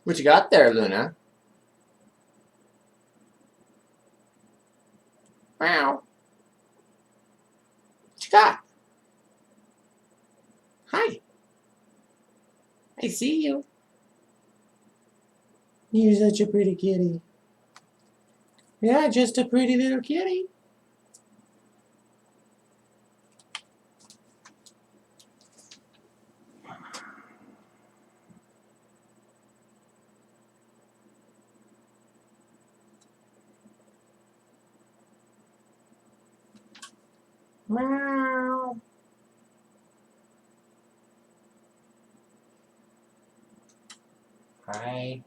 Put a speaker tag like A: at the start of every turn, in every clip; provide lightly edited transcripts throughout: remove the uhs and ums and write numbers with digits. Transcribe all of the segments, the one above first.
A: What you got there, Luna? Meow. What you got? Hi. I see you. You're such a pretty kitty. Yeah, just a pretty little kitty. Meow. Hi.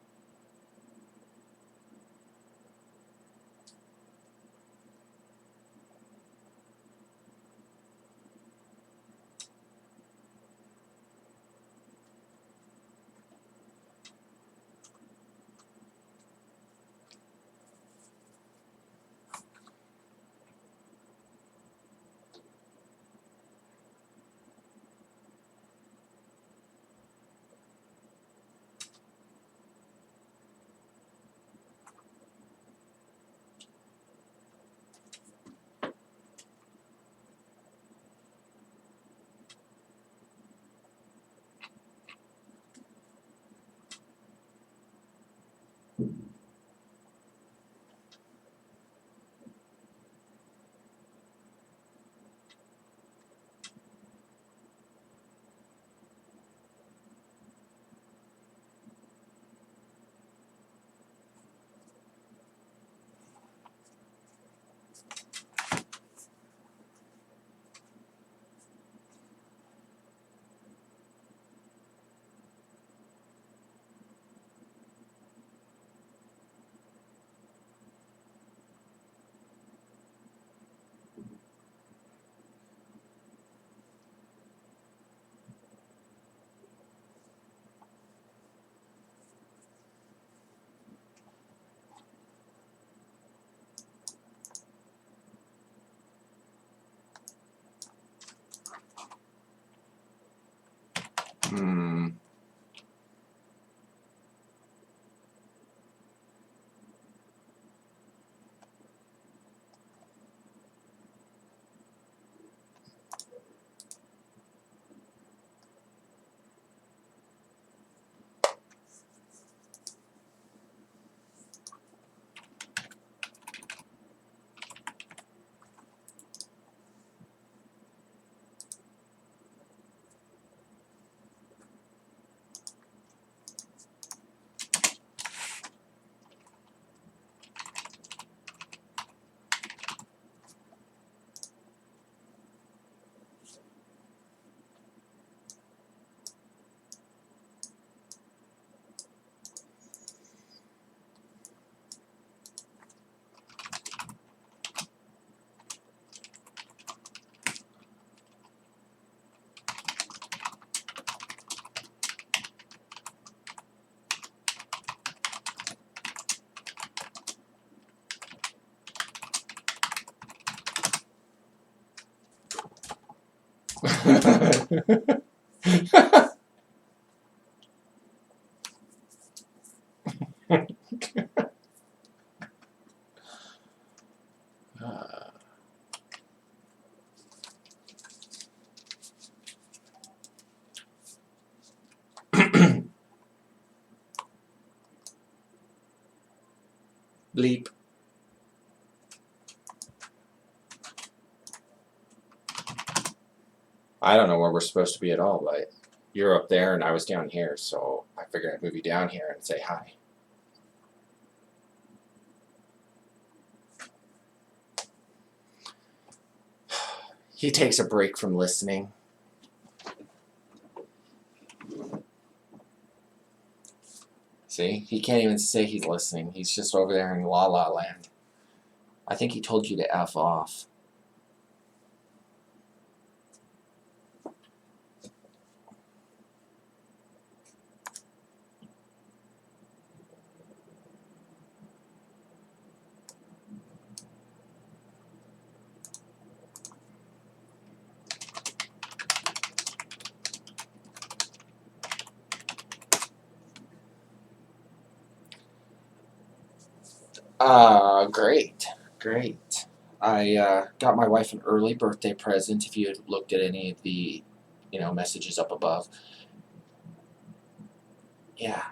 A: Bleep. I don't know where we're supposed to be at all, but you're up there and I was down here, so I figured I'd move you down here and say hi. He takes a break from listening. See? He can't even say he's listening. He's just over there in La La Land. I think he told you to F off. Great, great. I got my wife an early birthday present. If you had looked at any of the, messages up above, yeah.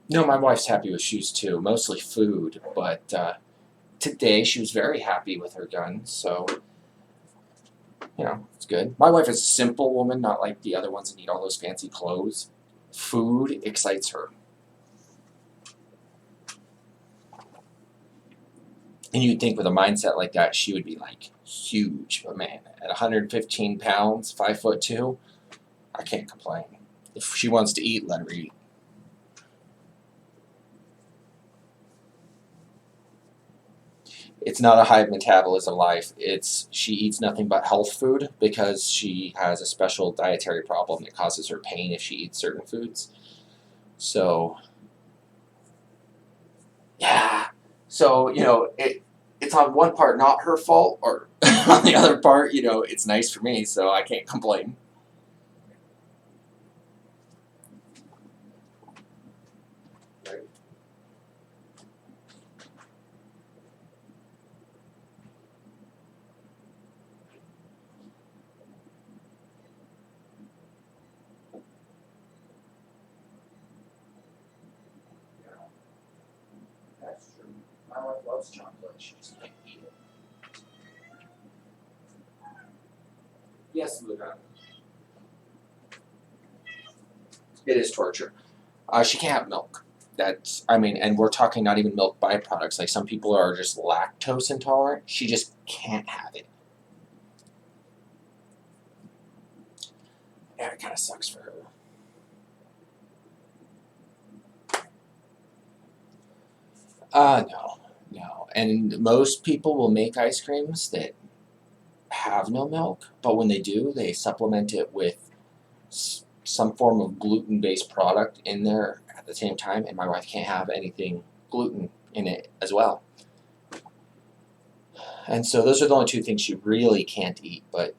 A: No, my wife's happy with shoes too, mostly food, but today she was very happy with her gun, so it's good. My wife is a simple woman, not like the other ones that need all those fancy clothes. Food excites her. And you'd think with a mindset like that, she would be like huge, but man, at 115 pounds, 5'2", I can't complain. If she wants to eat, let her eat. It's not a high metabolism life. She eats nothing but health food because she has a special dietary problem that causes her pain if she eats certain foods. So, yeah. So, it's on one part not her fault, or on the other part, it's nice for me, so I can't complain. Right. Yeah, that's true. My wife loves chocolate. She just can't eat it. Yes, Luna. It is torture. She can't have milk. And we're talking not even milk byproducts. Like some people are just lactose intolerant. She just can't have it. Yeah, it kind of sucks for her. No, no. And most people will make ice creams that have no milk, but when they do, they supplement it with some form of gluten-based product in there at the same time. And my wife can't have anything gluten in it as well. And so those are the only two things she really can't eat. But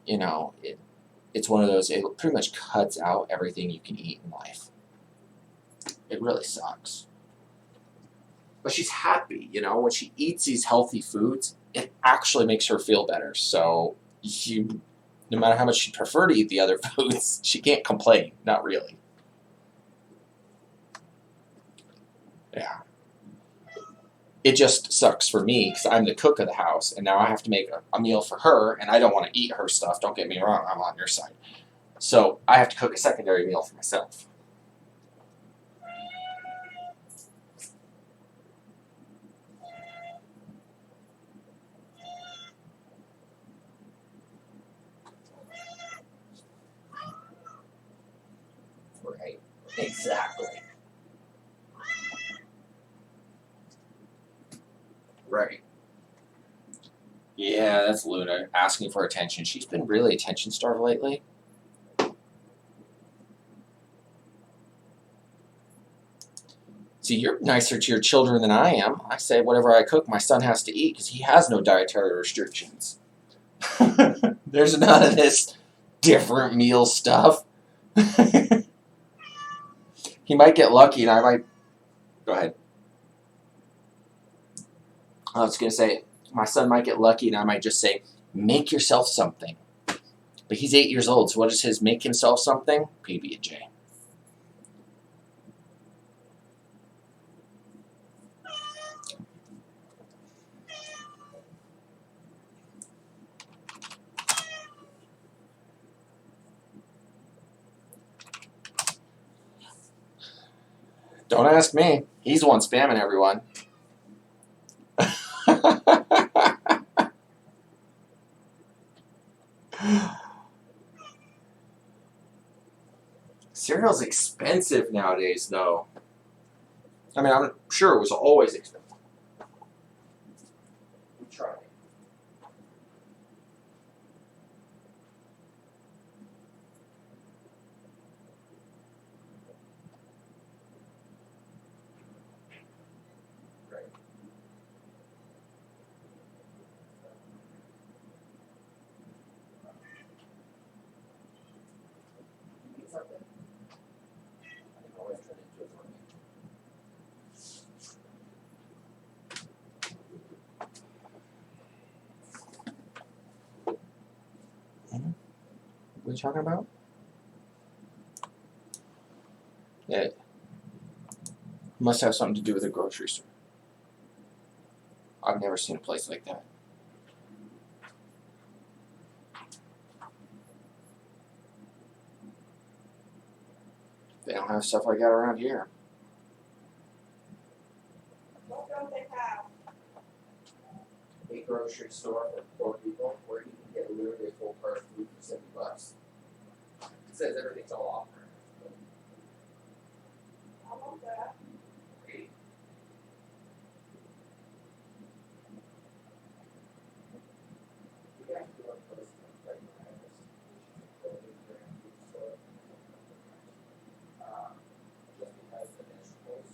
A: it's one of those. It pretty much cuts out everything you can eat in life. It really sucks. But she's happy, when she eats these healthy foods, it actually makes her feel better. So no matter how much she'd prefer to eat the other foods, she can't complain. Not really. Yeah. It just sucks for me because I'm the cook of the house, and now I have to make a meal for her, and I don't want to eat her stuff. Don't get me wrong, I'm on your side. So I have to cook a secondary meal for myself. Right. Exactly. Right. Yeah, that's Luna asking for attention. She's been really attention starved lately. See, you're nicer to your children than I am. I say whatever I cook, my son has to eat because he has no dietary restrictions. There's none of this different meal stuff. He might get lucky, and I might. Go ahead. I was going to say, my son might get lucky, and I might just say, make yourself something. But he's 8 years old, so what is his make himself something? PB&J. Don't ask me. He's the one spamming everyone. Cereal's expensive nowadays, though. I mean, I'm sure it was always expensive. We tried it. Right. you talking about? Yeah. Must have something to do with a grocery store. I've never seen a place like that. They don't have stuff like that around here.
B: What don't they have?
A: A grocery store for poor people where you can get literally a full cart of food for $70. It says everything's all offered.
B: I want that.
A: Great. We have to go to places like Miranda's, which is a clothing brand food store. Just because the vegetables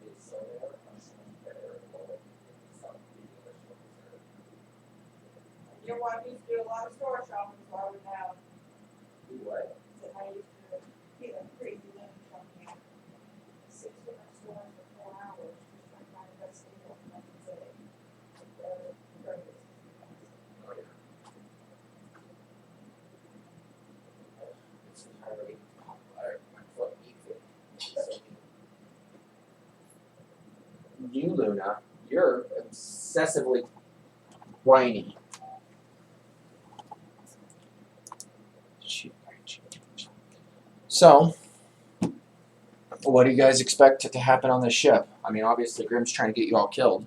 A: they sell there are so much better than what they sell at the other stores there.
B: Your wife used to do a lot of store shopping, so I would know.
A: Do what?
B: That I used to get a crazy lunch shopping at 6 different stores for 4 hours, just trying to find the best deal in one city.
A: Oh, yeah. It's entirely popular. My foot eats it. So, you, Luna, you're obsessively whiny. So, what do you guys expect to happen on this ship? I mean, obviously, Grimm's trying to get you all killed.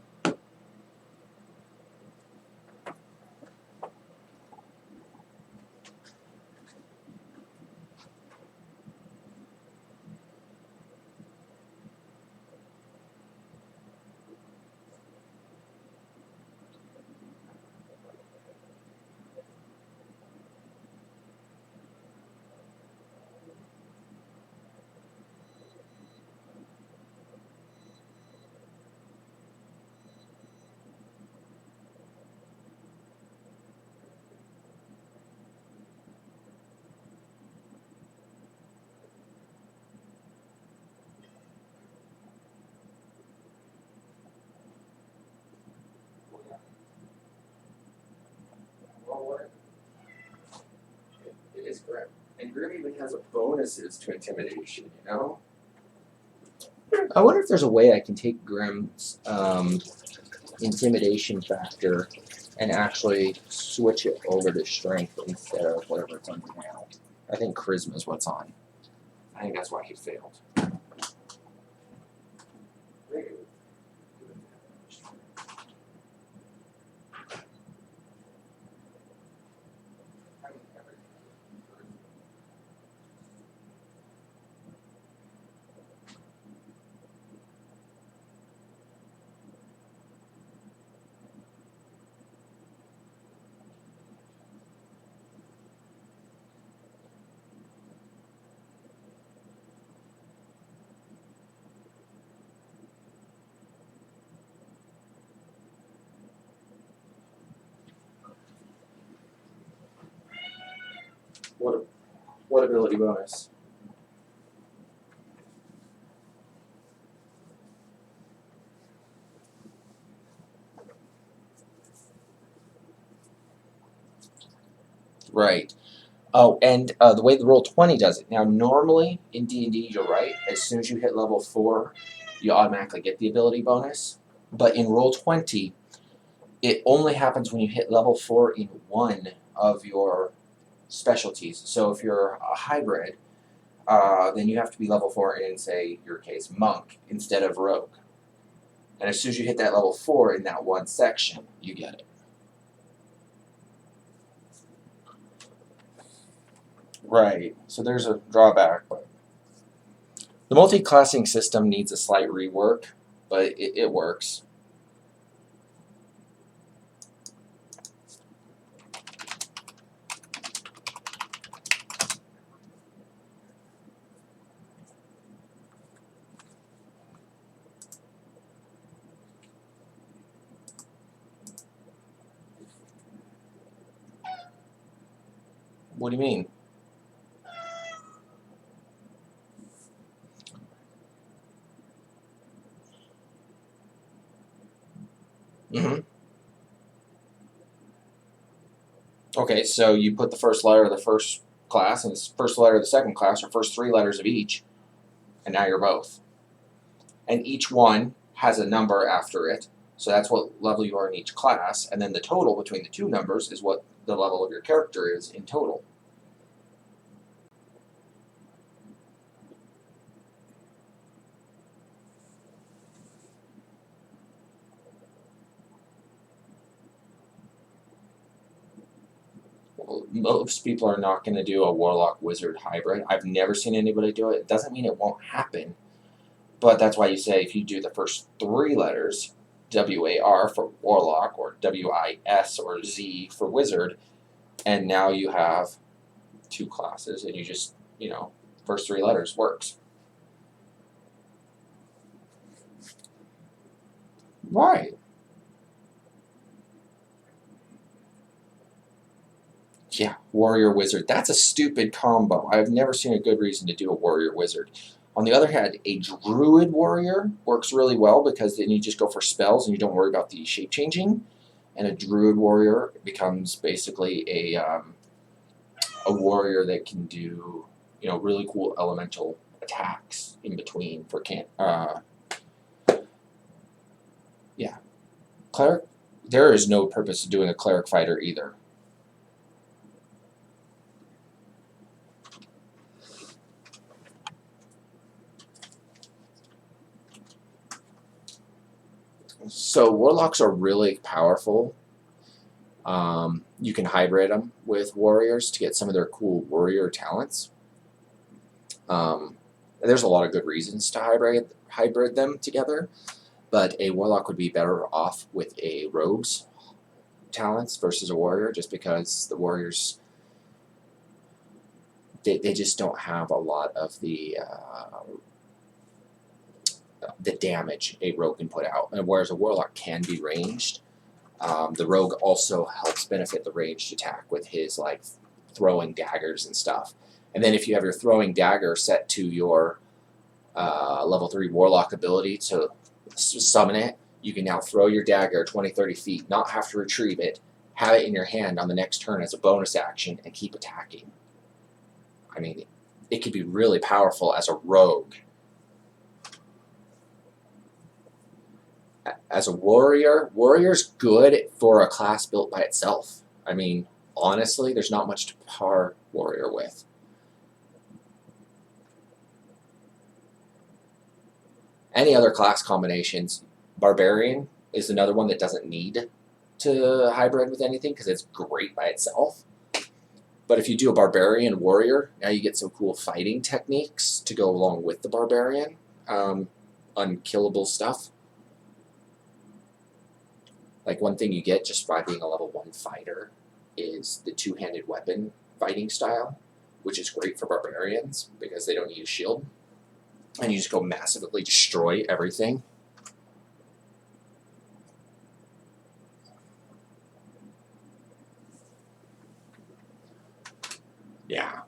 A: Well, what? It is Grimm. And Grimm even has bonuses to intimidation, you know? I wonder if there's a way I can take Grimm's intimidation factor and actually switch it over to strength instead of whatever it's on now. I think charisma is what's on. I think that's why he failed. What ability bonus? Right. Oh, and the way the Roll20 does it. Now, normally in D&D, you're right. As soon as you hit level 4, you automatically get the ability bonus. But in Roll20, it only happens when you hit level 4 in one of your specialties. So if you're a hybrid, then you have to be level 4 in, say, your case, monk instead of rogue. And as soon as you hit that level 4 in that one section, you get it. Right. So there's a drawback, but the multi-classing system needs a slight rework, but it works. What do you mean? Mm-hmm. Okay, so you put the first letter of the first class and the first letter of the second class are first 3 letters of each, and now you're both. And each one has a number after it, so that's what level you are in each class, and then the total between the 2 numbers is what the level of your character is in total. Well, most people are not going to do a Warlock Wizard hybrid. I've never seen anybody do it. It doesn't mean it won't happen, but that's why you say if you do the first 3 letters, WAR for Warlock, or WIS or Z for Wizard, and now you have 2 classes, and you just, first 3 letters works. Right. Yeah, Warrior Wizard. That's a stupid combo. I've never seen a good reason to do a Warrior Wizard. On the other hand, a Druid Warrior works really well because then you just go for spells and you don't worry about the shape changing. And a Druid Warrior becomes basically a warrior that can do really cool elemental attacks in between for yeah. Cleric. There is no purpose to doing a Cleric fighter either. So Warlocks are really powerful. You can hybrid them with Warriors to get some of their cool Warrior talents. There's a lot of good reasons to hybrid them together, but a Warlock would be better off with a Rogue's talents versus a Warrior, just because the Warriors, they just don't have a lot of the damage a Rogue can put out, and whereas a Warlock can be ranged. The Rogue also helps benefit the ranged attack with his throwing daggers and stuff. And then if you have your throwing dagger set to your level 3 Warlock ability to summon it, you can now throw your dagger 20, 30 feet, not have to retrieve it, have it in your hand on the next turn as a bonus action, and keep attacking. I mean, it could be really powerful as a Rogue. As a Warrior's good for a class built by itself. I mean, honestly, there's not much to par Warrior with. Any other class combinations, Barbarian is another one that doesn't need to hybrid with anything because it's great by itself. But if you do a Barbarian Warrior, now you get some cool fighting techniques to go along with the Barbarian. Unkillable stuff. Like, one thing you get just by being a level 1 fighter is the 2-handed weapon fighting style, which is great for Barbarians because they don't need a shield. And you just go massively destroy everything. Yeah.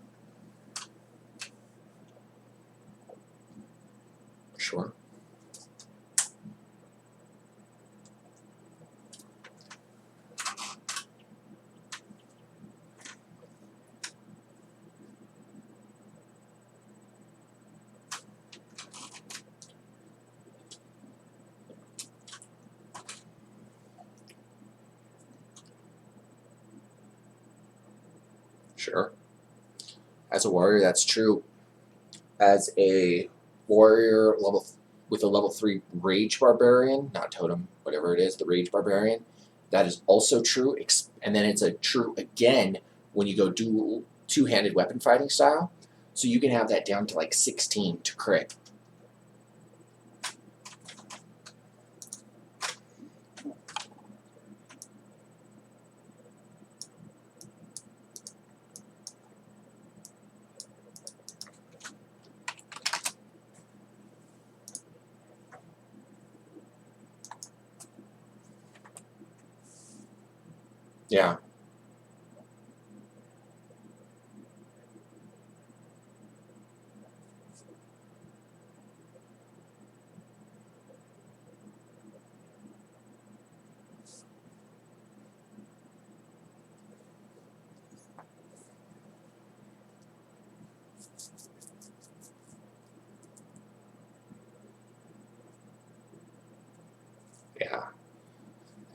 A: Sure. Sure. As a warrior, that's true. As a warrior with a level 3 Rage Barbarian, not Totem, whatever it is, the Rage Barbarian, that is also true. And then it's true again when you go dual 2-handed weapon fighting style. So you can have that down to 16 to crit. Yeah.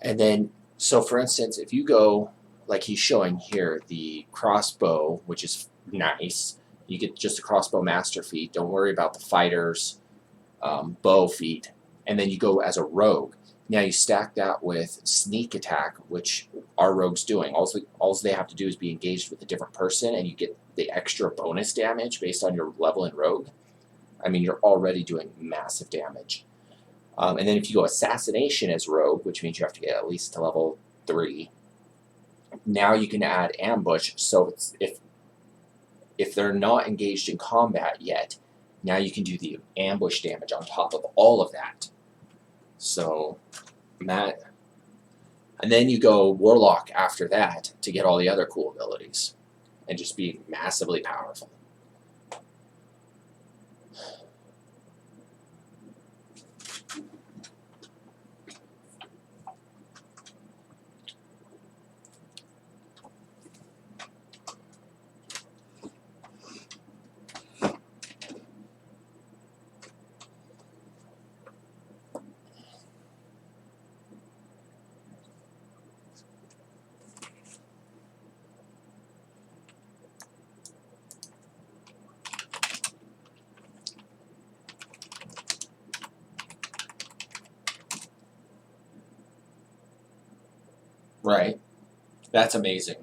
A: And then, so for instance, if you go, like he's showing here, the crossbow, which is nice, you get just a crossbow master feat. Don't worry about the fighter's bow feat. And then you go as a rogue. Now you stack that with sneak attack, which our rogue's doing. All they have to do is be engaged with a different person, and you get the extra bonus damage based on your level in rogue. I mean, you're already doing massive damage. And then if you go assassination as rogue, which means you have to get at least to level 3, now you can add ambush. So if they're not engaged in combat yet, now you can do the ambush damage on top of all of that. So that, and then you go warlock after that to get all the other cool abilities and just be massively powerful. Right. That's amazing.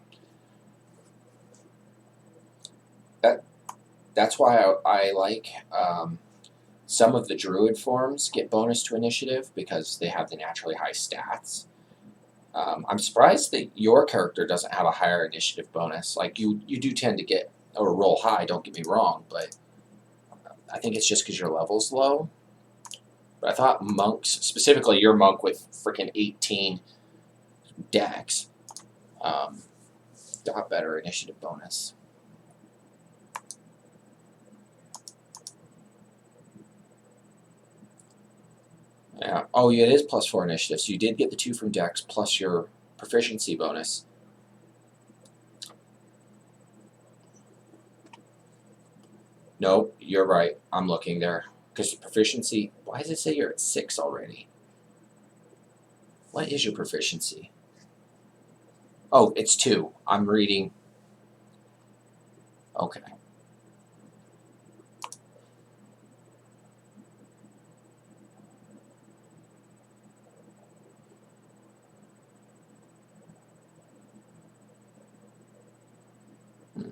A: That's why I like some of the druid forms get bonus to initiative because they have the naturally high stats. I'm surprised that your character doesn't have a higher initiative bonus. Like you do tend to get or roll high. Don't get me wrong, but I think it's just because your level's low. But I thought monks, specifically your monk with freaking 18 dex, got better initiative bonus. Yeah. Oh, yeah, it is +4 initiative. So you did get the 2 from dex plus your proficiency bonus. Nope, you're right. I'm looking there. Because proficiency, why does it say you're at 6 already? What is your proficiency? Oh, it's 2. I'm reading. Okay. Hmm.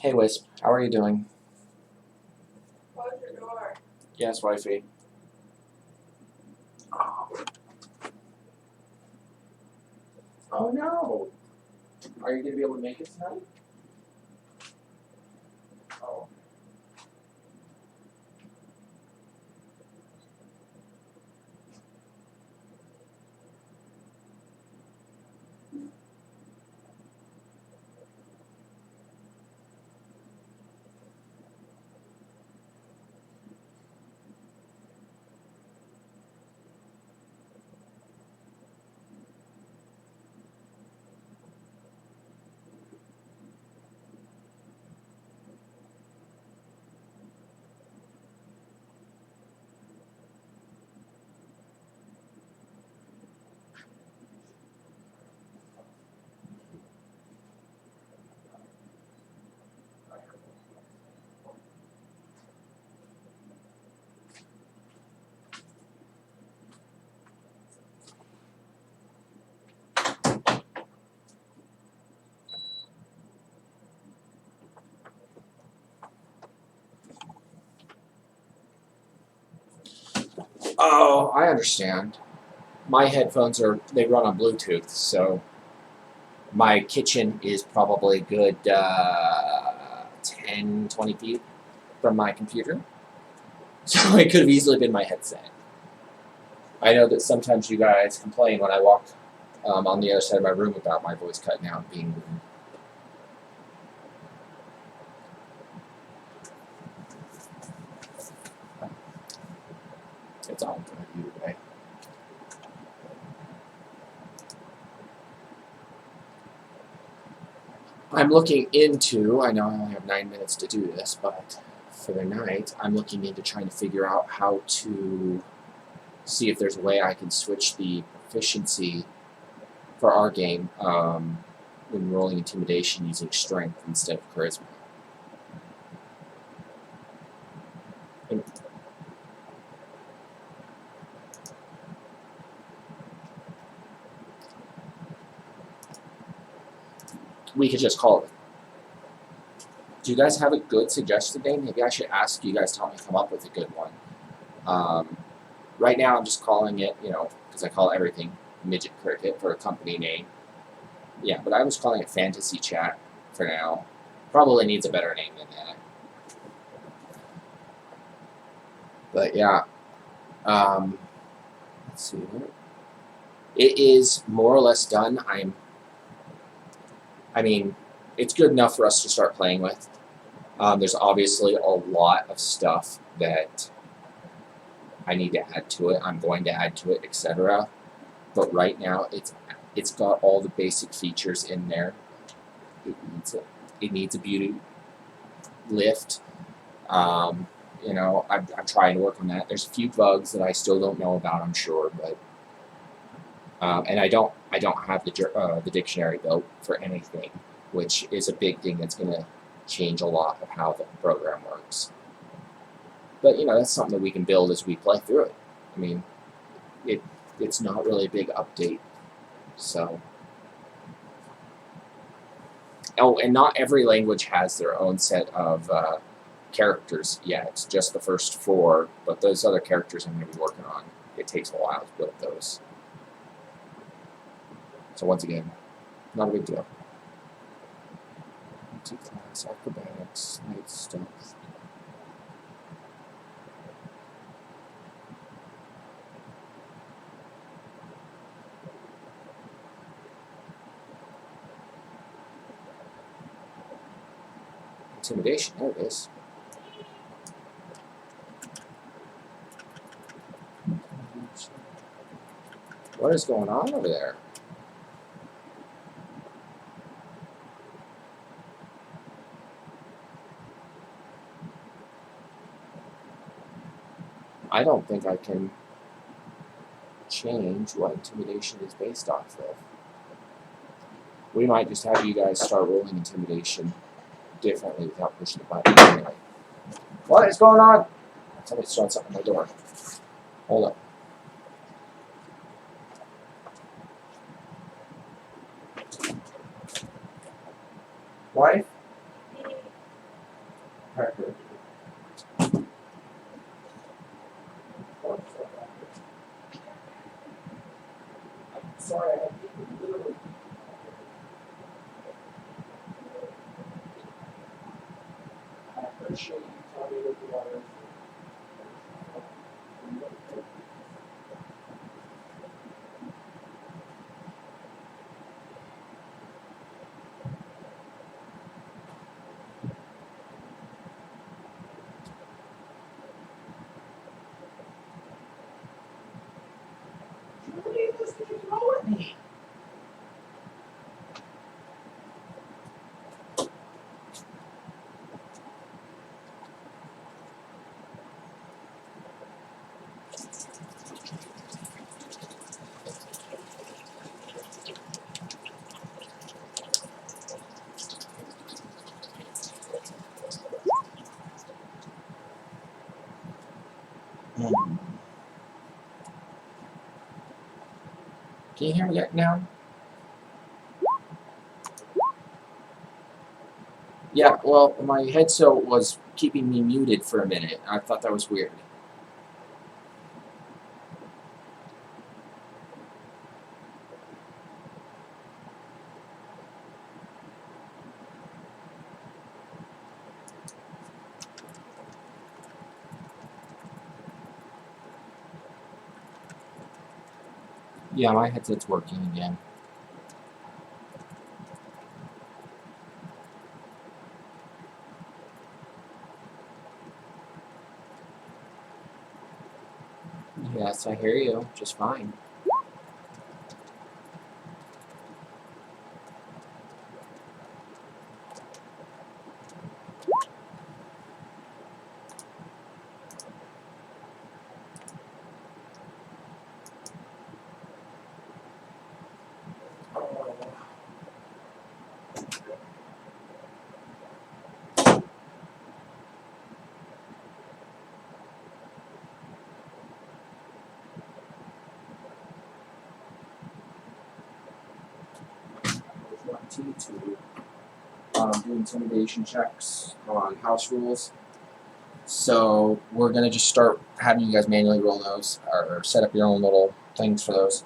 A: Hey, Wisp, how are you doing?
B: Close your door.
A: Yes, wifey. Oh no. Are you going to be able to make it tonight? Oh. Oh, I understand. My headphones they run on Bluetooth, so my kitchen is probably a good 10, 20 feet from my computer. So it could have easily been my headset. I know that sometimes you guys complain when I walk on the other side of my room about my voice cutting out and being rude. It's all good either way. I'm looking into, I know I only have 9 minutes to do this, but for the night, I'm looking into trying to figure out how to see if there's a way I can switch the proficiency for our game when rolling intimidation using strength instead of charisma. And we could just call it. Do you guys have a good suggested name? Maybe I should ask you guys to help me come up with a good one. Right now, I'm just calling it, because I call everything MindgetKricket for a company name. Yeah, but I was calling it Fantasy Chat for now. Probably needs a better name than that. But yeah, let's see. It is more or less done. I mean, it's good enough for us to start playing with. There's obviously a lot of stuff that I need to add to it. I'm going to add to it, etc. But right now, it's got all the basic features in there. It needs a beauty lift. I'm trying to work on that. There's a few bugs that I still don't know about, I'm sure, but and I don't have the dictionary built for anything, which is a big thing that's going to change a lot of how the program works. But that's something that we can build as we play through it. I mean, it's not really a big update, so. Oh, and not every language has their own set of characters yet, just the first 4, but those other characters I'm going to be working on. It takes a while to build those. So once again, not a big deal. Multi-class, acrobatics, night stealth. Intimidation, there it is. What is going on over there? I don't think I can change what intimidation is based off of. We might just have you guys start rolling intimidation differently without pushing the button. Anyway. What is going on? Somebody's throwing something at my door. Hold up. Wife? Sorry, I literally. I appreciate you telling me what the water is. What are you listening to throw at me? Can you hear me now? Yeah, well, my headset was keeping me muted for a minute. I thought that was weird. Yeah, my headset's working again. Yes, I hear you just fine. opportunity to do intimidation checks on house rules. So we're going to just start having you guys manually roll those or set up your own little things for those.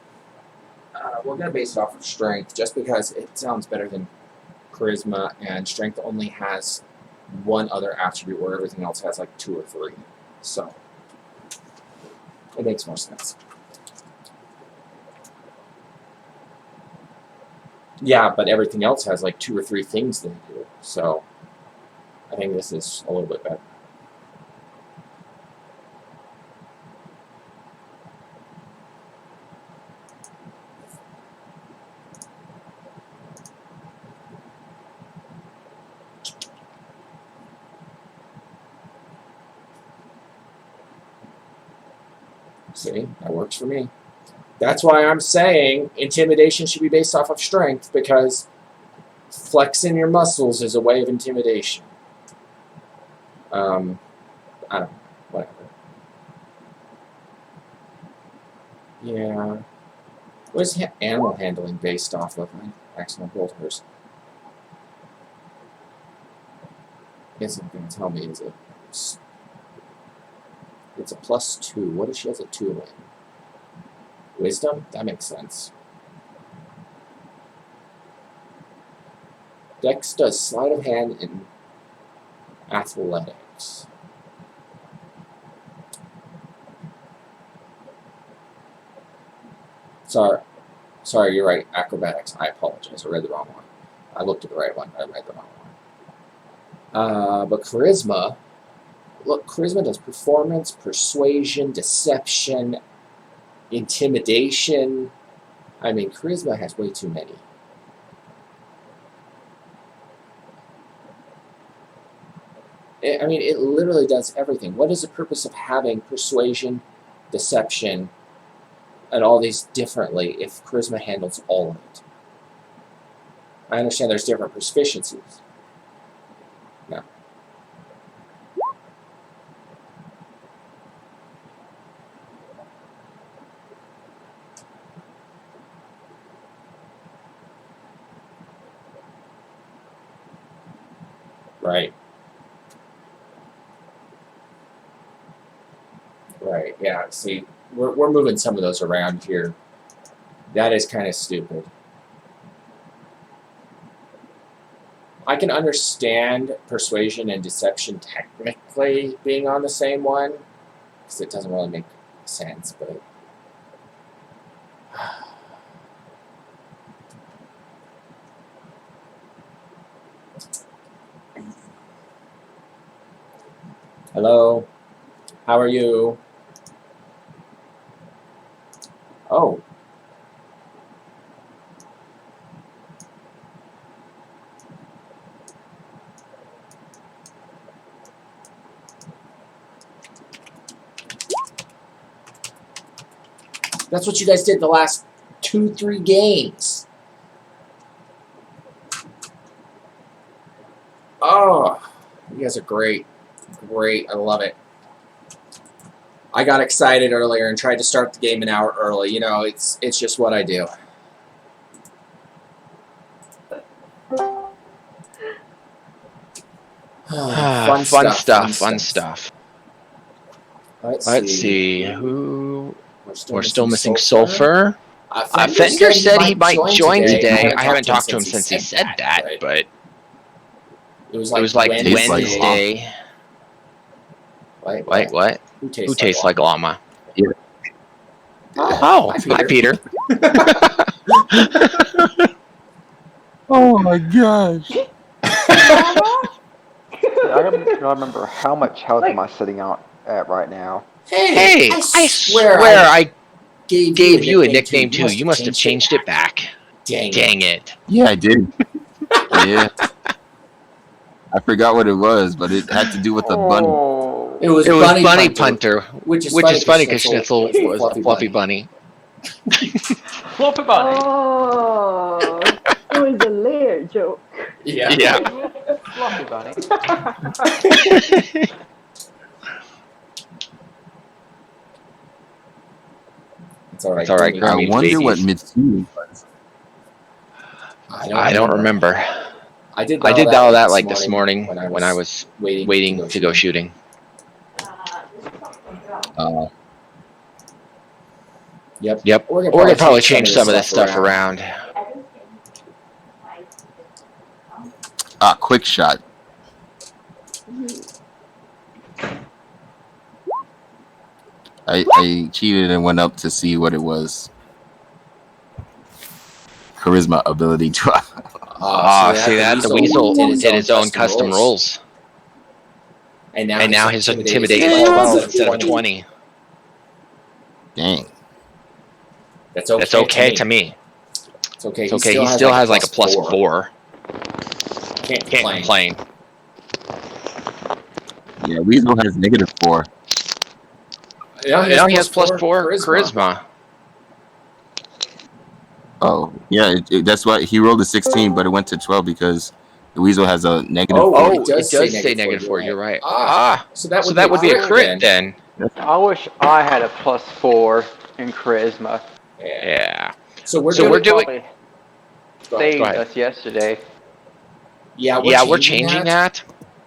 A: We're going to base it off of strength just because it sounds better than charisma, and strength only has one other attribute where everything else has like 2 or 3. So it makes more sense. Yeah, but everything else has like 2 or 3 things they do. So I think this is a little bit better. See, that works for me. That's why I'm saying intimidation should be based off of strength, because flexing your muscles is a way of intimidation. I don't know, whatever. Yeah. What is animal handling based off of? I accidentally rolled hers. I guess it's going to tell me is it. It's a +2. What if she has a 2 in? Wisdom? That makes sense. Dex does sleight of hand in athletics. Sorry, you're right. Acrobatics. I apologize. I read the wrong one. I looked at the right one. I read the wrong one. But charisma. Look, charisma does performance, persuasion, deception, intimidation. I mean, charisma has way too many. I mean, it literally does everything. What is the purpose of having persuasion, deception, and all these differently if charisma handles all of it? I understand there's different proficiencies. No. Right. Right, yeah, see, we're moving some of those around here. That is kind of stupid. I can understand persuasion and deception technically being on the same one, because it doesn't really make sense, but... Hello? How are you? Oh. That's what you guys did the last 2-3 games. Oh, you guys are great. Great, I love it. I got excited earlier and tried to start the game an hour early. You know, it's just what I do. Fun stuff. Let's see.
C: Who?
A: We're still missing Sulfur.
C: Fender said he might join today.
A: I haven't talked to him since he said that,
C: but
A: it was
C: like
A: Wednesday.
C: Wait, what?
A: Who
C: Who tastes like llama?
D: Yeah.
C: Oh, hi, Peter.
D: Oh my gosh.
E: I don't remember how much health am I sitting out at right now.
C: Hey, I swear I gave you a nickname too. You must have changed it back. Dang it.
D: Yeah, I did. Yeah. I forgot what it was, but it had to do with a bunny.
E: Oh.
A: It was
C: Bunny Punter, which is funny because Schnitzel was a fluffy bunny.
F: Fluffy bunny.
B: Oh, it was a layer joke.
C: Yeah.
F: Fluffy bunny.
A: It's all right.
C: It's all right.
D: I wonder what Mitsui was.
C: I don't remember.
A: I did
C: all that like this morning when I was waiting to go shooting. Yep. We're gonna probably change some of this stuff around.
D: Quick shot. I cheated and went up to see what it was. Charisma ability to.
C: See that? The Weasel did his own custom rolls. And now his intimidate is 12 instead of 20.
D: Dang.
A: That's
C: okay to me.
A: It's okay.
C: It's okay. He still has like a +4.
A: Can't
C: complain.
D: Yeah, Weasel has -4.
C: Yeah, he has +4 charisma.
D: Oh, yeah, that's why he rolled a 16, but it went to 12 because the Weasel has a -4.
C: Oh, it does say -4. You're right. So that would be a crit then.
F: I wish I had a +4 in charisma.
C: Yeah.
A: So we're
F: They
A: doing.
F: probably saved us yesterday.
A: Yeah,
C: we're changing that.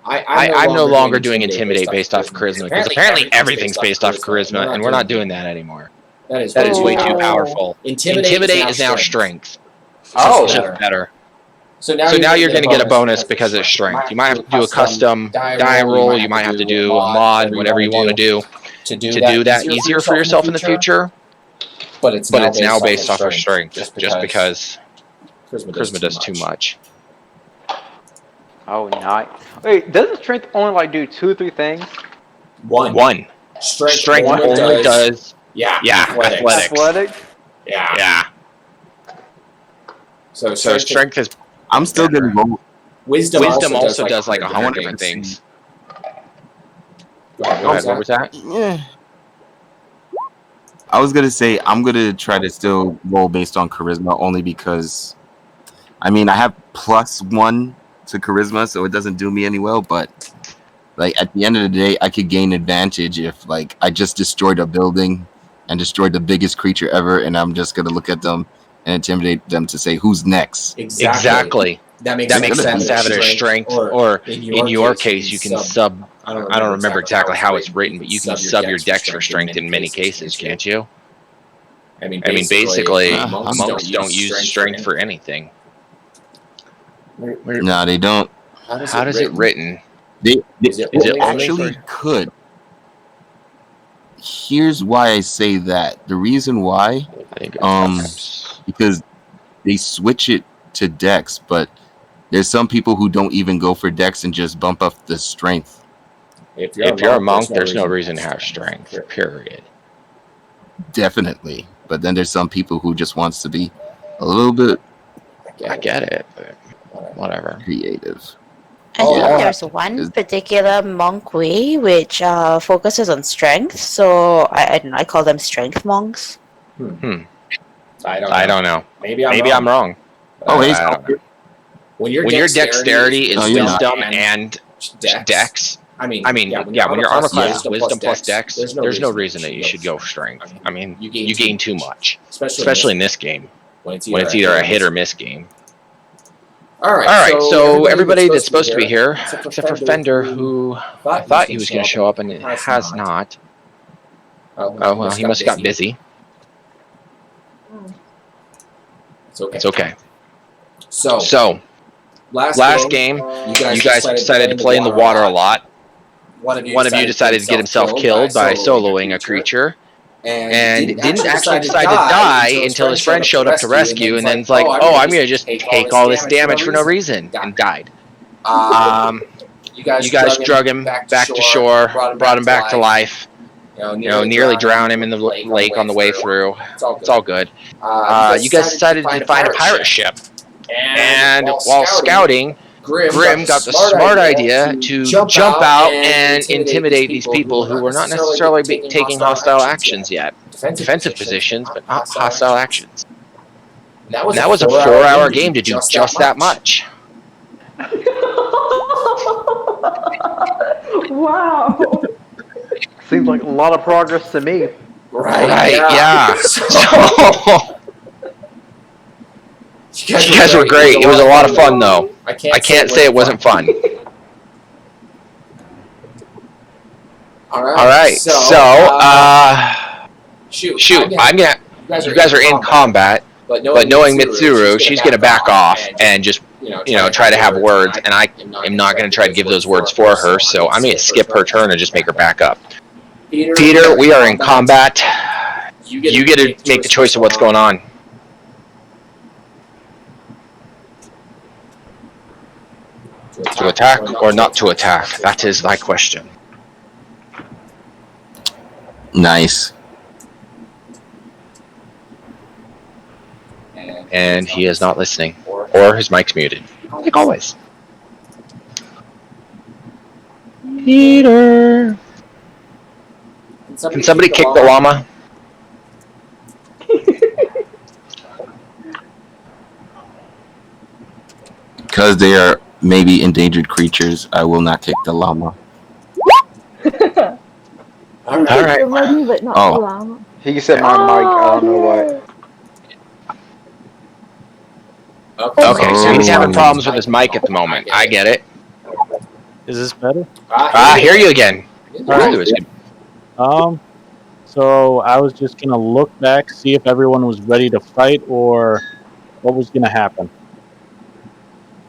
A: I'm
C: no longer doing intimidate based off charisma because apparently everything's based off charisma, and we're not doing that anymore. That is way too powerful. Intimidate is now strength.
F: Oh,
C: just better. So now you're going to get a bonus because it's strength. You might have to do a custom die roll. You might have to do a mod, whatever you want to do to do that easier for yourself in the future. But it's now based off of strength, just because charisma does too much.
F: Oh, nice. Wait, doesn't strength only like do 2 or 3 things?
C: One. Strength only does. Yeah. Athletics. Yeah. So strength is.
D: I'm still gonna roll.
A: Wisdom
C: also does like 100 different things. Go ahead. What was that?
D: Yeah. I was gonna say I'm gonna try to still roll based on charisma only because, I mean, I have +1 to charisma, so it doesn't do me any well. But like at the end of the day, I could gain advantage if like I just destroyed a building and destroyed the biggest creature ever, and I'm just gonna look at them and intimidate them to say who's next.
C: Exactly. That makes sense to have it as strength, or in your case, you can sub. I don't remember exactly how it's written, but you can sub your dex for strength in many cases, can't you? I mean, basically, monks don't use strength for anything.
D: No, they don't.
C: How does it written?
D: They actually could. Here's why I say that. The reason why, because they switch it to dex, but there's some people who don't even go for dex and just bump up the strength.
C: If you're a monk, there's no reason to have strength, period.
D: Definitely. But then there's some people who just wants to be a little bit...
C: I get it, but whatever.
D: Creative.
G: I think there's one particular monk way which focuses on strength, so I call them strength monks.
C: I don't know. Maybe I'm wrong. When your dexterity is wisdom and dex, I mean, when your armor class is wisdom plus dex, there's no reason that you should go strength. I mean, you gain too much, especially in this game, when it's either a hit or miss game. All right, so everybody that's supposed to be here, except for Fender, who I thought he was going to show up and has not. Oh, well, he must have got busy. It's okay. So last game, you guys decided to play in the water a lot. One of you decided to get himself killed by soloing a creature. And didn't actually decide to die until his friend showed up to rescue, and then it's like, oh, I'm going to just take all this damage for no reason, and died. You guys drug him back to shore, brought him back to life, nearly drowned him in the lake on the way through. It's all good. You guys decided to find a pirate ship, and while scouting, Grim got the smart idea to jump out and intimidate these people who were not necessarily taking hostile actions yet. Defensive positions, but not hostile actions. And that was a 4-hour game to do just that much.
B: Wow.
F: Seems like a lot of progress to me.
C: Right, yeah. You guys were great. It was a lot of fun, though. I can't say it wasn't fun.
A: All right. Shoot.
C: You guys are in combat, but knowing Mitsuru, she's gonna back off and just try to have words, and I am not gonna try to give those words for her. So I'm gonna skip her turn and just make her back up. Peter, we are in combat. You get to make the choice of what's going on. To attack or not to attack? That is my question.
D: Nice.
C: And he is not listening, or his mic's muted, like always. Peter, can somebody kick the llama?
D: Because they are maybe endangered creatures, I will not kick the llama.
C: All right.
H: Money, but not
D: Oh.
H: the llama.
F: He said my mic, I don't know what.
C: Okay, so he's having problems with his mic at the moment. I get it.
I: Is this better?
C: I hear you again.
I: So I was just gonna look back, see if everyone was ready to fight, or what was gonna happen.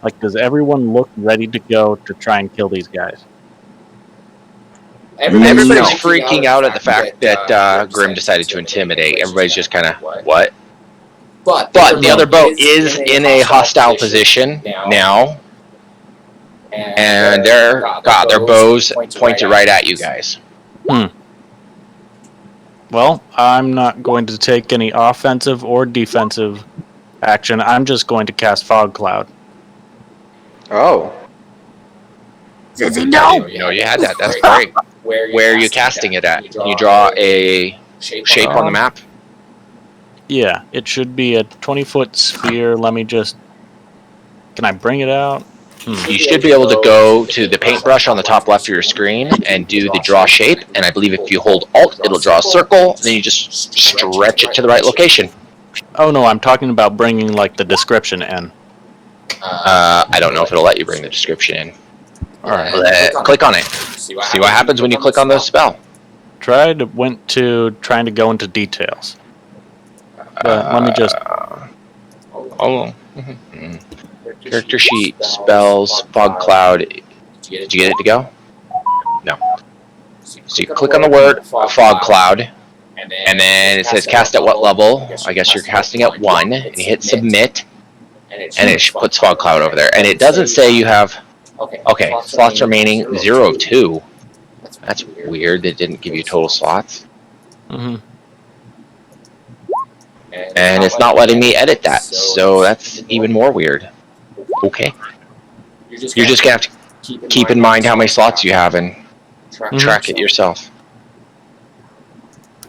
I: Like, does everyone look ready to go to try and kill these guys?
C: Everybody's freaking out at the fact that Grim decided to intimidate. Everybody's just kind of, what? But the other boat is in a hostile position now, and their bows pointed right at you guys.
I: Well, I'm not going to take any offensive or defensive action. I'm just going to cast Fog Cloud.
F: Oh.
C: No! You had that. That's great. Where are you casting it at? Can you draw a shape on the map?
I: Yeah, it should be a 20-foot sphere. Let me just... Can I bring it out?
C: You should be able to go to the paintbrush on the top left of your screen and do the draw shape, and I believe if you hold Alt, it'll draw a circle, then you just stretch it to the right location.
I: Oh no, I'm talking about bringing, like, the description in.
C: I don't know if it'll let you bring the description in.
I: Alright.
C: Click on it. See what happens when you click on the spell.
I: Trying to go into details. But let me just...
C: Character sheet, spells, fog cloud. Did you get it to go? No. So you click on the word fog cloud, and then it says cast at what level. I guess you're casting at 1, and you hit submit, and it puts fog cloud over there. And it doesn't say you have... Okay, slots remaining 0 of 2. That's weird. It didn't give you total slots. And it's not letting me edit that, so that's even more weird. Okay. You're just gonna have to keep in mind how many slots you have and track it yourself.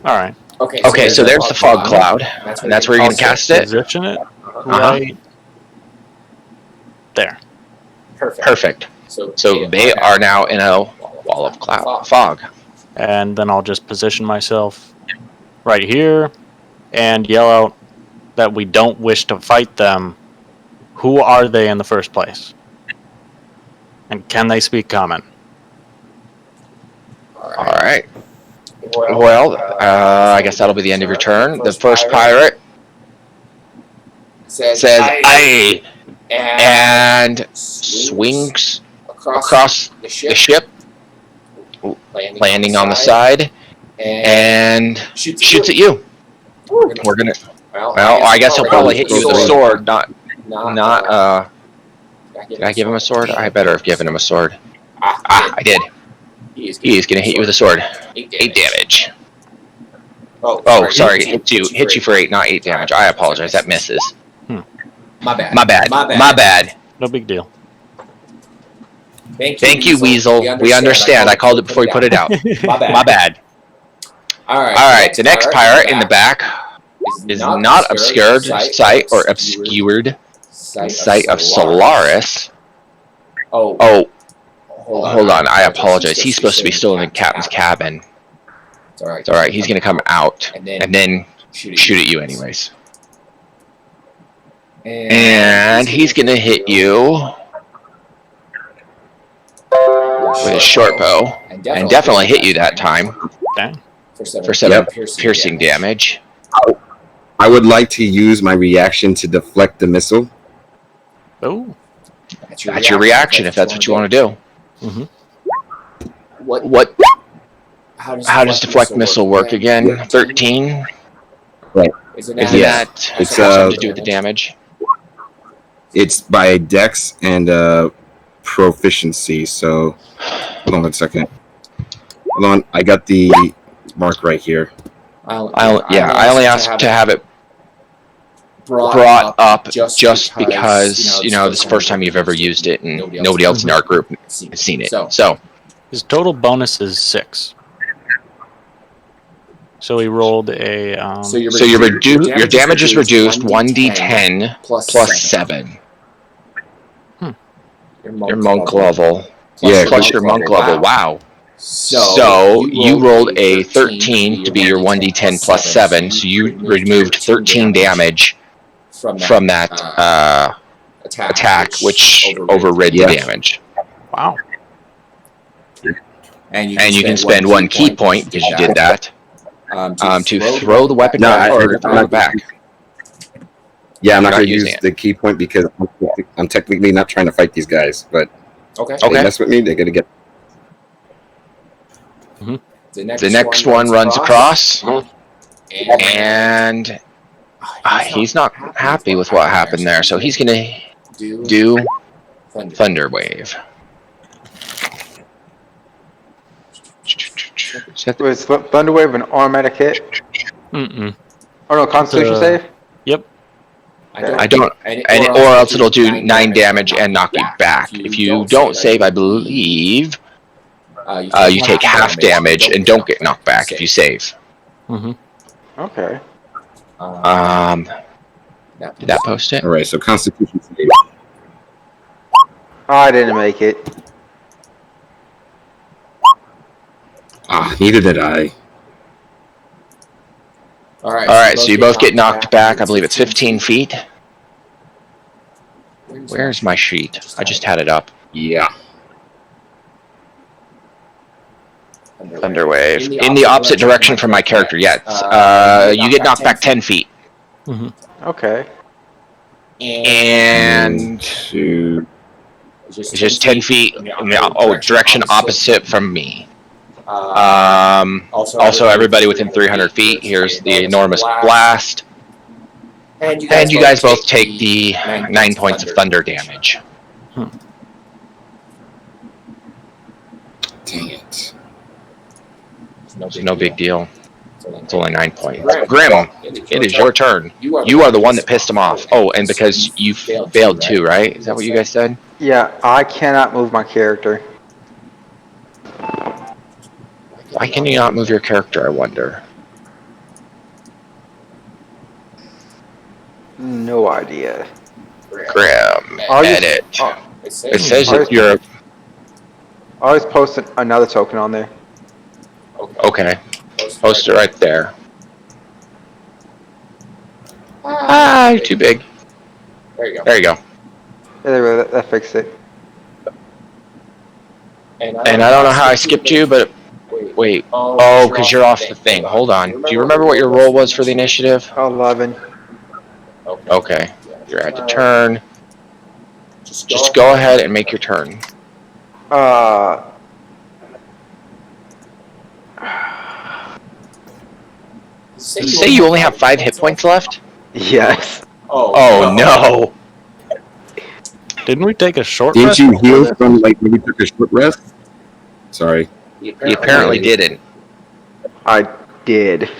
I: Alright.
C: Okay, so there's the fog cloud, and that's where you're gonna cast it?
I: Position it right there.
C: Perfect. So they are now in a wall of fog.
I: And then I'll just position myself right here and yell out that we don't wish to fight them. Who are they in the first place? And can they speak common?
C: Alright. Well, I guess that'll be the end of your turn. The first pirate says aye, and swings across the ship, landing on the side, and shoots at you. We're gonna... Well, I guess he'll probably hit you with a sword, not. Did I give him a sword? I better have given him a sword. I did. He is gonna hit you with a sword. 8 damage. Oh, sorry. Hit you for 8, not 8 damage. I apologize. That misses. My bad.
I: No big deal.
C: Thank you, Weasel. We understand. I called it before you put it out. My bad. Alright, the next pirate in the back is not obscured sight or obscured sight of Solaris. Oh, hold on. I apologize. He's supposed to be still in the captain's cabin. It's alright. He's going to come out and then shoot at you anyways. And he's going to hit you with his short bow, and definitely hit you that time.
I: Dang.
C: For 7 piercing damage.
D: I would like to use my reaction to deflect the missile.
I: Oh.
C: That's your reaction if that's what you want to do.
I: Mm-hmm.
C: How does deflect missile work again? 13?
D: Right.
C: Isn't that
D: it's
C: something to do with the damage?
D: It's by dex and proficiency. So hold on a second. Hold on, I got the mark right here.
C: I only asked to have it brought up just because you know this is the first time you've ever used it, and nobody else in our group has seen it. So
I: his total bonus is 6. So he rolled a.
C: So your damage is reduced 1d10 plus 7. Your monk level. Plus your monk level. Wow. So you rolled a 13 to be your 1d10 plus 7. So you removed 13 damage from that attack, which overrid the damage.
I: Wow.
C: And you can spend 1 key point because you did that. To throw the weapon or throw it back.
D: Yeah, I'm not going to use the key point because I'm technically not trying to fight these guys, but if they mess with me, they're going to get...
C: Mm-hmm. The next one runs across, and he's not happy with what happened there, so he's going to do Thunder Wave.
F: Was Thunder Wave an automatic hit?
I: Mm-mm.
F: Oh no, Constitution save?
I: Yep.
C: I don't, or else it'll do 9 damage and knock you back. If you don't save, I believe, you take half damage and don't get knocked back if you save.
I: Mm-hmm.
F: Okay.
C: Did that post it?
D: All right, so Constitution save.
F: I didn't make it.
D: Neither did I.
C: All right, so you both get knocked back. I believe it's 15 feet. Where's my sheet? I just had it up.
D: Yeah.
C: Thunder Wave. In the opposite direction from my character, yes. You get knocked back 10 feet.
I: Mm-hmm.
F: Okay.
C: And it's just 10 feet. Direction opposite from me. Also, everybody within 300 feet. Here's the enormous blast. And you guys both take the 9 points of thunder damage.
D: Dang it.
C: It's no big deal. It's only 9 points. Grim, it is your turn. You are the one that pissed him off. Oh, and because you failed too, right? Is that what you guys said?
F: Yeah, I cannot move my character.
C: Why can you not move your character, I wonder?
F: No idea.
C: Grim, edit. It says that you're...
F: I always post another token on there.
C: Okay. Post it right there. You're too big. There you go.
F: There we go, that fixed it.
C: And I don't know how I skipped you, but... Wait. Oh, because you're off the thing. Hold on. Do you remember what your roll was for the initiative?
F: 11.
C: Okay. You're at your turn. Just go ahead and make your turn. Did you say you only have 5 hit points left?
F: Yes.
C: Oh no.
I: Didn't we take a short
D: Didn't
I: rest?
D: you heal from, like, when you took a short rest? Sorry.
C: He apparently didn't.
F: I did.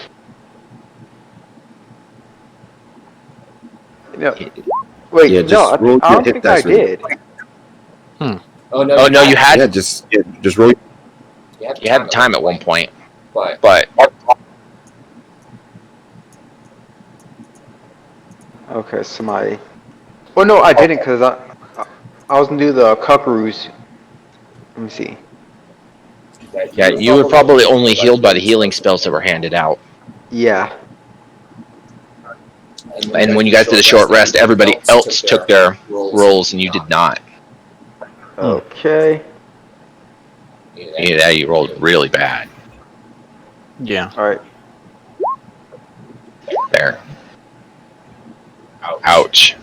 F: No. Wait,
D: Yeah,
F: no,
D: just roll
F: I
D: your
F: don't
D: hit
F: think I
D: dice with
F: did.
C: Oh no, you had...
D: Yeah, just roll.
C: You had time at one point. But...
F: Okay, so my... Well, no, I didn't, because I was going to do the cuckaroos. Let me see.
C: Yeah, you were probably only healed by the healing spells that were handed out.
F: Yeah.
C: And when you guys did a short rest, everybody else took their rolls and you did not.
F: Okay.
C: Yeah, you rolled really bad.
I: Yeah.
F: All right.
C: There. Ouch.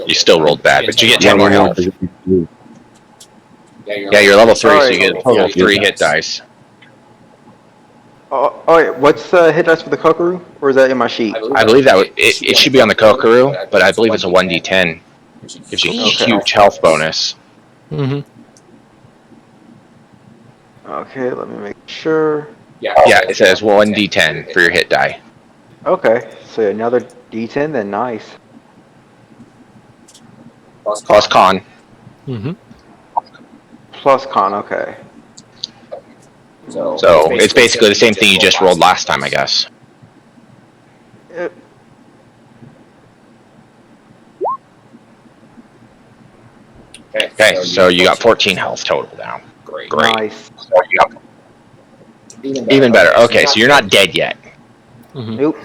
C: You still rolled bad, but you get 10 more health. Yeah, you're level 3, so you get a total of 3 hit dice.
F: All right. What's the hit dice for the Kokaroo? Or is that in my sheet?
C: I believe that it should be on the Kokaroo, but I believe it's a 1d10. Gives you a huge health bonus.
I: Mm-hmm.
F: Okay, let me make sure.
C: Yeah, it says 1d10 for your hit die.
F: Okay, so another D10, then nice.
C: Plus con.
I: Mm-hmm.
F: Plus con, okay.
C: So it's basically the same thing you just rolled last time, I guess. Okay, so you got 14 health total now. Great.
F: Nice.
C: Even better. Okay, so you're not dead yet.
I: Mm-hmm.
F: Nope.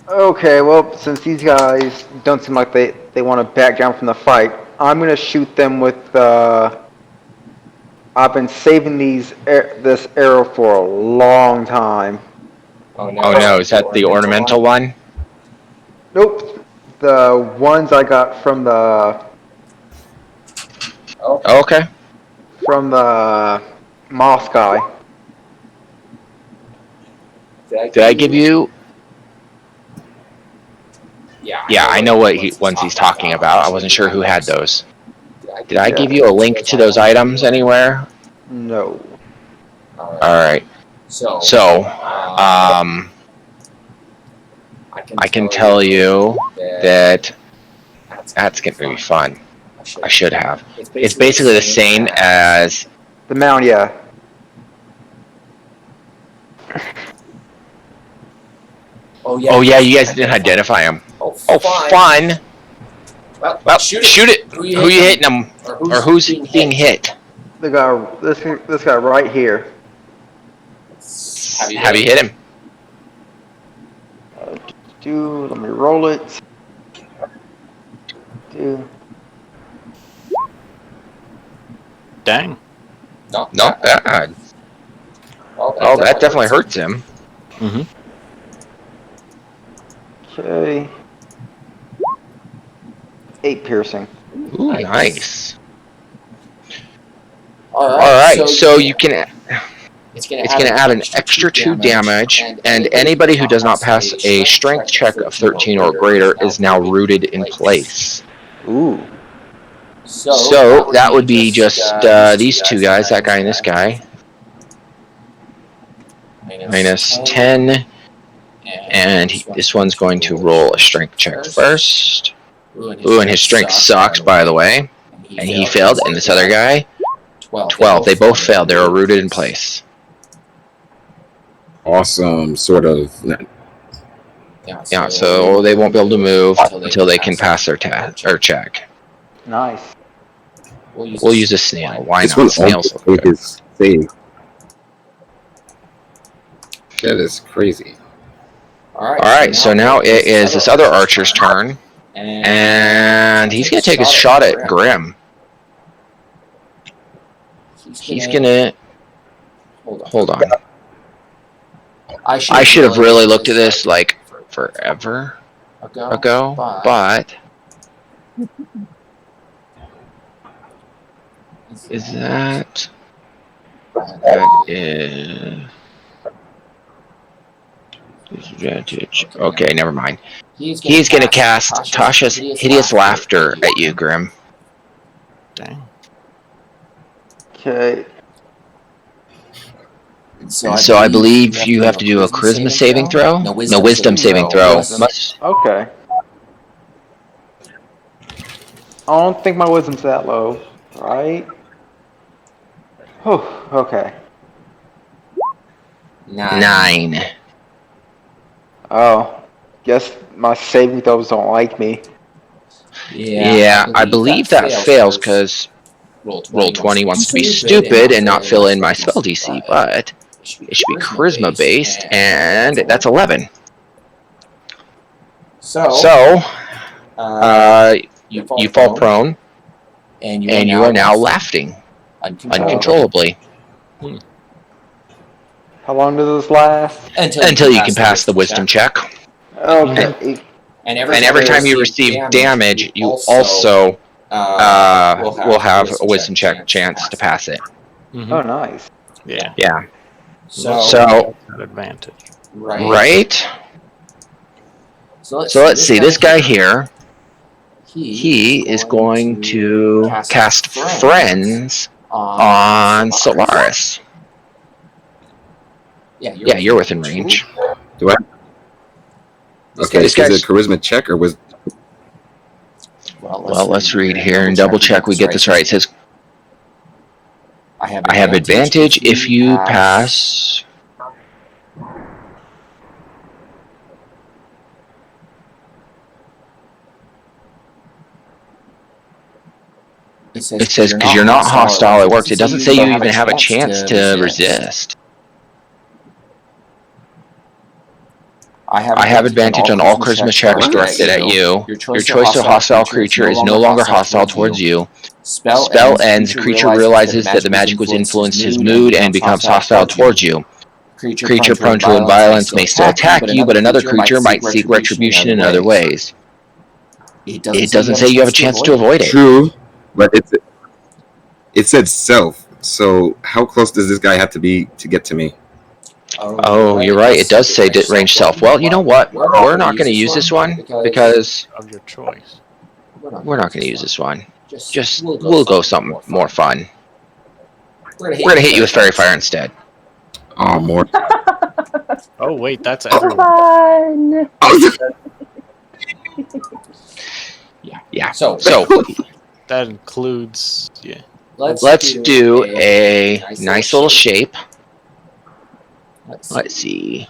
F: Okay, well, since these guys don't seem like they want to back down from the fight, I'm gonna shoot them with I've been saving this arrow for a long time.
C: Oh no, is that the ornamental one?
F: Nope. The ones I got from the
C: Okay.
F: moss guy.
C: Did I give you? Yeah, I know what ones he's talking about. I wasn't sure who had those. Did I give you a link to those items anywhere?
F: No.
C: Alright. So, I can tell you that that's going to be fun. I should have. It's basically the same as...
F: The mound, yeah.
C: Oh yeah, you guys didn't identify him. Oh, fun! Well, shoot it! Who you hitting him? Or who's being hit?
F: The guy, this guy right here.
C: Have you hit him?
F: Let me roll it.
I: Dang.
C: Not bad. Oh, that definitely hurts him.
I: Mm-hmm.
F: Okay. 8 piercing.
C: Ooh, nice. Alright, so you can... It's going to add an extra 2 damage, and anybody who does not pass a strength check of 13 or greater is now rooted in place.
F: Ooh.
C: So that would be just these 2 guys, that guy and this guy. Minus 10, and this one's going to roll a strength check first. Ooh, and his strength sucks, by the way. And he failed, and this other guy, 12. They both failed. They were rooted in place.
D: Awesome, sort of.
C: Yeah, so they won't be able to move until they can pass their check.
F: Nice.
C: We'll use a snail. Why
D: This
C: not?
D: one
C: Snails
D: also
C: look good.
D: is save. That is crazy.
C: Alright, so now it is this other archer's turn. And he's going to take a shot at Grim. He's going to... Hold on. I should have really looked at this, like, forever ago, but... Is that... That is... Disadvantage. Okay, never mind. He's going to cast Tasha's Hideous Laughter at you, Grim.
I: Dang.
F: Okay.
C: So I believe you have to do a Charisma saving throw? No, Wisdom saving throw.
F: Okay. I don't think my wisdom's that low, right? Oh, okay.
C: 9.
F: Oh, guess my saving throws don't like me.
C: Yeah, I believe that fails because Roll20 wants to be stupid and not fill in my spell DC, but it should be Charisma based, and that's 11. So, you fall prone,
A: and
C: you are now laughing uncontrollably.
E: How long does this last?
C: Until you can pass the wisdom check.
E: Okay.
A: And
C: every time you receive damage, you also will have a wisdom check chance to pass it.
E: Oh, nice.
I: Yeah.
C: So
I: advantage.
C: Right? So let's see. This guy here, he is going to cast Friends on Solaris. Yeah, you're within range.
D: Do I? Okay, is it a charisma check or was?
A: Well,
C: let's read here and double check we get this right. It says, I have advantage if you pass. It says because you're not hostile, it works. It doesn't say you even have a chance to resist. I have advantage on all charisma checks directed at you. Your choice of hostile creature is no longer hostile towards you. Spell ends, creature realizes that the magic was influenced his mood and becomes hostile towards you. Creature prone to violence may still attack you, but another creature might seek retribution in other ways. It doesn't say you have a chance to avoid it.
D: True, but it said self. So how close does this guy have to be to get to me?
C: Oh, you're right. It does say range self. Well, you know what? We're not going to use this one because
I: of your choice.
C: We're not going to use this one. Just we'll go something more fun. We're going to hit you with Fairy Fire instead.
D: Oh, more.
I: Oh wait, that's everyone.
B: Fun.
C: Yeah. So
I: that includes
C: Let's do a nice little shape. Let's see.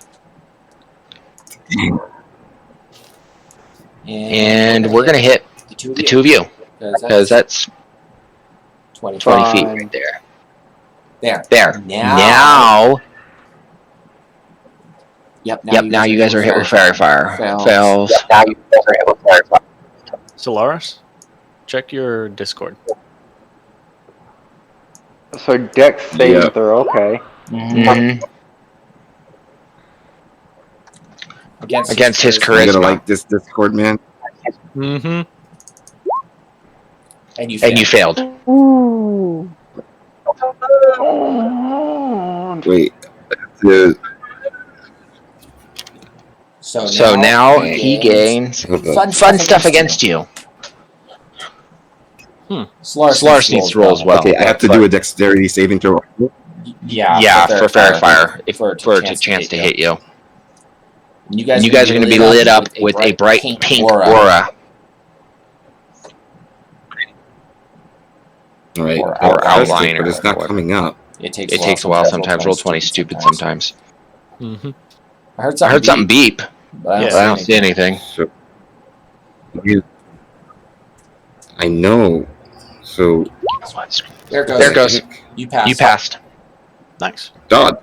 C: And we're gonna hit the two of you because that's 20 feet right there. There. Now. Yep. Now you guys are hit with Fairy Fire. Fails. Now you guys are hit with Fairy Fire.
I: Solaris, check your Discord.
E: So Dex saving throw, okay.
C: Mm-hmm. Against his charisma.
D: I'm gonna like this Discord, man.
I: Mm-hmm.
C: And you failed.
B: Ooh.
D: Wait.
C: So now he gains fun stuff against you. Solaris needs to roll as well.
D: Okay, I have to do a dexterity saving throw.
C: Yeah, for Fairy Fire, for a chance to hit you. And you guys are going to be lit up with a bright pink aura.
D: All right,
C: or outline,
D: but it's not coming up.
C: It takes a while sometimes. Roll 20 stupid sometimes.
I: Mm-hmm.
A: I heard
C: something beep, but I don't see anything.
D: So, I know. So
A: there
C: it goes. You passed.
I: Nice.
D: God.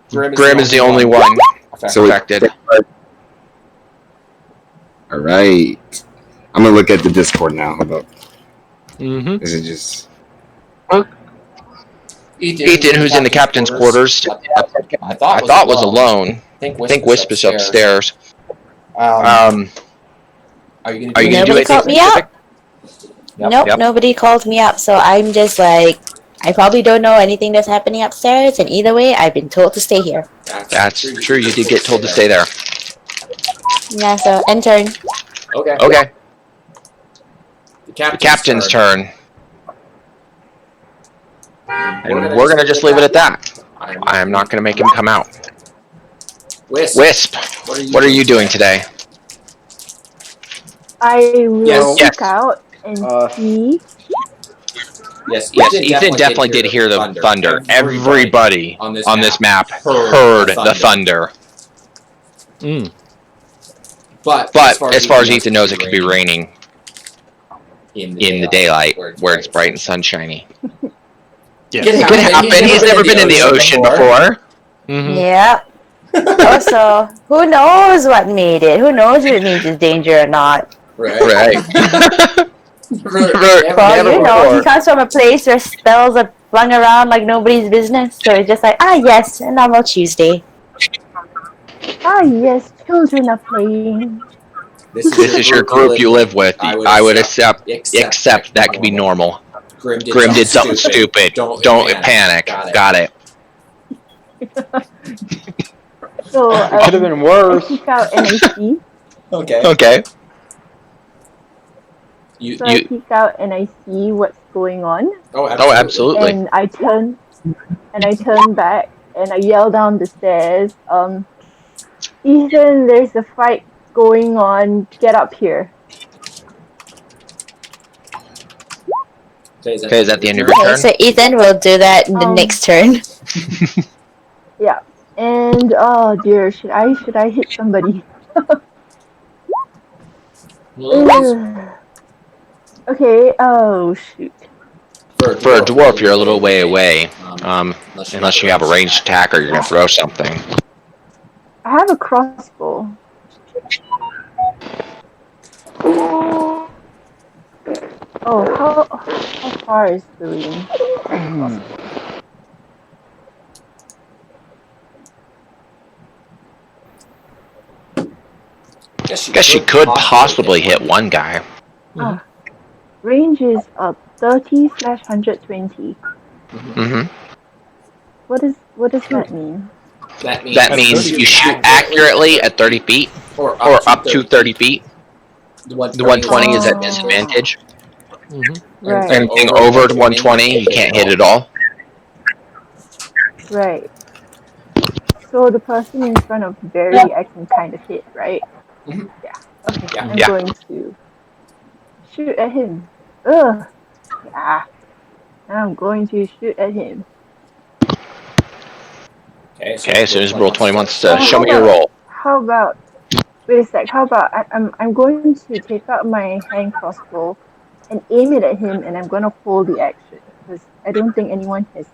C: Grim is the only one affected.
D: All right. I'm gonna look at the Discord now. Hold up.
I: Mm-hmm.
D: Is it just
C: Ethan, who's in the captain's quarters, I thought was alone. I think Wisp is upstairs. Are you gonna do
G: Nobody called me up. Nope,
C: Yep.
G: nobody called me up, so I'm just like, I probably don't know anything that's happening upstairs, and either way, I've been told to stay here.
C: That's true. You did get told to stay there.
G: Yeah, so end turn.
C: Okay. The captain's turn. And we're gonna just leave it at that. I'm not gonna make him come out. Wisp, what are you doing today?
B: I will
C: Yes.
B: look out and see.
A: Yes,
C: Ethan definitely did hear the thunder. Everybody on this map heard the thunder.
I: Mm.
A: But
C: as far as Ethan knows, it could be raining in the daylight where it's bright and sunshiny.
I: Yeah.
C: It could happen. He's never been in the ocean before.
I: Mm-hmm.
G: Yeah. Also, who knows what made it? Who knows if it means it's danger or not?
C: Right.
G: Well,
C: Never
G: you know, he
C: before.
G: comes from a place where spells are flung around like nobody's business. So it's just like, yes, a normal Tuesday.
B: Yes, children are playing.
C: This is your group you live with. I would accept that could be normal.
A: Grim
C: Did something stupid. Don't panic. Got it.
B: So
F: It could have been worse.
B: I peek out and I see.
C: Okay.
A: You,
B: So I peek out and I see what's going on.
C: Oh, absolutely.
B: And I turn back and I yell down the stairs, Ethan, there's a fight going on, get up here.
C: Okay, is that the end of your
G: Okay,
C: turn?
G: so Ethan will do that in the next turn.
B: Yeah. And oh dear, should I hit somebody? Okay, oh shoot.
C: For a dwarf, you're a little way away. Unless you have a ranged attack or you're gonna throw something.
B: I have a crossbow. Oh, how far is the range?
C: Guess she could possibly hit one guy.
B: Range is 30/120.
C: Mm-hmm.
B: What does that mean?
A: That
C: means you shoot accurately at 30 feet or up to 30 feet. The 120 is at disadvantage.
B: Right.
C: Anything over 120, you can't hit at all.
B: Right. So the person in front of Barry, I can kind of hit, right?
A: Mhm.
B: Yeah. Okay.
A: Yeah.
B: I'm going to shoot at him. Ugh. Yeah. I'm going to shoot at him.
C: Okay, as soon as roll 20 wants to show me your roll.
B: How about? Wait a sec. How about I'm going to take out my hand crossbow and aim it at him, and I'm going to hold the action because I don't think anyone has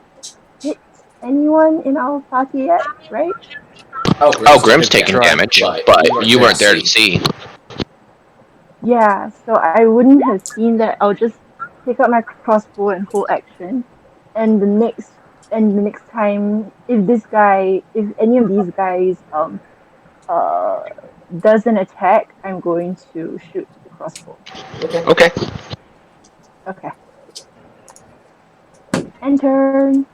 B: hit anyone in our party yet, right?
C: Oh, Grim's taking damage, but you weren't there to see.
B: Yeah, so I wouldn't have seen that. I'll just take out my crossbow and hold action, and the next time, if any of these guys doesn't attack, I'm going to shoot the crossbow.
C: Okay.
B: Okay. End turn.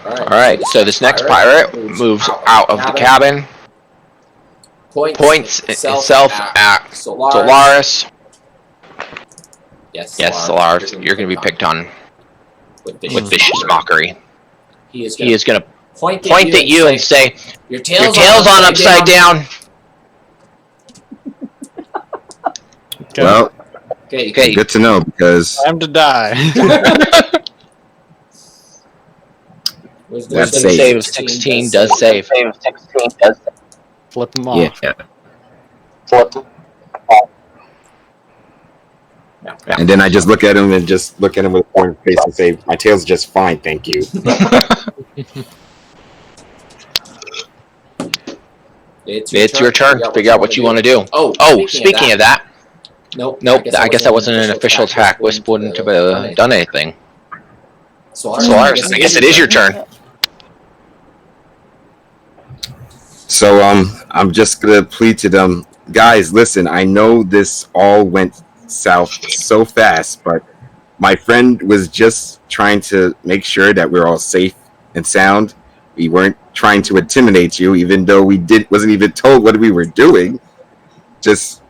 C: Alright, so this next pirate moves out of the cabin, points itself at Solaris. Yes, Solaris, you're going to be picked on with vicious mockery. He is going to point at you and say, your tail's on upside down.
D: Well,
C: Okay.
D: good to know because
I: Time to die.
C: Wisdom save of 16 does save.
I: Flip them off.
D: yeah. And then I just look at him with a pointed face and say, "My tail's just fine, thank you."
C: It's your turn to figure out what you want to do. Oh, speaking of that. Nope. I guess that wasn't an official attack. Wisp wouldn't have done anything. Solaris, I guess it is your turn.
D: So I'm just gonna plead to them, guys. Listen, I know this all went south so fast, but my friend was just trying to make sure that we're all safe and sound. We weren't trying to intimidate you, even though wasn't even told what we were doing. Just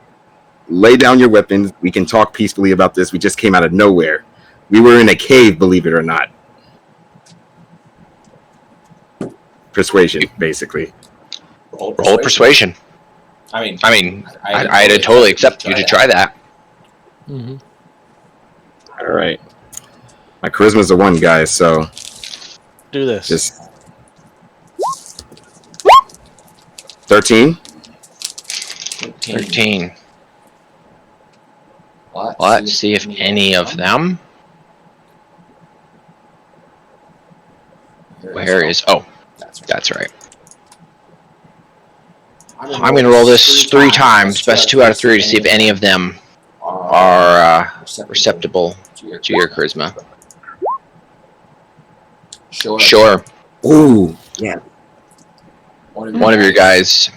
D: lay down your weapons. We can talk peacefully about this. We just came out of nowhere. We were in a cave, believe it or not. Persuasion, basically.
C: Roll persuasion. I mean, I'd totally accept you to try that.
I: Mm-hmm.
D: All right. My charisma's a 1, guys, so
I: Do this.
D: just 13.
C: 13. Let's see if any of them. Where is? Oh, that's right. I'm going to roll this 3 times, best 2 out of 3, to see if any of them are receptible to your charisma. Sure.
D: Ooh, yeah.
C: One of your guys.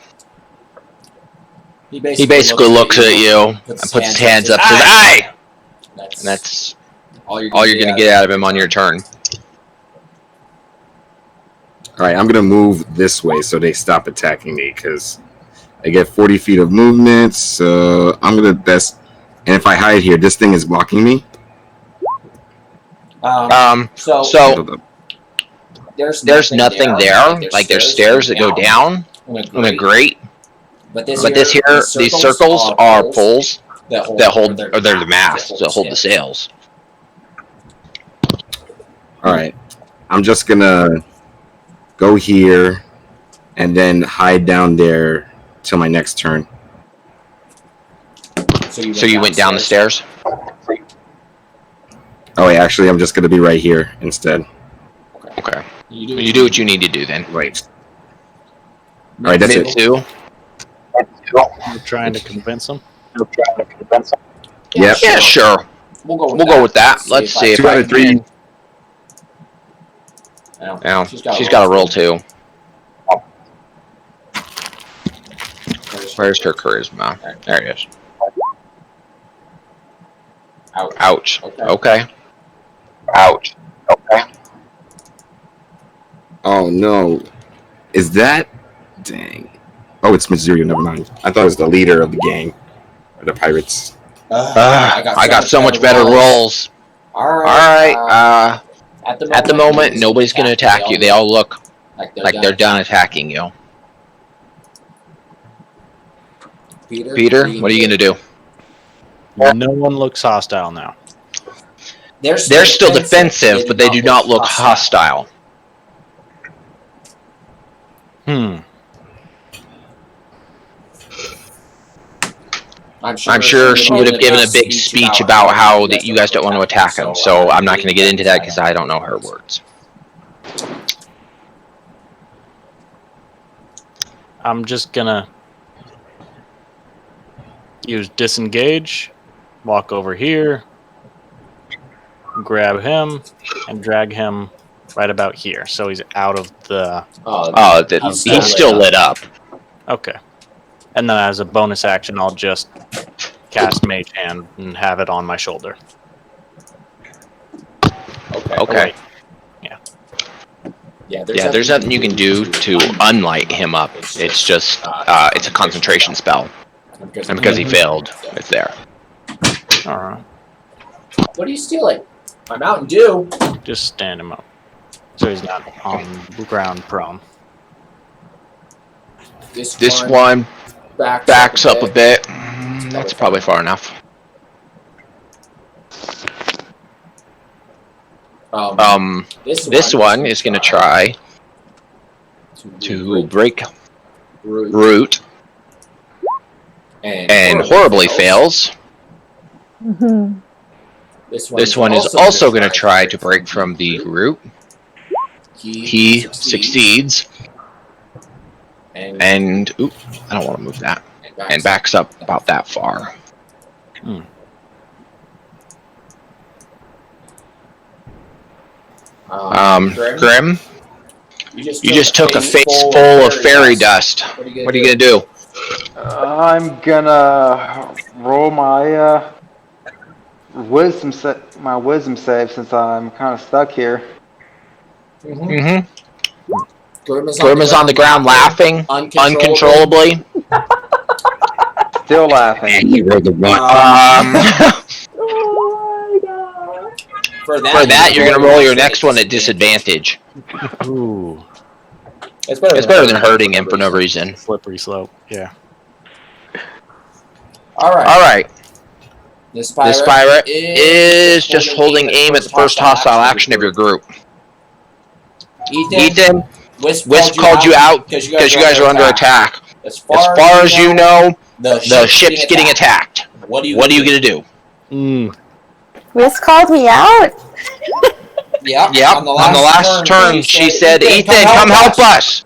C: He basically looks at you and puts his hands up and says, "Aye!" And that's all you're going to get out of him on your turn.
D: Alright, I'm gonna move this way so they stop attacking me, because I get 40 feet of movement, so I'm gonna best... And if I hide here, this thing is blocking me?
C: So there's nothing there. Like, there's stairs that go down in a grate. But these circles are poles that hold, or they're the masts that hold the sails.
D: Alright, I'm just gonna go here and then hide down there till my next turn.
C: So you went down the stairs?
D: Oh wait, actually I'm just gonna be right here instead.
C: Okay. You do what you need to do then.
D: Right. Alright, that's it.
C: Two.
I: You're trying to convince him?
D: Yep.
C: Yeah, sure. We'll go with that. Let's see if
D: 2 out of 3.
C: Now, she's got to roll 2. Where's her charisma? There it is. Ouch. Okay. Ouch. Okay.
D: Oh no. Is that... Dang. Oh, it's Mizurio, never mind. I thought it was the leader of the gang. Or the pirates.
C: I got so much better rolls. Alright, at the moment, nobody's going to attack you. They all look like they're done attacking you. Peter, what are you going to do?
I: No one looks hostile now.
C: They're still defensive, but they do not look hostile. I'm sure she would have given a big speech about how that you guys don't want to attack him, so I'm not going to get into that because I don't know her words.
I: I'm just gonna use disengage, walk over here, grab him, and drag him right about here, so he's out of the...
C: He's still lit up.
I: Okay. And then as a bonus action, I'll just cast Mage Hand and have it on my shoulder.
C: Okay. Yeah, there's nothing you can do to unlight him up. It's just, it's a concentration spell. And because he failed, it's there.
I: Alright.
A: What are you stealing? My Mountain Dew.
I: Just stand him up. So he's not on the ground prone.
C: This one backs up a bit. That's probably far enough. This one is going to try to break root and horribly fails. This one is also going to try to break from the root. He succeeds. And, oop, I don't want to move that. And backs up about that far. Grim, you just took a face full of fairy dust. What are you going to do?
F: I'm gonna roll my wisdom save since I'm kind of stuck here.
C: Grim is on the ground laughing uncontrollably.
F: Still laughing.
D: And he rolled a 1.
B: Oh my god.
A: For that,
C: you're going to roll your next one at disadvantage.
I: Ooh.
C: It's better than hurting him for no reason.
I: Slippery slope, yeah.
C: Alright. This pirate is just holding aim at the first hostile action of your group. Ethan, Wisp called you out because you guys are under attack. As far as you know, the ship's getting attacked. What are you going to do?
G: Wisp called me out?
C: Yep. On the last turn, she said, Ethan, come help us.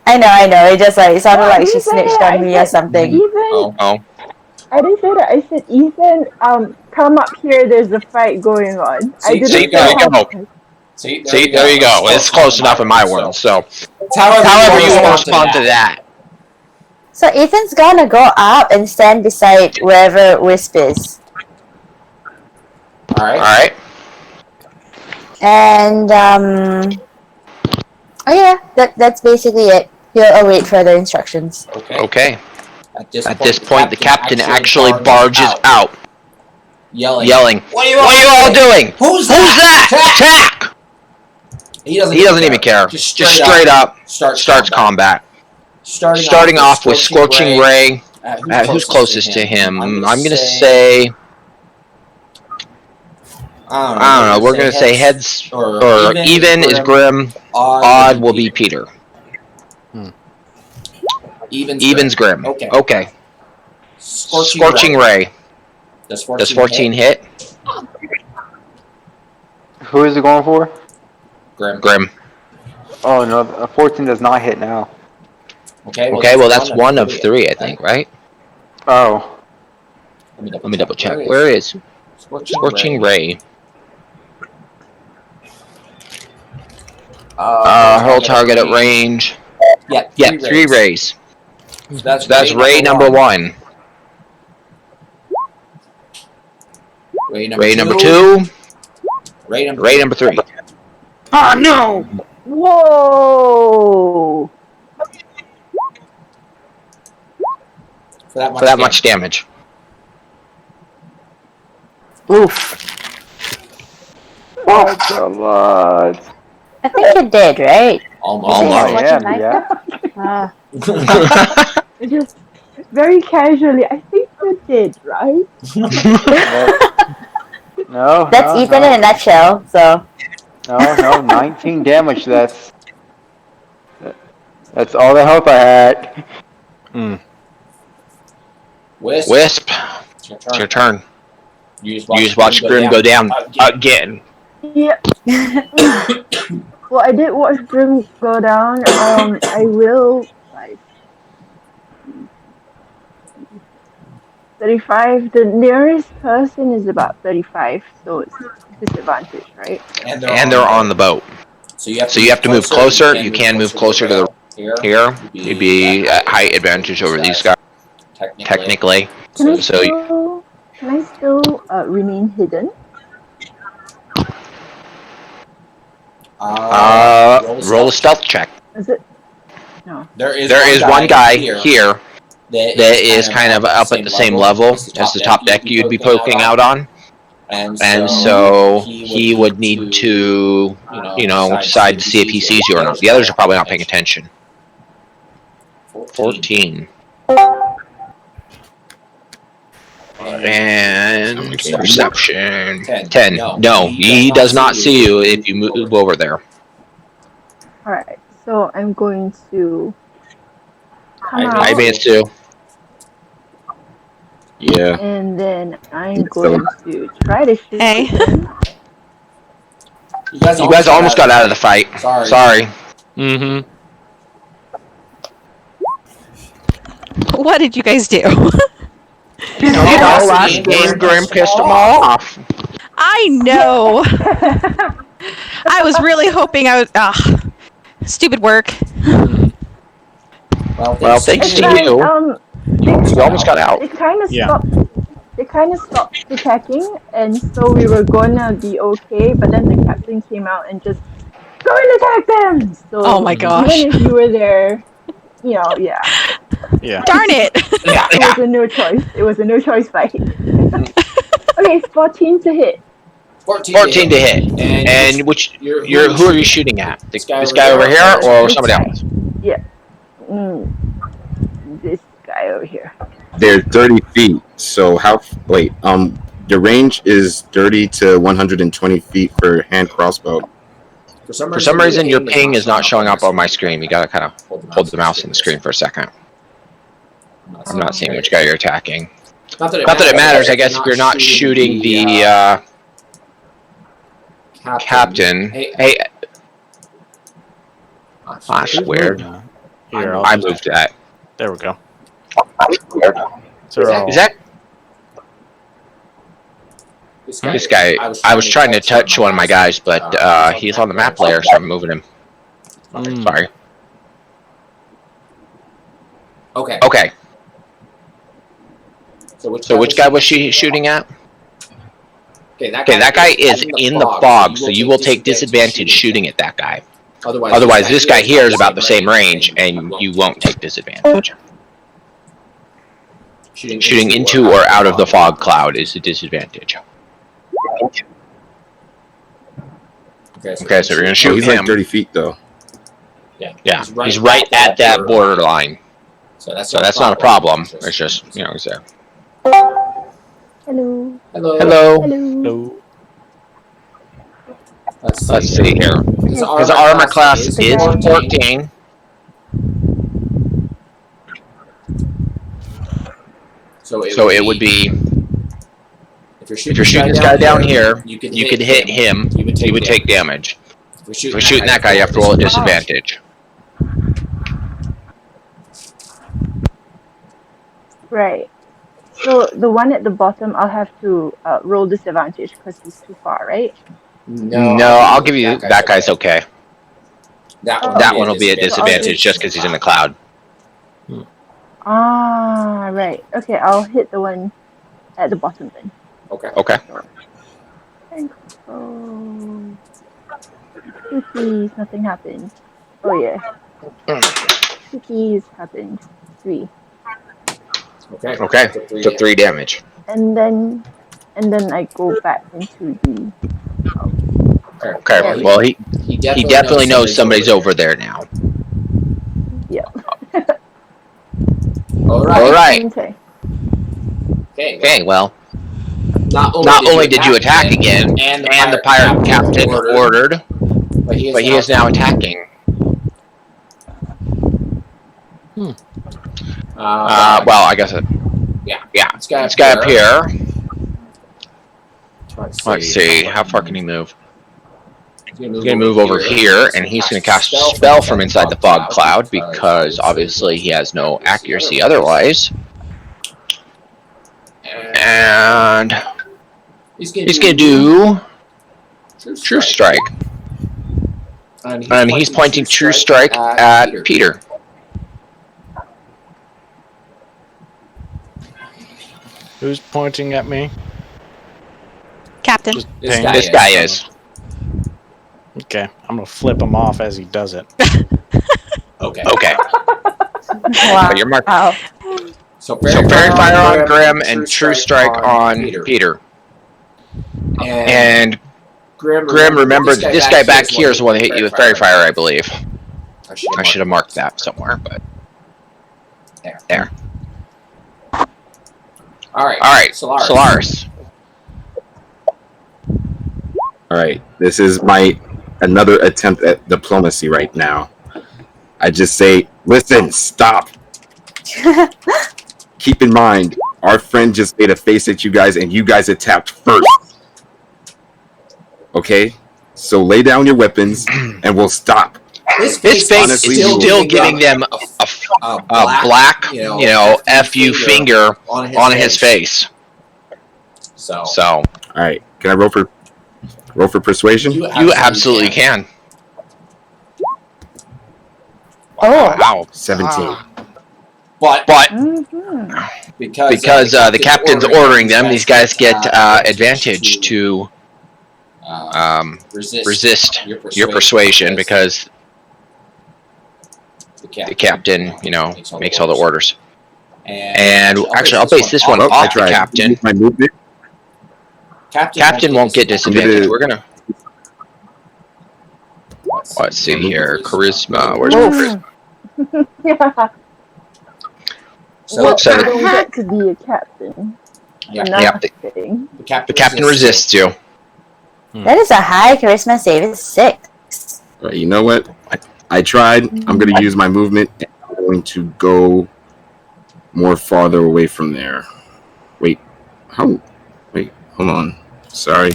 G: I know. It just like it sounded
B: No, I
G: like she
B: didn't say
G: snitched
B: that.
G: on
B: I
G: me or
B: said,
G: something.
B: Ethan,
C: Oh.
B: I didn't say that. I said, Ethan, come up here. There's a fight going on. I
A: See,
B: didn't
C: See,
B: say
C: there you
B: how
C: go.
B: to.
A: See, there
C: See,
A: you
C: there you
A: go.
C: go. It's close enough in my world. So,
A: It's however
C: however you want to
A: respond
C: respond to that.
G: So Ethan's gonna go up and stand beside wherever Wisp is.
A: All
C: All
A: right.
C: right.
G: And oh yeah, that's basically it. He'll await further instructions.
A: Okay.
C: Okay.
A: At
C: At
A: this
C: this point, the captain actually
A: barges
C: out, yelling,
A: What are you
C: all doing?
A: Who's
C: that? Attack!
A: He
C: He doesn't even care. Just straight up starts combat. Starting off with Scorching Ray. Who's closest to him? I'm gonna say. I don't know. We're gonna say heads or even is Grim. Odd will be Peter. Even's Grim. Okay. Scorching Ray.
A: Does
C: Does 14 hit?
F: Who is it going for?
C: Grim.
F: Oh no, 14 does not hit now.
A: Okay,
C: Well that's one of 3, I think, right?
F: Oh.
C: Let me double check. Where is Scorching Ray? Hurl target at range.
A: Yeah,
C: 3 rays.
A: So
C: that's Ray number 1. Ray number 2. Ray number 3.
B: Oh no! Whoa!
A: For that
C: For that much damage.
G: Oof.
F: Oh, come on.
G: I think it did, right?
A: Almost.
F: I am, yeah.
B: Just very casually. I think you did, right?
F: No.
G: That's Ethan in a nutshell. So.
F: No, 19 damage. That's all the health I had.
C: Wisp. It's your turn. You just watch Grim go down again.
B: Yeah. Well, I did watch Grim go down. I will 35. The nearest person is about 35, so it's disadvantage, right?
C: And they're on the boat. So you have to move closer. You can move closer to the here. You'd be at height advantage over these guys. Technically.
B: Can I still remain hidden?
C: Roll a stealth check.
B: Is it? No.
C: There is one guy here that is kind of up at the same level as the top deck you'd be poking out on. And so he would need to, decide to see if he sees you or not. The others are probably not paying attention. 14. And perception. 10. No, he does not see you if you move over there.
B: Alright, so I'm going to come out.
C: I advance too.
D: Yeah.
B: And then I'm going to try to shoot him.
A: You guys
C: almost got out of the fight. Sorry.
I: Mm-hmm.
H: What did you guys do?
C: Last game Grim pissed them all off.
H: I know. I was really hoping I was. Stupid work.
C: Well, thanks to you. You almost got out.
B: They kind of stopped attacking, and so we were gonna be okay. But then the captain came out and just go and attack them. So
H: oh my gosh!
B: Even if you were there, yeah.
H: Darn it!
B: It was a no choice. It was a no choice fight. Okay, 14 to hit.
C: 14 to hit. And who are you shooting at? This guy over here or somebody else?
B: Yeah. This guy over here.
D: They're 30 feet. So the range is 30 to 120 feet for hand crossbow.
C: For some reason, your ping is not showing up on my screen. You gotta kind of hold the mouse on the screen for a second. I'm not seeing which guy you're attacking. Not that it matters. I guess if you're not shooting the captain. Hey, that's weird.
I: Here,
C: I moved that.
I: There we go.
C: Is that this guy? I was trying to touch one of my guys, but he's on the map layer, so I'm moving him. Sorry. Okay. So which guy was she shooting at? Okay, that guy is in the fog, so you will take disadvantage shooting at that guy. Otherwise, this guy here is about the same range, and you won't take disadvantage. Shooting into or out of the fog cloud is the disadvantage. Okay, so we're gonna shoot
D: he's
C: him.
D: like 30 feet though.
C: Yeah, he's right at that border line. So that's not a problem. It's just, he's there.
B: Hello.
C: Hello.
I: No.
C: Let's see here. His armor class is 14. So it would be, if you're shooting this guy down here, you could hit him, he would take damage. If you're shooting that guy, you have to roll at disadvantage.
B: Right. So the one at the bottom, I'll have to roll disadvantage because he's too far, right?
C: No, I'll give you that guy's okay. That one will be at disadvantage just because he's in the cloud.
B: Ah, right. Okay, I'll hit the one at the bottom then.
C: Okay.
B: And control. Cookies, nothing happened. Oh yeah. Cookies happened. 3.
C: Okay. Took 3 damage.
B: And then I go back into the.
C: Okay. Well, he definitely knows somebody's over there now.
B: Yep.
C: All right.
B: Okay.
C: Okay. Well, not only did you attack again, and the pirate captain ordered, but he is now attacking. Well, I guess it. Yeah. This guy up here. Let's see. How far can he move? He's going to move over here, and he's going to cast a spell from inside the fog cloud because obviously he has no accuracy otherwise. And he's going to do True Strike. And he's pointing True Strike at Peter.
I: Who's pointing at me?
H: Captain.
C: This guy is.
I: Okay, I'm gonna flip him off as he does it.
C: Okay.
B: Wow.
C: You're marked.
B: Wow.
C: So Fairy Fire on Grim and True Strike on Peter. And Grim, remember this guy back here is the one that hit you with Fairy Fire, I believe. I should have marked that somewhere, but there. All right. Solaris.
D: All right, this is another attempt at diplomacy right now. I just say, listen, stop. Keep in mind, our friend just made a face at you guys, and you guys attacked first. Okay, so lay down your weapons, and we'll stop.
C: This face honestly, is still giving them a black, FU finger on his face. So.
D: All right, can I roll for persuasion?
C: You absolutely can.
B: Oh.
C: Wow.
D: 17.
C: But because the captain's ordering them, these guys get advantage to resist your persuasion because the captain, makes all the orders. And actually, I'll base this one off the captain.
D: My movement.
C: Captain won't get disadvantage. We're gonna. Let's see here. Charisma. Where's charisma?
B: Yeah.
C: So
B: I don't get to be a captain.
C: Yeah. The captain resists you.
G: That is a high charisma save. It's 6.
D: Right, you know what? I tried. I'm going to use my movement. And I'm going to go more farther away from there. Wait. Hold on. Sorry.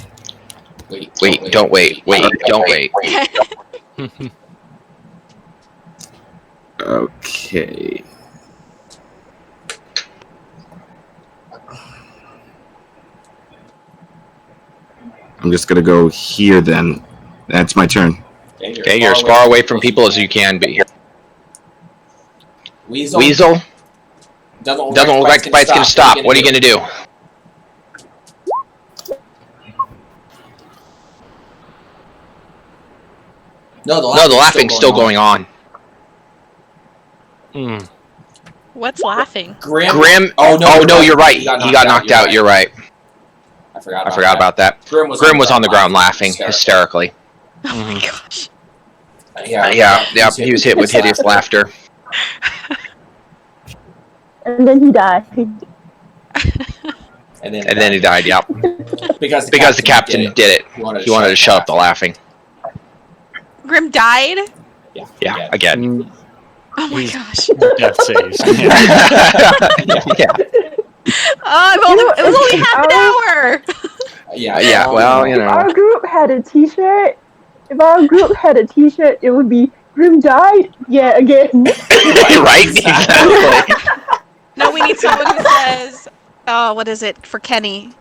C: Don't wait.
D: Okay. I'm just gonna go here then. That's my turn.
C: Okay, you're as far away from people as you can be. Weasel. Doesn't look like the fight's gonna stop. What are you gonna do? No, the laughing's still going on.
H: What's laughing?
C: Grim. Oh no, you're right. He got knocked out. You're right. I forgot about that. Grim was on the ground laughing hysterically.
H: Oh my gosh.
C: Yeah. He was hit with hideous laughter.
B: And then he died.
C: And then he died. Yep. Because the captain did it. He wanted to shut up the laughing.
H: Grim died?
C: Yeah. Again.
H: Oh my gosh.
I: Death saves.
C: Yeah.
H: It was only half an hour.
C: Yeah. Well, you know.
B: If our group had a T-shirt, it would be Grim died. Yeah, again.
C: Right. Exactly.
H: No, we need someone who says, "Oh, what is it for Kenny?"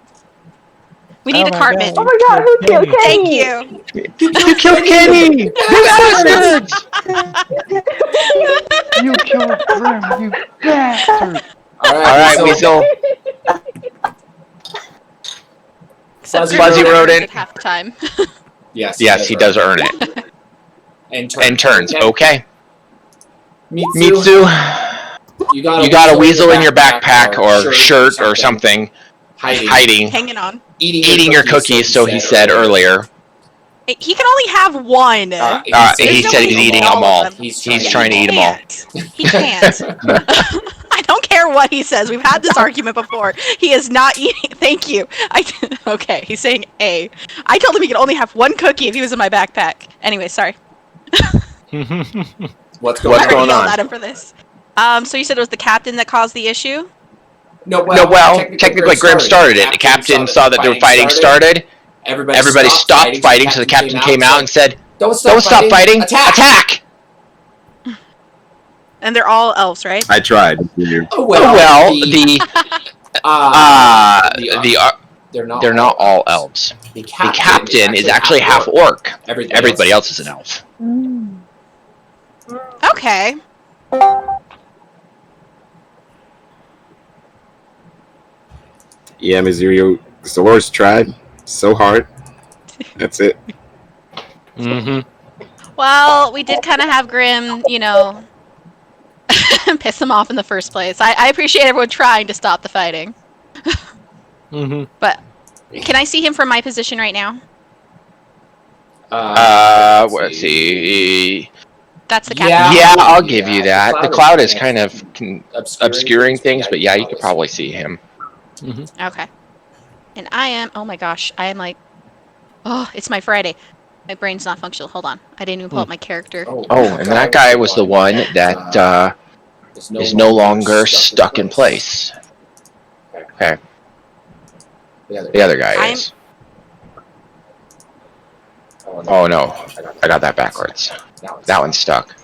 H: We need the Cartman.
B: Oh my God, who killed Kenny?
H: Thank you.
C: You killed Kenny. You bastards.
E: You killed Grim, you bastard!
C: All right, Weasel. Fuzzy rodent.
H: At half the time.
A: Yes,
C: he does earn it. And turns. Okay.
A: Mitsu,
C: you got a weasel in your backpack or shirt or something, hiding,
H: Hanging on.
C: eating your cookies. So he said earlier.
H: He can only have one.
C: He said he's eating them all. He's trying to eat them all.
H: He can't. I don't care what he says. We've had this argument before. He is not eating. Thank you. Okay, he's saying A. I told him he could only have one cookie if he was in my backpack. Anyway, sorry.
C: What's going on?
H: At him for this. So you said it was the captain that caused the issue?
A: No,
C: technically Grim started it. The captain saw that the fighting started. Everybody stopped fighting, so the captain came out and said, "Don't stop fighting! Attack!"
H: And they're all elves, right?
D: I tried.
C: They're not all elves. The captain is actually half orc. Everybody else is an elf.
H: Okay.
D: Yeah, Mizurio. Dolores tried so hard. That's it.
H: Well, we did kind of have Grim, piss him off in the first place. I appreciate everyone trying to stop the fighting. But can I see him from my position right now?
C: Let's see.
H: That's the captain.
C: Yeah, I'll give you that. The cloud is kind of obscuring things, but yeah, you could probably see him.
H: Okay. And I am, oh my gosh, I am like, it's my Friday. My brain's not functional. Hold on. I didn't even pull up my character.
C: And that guy was the one that is no longer stuck in place. Okay. The other guy is. Oh no, I got that backwards. That one's stuck.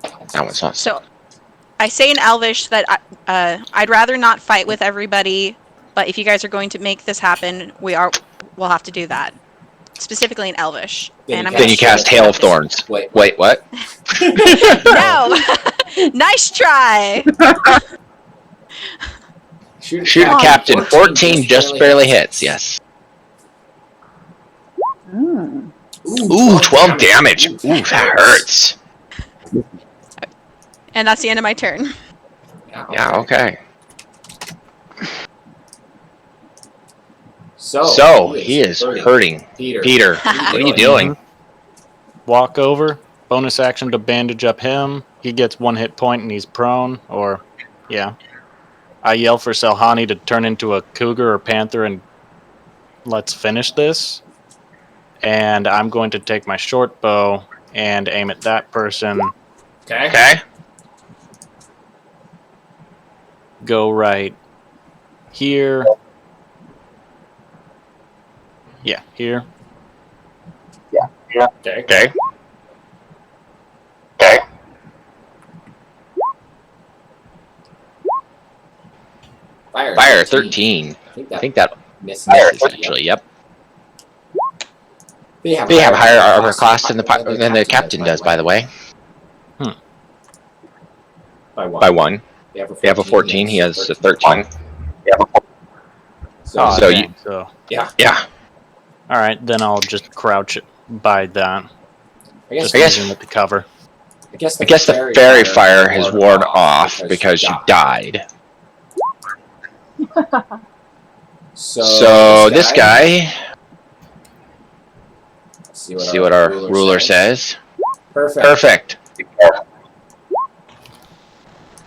C: That one's not.
H: So, I say in Elvish that I'd rather not fight with everybody, but if you guys are going to make this happen, we'll have to do that. Specifically in Elvish.
C: Then you cast Hail of Thorns. Wait, what?
H: No! Nice try!
C: Shoot a captain. 14 just barely hits, yes. Ooh, 12 damage. Ooh, that hurts.
H: And that's the end of my turn.
C: Yeah, okay.
A: So
C: he is hurting. Peter, what are you doing?
I: Walk over. Bonus action to bandage up him. He gets 1 hit point and he's prone. I yell for Selhani to turn into a cougar or panther and let's finish this. And I'm going to take my short bow and aim at that person.
C: Okay.
I: Go right here. Yeah, here.
C: Okay. Fire 13. I think that
A: misses
C: actually. Yep.
A: They have
C: higher armor class than the captain does, by the way. By one. They have a 14. He has a 13.
I: So
C: Yeah.
I: All right, then I'll just crouch by that.
A: I guess
I: Using it to cover.
A: I guess
C: the fairy fire has worn off because you died. So this guy. Let's see what our ruler says. Perfect.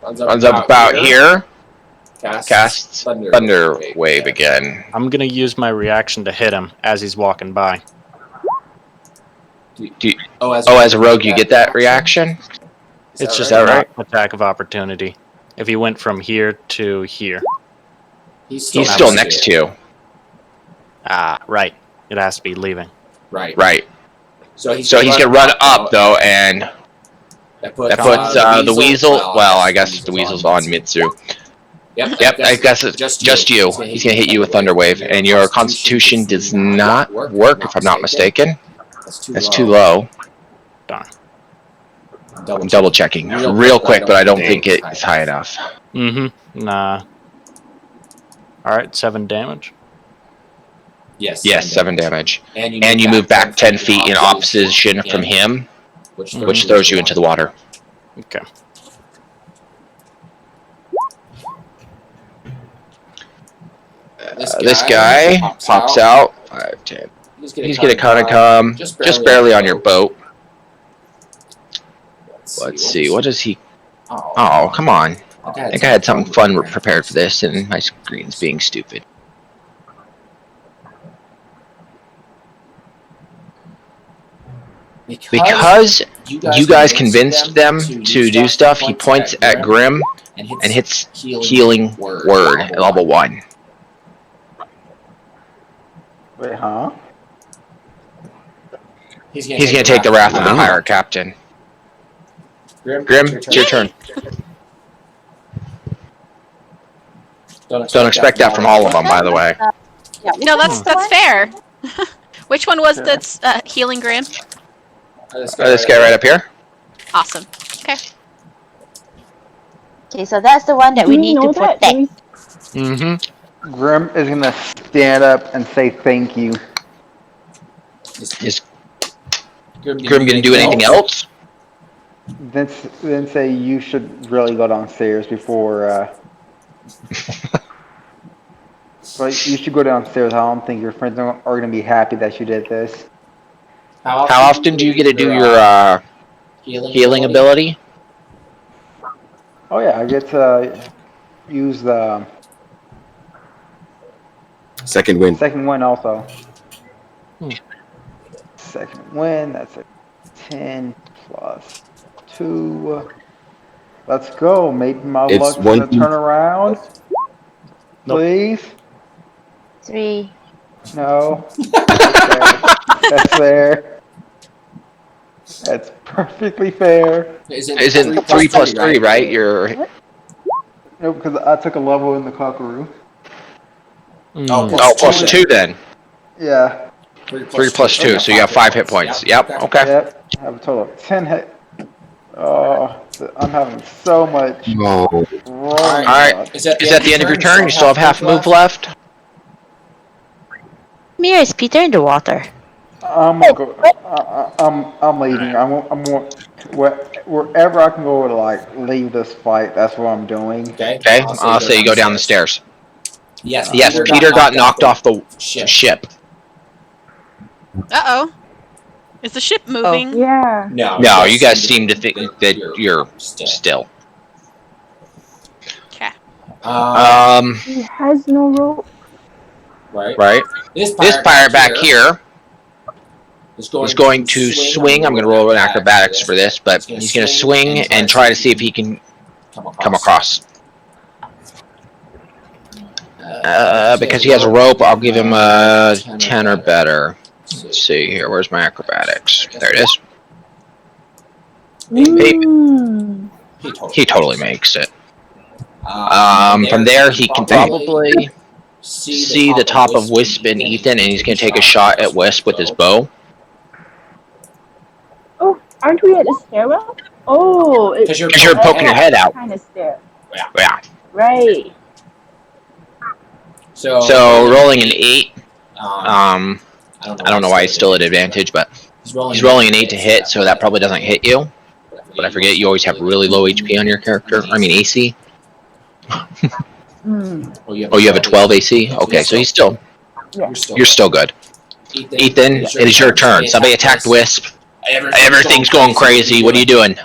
C: Runs up about here. Casts Thunder Wave again.
I: I'm gonna use my reaction to hit him as he's walking by.
C: As a rogue, you get that reaction?
I: It's just
C: right?
I: Attack of opportunity. If he went from here to here.
C: He's still next to you.
I: Ah, right. It has to be leaving.
C: Right. So he's gonna run up though, and that puts the weasel. Well, I guess the weasel's on Mitsu. Yep. I guess it's just you. He's gonna hit you with Thunder Wave, and your Constitution does not work, if I'm not mistaken. That's too low.
I: Darn.
C: I'm double checking real quick, but I don't think it's high enough.
I: Nah. All right, 7 damage.
C: Yes, 7 damage. And you move back 10 feet in opposition from him, which throws you into the water.
I: Okay.
C: This guy pops out. 5, 10. He's gonna kind of come just barely on your boat. Let's see. What does he? Oh, come on. I think I had something fun prepared for this, and my screen's being stupid. Because you guys convinced them to do stuff, he points at Grim and hits Healing Word at level 1.
F: Wait, huh?
C: He's gonna take the Wrath of the Higher Captain. Grim, it's your turn. Don't expect that from all of them, by the way.
H: No, that's fair. Which one was that's healing Grim?
C: This guy right up here.
H: Awesome. Okay.
G: Okay, so that's the one that we need to protect.
F: Grim is gonna stand up and say thank you.
C: Is Grim gonna do anything else?
F: Then say you should really go downstairs before. But you should go downstairs. I don't think your friends are gonna be happy that you did this.
C: How often do you get to do your healing ability?
F: Oh yeah, I get to use the
D: second wind.
F: Second wind also. Second wind. That's a 10 plus 2. Let's go. Maybe my luck's gonna turn around. Please.
G: 3.
F: No. That's fair. That's perfectly fair.
C: Is it 3 plus 3, right? You're.
F: No, because I took a level in the Cockaroo.
C: Plus 2 then.
F: Yeah.
C: 3 plus 2, so you have 5 hit points. Yep. Okay.
F: Yep. I have a total of 10 hit. Oh, I'm having so much.
D: No.
C: All right. Is that the end of your turn? You still have half a move left.
G: Mira, is Peter in the water?
F: I'm leaving. Wherever I can go to leave this fight. That's what I'm doing.
C: Okay. I'll say you go down the stairs. Yes. Peter got knocked off the ship.
H: Uh-oh. Is the ship moving?
B: Oh, yeah.
C: No, you guys seem to think that you're still.
H: Okay.
B: He has no rope.
C: Right. This pirate back here is going to swing. I'm going to roll an acrobatics for this, but he's going to swing and try to see if he can come across. Because he has a rope, I'll give him a 10 or better. Let's see here. Where's my acrobatics? There it is. He totally makes it. From there, he can probably see the top of Wisp and Ethan, and he's going to take a shot at Wisp with his bow.
B: Oh, aren't we at the stairwell? Oh,
C: because you're poking your head out.
B: Kind of stair.
C: Yeah.
B: Right.
C: So rolling an 8. I don't know why he's still at advantage, but he's rolling an 8 to hit, so that probably doesn't hit you. But I forget you always have really low HP on your character. I mean AC. Oh, you have a 12 AC? Okay, so he's still... You're still good. Ethan, it is your turn. Somebody attacked Wisp. Everything's going crazy. What are you doing?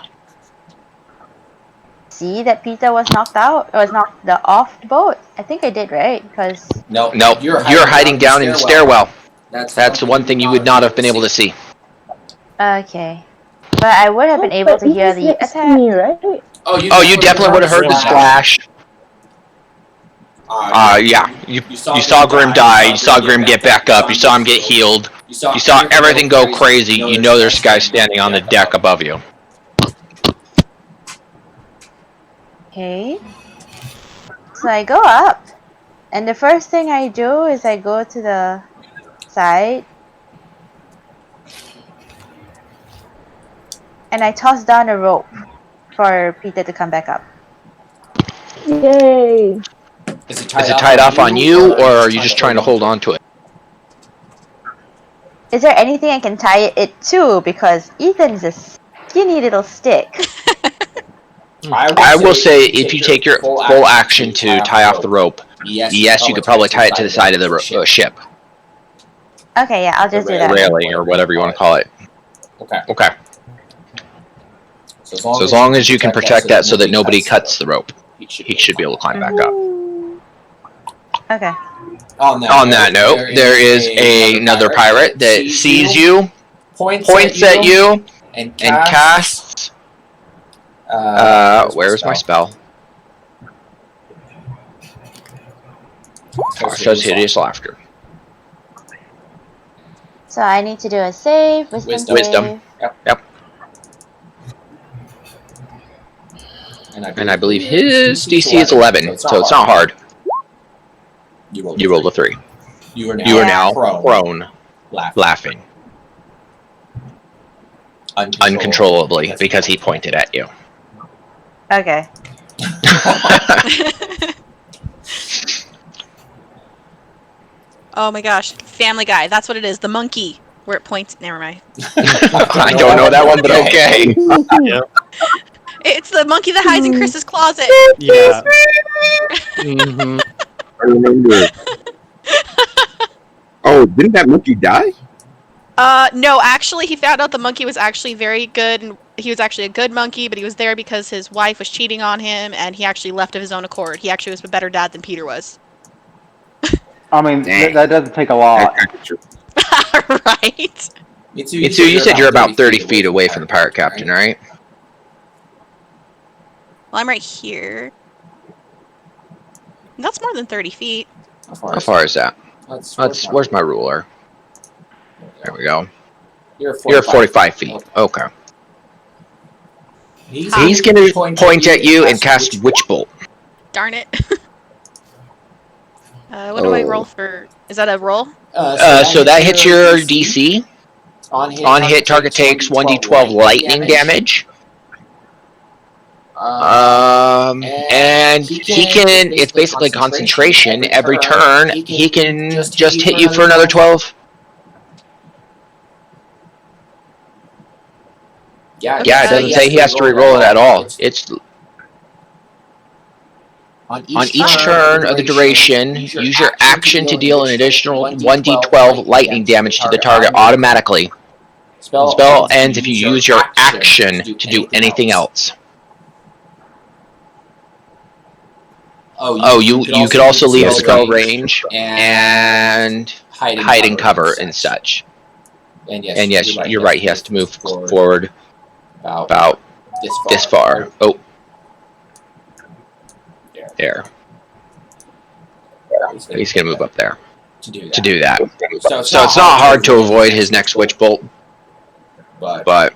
G: See that Peter was knocked out? Or was knocked off the boat? I think I did, right? Because...
C: Nope. You're hiding down in the stairwell. That's the one thing you would not have been able to see.
G: Okay. But I would have been able to hear the attack.
B: Me, right?
C: Oh, you definitely would have heard the splash. Yeah. You saw Grim die. You saw Grim get back up. You saw him get healed. You saw everything go crazy. You know there's a guy standing on the deck above you.
G: Okay. So I go up. And the first thing I do is I go to the side. And I toss down a rope for Peter to come back up.
B: Yay!
C: Is it tied off on you, or are you just trying to hold on to it?
G: Is there anything I can tie it to? Because Ethan's a skinny little stick.
C: I will say, if you take your full action to tie off the rope, yes, you could probably tie it to the side of the ship.
G: Okay, yeah, I'll just do that.
C: Railing, or whatever you want to call it. Okay. So as long as you can protect that so that nobody cuts the rope, he should be able to climb back up.
G: Okay.
C: On that note, there is another pirate that sees you, points at you, and casts... where's my spell? Says hideous laughter.
G: So I need to do a save, wisdom.
C: Yep. And I believe his DC is 11, so it's not hard. You rolled a 3. You are now prone, laughing. Uncontrollably, because he pointed at you.
G: Okay.
H: Oh my gosh, Family Guy. That's what it is. The monkey. Where it points. Never mind.
C: I don't know that one, but okay.
I: Yeah.
H: It's the monkey that hides in Chris's closet.
I: Yeah.
D: I remember. Oh, didn't that monkey die?
H: No, actually, he found out the monkey was actually very good, and he was actually a good monkey, but he was there because his wife was cheating on him, and he actually left of his own accord. He actually was a better dad than Peter was.
F: I mean, that doesn't take a lot.
H: Right?
C: Mitsu, you said you're about 30 feet away from the pirate captain, right?
H: Well, I'm right here. That's more than 30 feet.
C: How far is that? Where's my ruler? There we go. You're 45 feet. Okay. He's going to point at you and cast Witch Bolt.
H: Darn it. What do I roll for? Is that a roll?
C: So that hits your DC. On hit, target takes 1d12 lightning damage. And he can, it's basically concentration. Every turn, he can just hit you for another 12. Yeah, it doesn't say he has to re-roll it at all. It's on each turn of the duration, use your action to deal an additional 1d12 lightning damage to the target automatically. Spell ends if you use your action to do anything else. Oh, you could also leave a spell range and hide and cover and such. And yes, you're right, he has to move forward about this far. Oh. There. He's going to move up there to do that. So it's not hard to avoid his next Witch Bolt. But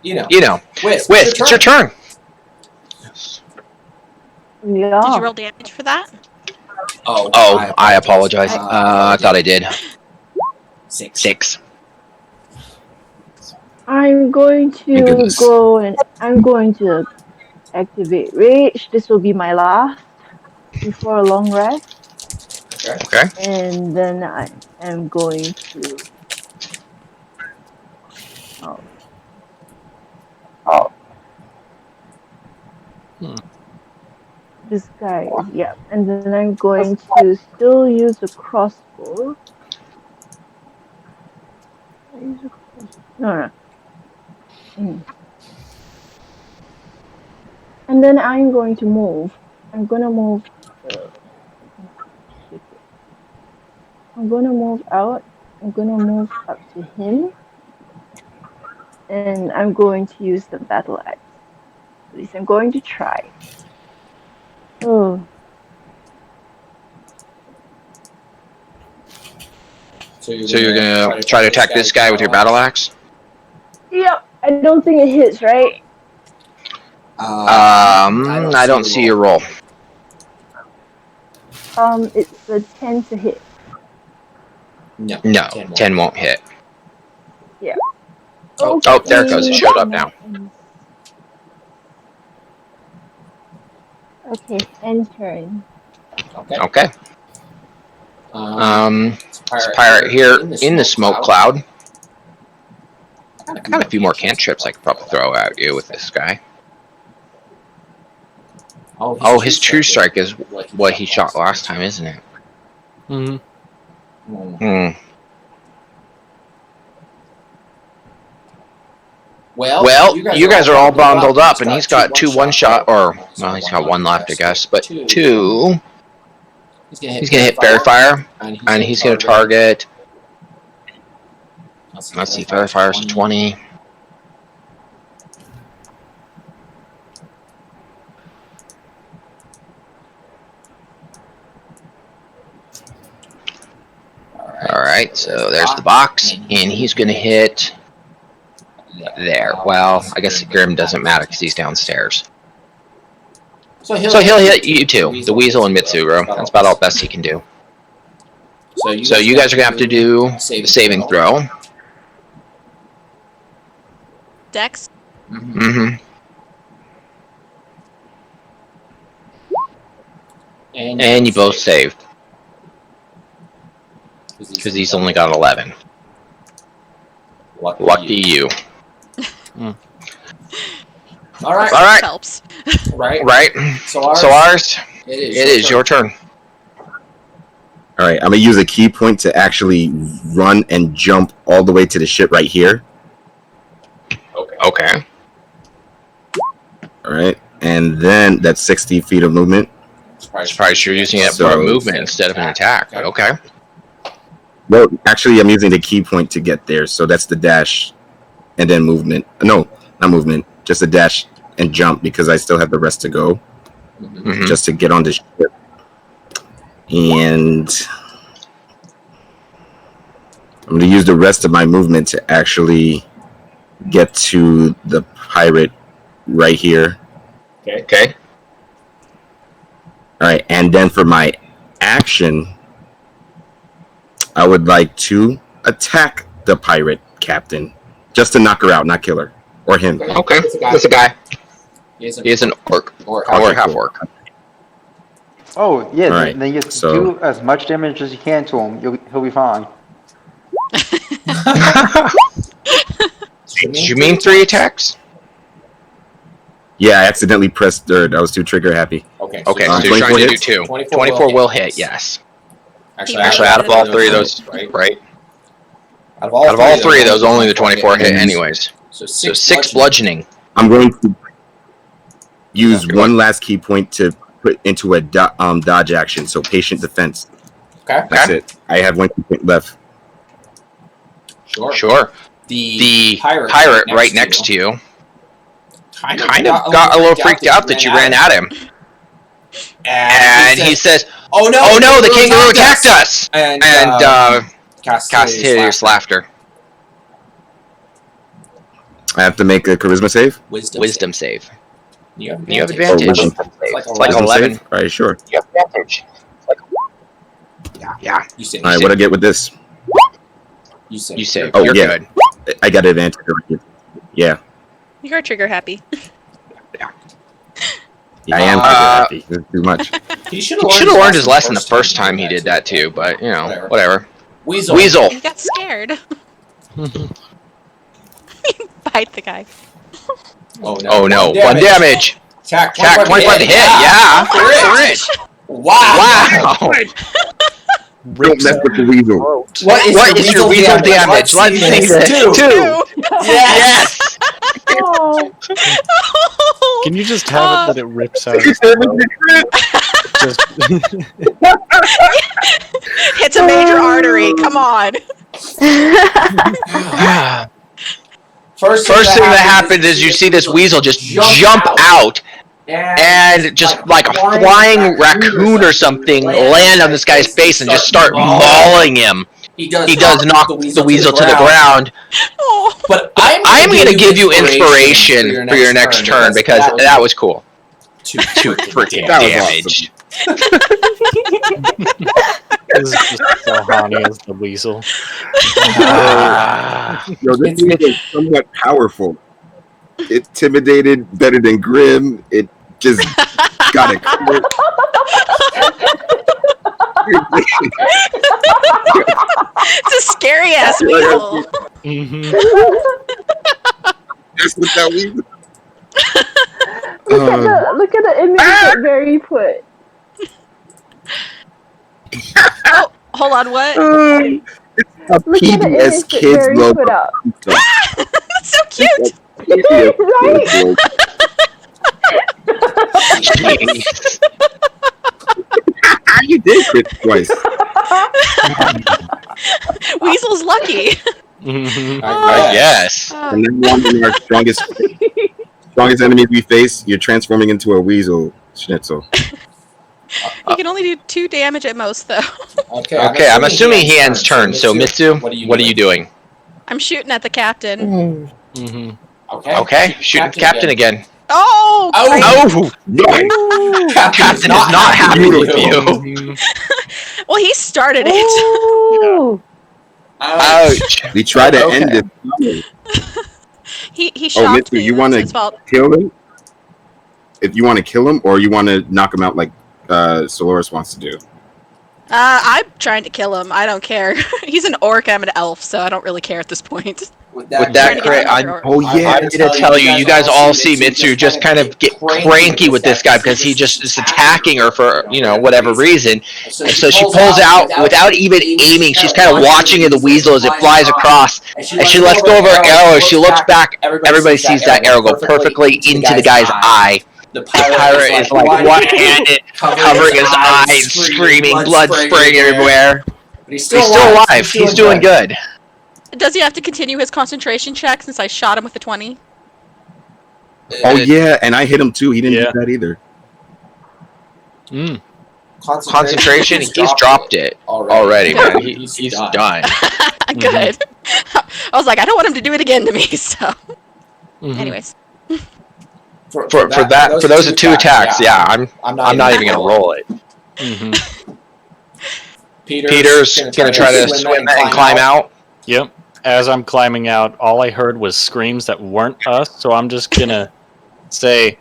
C: you know, Wisp, it's your turn.
B: Yeah.
H: Did you roll damage for that?
C: Oh, I apologize. I thought I did. 6.
B: I'm going to go and I'm going to activate Rage. This will be my last before a long rest.
C: Okay.
B: And then I am going to. This guy is, yeah. And then I'm going to still use a crossbow. No. And then I'm going to move. I'm going to move. I'm going to move out. I'm going to move up to him. And I'm going to use the battle axe. At least I'm going to try. Oh.
C: So you're gonna try to attack this guy with your battle axe?
B: Yep. I don't think it hits, right?
C: I don't see your roll.
B: It's a 10 to hit.
C: No, 10 won't hit.
B: Yeah.
C: Oh, there it goes. It showed up now.
B: Okay, end turn.
C: Okay. This pirate here in the smoke cloud. I got a few more cantrips I could probably throw at you with this guy. Oh, his true strike is what he shot last time, isn't it? Well, you guys are all bundled up, and he's got 2 one-shot, or, well, he's got 1 left, I guess, but 2. He's gonna hit Fair Fire, and he's gonna target. Let's see, Fair Fire's a 20. Alright, so there's the box, and he's gonna hit there. Well, I guess Grim doesn't matter because he's downstairs. So he'll hit you too, the Weasel and Mitsugro. That's about all best he can do. So you guys are gonna have to do the saving throw.
H: Dex?
C: Mm-hmm. And you both saved. Because he's only got 11. Lucky you. All right.
H: Helps.
C: Right. So ours, it is your turn.
D: All right, I'm gonna use a key point to actually run and jump all the way to the ship right here.
C: Okay.
D: All right, and then that's 60 feet of movement.
C: Surprised you're using it for a movement instead of an attack, but okay.
D: Well, actually, I'm using the key point to get there, so that's the dash, and then movement. No, not movement, just a dash and jump because I still have the rest to go, just to get on the ship. And I'm going to use the rest of my movement to actually get to the pirate right here.
C: Okay.
D: All right, and then for my action, I would like to attack the pirate captain, just to knock her out, not kill her, or him.
C: Okay, that's a guy. He is an orc, or half orc.
F: Oh, yeah,
D: Right,
F: then you just do as much damage as you can to him. He'll be fine.
C: Did you mean 3 attacks?
D: Yeah, I accidentally pressed third. I was too trigger happy.
C: Okay, so you're trying to do 2. 24 will hit, yes. Actually, out of all 3 of those, right? Out of all 3 of those, only the 24 hit anyways. So 6 bludgeoning.
D: I'm going to use one last key point to put into a dodge action, so patient defense.
A: Okay.
D: That's it. I have 1 key point left.
C: Sure. The pirate right next to you kind of got a little freaked out that you ran at him. And he says, "Oh no, the kangaroo attacked us!" And cast hideous laughter.
D: I have to make a charisma save?
C: Wisdom save.
A: You have
C: You have
A: advantage.
C: advantage. It's like 11.
D: All right, sure.
C: You have advantage. Yeah.
A: You say.
D: All right, what I get with this?
A: You say.
C: You say.
D: Oh,
C: You're
D: yeah.
C: good.
D: I got advantage. Yeah.
H: You're trigger happy.
D: I am happy. This is too much.
A: He
C: should have learned his lesson the first time he did that too, but you know, whatever. Weasel.
H: He got scared. Bite the guy.
C: Oh no. One damage.
A: Tack
C: 25 to hit. Yeah. Rich. Wow.
D: Don't mess with the weasel.
A: What is your weasel damage?
C: Let's see this. 2. Yes.
B: Oh,
I: Can you just have it that it rips out? Just
H: Hits a major artery. Come on.
A: First
C: thing that happens is you see this weasel just jump out and just like a flying raccoon or something land on this guy's face and just start mauling him. He does knock the weasel to the ground.
A: But
C: I'm going to give you inspiration for your next turn because that was cool. 2 freaking damage.
I: this is just so honey as the weasel.
D: Yo, this weasel is somewhat powerful. It intimidated better than Grim. It just got it.
H: It's a scary ass weasel.
D: Just with that weasel.
B: look at the image that Barry put.
H: Oh, hold on, what?
D: It's a
B: Look at the
D: PBS
B: image that
D: Kids
B: Barry
D: logo.
B: put up.
H: That's so cute.
B: Right?
D: You did crit twice.
H: Weasel's lucky.
C: I guess.
D: And then one of our strongest enemies we face, you're transforming into a weasel schnitzel.
H: He can only do 2 damage at most, though.
C: Okay, I'm assuming he ends turn. So Mitsu, what are you doing?
H: I'm shooting at the captain.
C: Okay, shoot at the captain again.
H: Oh!
C: Captain is not happy with you.
H: Well, he started it.
B: Ooh.
C: Ouch.
D: We try to end it.
H: He shocked me.
D: You want
H: That's his fault.
D: to kill him? If you want to kill him, or you want to knock him out like Solaris wants to do?
H: I'm trying to kill him. I don't care. He's an orc. I'm an elf, so I don't really care at this point.
C: With that crit, I'm going to tell you, you guys all see Mitsu just kind of get cranky with this guy because he just is attacking her for, whatever reason. And so she pulls out without even aiming. She's kind of watching the weasel as it flies across. And she lets go of her arrow. As she looks back, everybody sees that arrow go perfectly into the guy's eye. The pirate is like one-handed, covering his eyes, screaming, blood spraying everywhere. But he's still alive. He's doing good.
H: Does he have to continue his concentration check since I shot him with the 20?
D: Oh yeah, and I hit him too. He didn't do that either.
C: Concentration, he's dropped it already, man. He's done.
H: Good. I was like, I don't want him to do it again to me, so. Anyways.
C: For those 2 attacks, yeah, I'm not even gonna roll it. Peter's gonna try to swim and climb out.
I: Yep. As I'm climbing out, all I heard was screams that weren't us, so I'm just gonna say,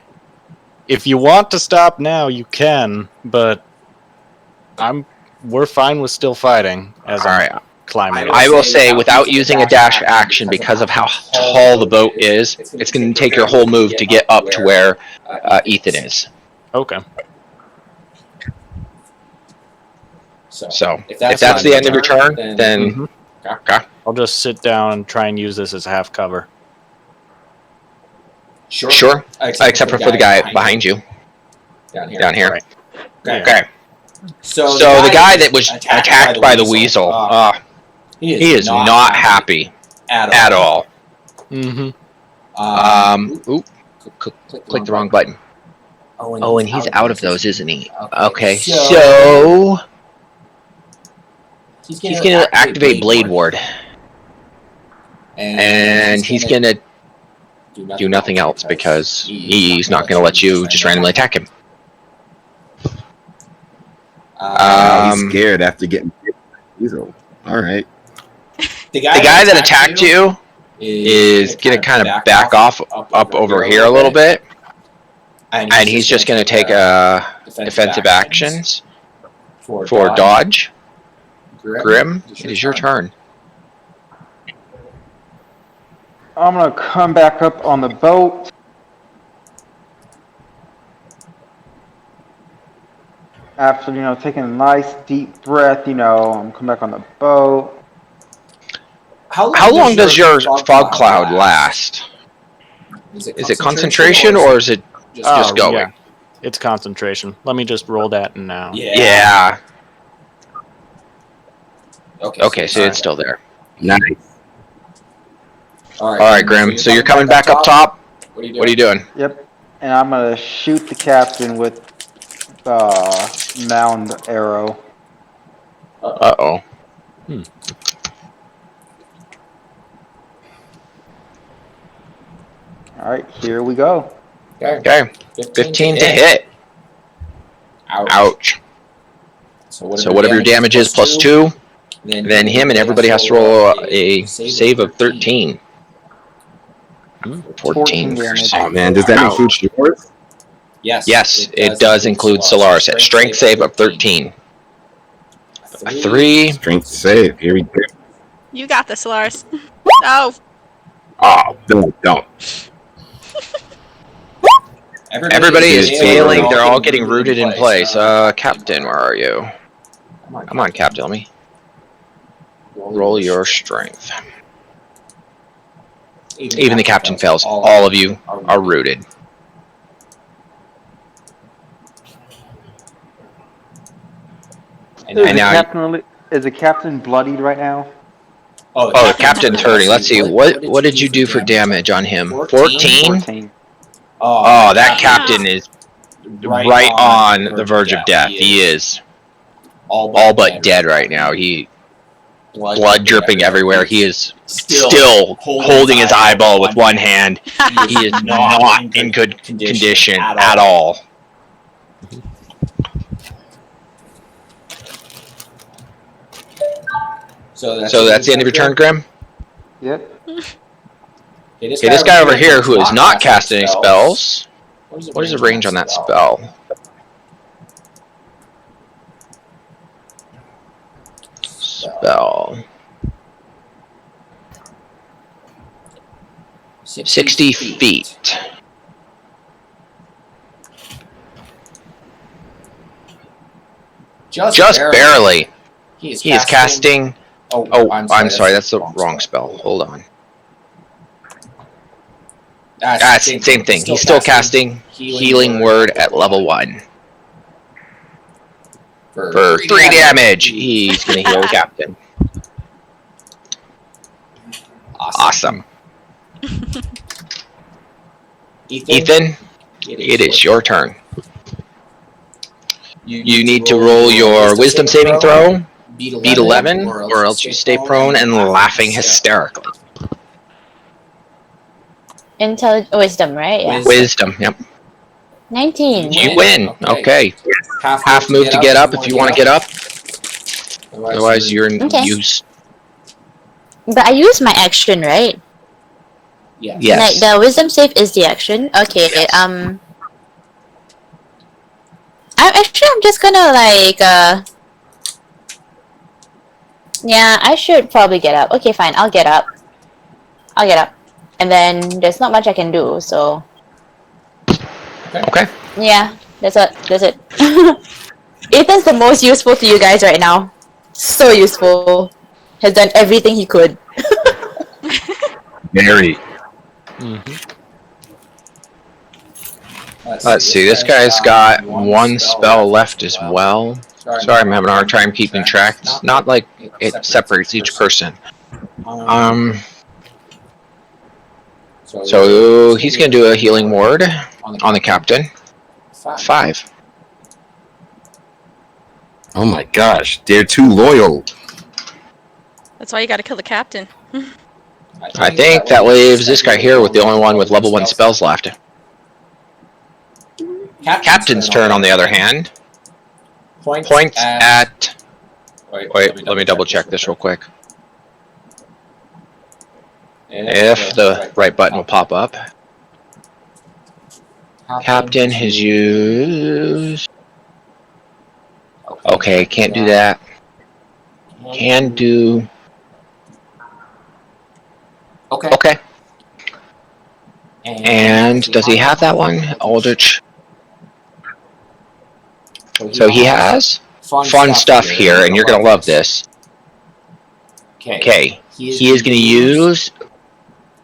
I: if you want to stop now, you can, but we're fine with still fighting as I'm climbing.
C: I will say, without using a dash action, because of how tall the boat is, it's going to take your whole move to get up to where Ethan is.
I: Okay.
C: So, if that's the end of your turn, then... Okay.
I: I'll just sit down and try and use this as half cover.
C: Sure. Except for the guy behind you. Down here.
I: Right.
C: Okay. So the guy that was attacked by the weasel, he is not happy at all. Click the wrong button. Oh, and he's out of those, isn't he? Okay, so he's going to activate Blade Ward. And he's going to do nothing else because he's not going to let you just randomly attack him.
D: He's scared after getting hit by Diesel. All right.
C: The guy that attacked you is going to kind of back off up over here a little bit, and he's just going to take defensive actions for dodge. Grim, it is your turn.
F: I'm gonna come back up on the boat. After, taking a nice deep breath, I'm coming back on the boat.
C: How long does your fog cloud last? Is it concentration or is it just going?
I: Yeah. It's concentration. Let me just roll that now.
C: Yeah. Okay, so it's still there.
D: Nice.
C: All right, Grim. So you're coming back up top. What are you doing?
F: Yep. And I'm gonna shoot the captain with the mound arrow.
C: Uh-oh.
F: All right, here we go.
C: Okay. 15 to hit. Ouch. So whatever your damage is, plus 2. Then him and everybody has to roll a save of 13. 14
F: damage.
D: Oh man, does that include yours?
C: Yes, it does include Solaris. At strength save of 13. A 3.
D: Strength save. Here we go.
H: You got this, Lars. Oh.
D: Oh, don't.
C: Everybody is failing. They're all getting rooted in place. Captain, where are you? Come on, Captain. Let me roll your strength. Even the captain fails. All of you are rooted.
F: Is the captain bloodied right now?
C: Oh, the captain's hurting. Let's see. What did you do for damage on him? 14? Oh, that captain is right on the verge of death. He is all but dead right now. Blood dripping everywhere. He is still holding his eyeball with one hand. He is not in good condition at all. So that's the end of your turn, Grim?
F: Yep.
C: Okay, this guy over here who is not casting any spells. What is the range on that spell? Spell. 60 feet. Just barely. He is casting. Oh, I'm sorry. That's the wrong spell. Hold on. Same thing. He's still casting Healing Word at level 1. For 3 damage, he's going to heal Captain. Awesome. Ethan, it is your turn. You need to roll your Wisdom saving throw, beat 11, or else you stay prone and laughing hysterically.
G: Wisdom, right? Yeah.
C: Wisdom, yep.
G: 19.
C: You win. Okay. Half move to get up if you want to get up. Otherwise, you're in use.
G: But I use my action, right?
C: Yes.
G: Like the wisdom save is the action. Okay. Yes. I'm just gonna yeah, I should probably get up. Okay, fine. I'll get up. And then there's not much I can do, so.
C: Okay.
G: Yeah, that's it. Ethan's the most useful to you guys right now. So useful. Has done everything he could.
D: Very.
C: Let's see, this guy's got 1 spell left as well. Sorry, I'm having a hard time keeping track. It's not like it separates each person. So he's going to do a Healing Word on the Captain. 5.
D: Oh my gosh, they're too loyal.
H: That's why you gotta kill the captain.
C: I think that leaves this guy here with the only one with level 1 spells left. Captain's turn, on the other hand, points at... Wait, let me double check this real quick. If the right button will pop up. Captain has used... Okay, can't do that. Can do... Okay. And does he have that one? Eldritch. So he has fun stuff here, and you're going to love this. Okay. He is going to use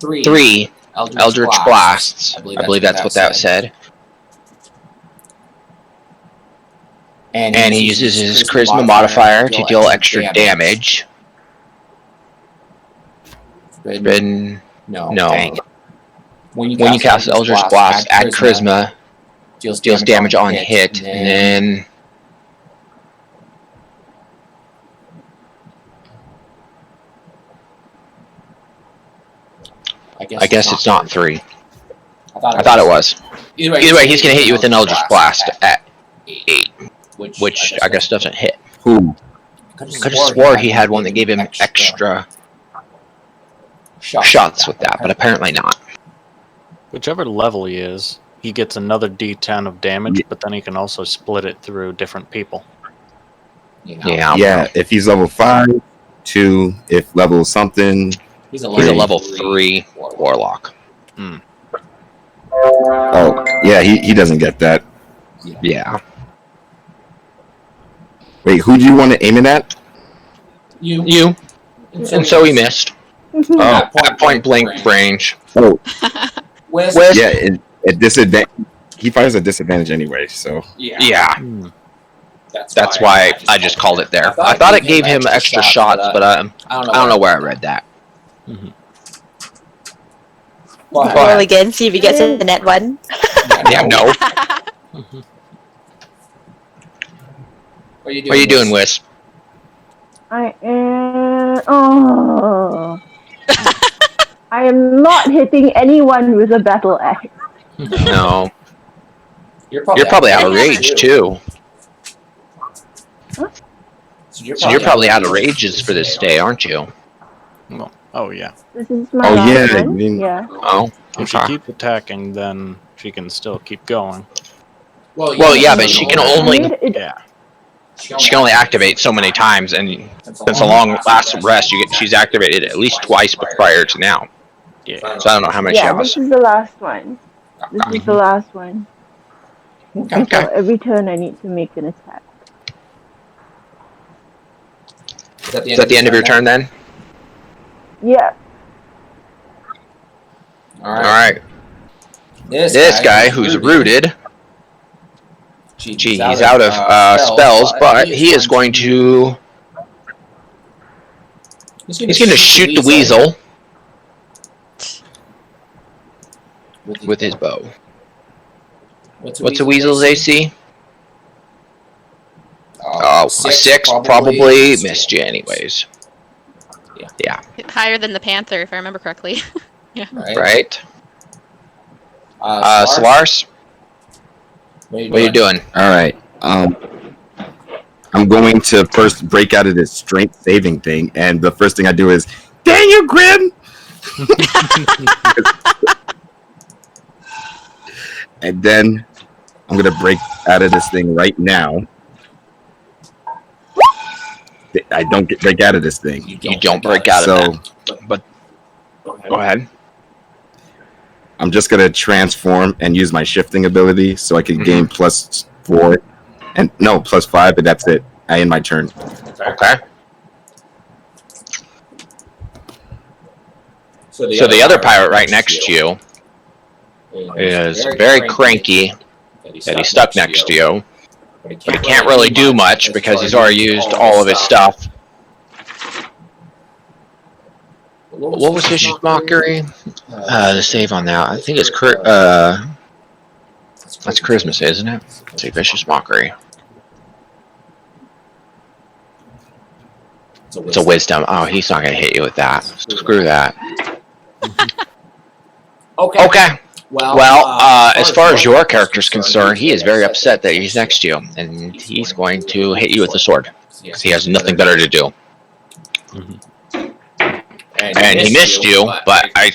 C: 3 Eldritch Blasts. I believe that's what that said. And he uses his Charisma modifier to deal extra damage. No. When you cast Eldritch Blast, add Charisma, deals damage on hit, and then... I guess it's not 3. I thought it was. Either way, he's going to hit you with an Eldritch Blast at 8, which I guess doesn't hit.
D: Who?
C: Could have swore he had one that gave him extra shots with that, but apparently not.
I: Whichever level he is, he gets another D10 of damage, but then he can also split it through different people.
D: Yeah, if he's level 5, 2, if level something...
C: He's a level 3 Warlock.
D: Oh, yeah, he doesn't get that.
C: Yeah.
D: Wait, who do you want to aim it at?
C: You. And so he missed. At point blank range.
D: Oh.
A: Wisp.
D: Yeah, at disadvantage. He fires at disadvantage anyway, so.
C: Yeah. That's why I just called it there. I thought it gave him extra shots, but I don't know where I read that.
G: Roll again, see if he gets a net 1.
C: Yeah, no.
A: What
C: are you doing, Wisp?
B: I am... Oh. I am not hitting anyone with a battle axe.
C: No. You're probably out of rage, too.
B: Huh?
C: So you're probably out of rages for this day, aren't you?
I: Well, oh, yeah.
B: This is my last one. Yeah.
C: Oh,
I: if she keeps attacking, then she can still keep going.
C: Well, yeah, but she can only... She can only activate so many times, and since a long last rest, she's activated at least twice prior to now. Yeah. So I don't know how many she has.
B: This is the last one. This is the last one.
C: Okay.
B: So every turn I need to make an attack.
C: Is that the end of your turn then?
B: Yeah.
C: Alright. This guy who's rooted... Gee, he's out of spells, but he is going to... He's going to shoot the weasel with his bow. What's a weasel's AC? 6 probably missed you anyways. Yeah.
H: Higher than the panther, if I remember correctly. Yeah.
C: Right. Solars? What are you doing?
D: Alright. I'm going to first break out of this strength saving thing, and the first thing I do is, dang you, Grim! And then I'm going to break out of this thing right now. I don't break out of this thing.
C: You don't break out of that. But go ahead.
D: I'm just going to transform and use my shifting ability so I can gain +4. And no, +5, but that's it. I end my turn.
C: Okay. So the other pirate right next to you is very cranky that he's stuck next to you. But he can't really do much because he's already used all of his stuff. What was Vicious Mockery? The save on that. I think it's that's Charisma, isn't it? Let's see, Vicious Mockery. It's a Wisdom. Oh, he's not gonna hit you with that. Screw that. Okay. Well, as far as your character's concerned, he is very upset that he's next to you, and he's going to hit you with a sword because he has nothing better to do. And he missed you, but I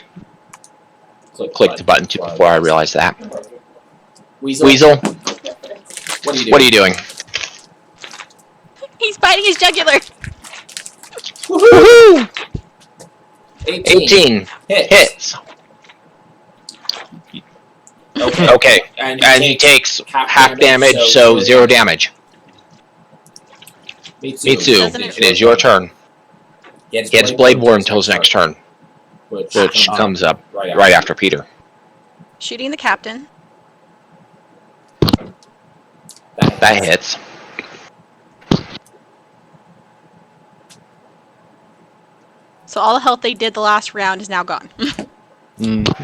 C: clicked the button too before I realized that. Weasel, what are you doing?
H: He's biting his jugular.
C: Woohoo! 18 hits. Okay, and he takes half damage, so 0 damage. Mitsu, it is your turn. He gets Blade War until his next turn, which comes up right after Peter.
H: Shooting the captain.
C: That hits.
H: So all the health they did the last round is now gone.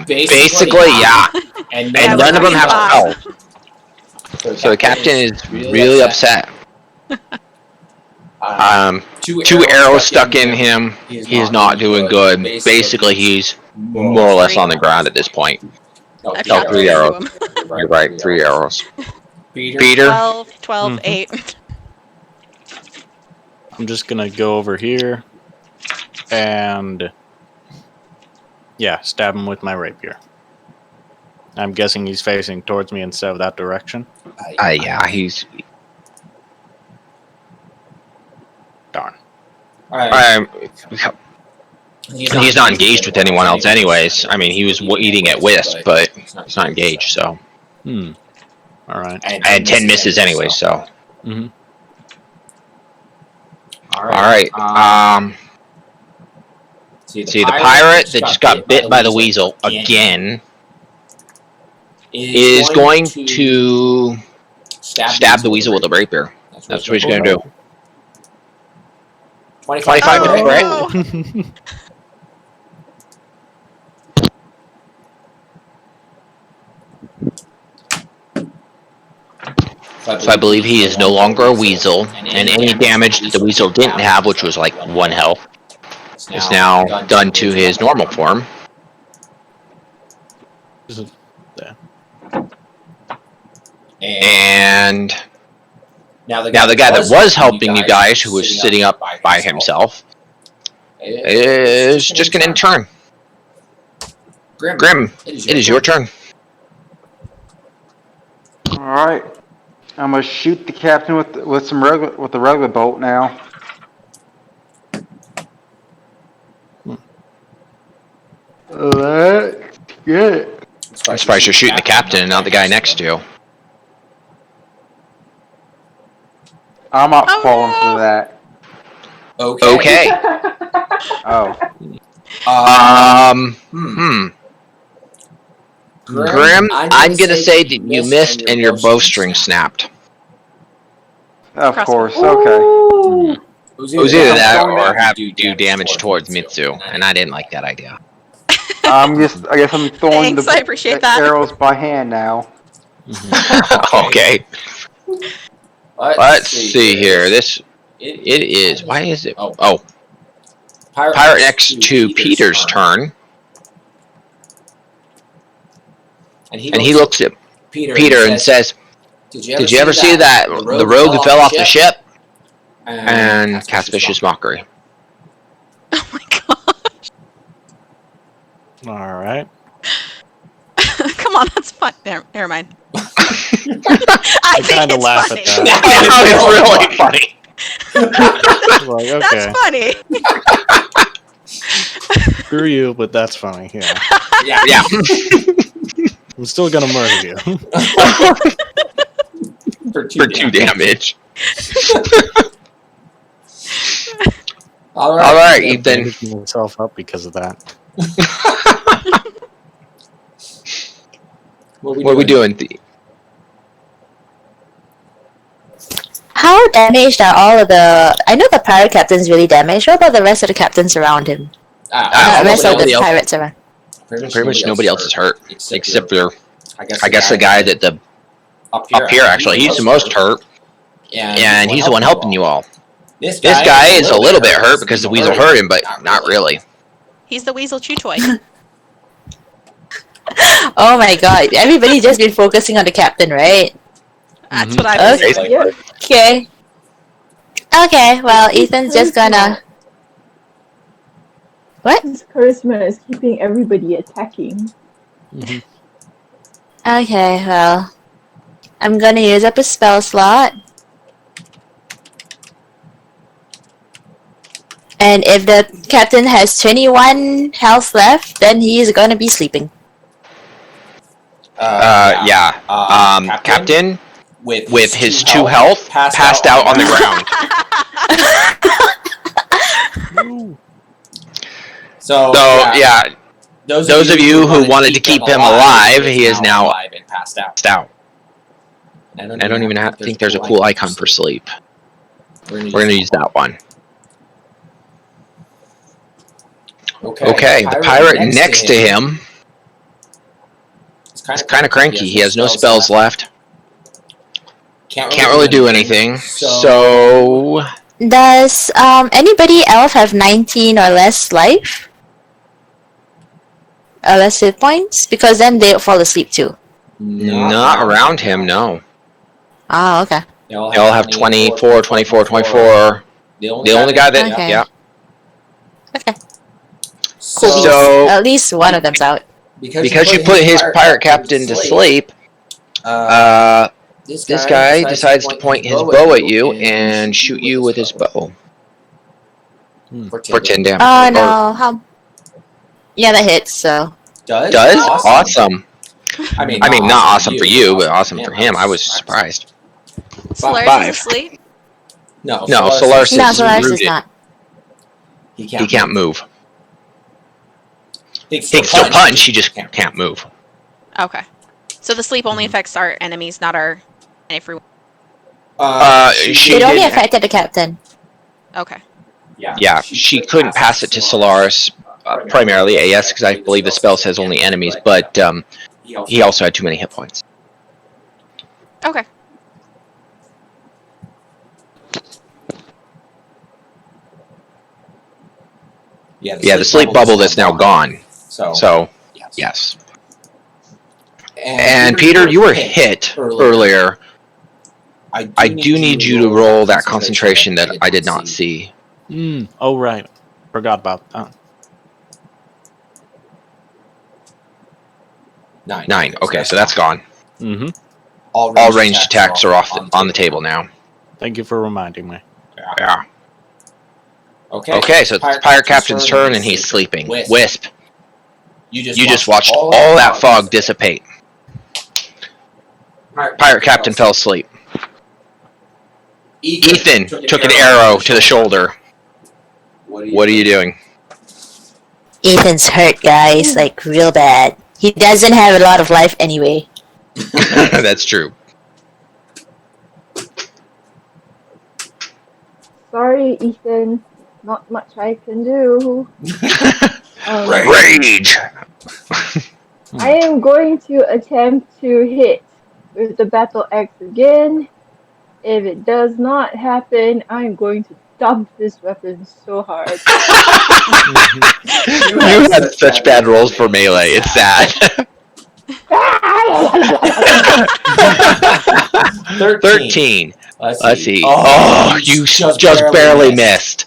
C: Basically, yeah. And none of them have health. So the captain is really upset. 2 arrows stuck in him. He is not doing good. Basically, he's more or less on the ground at this point. No, 3 arrows. You're right, 3 arrows. Peter?
H: 12, 8.
I: I'm just gonna go over here and stab him with my rapier. I'm guessing he's facing towards me instead of that direction.
C: Yeah, he's... Darn. He's not engaged with anyone else anyways. I mean, he was eating at Wisp, but he's not engaged, so...
I: Alright.
C: I had 10 misses anyway, so... Alright, see, the pirate that just got bit by the weasel again is going to stab the weasel with a rapier. That's what he's going to do. 25 to hit, right? So I believe he is no longer a weasel, and any damage that the weasel didn't have, which was like 1 health, is now done to his normal form. And now the guy that was helping you guys, who was sitting up by himself, is just going to end turn. Grim, it is your turn.
F: Alright. I'm gonna shoot the captain with the regular bolt now. Let's get it.
C: I'm surprised you're shooting the captain and not the guy next to you.
F: I'm not falling for that.
C: Okay.
F: Oh.
C: Grim, I'm gonna say that you missed and your bowstring snapped.
F: Of course, okay.
C: It was either that or have you do damage towards Mitsu, and I didn't like that idea.
F: I guess I'm throwing
H: Thanks, I appreciate that.
F: arrows by hand now.
C: Okay. Let's see here. It is. Why is it? Oh. Pirate next to Peter's turn. And he looks at Peter and says, Did you ever see that the rogue who fell off the ship? And casts Vicious Mockery.
H: Oh my gosh.
I: Alright.
H: Come on, that's fun. Never mind. I
I: kind of laugh
H: funny.
I: at that.
C: It's really funny.
I: Like, okay.
H: That's funny.
I: Screw you, but that's funny. Yeah.
C: Yeah.
I: I'm still gonna murder you.
C: For 2 damage. Alright, Ethan.
I: I'm beating myself up because of that.
C: What are we doing?
G: How damaged are all of the... I know the pirate captain's really damaged. What about the rest of the captains around him? The rest of the pirates around.
C: Pretty much nobody else is hurt, except for, I guess the guy that up here actually, he's the most hurt, and he's the one helping you all. This guy is a little bit hurt because the weasel hurt him, but not really.
H: He's the weasel chew toy.
G: Oh my god. Everybody just been focusing on the captain, right?
H: That's what I believe.
B: Yep.
G: Okay. Okay, well,
B: His
G: Ethan's just gonna. What?
B: His charisma is keeping everybody attacking.
I: Mhm.
G: Okay, well. I'm gonna use up a spell slot. And if the captain has 21 health left, then he is gonna be sleeping.
C: Yeah. Captain, with his 2 health, passed out on the ground.
A: So
C: yeah, those of you who wanted to keep him alive, he is now
A: alive and passed out.
C: I don't even think there's a cool icon for sleep. We're gonna use that one. Okay, the pirate next to him is kind of cranky. He has no spells left. Can't really do anything. So
G: Does anybody else have 19 or less life? Or less hit points? Because then they'll fall asleep too.
C: not around him, no.
G: Oh, okay.
C: They all have 24, 24, 24. The only guy that,
G: Okay.
C: yeah.
G: Okay.
C: So
G: At least one of them's out.
C: because you put his pirate captain to sleep, this guy decides to point his bow at you and shoot you with his bow. For 10 damage.
G: Oh no, how? Yeah, that hits, so.
C: Does? Awesome. I mean, not awesome for you, but awesome for him. I was surprised.
H: Solaris
C: 5.
H: is asleep.
C: No, Solaris
G: No,
C: is
G: Solaris is
C: rooted.
G: not.
C: He can't move.
A: He
C: He can still punch, he just can't move.
H: Okay. So the sleep only affects our enemies, not our everyone.
C: She
G: It only
C: did,
G: affected the captain.
H: Okay.
C: yeah, she couldn't pass it to Solaris, primarily AS, because I believe the spell says only enemies, but he also had too many hit points.
H: Okay.
C: Yeah, the sleep bubble that's now gone. So yes. And Peter, you were hit earlier. I do need you to roll that concentration that I did not see.
I: Oh, right. Forgot about that.
C: 9. Okay, so that's gone.
I: Mm-hmm.
C: All ranged attacks are on the table now.
I: Thank you for reminding me.
C: Yeah. Okay, so it's Pirate Captain's turn and he's sleeping. Wisp. You just watched all that fog dissipate. Pirate Captain fell asleep. Ethan took an arrow to the shoulder. What are you doing?
G: Ethan's hurt, guys, like real bad. He doesn't have a lot of life anyway.
C: That's true.
B: Sorry, Ethan. Not much I can do.
C: Rage!
B: I am going to attempt to hit with the battle axe again. If it does not happen, I'm going to dump this weapon so hard.
C: You had such bad rolls for melee, it's sad. 13. Let's see. Oh, you just barely missed.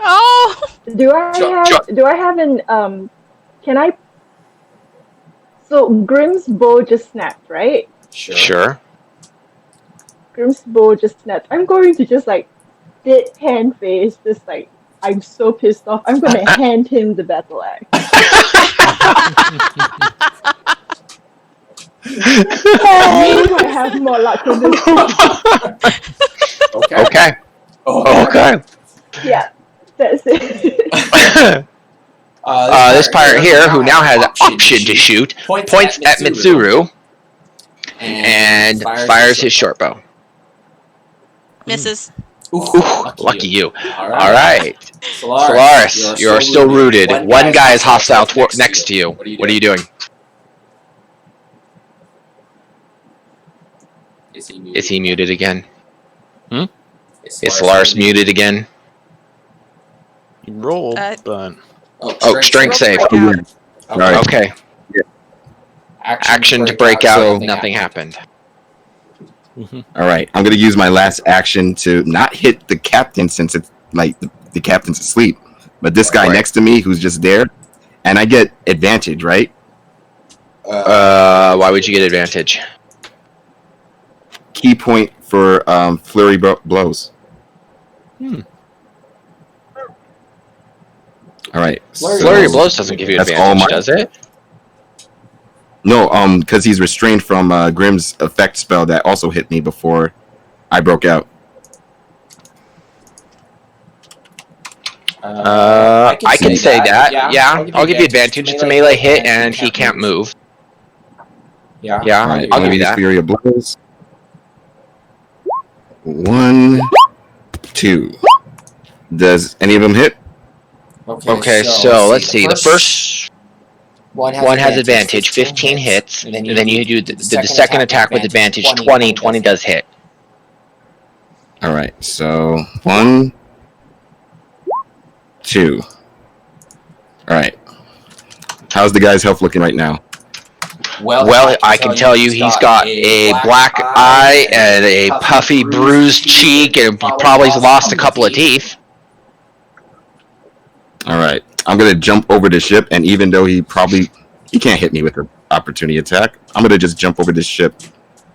H: Oh!
B: Do I have an can I? So Grimm's bow just snapped, right?
C: Sure.
B: Grimm's bow just snapped. I'm going to just like deadpan face, just like I'm so pissed off. I'm gonna hand him the battle axe. I might have more luck with this.
C: Okay.
B: Yeah, that's it.
C: This pirate here, who now has an option to shoot, points at Mitsuru and fires his short bow.
H: Misses.
C: Ooh, lucky you. Alright. Solaris, you're still rooted. One guy is hostile next to you. What are you doing? Is he muted again? Is Solaris muted again?
I: You rolled, but...
C: Oh, strength save. Okay. Action to break out. Nothing happened.
D: All right, I'm gonna use my last action to not hit the captain since it's like the captain's asleep, but this guy next to me who's just there, and I get advantage, right?
C: Why would you get advantage?
D: Key point for flurry blows. All right.
C: Flurry of blows doesn't give you advantage, does it?
D: No, because he's restrained from Grimm's effect spell that also hit me before I broke out.
C: I can say that. Yeah, I'll give you advantage. It's a melee hit, and he can't move. Yeah,
D: All right,
C: I'll give you that.
D: Fury of blows. 1, 2. Does any of them hit?
C: Okay, so let's see. The first one has advantage, 15 hits, and then you do the second attack with advantage, 20. 20 does hit.
D: All right, so 1, 2. All right. How's the guy's health looking right now?
C: Well, I can tell you he's got a black eye and a puffy, bruised cheek, and he probably lost a couple of teeth.
D: All right, I'm gonna jump over the ship, and even though he can't hit me with an opportunity attack, I'm gonna just jump over this ship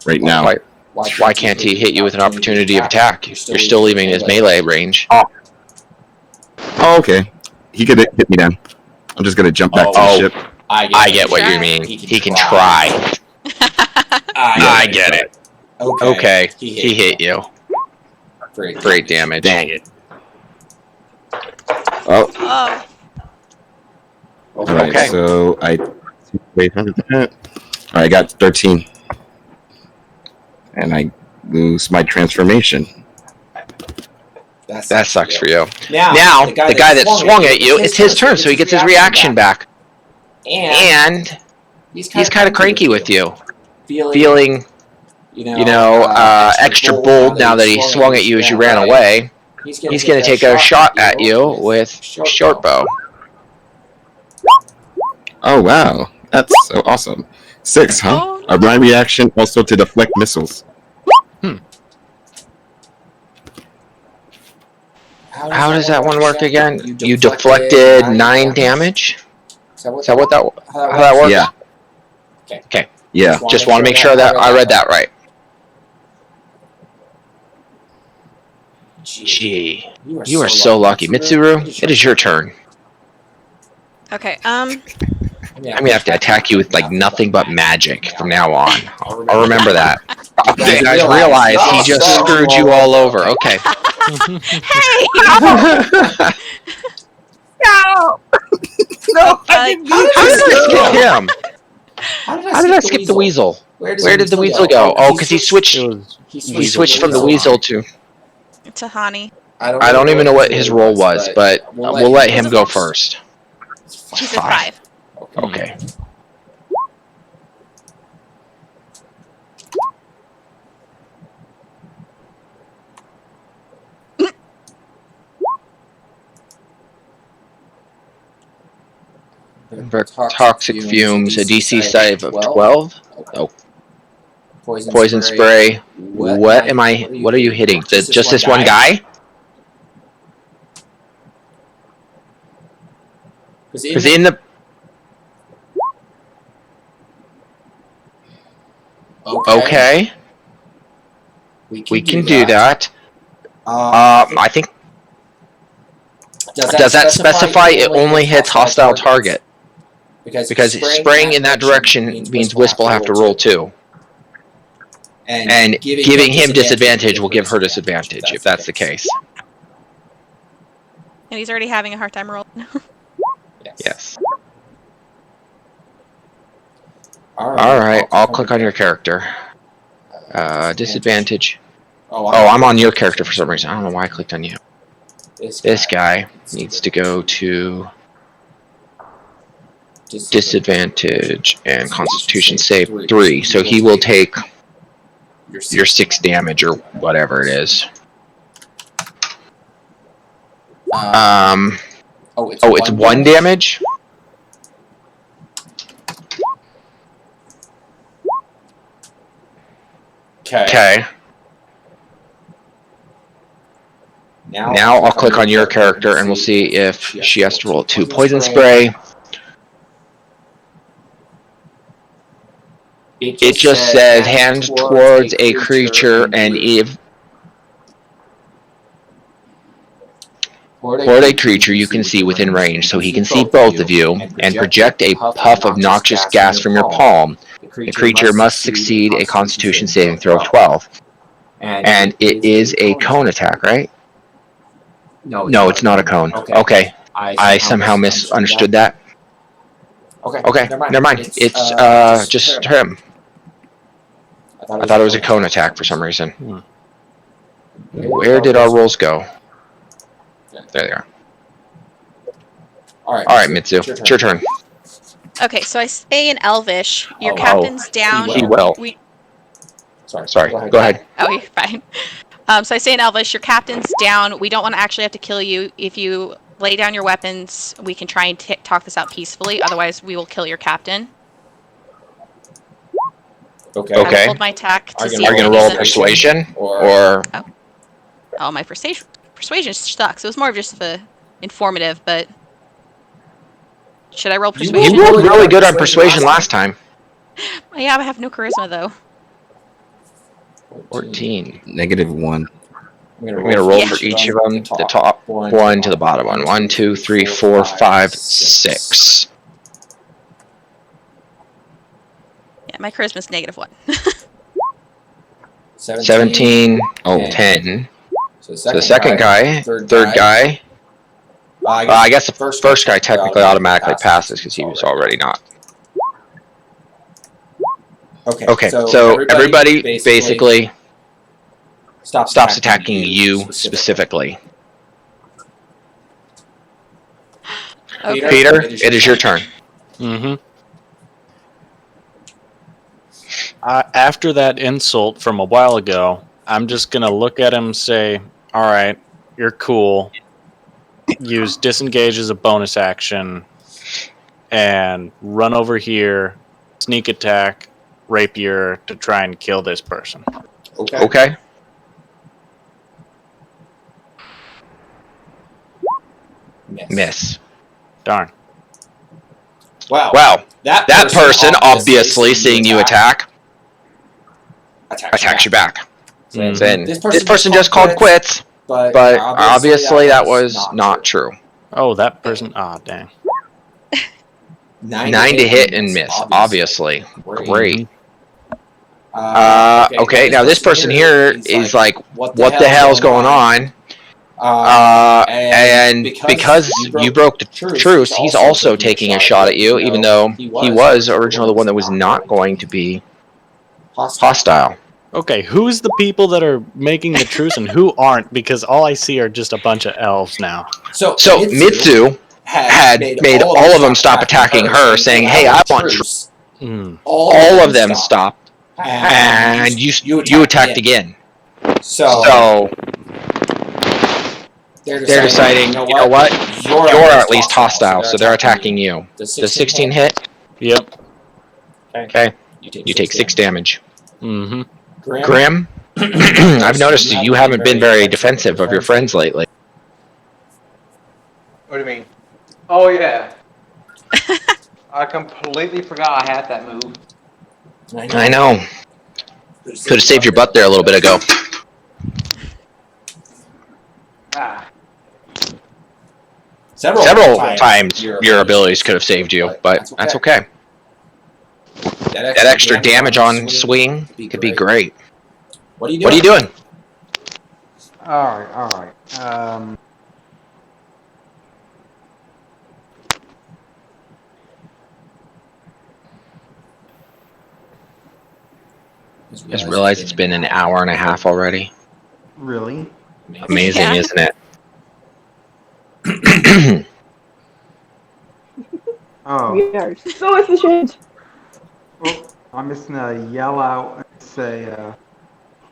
D: right now.
C: Why can't he hit you with an opportunity of attack? You're still leaving his melee range.
D: Oh, okay. He could hit me then. I'm just gonna jump back to the ship.
C: I get what you mean. He can try. I get it. Okay, he hit you. For 8 damage.
D: Dang it. Oh. Alright,
C: Okay.
D: so I... Alright, I got 13. And I lose my transformation.
C: That sucks for you. Now the guy that swung at you, it's his turn, so he gets his reaction back. And he's kind of cranky with you. Feeling, extra bold now that he swung at you as you ran away. He's going to take a shot at you with short bow.
D: Oh, wow. That's so awesome. 6, huh? My reaction also to deflect missiles.
C: How does that one work again? You deflected 9 damage? Is that how that works?
D: Yeah.
C: Okay.
D: Yeah.
C: Just want to make sure that I read that right. Gee, you are so lucky. Mitsuru, it is your turn.
H: Okay,
C: I'm gonna have to attack you with like nothing but magic from now on. I'll remember that. You guys realize he just screwed you all over. Okay.
H: Hey!
B: No!
H: No!
C: How did I skip him? How did I skip the weasel? Where did the weasel go? Oh, because he switched from the weasel to
H: Tahani.
C: I don't even know what his role was, but we'll let him go first.
H: He's a 5.
C: Okay. Toxic fumes, a DC save of 12. Oh. Poison spray. What are you hitting? Just this one guy? Because in the... Okay. We can do that. I think... Does that specify it only hits hostile target? Because spraying in that direction means Wisp will have to roll 2. And giving him disadvantage will give her disadvantage, if that's the case.
H: And he's already having a hard time rolling.
C: Yes. Alright, I'll click on your character. Disadvantage. Oh, I'm on your character for some reason. I don't know why I clicked on you. This guy needs to go to disadvantage and Constitution save 3, so he will take your 6 damage or whatever it is. It's 1 damage? Okay. Now I'll click on your character and we'll see if she has to roll 2 poison spray. It just says hand towards a creature and if toward a creature you can see within range, so he can see both of you, and project a puff of noxious gas from your palm. The creature must succeed a Constitution saving throw of 12. And it is a cone attack, right? No, it's not a cone. Okay. I somehow misunderstood that. Okay, never mind. It's just him. I thought it was a cone attack for some reason. Where did our rolls go? There they are. Alright, Mitsu. It's your turn.
H: Okay, so I say in Elvish, your captain's down.
C: He will. Sorry, go ahead.
H: Oh, you're fine. So I say in Elvish, your captain's down. We don't want to actually have to kill you. If you lay down your weapons, we can try and talk this out peacefully. Otherwise, we will kill your captain.
A: Okay.
H: I will hold my attack to see.
C: Are you gonna roll persuasion or?
H: Oh, my persuasion sucks. It was more of just the informative, but should I roll persuasion?
C: You rolled really good on persuasion last time.
H: Yeah, I have no charisma though.
C: 14.
D: -1.
C: I'm gonna roll for each of them. The top one to the bottom one. 1, 2, 3, 4, 5, 6.
H: Yeah, my charisma's -1.
C: 17. 10. So the second guy, third guy. I guess the first guy technically automatically passes because he was already not. Okay, so everybody basically stops attacking you specifically.
H: Okay.
C: Peter, it is your turn.
I: Mm-hmm. After that insult from a while ago, I'm just going to look at him and say, all right, you're cool. Use disengage as a bonus action and run over here, sneak attack, rapier to try and kill this person.
C: Okay. Miss.
I: Darn.
A: Wow.
C: That person obviously seeing you attack attacks you back. Then this person just called quits, but obviously that was not true.
I: Oh, that person. Ah, dang.
C: 9 to hit and miss, obviously. Great. Okay, now this person here is like, what the hell's going on? And because you broke the truce, he's also taking a shot at you, even though he was originally the one that was not going to be hostile.
I: Okay, who's the people that are making the truce and who aren't? Because all I see are just a bunch of elves now.
C: So Mitsu had made all of them stop attacking her, saying, hey, I want truce. All of them stopped, and you attacked again. So they're deciding, you know what? You're at least hostile, so they're attacking you. Does 16 hit?
I: Yep.
C: Okay. You take 6 damage.
I: Mm-hmm.
C: Grim, I've noticed that you haven't been very defensive of your friends lately.
J: What do you mean? Oh, yeah. I completely forgot I had that move.
C: I know. Could have saved your butt there a little bit ago. Several times your abilities could have saved you, but that's okay. That extra damage on swing could be great. What are you doing?
F: Alright.
C: Just realized it's been an hour and a half already.
F: Really?
C: Amazing,
H: Yeah.
C: isn't it?
F: Oh.
B: We are so efficient.
F: Well, I'm just gonna yell out and say,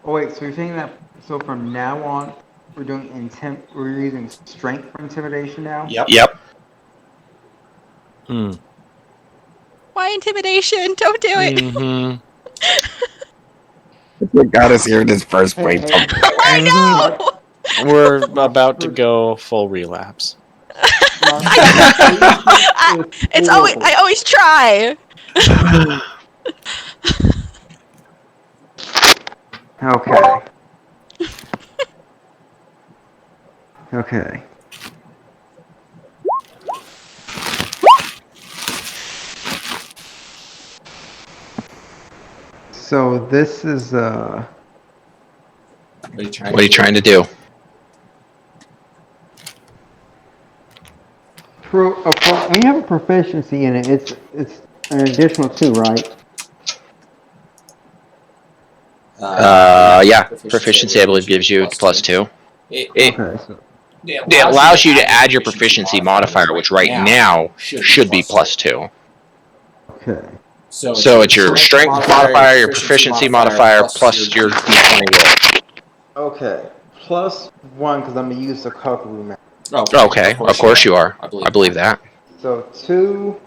F: oh wait, so you're saying that, so from now on, we're using strength for intimidation now?
C: Yep.
H: Why intimidation? Don't do it.
I: Mm-hmm.
D: That's what got us here in this first place.
H: I know.
I: We're about to go full relapse.
H: It's always I always try.
F: Okay. Okay. So this is
A: What are you trying
C: What are you trying to do?
F: when you have a proficiency in it, it's an additional 2, right?
C: Yeah. Proficiency, I believe, gives you +2. It allows you to add your proficiency modifier, which right now should be +2.
F: Okay.
C: So it's your strength modifier, your proficiency modifier, plus your d20 roll.
F: Okay. +1 because I'm gonna use the Kukuru map.
C: Okay, of course you are. I believe that.
F: So 2,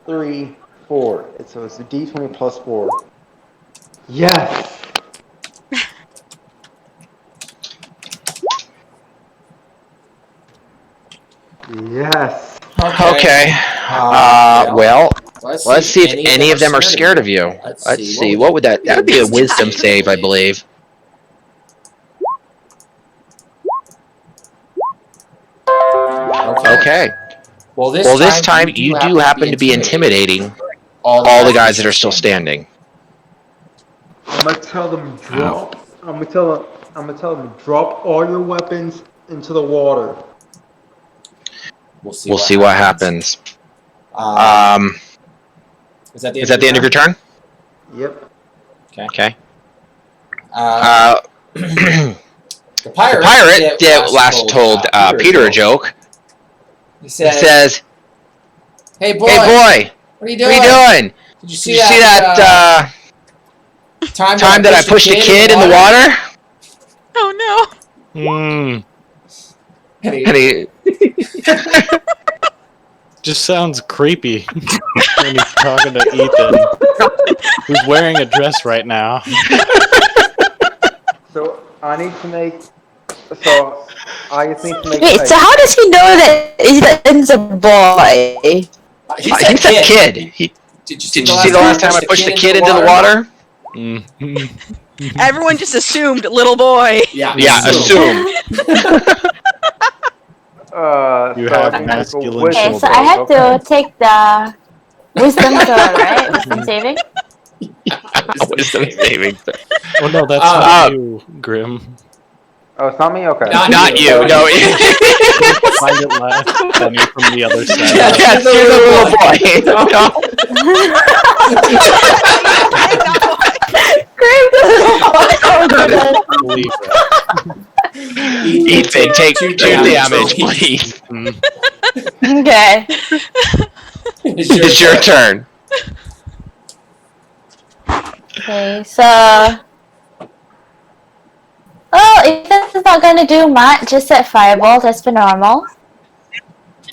F: 3, 4. So it's a d20 +4. Yes. Yes.
C: Okay. Well, let's see if any of them are scared of you. Let's see. What would that? That would be a wisdom save, I believe. Okay. Well, this time you do happen to be intimidating all the guys that are still standing.
F: I'm gonna tell them drop. I'm gonna tell them drop all your weapons into the water.
C: We'll see what happens. Is that the end of your turn?
F: Yep.
C: Okay. The pirate that last told Peter a joke. He says, "Hey boy, what are you doing? Did you see that time that I pushed a kid in the water?"
H: Oh no.
I: And he just sounds creepy when he's talking to Ethan, who's wearing a dress right now.
F: So I need to make. So I just need to make.
G: Wait, so how does he know that Ethan's a boy?
C: He's a kid. Did you see the last time I pushed a kid into the water?
H: Everyone just assumed little boy.
C: Yeah, assume.
I: You have masculine
G: Okay,
I: shoulders.
G: so I have to take the wisdom throw, right? Wisdom saving?
C: Wisdom saving.
I: Oh no, that's not you, Grim.
F: Oh, it's not me? Okay.
C: Not you. No.
I: Find it last funny from the other side.
C: Yes, you're the little boy. Ethan, take 2 damage, please.
G: Okay.
C: It's your turn.
G: Okay, so... Oh, Ethan's not gonna do much, just set fireball, that's the normal.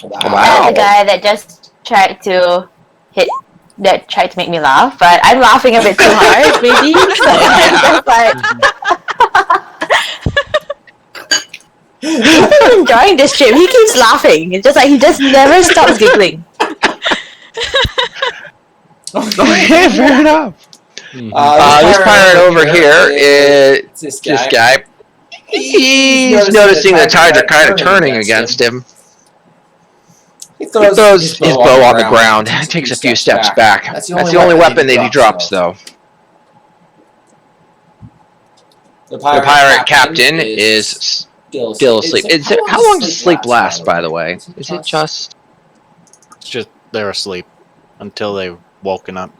C: Wow.
G: The guy that just tried to make me laugh, but I'm laughing a bit too hard, maybe. So I'm just like... He's enjoying this trip, he keeps laughing. It's just like he just never stops giggling.
C: Okay, fair enough. This pirate over here is this guy. He's noticing the tides are kind of turning against him. He throws his bow on the ground, takes a few steps back. That's the only weapon that he drops, though. The pirate captain is still asleep. How long does sleep last, by the way? Is it just...
I: It's just they're asleep until they've woken up.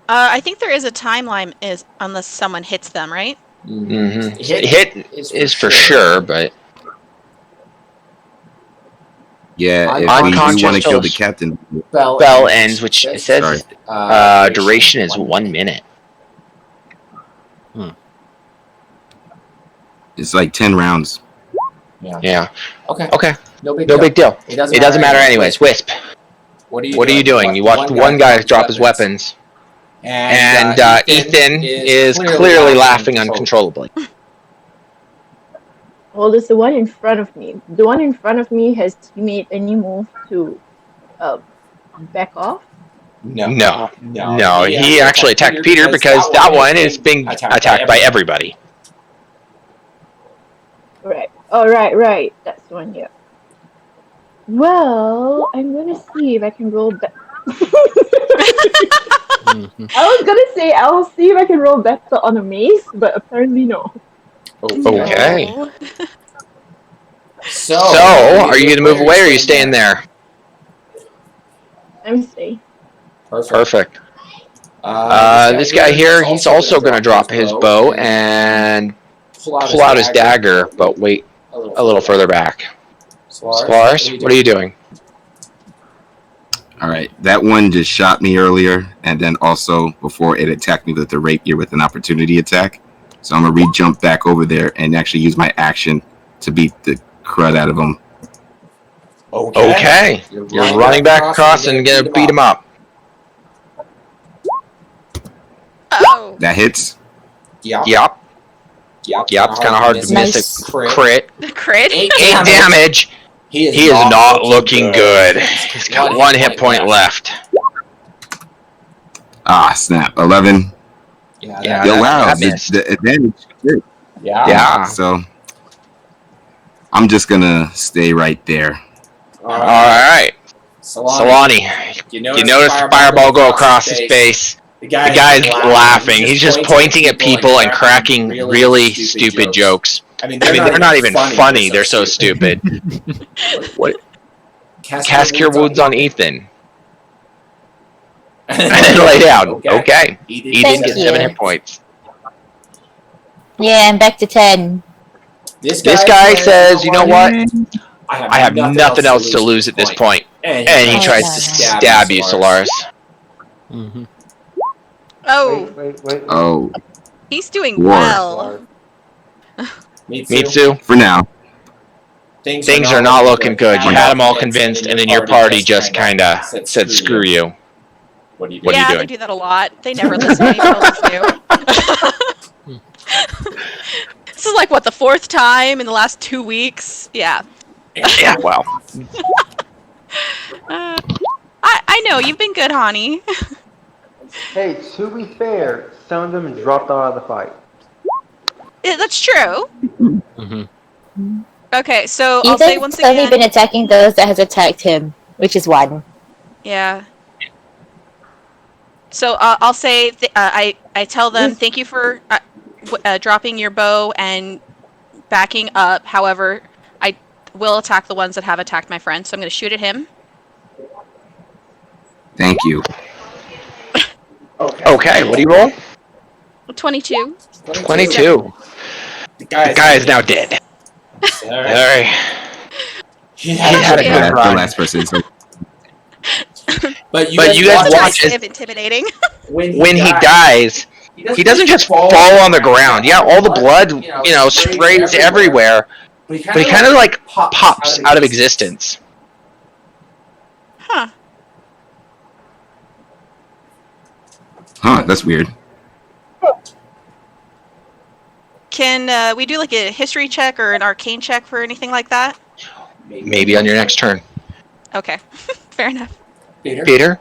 H: I think there is a timeline unless someone hits them, right?
C: Mm-hmm. Hit is for sure, but...
D: Yeah, if we do want to kill the captain...
C: Bell ends, which it says duration is 1 minute.
D: It's like 10 rounds.
C: Yeah. Okay.
A: No big
C: deal. It doesn't matter anyways. Wisp. What are you doing? You watch one guy drop his weapons. And Ethan is clearly laughing uncontrollably.
B: Well, there's the one in front of me. The one in front of me, has he made any move to back off?
C: No. He actually attacked Peter because that one is being attacked by everybody.
B: Right. Oh, right. That's the one, yeah. Well, I'm gonna see if I can roll back. I was gonna say I'll see if I can roll better on a mace, but apparently no.
C: Okay.
H: No.
A: So,
C: are you going to move away or are you staying there?
B: I'm staying.
C: Perfect. This guy here, he's also going to drop his bow and pull out his dagger, but wait a little further back. Solaris, what are you doing?
D: All right, that one just shot me earlier, and then also before it attacked me with the rapier with an opportunity attack. So I'm gonna re-jump back over there and actually use my action to beat the crud out of him.
C: Okay. You're running back across and gonna beat him up.
H: Oh.
D: That hits.
C: Yep. It's kind of hard to miss a crit.
H: Crit?
C: 8 damage. He is not looking good. He's got 1 hit point left.
D: Ah, snap. 11.
C: Yeah,
D: wow.
C: that missed.
D: The advantage.
C: Yeah.
D: So I'm just gonna stay right there.
C: All right. Solani, you notice the fireball go across his face. The guy's laughing. He's just pointing at people and cracking really stupid jokes. I mean, they're not even funny. They're so stupid. What? Cast Cure Wounds on Ethan. And then lay down. Okay. Ethan gets 7 hit points.
G: Yeah, I'm back to 10.
A: This
C: guy says, you know what? I have nothing else to lose at this point. And he tries to stab you, Solaris.
I: Mm-hmm.
H: Oh.
E: Wait.
D: Oh.
H: He's doing
D: War.
H: well.
C: Mitsu.
D: For now.
C: Things are not looking good. You had them all convinced, and then your party just kind of said, screw you. What are you doing?
H: They do that a lot. They never listen to anyone do. This is like, what, the 4th time in the last 2 weeks? Yeah.
C: Yeah, well.
H: I know, you've been good, honey.
F: Hey, to be fair, some of them dropped out of the fight.
H: Yeah, that's true.
I: Mm-hmm.
H: Okay, so I'll say once
G: Ethan's only
H: again.
G: been attacking those that has attacked him, which is 1.
H: Yeah. So I'll say I tell them thank you for dropping your bow and backing up. However, I will attack the ones that have attacked my friend. So I'm going to shoot at him.
D: Thank you.
C: Okay, what do you roll?
H: 22.
C: 22. The guy is now dead. Sorry. He had a good run.
D: The last person.
C: But you guys watch as
H: intimidating.
C: when he dies, he doesn't just fall on the ground. Yeah, all the blood, sprays everywhere. But he kind of like pops out of existence.
H: Huh.
D: Huh, that's weird.
H: Can we do like a history check or an arcane check for anything like that?
C: Maybe on your next turn.
H: Okay, fair enough.
C: Peter?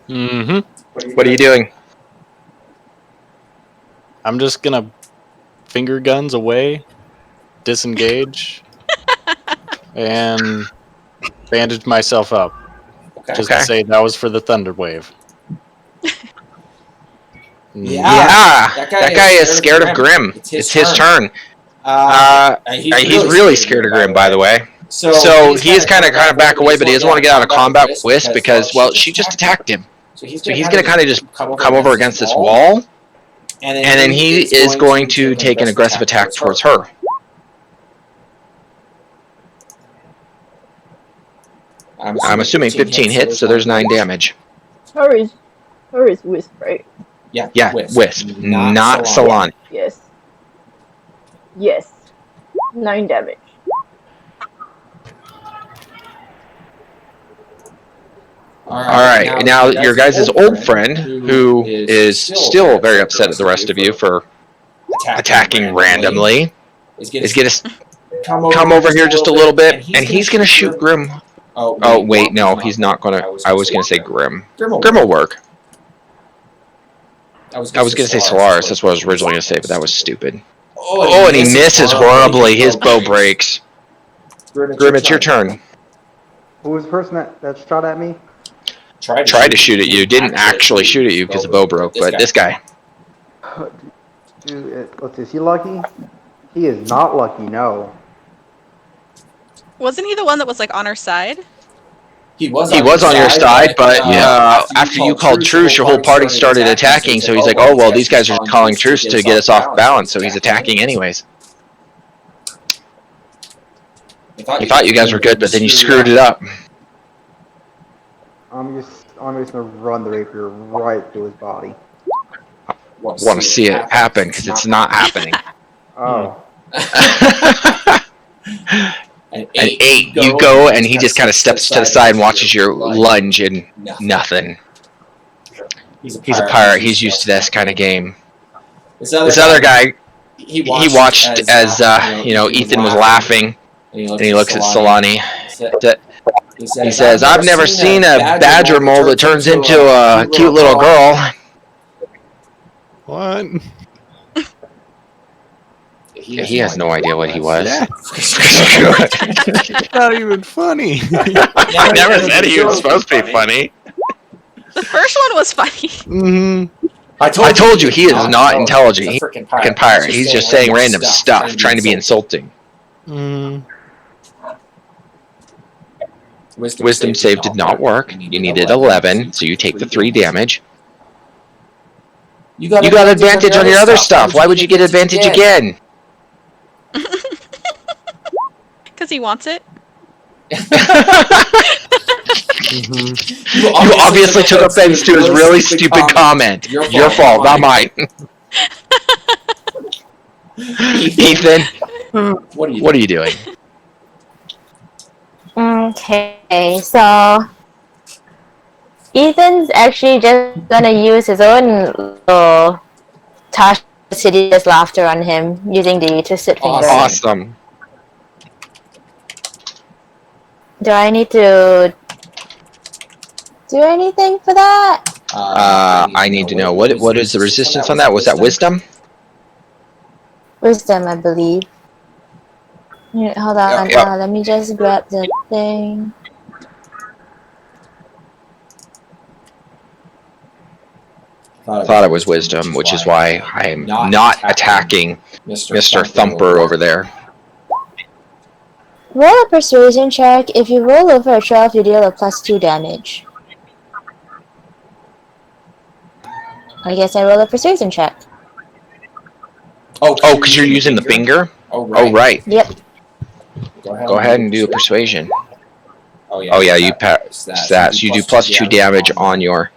I: Mm-hmm.
C: What are you doing?
I: I'm just gonna finger guns away, disengage, and bandage myself up. Just to say that was for the thunder wave.
C: Yeah. That guy is scared of Grim. It's his turn. He's really scared of Grim, by the way. So he is kind of back away, but he doesn't want to get out of combat with Wisp because, well, she just attacked him. So he's going to kind of just come over against this wall, and then he is going to take an aggressive attack towards her. I'm assuming 15 hits, so there's 9 damage.
B: Her is Wisp, right?
C: Yeah, Wisp, not Solani.
B: Yes. 9 damage.
C: Alright, now your guys' old friend, who is still very upset at the rest of you for attacking randomly, is going to come over here just a little bit, and he's going to shoot Grim. Oh, wait, no, he's not going to. I was going to say Grim. Grim will work. I was going to say Solaris, that's what I was originally going to say, but that was stupid. Oh, and he misses horribly. His bow breaks. Grim, it's your turn.
F: Who was the person that shot at me?
C: Tried to shoot at you. Didn't actually shoot at you because the bow broke, but this guy.
F: Dude, let's see, is he lucky? He is not lucky, no.
H: Wasn't he the one that was like on our side?
A: He was
C: on your side, but after you called truce, your whole party started attacking, so he's like, oh, well, these guys are calling truce to get us off balance, so he's attacking anyways. He thought you guys were good, but then you screwed it up.
F: I'm just gonna run the rapier right through his body.
C: Want to see it happen, because it's not happening.
F: Oh.
C: An 8, you go, and he just kind of steps to the side and watches your lunge, and nothing. He's a pirate. He's used to this kind of game. This other guy, he watched as Ethan was laughing, and he looks at Solani. He says, "I've never seen a badger mole that turns into a cute little girl."
I: What?
C: He has no idea what he was.
I: It's not even funny.
C: I never said he was supposed to be funny.
H: The first one was funny.
I: Mm-hmm.
C: I told you he is not intelligent. He's a freaking pirate. He's just saying random stuff, trying to be insulting.
I: Mm.
C: Wisdom save did not work. You needed 11, so you take the 3 damage. You got advantage on your other stuff. Why would you get advantage again?
H: Because he wants it.
C: Mm-hmm. You obviously took offense to his really stupid comment. Your fault, not mine. Ethan, what are you doing?
K: Okay, so Ethan's actually just gonna use his own little Tasha Sidious laughter on him using the twisted finger.
C: Awesome.
K: Do I need to do anything for that?
C: I need to know what is the resistance on that? Was that wisdom?
K: Wisdom, I believe. Here, hold on, let me just grab the thing.
C: I thought it was wisdom, which is why I'm not attacking Mr. Thumper over there.
K: Roll a persuasion check. If you roll over a 12, you deal a +2 damage. I guess I roll a persuasion check.
C: Oh, because you're using the finger? Oh, right.
K: Yep.
C: Go ahead and do a persuasion. Oh, yeah, you pass that. So you do +2 damage on your...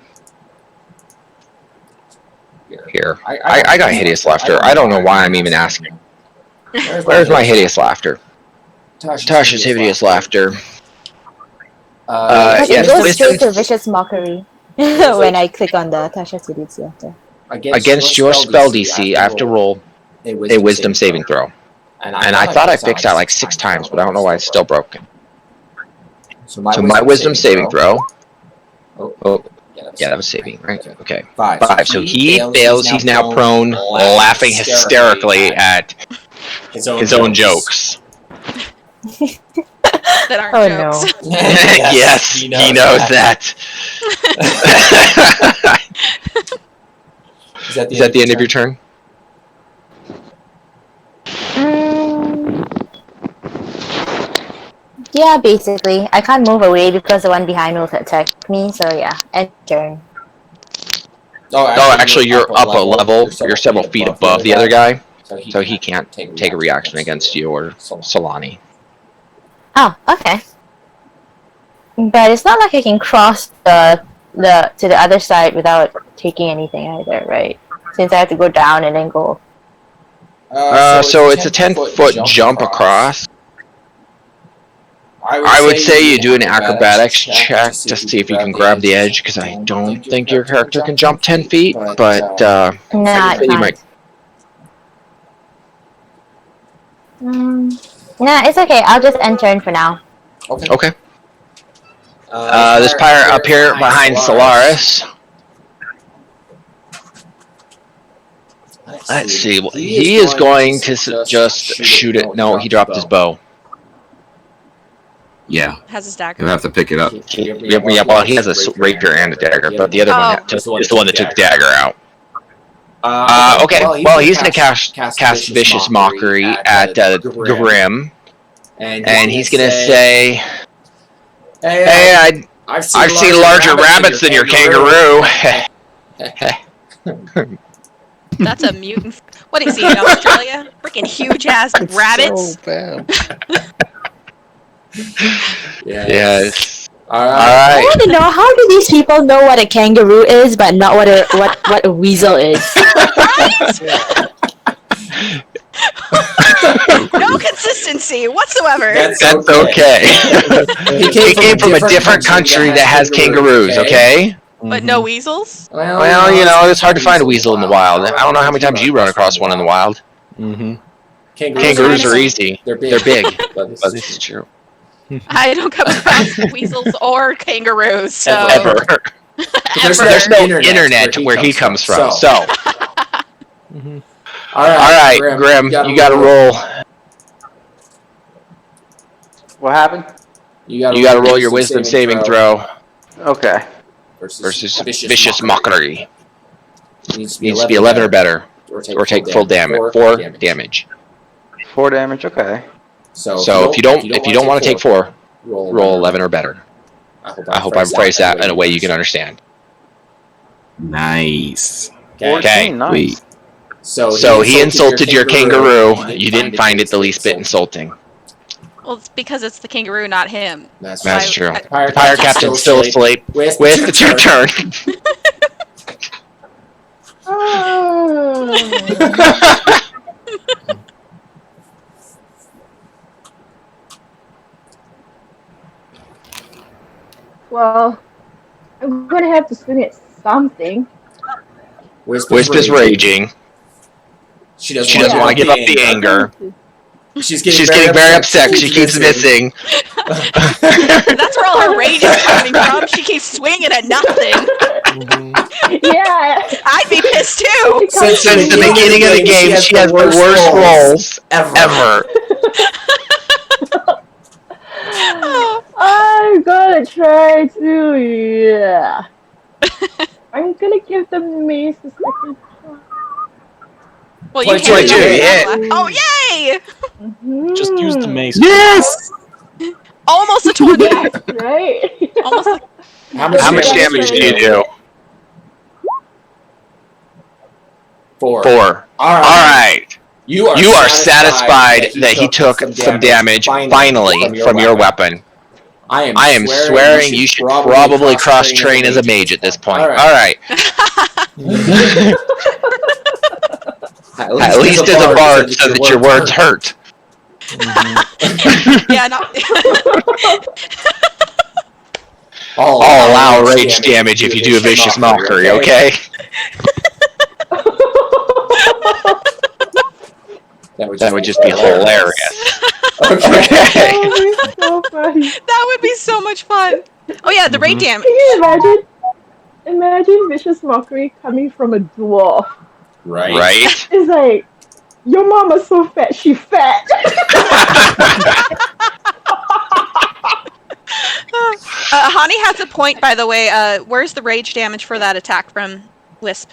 C: Here. I got hideous laughter. I don't know why I'm even asking. Where's my hideous laughter? Tasha's hideous laughter.
K: It
C: Yes,
K: goes
C: wisdom.
K: straight to vicious mockery when I click on the Tasha Sidious laughter.
C: Against your spell DC, I have to roll a wisdom saving throw. And I thought I fixed that like 6 times, but I don't know why it's still broken. So my wisdom saving throw. Oh, yeah, that was saving, right? Okay. 5. So he fails. He's now prone, laughing hysterically at his own jokes.
H: That aren't jokes.
K: No.
C: Yes, he knows that. Is that the end of your turn?
K: Yeah, basically. I can't move away because the one behind will attack me, so yeah, end turn.
C: Oh, actually, you're up a level. You're several feet above the other guy, so he can't take a reaction against you or Solani.
K: Oh, okay. But it's not like I can cross to the other side without taking anything either, right? Since I have to go down and then go.
C: So it's a 10-foot jump across. I would say you do an acrobatics check to see if you can grab the edge, because I don't think your character can jump 10 feet, but
K: Nah,
C: you might.
K: Nah, it's okay. I'll just end turn for now.
C: Okay. This pirate up here behind Solaris. Let's see. He is going to just shoot it. No, he dropped his bow.
D: Yeah.
H: Has his dagger.
D: You'll have to pick it up.
C: Yeah, well, he has a rapier and a dagger, but the other one is the one that took the dagger out. Okay, well, he's going to cast Vicious Mockery at Grim, and he's going to say, "Hey, I've seen larger rabbits than your kangaroo."
H: That's a mutant. What is he in Australia? Freaking huge ass rabbits.
C: So bad.
A: Yes.
C: All
K: I
C: right.
K: want to know, how do these people know what a kangaroo is, but not what a weasel is?
H: No consistency whatsoever.
C: That's okay. He came from a different country that has kangaroos, okay?
H: But no weasels?
C: Well, you know, it's hard to find a weasel in the wild. I don't know how many times you run across one in the wild.
I: Mm-hmm.
C: Kangaroos are easy. They're big, but this is true.
H: I don't come across weasels or kangaroos, so...
C: Ever. There's no internet where he comes from, so... All right, Grim, you gotta roll.
J: What happened?
C: You gotta roll your wisdom saving throw.
J: Okay.
C: Versus Vicious Mockery. Needs to be 11 or better, or take full damage. 4 damage.
J: 4 damage. Okay.
C: So if you don't want to take 4, roll 11 or better. I hope I phrased that in a way you can understand.
D: Nice.
C: Okay.
J: Nice.
C: So he insulted your kangaroo. You didn't find it the least bit insulting.
H: Well, it's because it's the kangaroo, not him.
C: That's true. The pirate captain's still asleep. With it's your turn.
B: Well, I'm gonna have to swing at something.
C: Wisp is raging. She doesn't want to give up the anger. She's getting very upset because she keeps missing.
H: That's where all her rage is coming from. She keeps swinging at nothing.
B: Yeah.
H: I'd be pissed too.
C: Since the beginning of the game, she has the worst rolls ever.
B: I'm gonna try to, yeah. I'm gonna give the mace a second shot.
H: Well, you can't do it. Oh, yay!
I: Just use the mace.
D: Yes!
H: Almost a 20.
B: Yes, right?
H: Almost a...
C: How much damage do you do?
A: 4.
C: Alright. You are satisfied that he took some damage, finally, from your weapon. I am swearing you should probably cross-train as a mage at this point. Alright. At least as a bard, so that your words hurt.
H: Yeah, no.
C: I'll allow rage damage if you do a vicious mockery, okay? That would just be hilarious. Okay.
B: So funny.
H: That would be so much fun. Oh yeah, the rage damage.
B: Can you imagine vicious mockery coming from a dwarf?
C: Right?
B: It's like, your mama's so fat, she fat.
H: Hani has a point, by the way. Where's the rage damage for that attack from Wisp?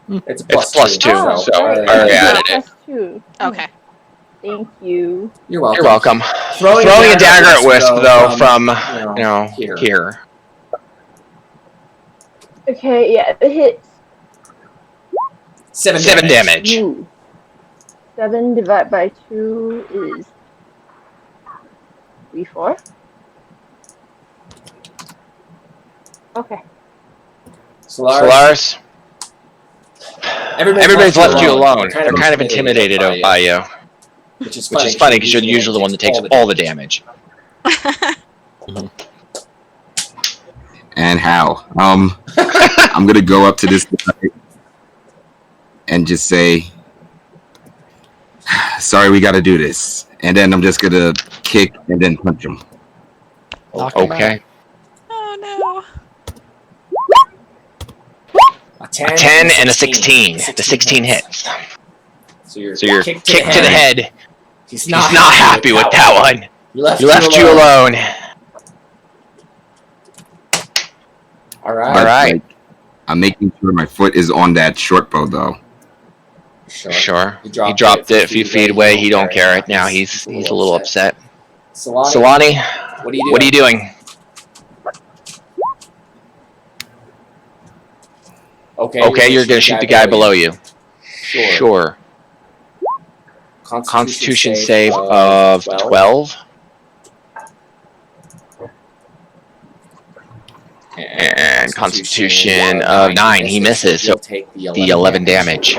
A: It's
C: plus 2,
B: Oh,
C: so
B: right.
C: I already added it.
B: +2.
H: Okay.
B: Thank you.
A: You're welcome.
C: You're welcome. Throwing a dagger at Wisp, though, from here.
B: Okay, yeah, it hits.
A: 7
C: damage.
B: Ooh. 7 divided by 2 is 4. Okay.
C: Solaris. Everybody's left you alone. They're kind of intimidated by you. Which is funny because you're usually the one that takes all the damage.
D: And how? I'm gonna go up to this guy and just say, "Sorry, we got to do this," and then I'm just gonna kick and then punch him.
C: Okay.
H: Oh no.
A: A
C: A 10 and a 16. The 16 hits.
A: So you're
C: kick to the head.
A: He's
C: not happy with that one.
A: He left
C: you alone.
A: All right.
C: All right.
D: Like, I'm making sure my foot is on that short bow, though.
C: Sure. He dropped it a few feet away. He don't care right now. He's a little upset.
A: Solani,
C: what are you doing? Okay, you're gonna shoot the guy below you. Sure. Constitution save of 12. And Constitution of 9. He misses, so the 11 damage.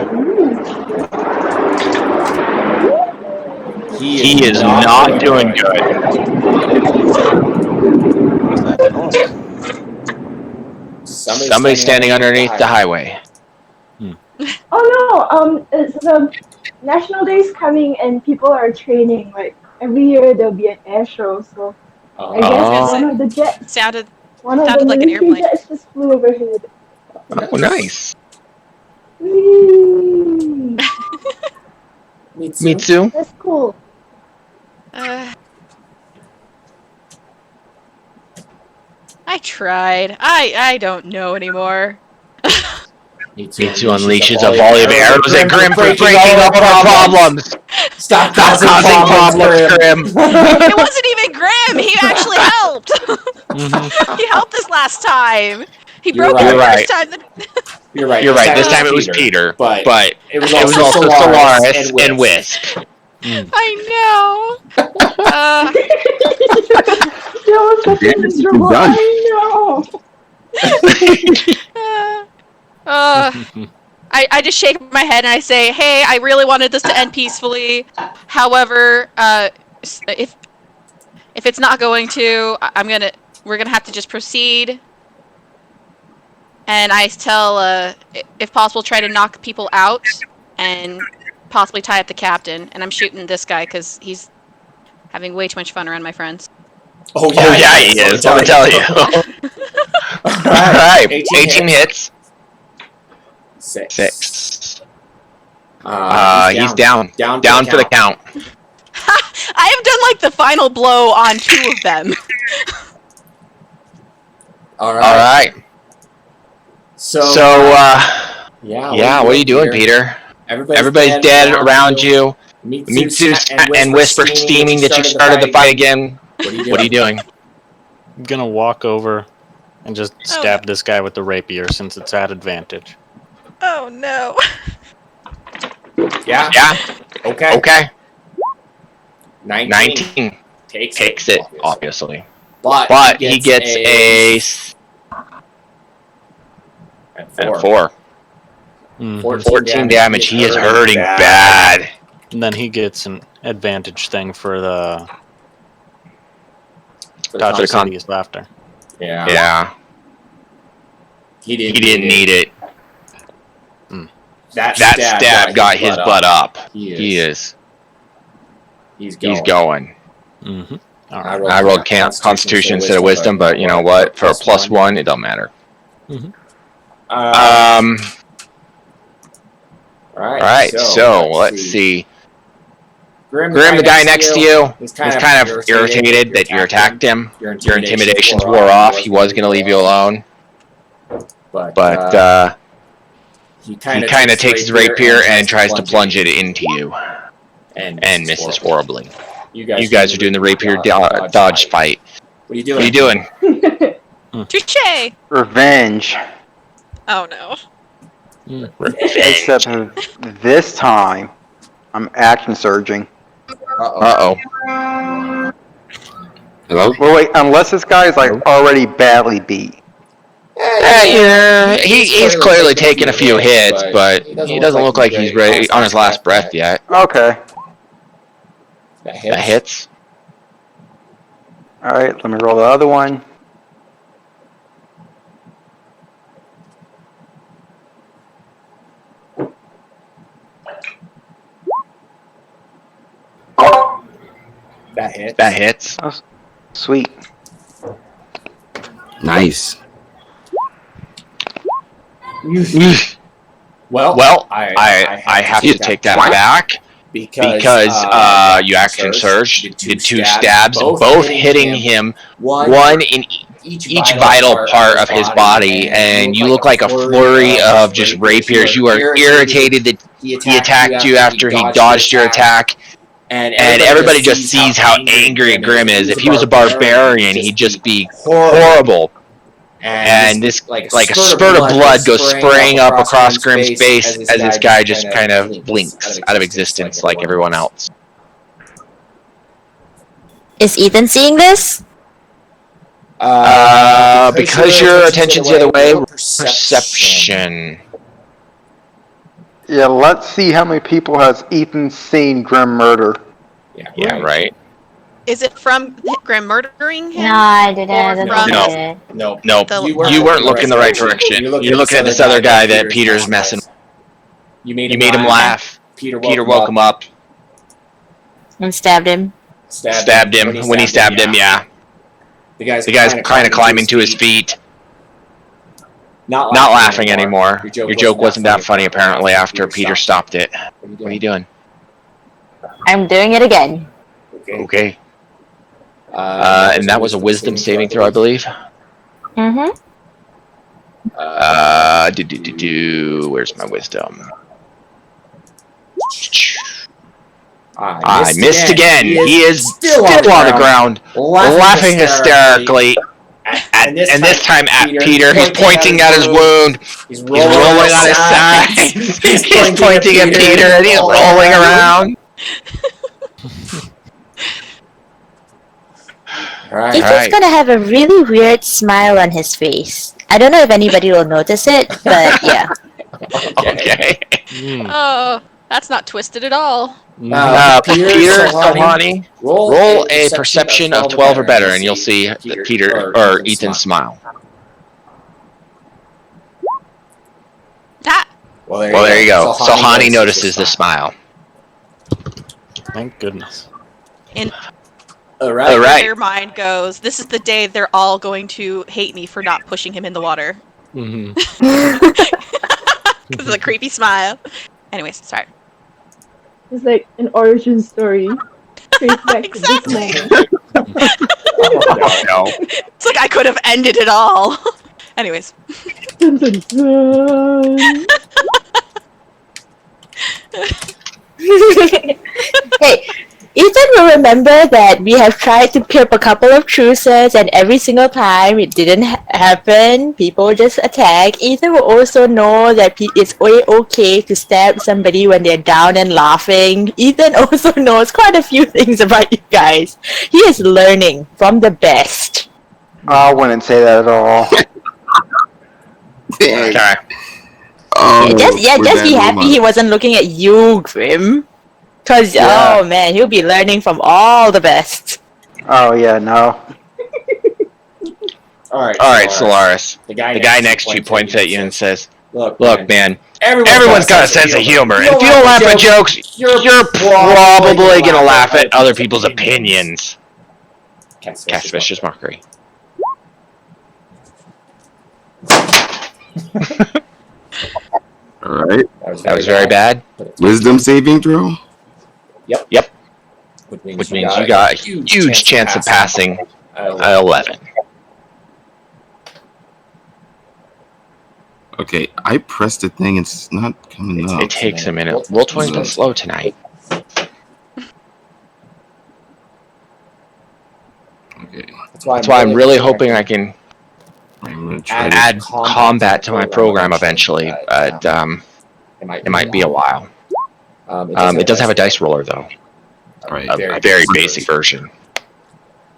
C: He is not doing good. Somebody's standing underneath the highway.
B: Oh no, it's the National Day's coming and people are training. Like every year there'll be an air show, so I guess one of the jets,
H: Sounded
B: one of the
H: like an
B: military
H: airplane.
B: jets just flew overhead.
C: Oh, nice.
B: Whee!
C: Me too.
B: That's cool.
H: I tried. I don't know anymore.
C: Me too unleashes a volley of arrows at Grim for breaking up our problems. Stop causing problems, Grim.
H: It wasn't even Grim. He actually helped. He helped us last time. He broke it the first time.
A: You're right.
C: You're right. This time it was Peter, but
A: it was
C: also Solaris and Wisp.
H: I know.
B: That was such a miserable. I know.
H: I just shake my head and I say, hey, I really wanted this to end peacefully. However, if it's not going to, we're gonna have to just proceed. And I tell, if possible, try to knock people out and possibly tie up the captain. And I'm shooting this guy because he's having way too much fun around my friends.
A: Oh yeah,
C: he is. Let me tell you. All right, 18 hits.
A: 6.
C: He's down for the count.
H: I have done like the final blow on 2 of them.
A: All right.
C: So, what are you doing, Peter? Everybody's dead around you. Mitsu and Whisper steaming that you started the fight again. What are you doing?
I: I'm gonna walk over and just stab this guy with the rapier since it's at advantage.
H: Oh no.
A: Yeah. Okay. 19.
C: Takes it, obviously.
A: But
C: he gets a 4. 14 damage. He is hurting bad.
I: And then he gets an advantage thing for the dodge insidious laughter.
C: Yeah. He didn't need it. That stab got his butt up. He's going.
I: Mm-hmm.
C: Right. I rolled Constitution instead of Wisdom, but you know what? For a +1, it don't matter.
I: Mm-hmm.
C: Alright, so let's see. Grim, the guy next to you, is kind of irritated that you attacked him. Your intimidations wore off. He was going to leave you alone. But he kind of takes his rapier and tries to plunge it into you. And misses horribly. You guys are doing the rapier dodge fight. What are you doing?
H: Touché!
E: Revenge.
H: Oh no.
E: Except this time, I'm action surging.
C: Uh-oh.
D: Hello?
E: Well, wait, unless this guy is like already badly beat.
C: He's clearly taken a few hits, but he doesn't look like he's ready on his last breath yet.
E: Okay.
C: That hits.
F: All right, let me roll the other one.
A: That hits.
F: Oh, sweet.
D: Nice.
A: Well, I have to take that back because you action surge, did 2 stabs, both hitting him, one in each vital part of his body, and you look like a flurry of just rapiers. You are irritated that he attacked you after he dodged your attack, and everybody just sees how angry Grim is. If he was a barbarian, he'd just be horrible. And this, like a spurt of blood goes spraying up across Grim's face as this guy just kind of blinks out of existence like everyone else.
K: Is Ethan seeing this?
A: Because your attention's the other way, perception.
F: Yeah, let's see how many people has Ethan seen Grim murder.
A: Yeah, right.
H: Is it from Grim murdering him?
K: No, I didn't.
A: No.
H: You
A: weren't looking the right direction. You're looking at this other guy that Peter's messing with. You made him laugh. Peter woke him up.
K: And stabbed him.
A: Stabbed him. When he stabbed him, yeah. The guy's kind of climbing to his feet. Not laughing anymore. Your joke wasn't that funny, apparently, after Peter stopped it. What are you doing?
K: I'm doing it again.
A: Okay. And that was a wisdom saving throw, I believe.
K: Mm-hmm.
A: Where's my wisdom? I missed again. He is still on the ground, laughing hysterically. And this time at Peter. He's pointing at his wound. He's rolling on his side. He's pointing at Peter and he's rolling around.
K: Ethan's gonna have a really weird smile on his face. I don't know if anybody will notice it, but yeah.
A: Okay.
H: Oh, that's not twisted at all.
A: Peter, Sohani, roll a perception of 12 or better, and you'll see Peter or Ethan's smile. Well, there you go. Sohani notices the smile.
I: Thank goodness.
H: All right. Their mind goes, this is the day they're all going to hate me for not pushing him in the water.
I: Mm-hmm.
H: This is a creepy smile. Anyways, sorry.
B: It's like an origin story. Trace back
H: exactly.
B: to this moment.
A: No.
H: It's like I could have ended it all. Anyways.
B: Dun, dun, dun.
K: Hey, Ethan will remember that we have tried to pip a couple of truces, and every single time it didn't happen, people just attack. Ethan will also know that it's okay to stab somebody when they're down and laughing. Ethan also knows quite a few things about you guys. He is learning from the best.
F: I wouldn't say that at all.
A: Okay.
K: Just be happy he wasn't looking at you, Grim. Cause oh man, he'll be learning from all the best.
F: Oh yeah, no.
A: All right, Solaris. The guy next to you points at you and says, "Look, man. Everyone's got a sense of humor. And if you don't laugh at jokes, you're probably gonna laugh at other people's opinions." Cast vicious mockery.
D: All right.
A: That was very bad.
D: Wisdom saving throw.
A: Yep. Which means you got a huge chance of passing 11.
D: Okay, I pressed the thing. It's not coming up.
A: It takes a minute. Roll20's been slow tonight.
D: Okay.
A: That's why I'm really hoping I can add combat to my program eventually. But it might be a while. It does have a dice roller though.
D: Right.
A: A very basic version.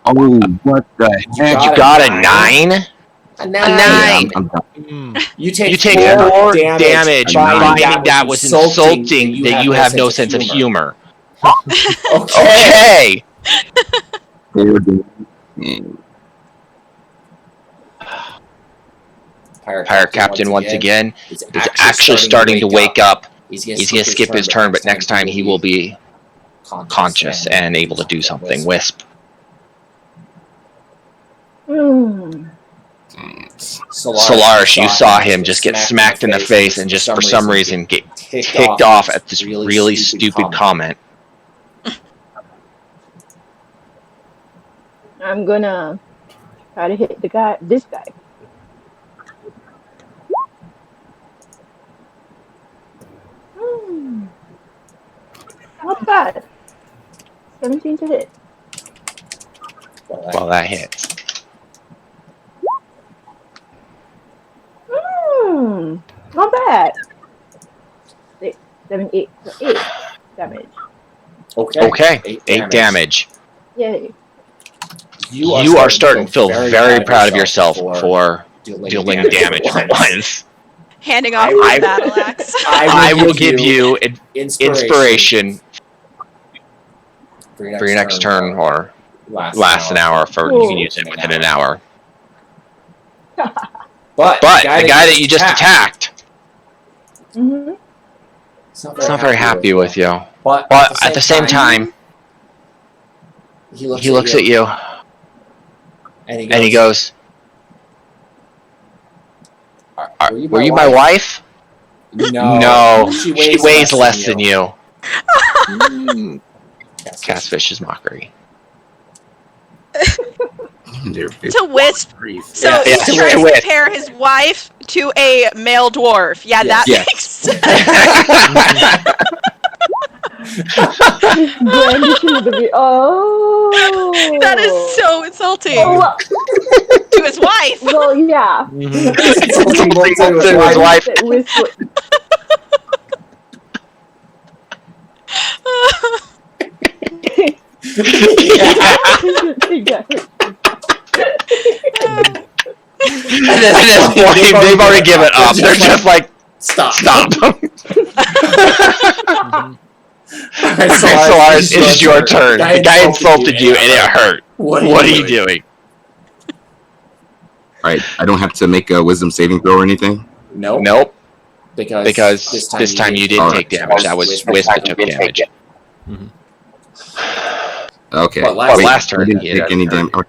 D: Oh, what the heck?
A: You got a 9? A 9.
D: Yeah,
A: You take 4 damage finding that was insulting that you have no sense of humor. Okay.
C: Pirate Captain once again is actually starting to wake up. He's going to skip his turn, but next time he will be conscious and able to do something. Wisp. Solaris, you saw him just get smacked in the face and just for some reason get ticked off at this really stupid comment.
B: I'm gonna try to hit this guy. Not bad. 17 to hit.
C: Well, that hits.
B: Not bad. 6, 7, 8. So 8 damage.
C: Okay. 8 damage.
B: Yay.
C: You are starting to feel very proud of yourself for dealing damage once.
H: Handing off my battle axe.
C: I will give you inspiration for your next turn or last an hour. You can use it within an hour. But the guy that you just attacked, it's not very happy with you. But at the same time, he looks at you and he goes, "Were you my wife?" No, she weighs less than you. Catfish's mockery.
H: To Wisp. So he's trying to compare his wife to a male dwarf. Yeah, that makes sense. That is so insulting. To his wife.
B: Well, yeah.
C: To his wife. And at this point, they've already given up. They're just like, stop. Solaris, it is your turn. The guy insulted you and it hurt. What are you doing?
D: Alright, I don't have to make a wisdom saving throw or anything?
A: Nope.
C: Because this time you didn't take damage. That was Wisp that took damage.
D: Okay.
C: But last turn,
D: I didn't take any damage. Okay.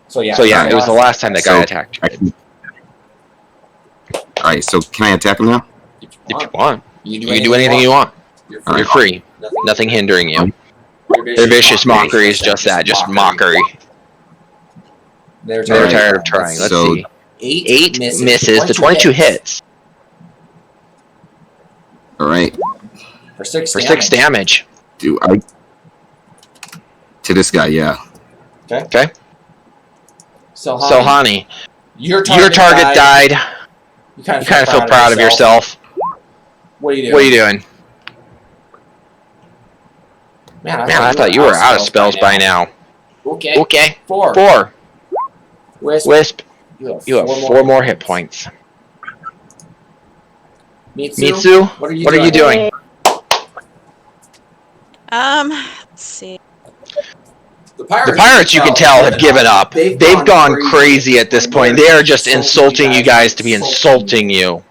A: So yeah,
C: it was the last time that guy attacked you.
D: Alright, so can I attack him now?
C: If you want. You can do anything you want. You're free. Nothing hindering you. Their vicious mockery is just that, just mockery. They're tired of trying. Let's see. 8 misses, the 22 hits.
D: Alright.
A: For 6
C: damage.
D: Do I... To this guy, yeah.
C: Okay.
A: So
C: Hani, your target died. You kind of feel proud of yourself. What are you doing? Man, I thought you were out of spells by now. Okay. 4. Wisp, you have 4 more hit points. Mitsu, what are you doing?
H: Let's see.
C: The pirates, you can tell, have given up. They've gone crazy at this point. They are just insulting you guys to be insulting you.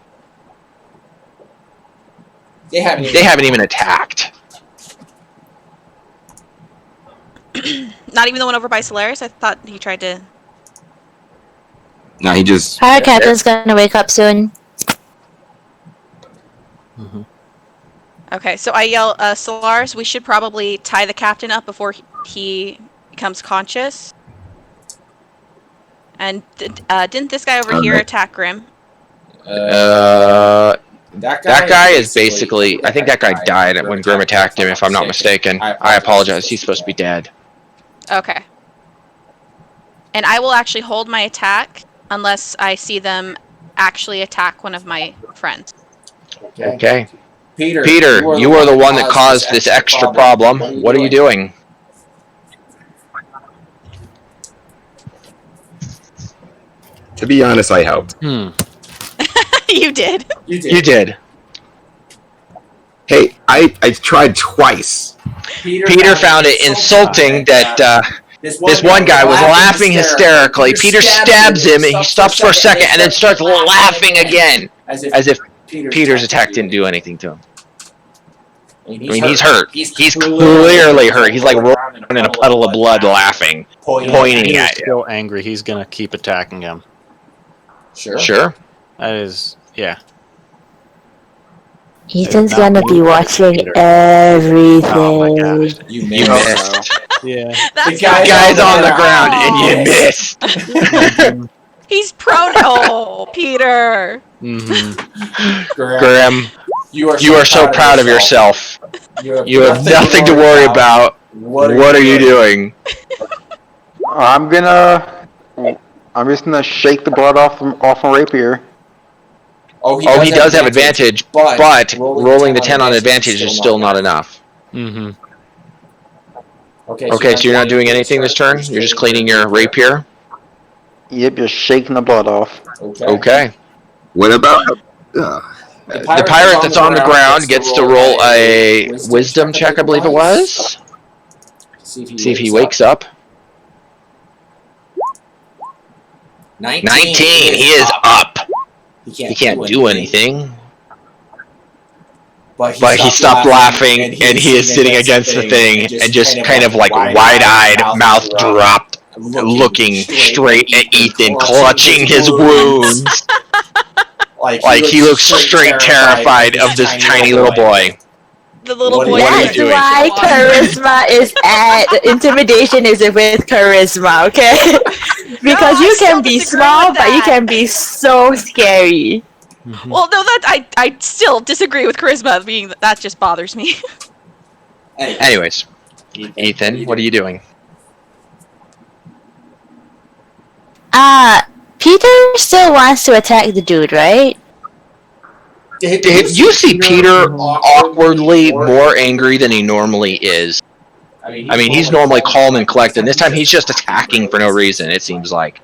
C: They haven't even attacked.
H: Not even the one over by Solaris? I thought he tried to...
D: No, he just...
K: Pirate Captain's gonna wake up soon.
H: Okay, so I yell, Solaris, we should probably tie the captain up before he becomes conscious. And didn't this guy over here attack Grim?
A: That
C: guy is basically... I think that guy died when Grim attacked him, if I'm not mistaken. I apologize. He's supposed to be dead.
H: Okay. And I will actually hold my attack unless I see them actually attack one of my friends.
C: Okay. Peter, you are the one that caused this extra problem. What are you doing?
D: To be honest, I helped.
H: You did.
C: You did.
D: Hey, I tried twice.
C: Peter found it insulting that This one guy was laughing hysterically. Peter stabs him, and he stops for a second, and then starts laughing again, as if Peter's attack didn't do anything to him. I mean, he's hurt. He's clearly hurt. He's like rolling in a puddle of blood, laughing, pointing
I: He's
C: at you.
I: still angry. He's gonna keep attacking him.
C: Sure.
I: That is, yeah.
K: Ethan's gonna be watching everything.
I: Oh my gosh.
A: You
C: You missed.
I: Yeah.
C: The guy's on the ground, and you missed.
H: He's prone. Oh, Peter.
I: Mm-hmm.
C: Graham, you are so proud of yourself. You have nothing to worry about. What are you doing?
E: I'm just gonna shake the blood off a rapier.
A: Oh,
C: he does have advantage, but rolling the 10 on advantage is still not enough.
I: Mm-hmm.
C: Okay, so you're not doing anything this turn? You're just cleaning your rapier?
E: Yep, just shaking the blood off.
C: Okay.
D: What about?
C: The pirate that's on the ground gets to roll a wisdom check, I believe it was. See if he wakes up. 19. He is up. He can't do anything. But he stopped laughing, and he is sitting against the thing, and just kind of like wide-eyed, mouth dropped, looking straight at Ethan, clutching his wounds. Like he looks straight terrified of this tiny little boy.
H: The little boy.
C: What are you
K: That's
C: doing?
K: why charisma is at intimidation is with charisma, okay? Because
H: No,
K: you
H: I still
K: can be
H: disagree
K: small,
H: with
K: but you
H: that.
K: can be so scary.
H: Well, no, I still disagree with charisma being that just bothers me.
C: Anyways, Ethan, what are you doing?
K: Peter still wants to attack the dude, right?
C: You see Peter awkwardly more angry than he normally is. I mean, he's normally calm and collected. This time he's just attacking for no reason, it seems like.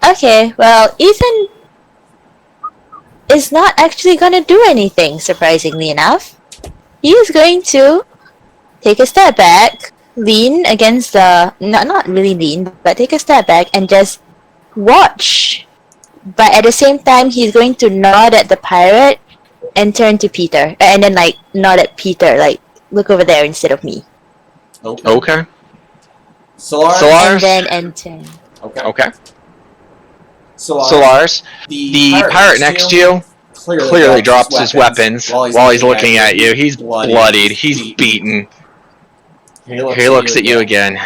K: Okay, well, Ethan is not actually gonna do anything, surprisingly enough. He is going to take a step back, lean against the... not really lean, but take a step back and just watch. But at the same time, he's going to nod at the pirate and turn to Peter. And then, like, nod at Peter, like, look over there instead of me.
C: Okay.
A: Solaris?
K: And then enter.
C: Okay. Solaris, the pirate next to you clearly drops his weapons while he's looking at you. He's bloodied. He's beaten. He looks at you again.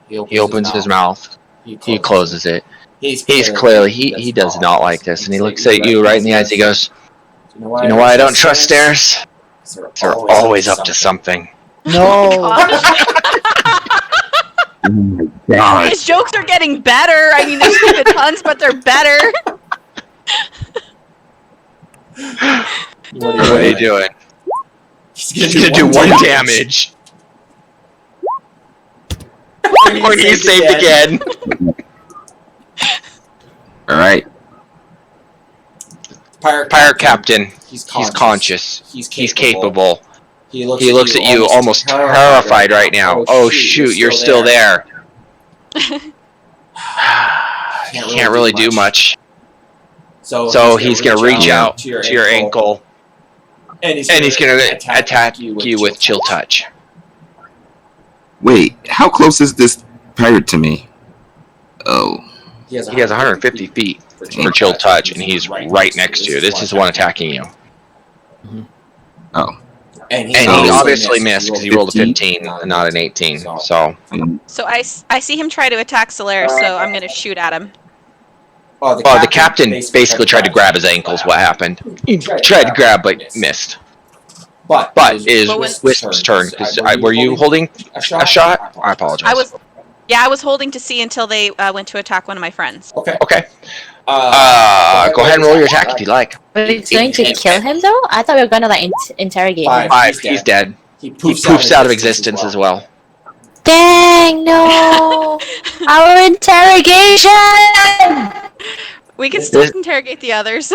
C: He opens his mouth. He closes it. He's clearly, he does not like this. And he looks at you right in the eyes. He goes, "You know why I don't trust stairs? They're always up to something."
K: No.
D: Oh my god.
H: His jokes are getting better. I mean, they're stupid puns, but they're better.
C: What are you doing? He's gonna do 1 damage. Or he's saved again.
D: Alright.
A: Pirate
C: Captain. He's conscious. He's capable. He looks at you almost terrified right now. Oh shoot, you're still there. Can't really do much. So he's gonna reach out to your ankle. And he's gonna attack you with Chill Touch.
D: Wait, how close is this pirate to me? Oh.
C: He has 150 feet for Chill Touch, and he's right next to you. This is the one attacking you.
D: Oh.
A: And he
C: obviously missed because he rolled a 15 and not an 18. So
H: I see him try to attack Solaris, so I'm gonna shoot at him.
C: the captain basically tried to grab his ankles. What happened? He tried to grab but missed. But it is Wisp's turn. Were you holding a shot? I apologize.
H: I was holding to see until they went to attack one of my friends.
C: Okay. Go ahead and roll your attack if you like.
K: But it's going to kill him, though? I thought we were gonna, like, interrogate him.
C: 5. He's dead. He poofs out of existence as well.
K: Dang, no! Our interrogation!
H: We can still interrogate the others.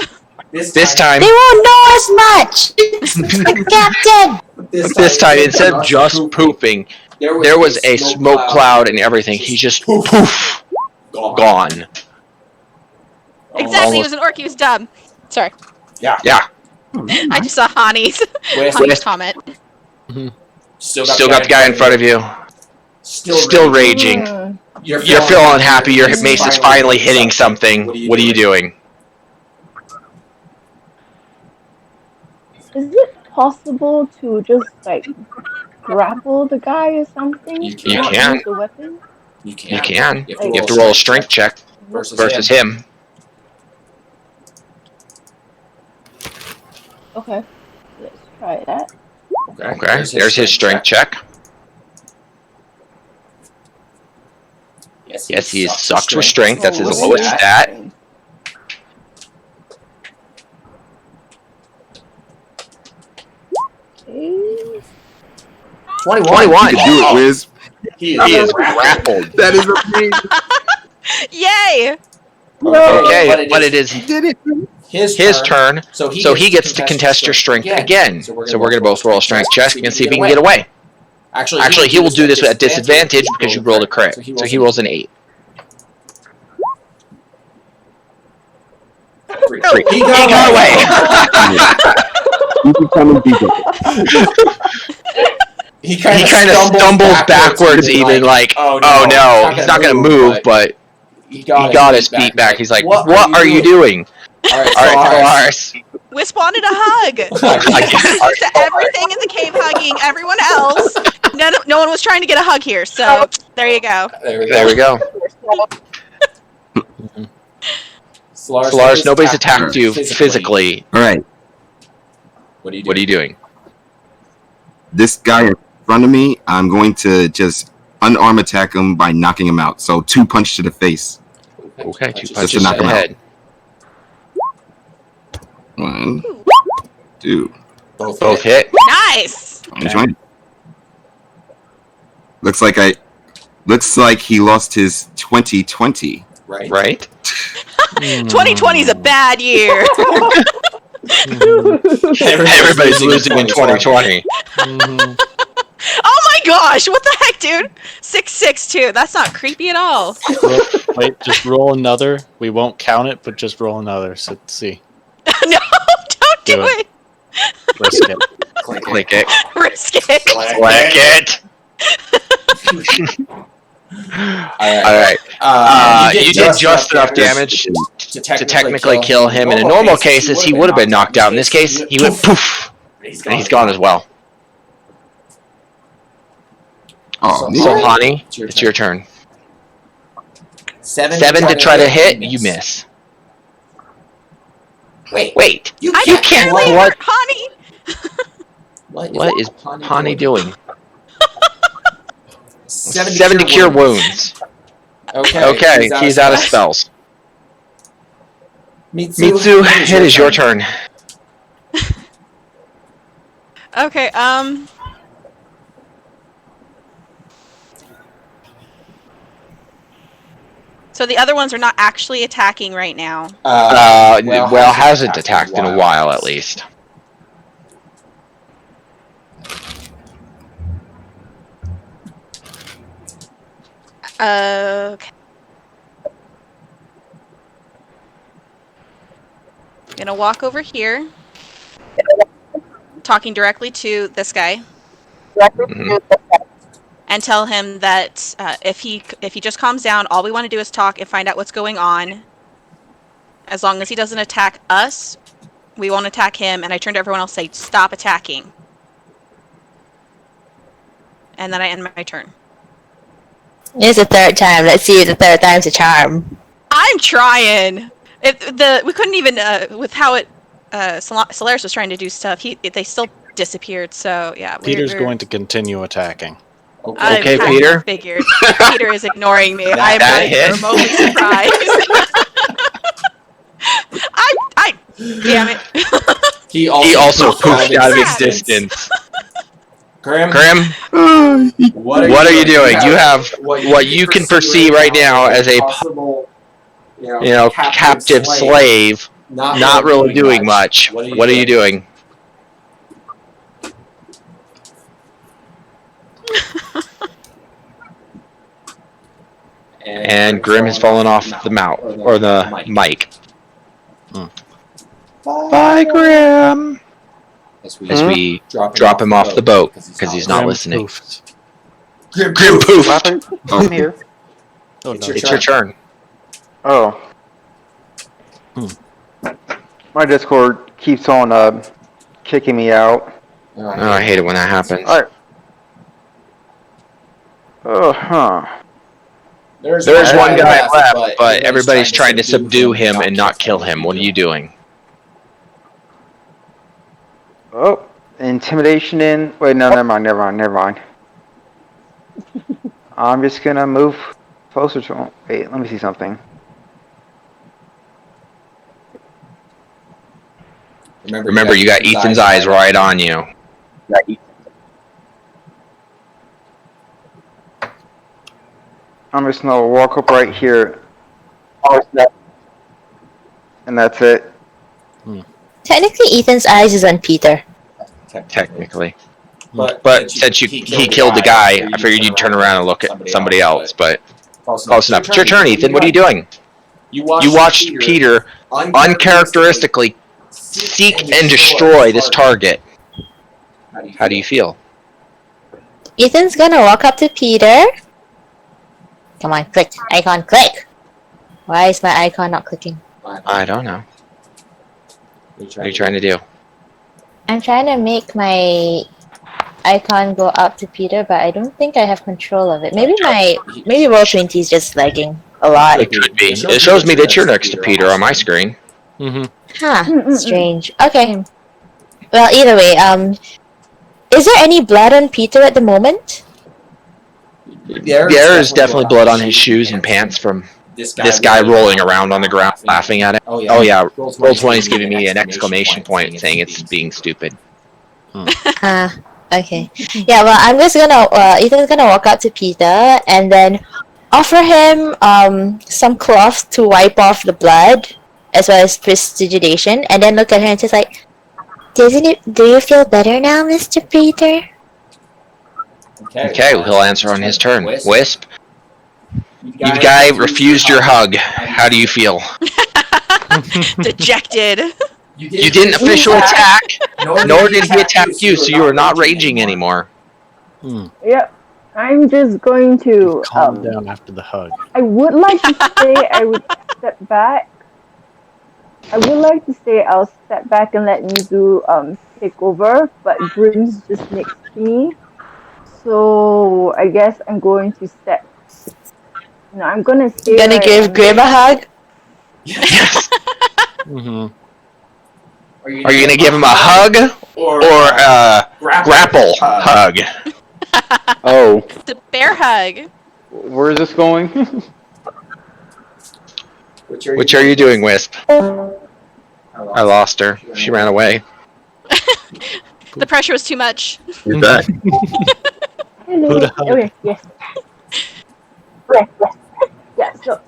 C: This time,
K: They won't know as much. It's the captain.
C: this time instead of just pooping, there was a smoke cloud and everything. He just poof, gone.
H: Exactly, he was an orc, he was dumb. Sorry.
C: Yeah.
H: I just saw Hani's comment.
C: Still got the guy in front of you. Still raging. You're feeling unhappy. Your mace is finally hitting something. What are you doing?
B: Is it possible to just like grapple the guy or something?
C: You
B: Not
C: can.
B: use the weapon?
A: You
C: You can.
A: You
C: You have to roll a strength check versus him.
B: Okay, let's try that.
C: Okay, there's his strength check. Yes, he sucks with strength. That's his lowest stat.
B: Okay.
C: 21.
D: You can do it, Wiz.
C: He is grappled.
D: That is amazing.
H: Yay!
C: Okay, but it is
D: He did it.
C: his turn, so he gets to contest your strength again. So we're going to both roll a strength check and see if he can get away. Actually, he will do this at disadvantage because you rolled a crit. So he rolls an 8. He got away.
D: You can come and beat it.
A: He
C: kind of stumbles backwards, even like, oh no, he's not going to move, but he got his feet back. He's like, what are you doing? All right, Lars.
H: Wisp wanted a hug. To everything in the cave hugging everyone else. No one was trying to get a hug here, so there you go.
C: There we go. So Lars, nobody's attacked you physically.
D: All right.
A: What are you
C: doing?
D: This guy in front of me, I'm going to just unarm attack him by knocking him out. So 2 punch to the face.
C: Okay, 2
D: to
C: punches
D: knock
C: to the
D: him out.
C: head.
D: 1, 2.
C: Both hit.
H: Nice.
D: Okay. Looks like he lost his 2020.
C: Right?
H: 2020 is a bad year.
C: Everybody's losing in 2020.
H: Oh my gosh, what the heck, dude? 662. That's not creepy at all.
I: Wait, just roll another. We won't count it, but just roll another. So let's see.
H: No, don't do it.
I: Risk it.
C: Click it.
H: Risk it.
C: Click it. Alright. You did just enough damage to technically kill him. In a normal cases, he would have been knocked out. In this case, he went poof, and he's gone as well.
D: Oh,
C: So, Hani, it's your turn. 7 to try to hit, you miss. Wait, you can't.
H: What? Hani.
C: What is Hani doing? 7 to cure wounds. Okay, he's out of spells. Mitsu, it is your turn.
H: Okay, so the other ones are not actually attacking right now.
C: Well, hasn't attacked in a while, at least.
H: Okay. Gonna walk over here, talking directly to this guy, and tell him that if he just calms down, all we want to do is talk and find out what's going on. As long as he doesn't attack us, we won't attack him. And I turn to everyone else, say, "Stop attacking," and then I end my turn.
K: It's the third time. Let's see if the third time's a charm.
H: I'm trying. We couldn't even with how it Solaris was trying to do stuff. They still disappeared. So yeah.
I: Peter's going to continue attacking.
C: Okay, Peter.
H: Figured. Peter is ignoring me. I'm not even remotely surprised. Damn it.
A: He
C: also poofed out of existence. Grim, what are you doing? You have what you can perceive right now as a possible, captive slave Not really doing much. What are you doing? And Grim has fallen off the mic. Bye, Grim. As we drop him off the boat because he's not listening. Grim poofed.
F: I'm here.
I: Oh, no.
C: It's your turn.
F: Oh. My Discord keeps on kicking me out.
C: Oh, I hate it when that happens.
F: Alright.
C: There's one guy left, but everybody's trying to subdue him and not kill him. What are you doing?
F: Oh, intimidation in. Wait, no, never mind. I'm just gonna move closer to him. Wait, let me see something.
C: Remember, you got Ethan's eyes right on you.
F: I'm just gonna walk up right here. And that's it.
K: Technically, Ethan's eyes is on Peter.
C: Technically. But since he killed the guy, I figured you'd turn around and look at somebody else, but close enough. It's your turn, Ethan. What are you doing? You watched Peter uncharacteristically seek and destroy this target. How do you feel?
K: Ethan's gonna walk up to Peter. Come on, click. Icon, click. Why is my icon not clicking?
C: I don't know. What are you trying to do?
K: I'm trying to make my icon go up to Peter, but I don't think I have control of it. Maybe Roll20 is just lagging a lot.
C: It could be. It shows me that you're next to Peter on my screen.
K: Huh, strange. Okay. Well, either way, is there any blood on Peter at the moment?
C: There is definitely blood on his shoes and pants from this guy rolling around on the ground laughing at it. Oh yeah, Roll20 is giving me an exclamation point saying it's being stupid.
K: Okay. Yeah, well, I'm just gonna, Ethan's gonna walk up to Peter and then offer him some cloth to wipe off the blood as well as prestidigitation, and then look at her and just like, do you feel better now, Mr. Peter?
C: Okay, he'll answer on his turn. Wisp, you guy refused your hug. How do you feel?
H: Dejected.
C: You didn't officially attack, nor did he attack you, so you are not raging anymore.
B: Yep. I'm just going to
I: calm down after the hug.
B: I would like to say I would step back. I'll step back and let Mizu take over, but Grim's just next to me. So I guess I'm going to step. No, I'm gonna stay.
K: Gonna give Grim a hug?
C: Yes. Are you gonna give him a hug or a grapple hug?
F: Oh.
H: The bear hug.
F: Where is this going?
C: Which are you doing, Wisp? I lost her. She ran away.
H: The pressure was too much.
C: You're back.
B: Hello. Okay, yes. Yeah, so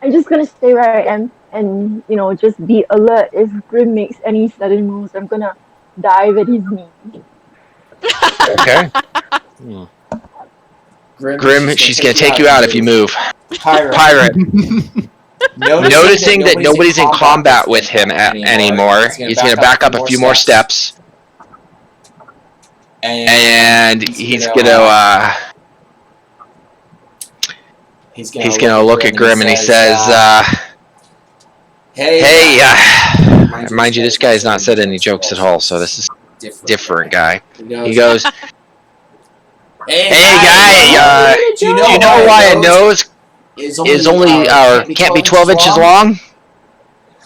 B: I'm just gonna stay where I am and, just be alert. If Grim makes any sudden moves, I'm gonna dive at his knee.
C: Okay. Grim, she's gonna take you out if you move. Pirate. Noticing that nobody's in combat with him anymore, he's gonna back up a few more steps. And he's gonna look at Grim and he says, hey, mind you, this guy's not said any jokes at all, so this is a different guy. He goes, hey guy, do you know why a nose is only, can't be 12 inches long?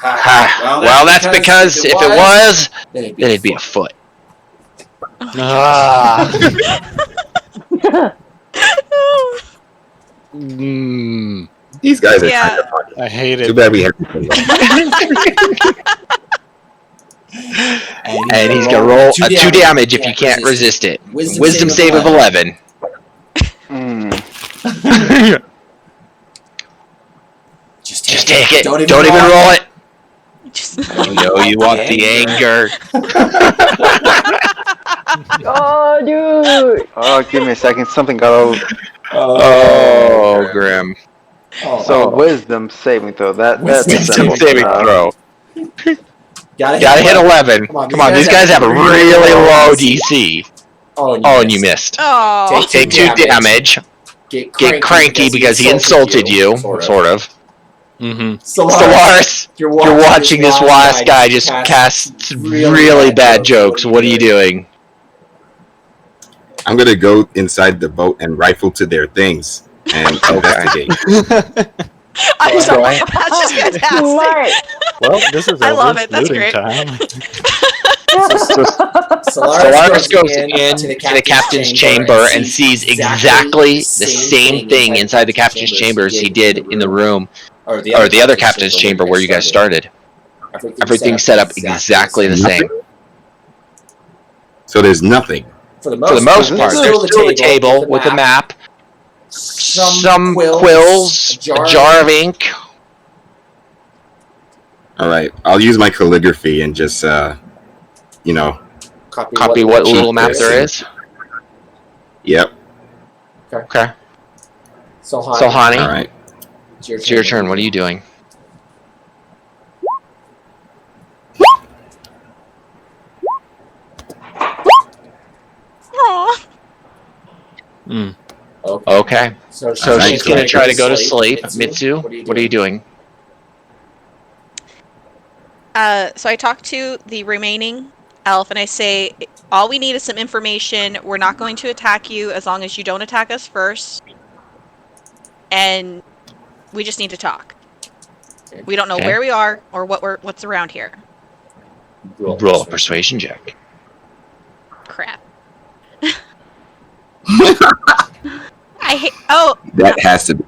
C: Well, that's because if it was, then it'd be a foot.
D: These guys are
H: Yeah.
D: kind of funny.
I: I hate it.
D: Too bad we have.
C: And he's gonna roll a 2 damage if you can't resist it. Wisdom save of 11.
A: Just take it.
C: Don't even roll it. know you want the anger.
B: Oh, dude.
F: Oh, give me a second. Something got over.
C: Oh, Grim.
F: So wisdom saving throw. That's
C: Wisdom saving throw.
A: Gotta
C: hit 11. Come on, these guys have a really low DC.
A: Oh,
C: and you missed.
H: Oh.
C: Take 2 damage. Get cranky because he insulted you, sort of.
I: Mm-hmm.
C: Solaris, you're watching this last guy just cast really bad jokes. What are you doing?
D: I'm gonna go inside the boat and rifle to their things and investigate.
H: I'm sorry. That's just fantastic.
B: Smart.
I: Well, this is
H: I love it. That's
I: looting
H: great.
I: time.
C: Solaris goes into the captain's chamber and sees exactly the same thing inside the captain's chamber as he did in the room, or the other captain's chamber where you guys started. Everything's set up exactly the same.
D: So there's nothing.
C: For the most part, there's still the table with the map, some quills, a jar of ink.
D: All right, I'll use my calligraphy and just,
C: Copy what little map there is.
D: Yep.
C: Okay.
A: So,
C: Hani,
D: All right.
C: it's your turn. What are you doing?
H: Aw.
C: Okay.
A: So
C: she's gonna try to go to sleep. Mitsu, what are you doing?
H: So I talk to the remaining elf and I say, all we need is some information. We're not going to attack you as long as you don't attack us first. And we just need to talk. We don't know where we are or what's around here.
C: Roll a persuasion check.
H: Crap. I hate. Oh.
D: That has to be.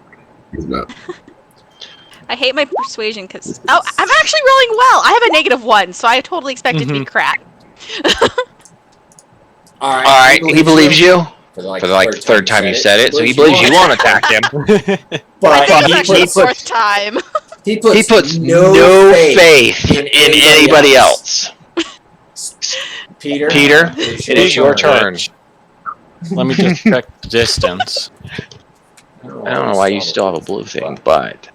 H: I hate my persuasion because I'm actually rolling well. I have a -1, so I totally expect it to be crap.
A: All
C: right, he believes you. For the third time you said it, so he believes you won't attack him.
H: But he puts time.
C: He puts no faith in anybody else.
A: Peter,
C: it is your turn.
I: Let me just check the distance.
C: I don't know why you still have a blue thing, but...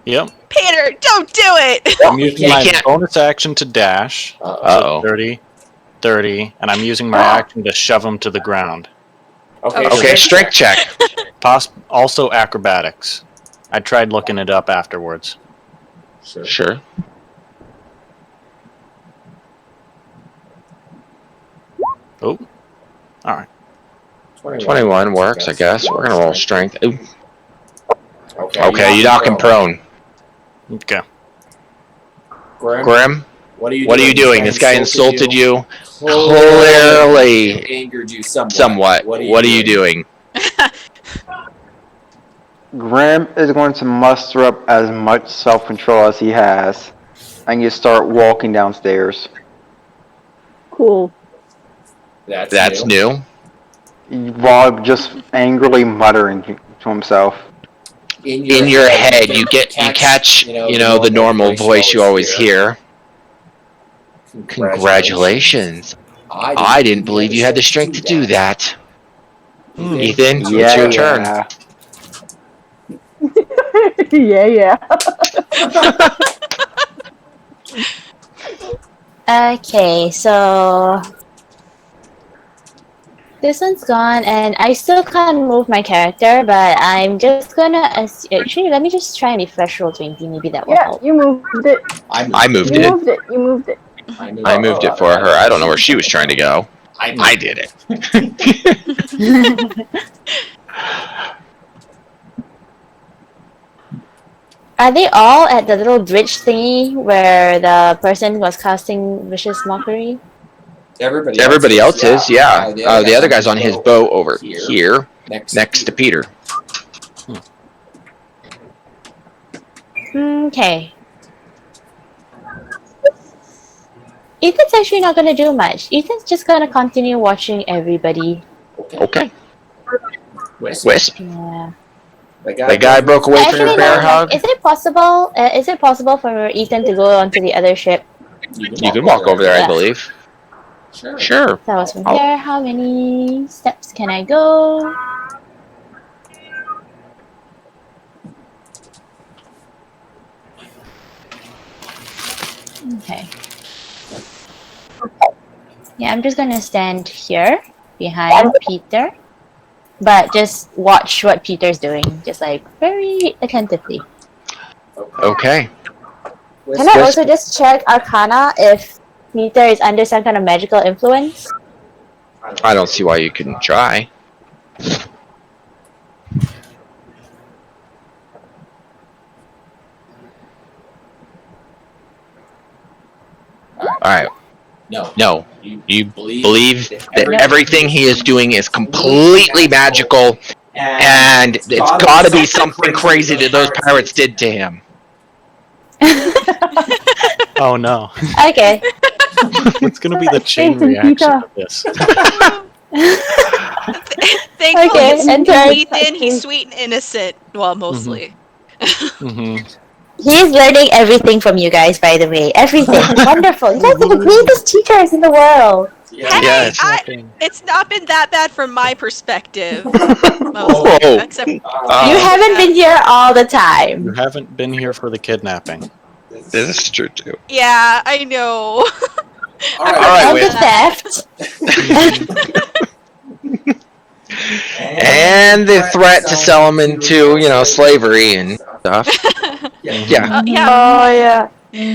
I: Yep.
H: Peter, don't do it!
I: I'm using my bonus action to dash.
C: Uh-oh.
I: 30, 30, and I'm using my action to shove him to the ground.
C: Okay, strength check.
I: Also acrobatics. I tried looking it up afterwards.
C: Sure.
I: Oh. Alright.
C: 21 works, I guess. We're gonna roll strength. Ooh. Okay, you knock him prone.
I: Okay.
C: Grim, what are you doing? This guy insulted you. Clearly
A: angered you
C: somewhat. What are you doing?
F: Grim is going to muster up as much self-control as he has, and you start walking downstairs.
B: Cool.
C: That's new.
F: While just angrily muttering to himself.
C: In your head, you catch, the normal voice you always hear. Congratulations. I didn't believe you had the strength to do that. Ethan, it's your turn.
B: Yeah.
K: Okay, so this one's gone, and I still can't move my character, but I'm just gonna actually let me just try and refresh Roll20. Maybe that will help.
B: Yeah, you moved it.
C: I moved
B: You
C: it.
B: moved it. You moved it.
C: I moved it for her. I don't know where she was trying to go. I did it.
K: Are they all at the little bridge thingy where the person was casting vicious mockery?
C: Everybody else is, yeah. The other guy's on his boat over here, next to Peter.
K: Okay. Ethan's actually not gonna do much. Ethan's just gonna continue watching everybody.
C: Okay. Wisp.
K: Yeah.
C: The guy broke away from your bear hug.
K: Is it possible? Is it possible for Ethan to go onto the other ship?
C: You can walk over there, I believe. Sure.
K: That was from here. How many steps can I go? Okay. Yeah, I'm just gonna stand here behind Peter, but just watch what Peter's doing, just like very attentively.
C: Okay.
K: Can I also just check Arcana if Peter is under some kind of magical influence?
C: I don't see why you couldn't try. Alright. No. You believe that everything he is doing is completely magical, and it's gotta be something crazy that those pirates did to him.
I: Oh no.
K: Okay.
I: It's gonna be the chain reaction of this.
H: Thankfully,
K: Okay,
H: it's Ethan. He's sweet and innocent. Well, mostly.
K: He's learning everything from you guys, by the way. Everything. Wonderful. You guys are the greatest teachers in the world.
H: Hey, it's not been that bad from my perspective. Mostly, except
K: you haven't been here all the time.
I: You haven't been here for the kidnapping.
C: This is true too.
H: Yeah, I know.
C: Alright,
K: and the theft.
C: And the threat to sell him into, slavery and stuff. Yeah.
K: Oh yeah.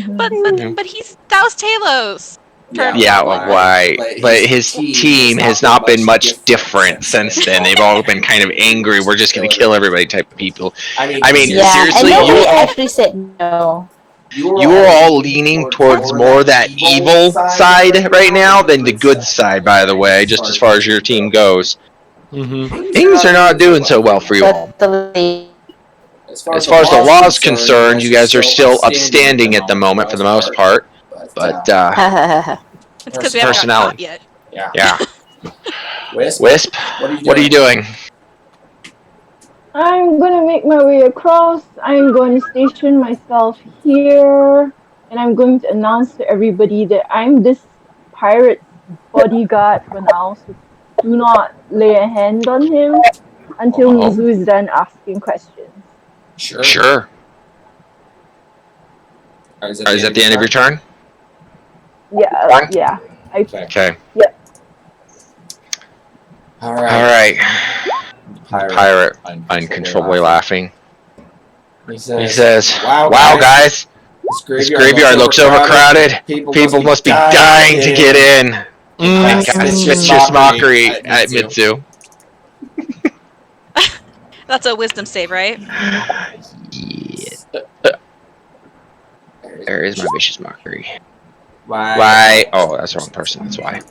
H: But that was Talos.
C: Yeah, why? But his team has not been much different since then. They've all been kind of angry. We're just gonna kill everybody type of people. I mean, seriously,
K: and nobody actually said no.
C: You are all leaning towards more that evil side right now than the good side, by the way, just as far as your team goes. Things are not doing so well for you all. As far as the law is concerned, you guys are still upstanding at the moment for the most part. But,
H: it's because we haven't got caught yet.
C: Yeah. Wisp, what are you doing?
B: I'm gonna make my way across. I'm going to station myself here, and I'm going to announce to everybody that I'm this pirate's bodyguard for now. So do not lay a hand on him until Mizu is done asking questions.
C: Sure. Is that the end of your turn?
B: Yeah.
C: Okay.
B: Yep.
C: All right. Pirate, uncontrollably laughing. He says, "Wow, guys, this graveyard looks overcrowded. People must be dying to get in." It's just mockery at Mitsu.
H: That's a wisdom save, right?
C: Yeah. There is my vicious mockery. Why? Oh, that's the wrong person. That's why.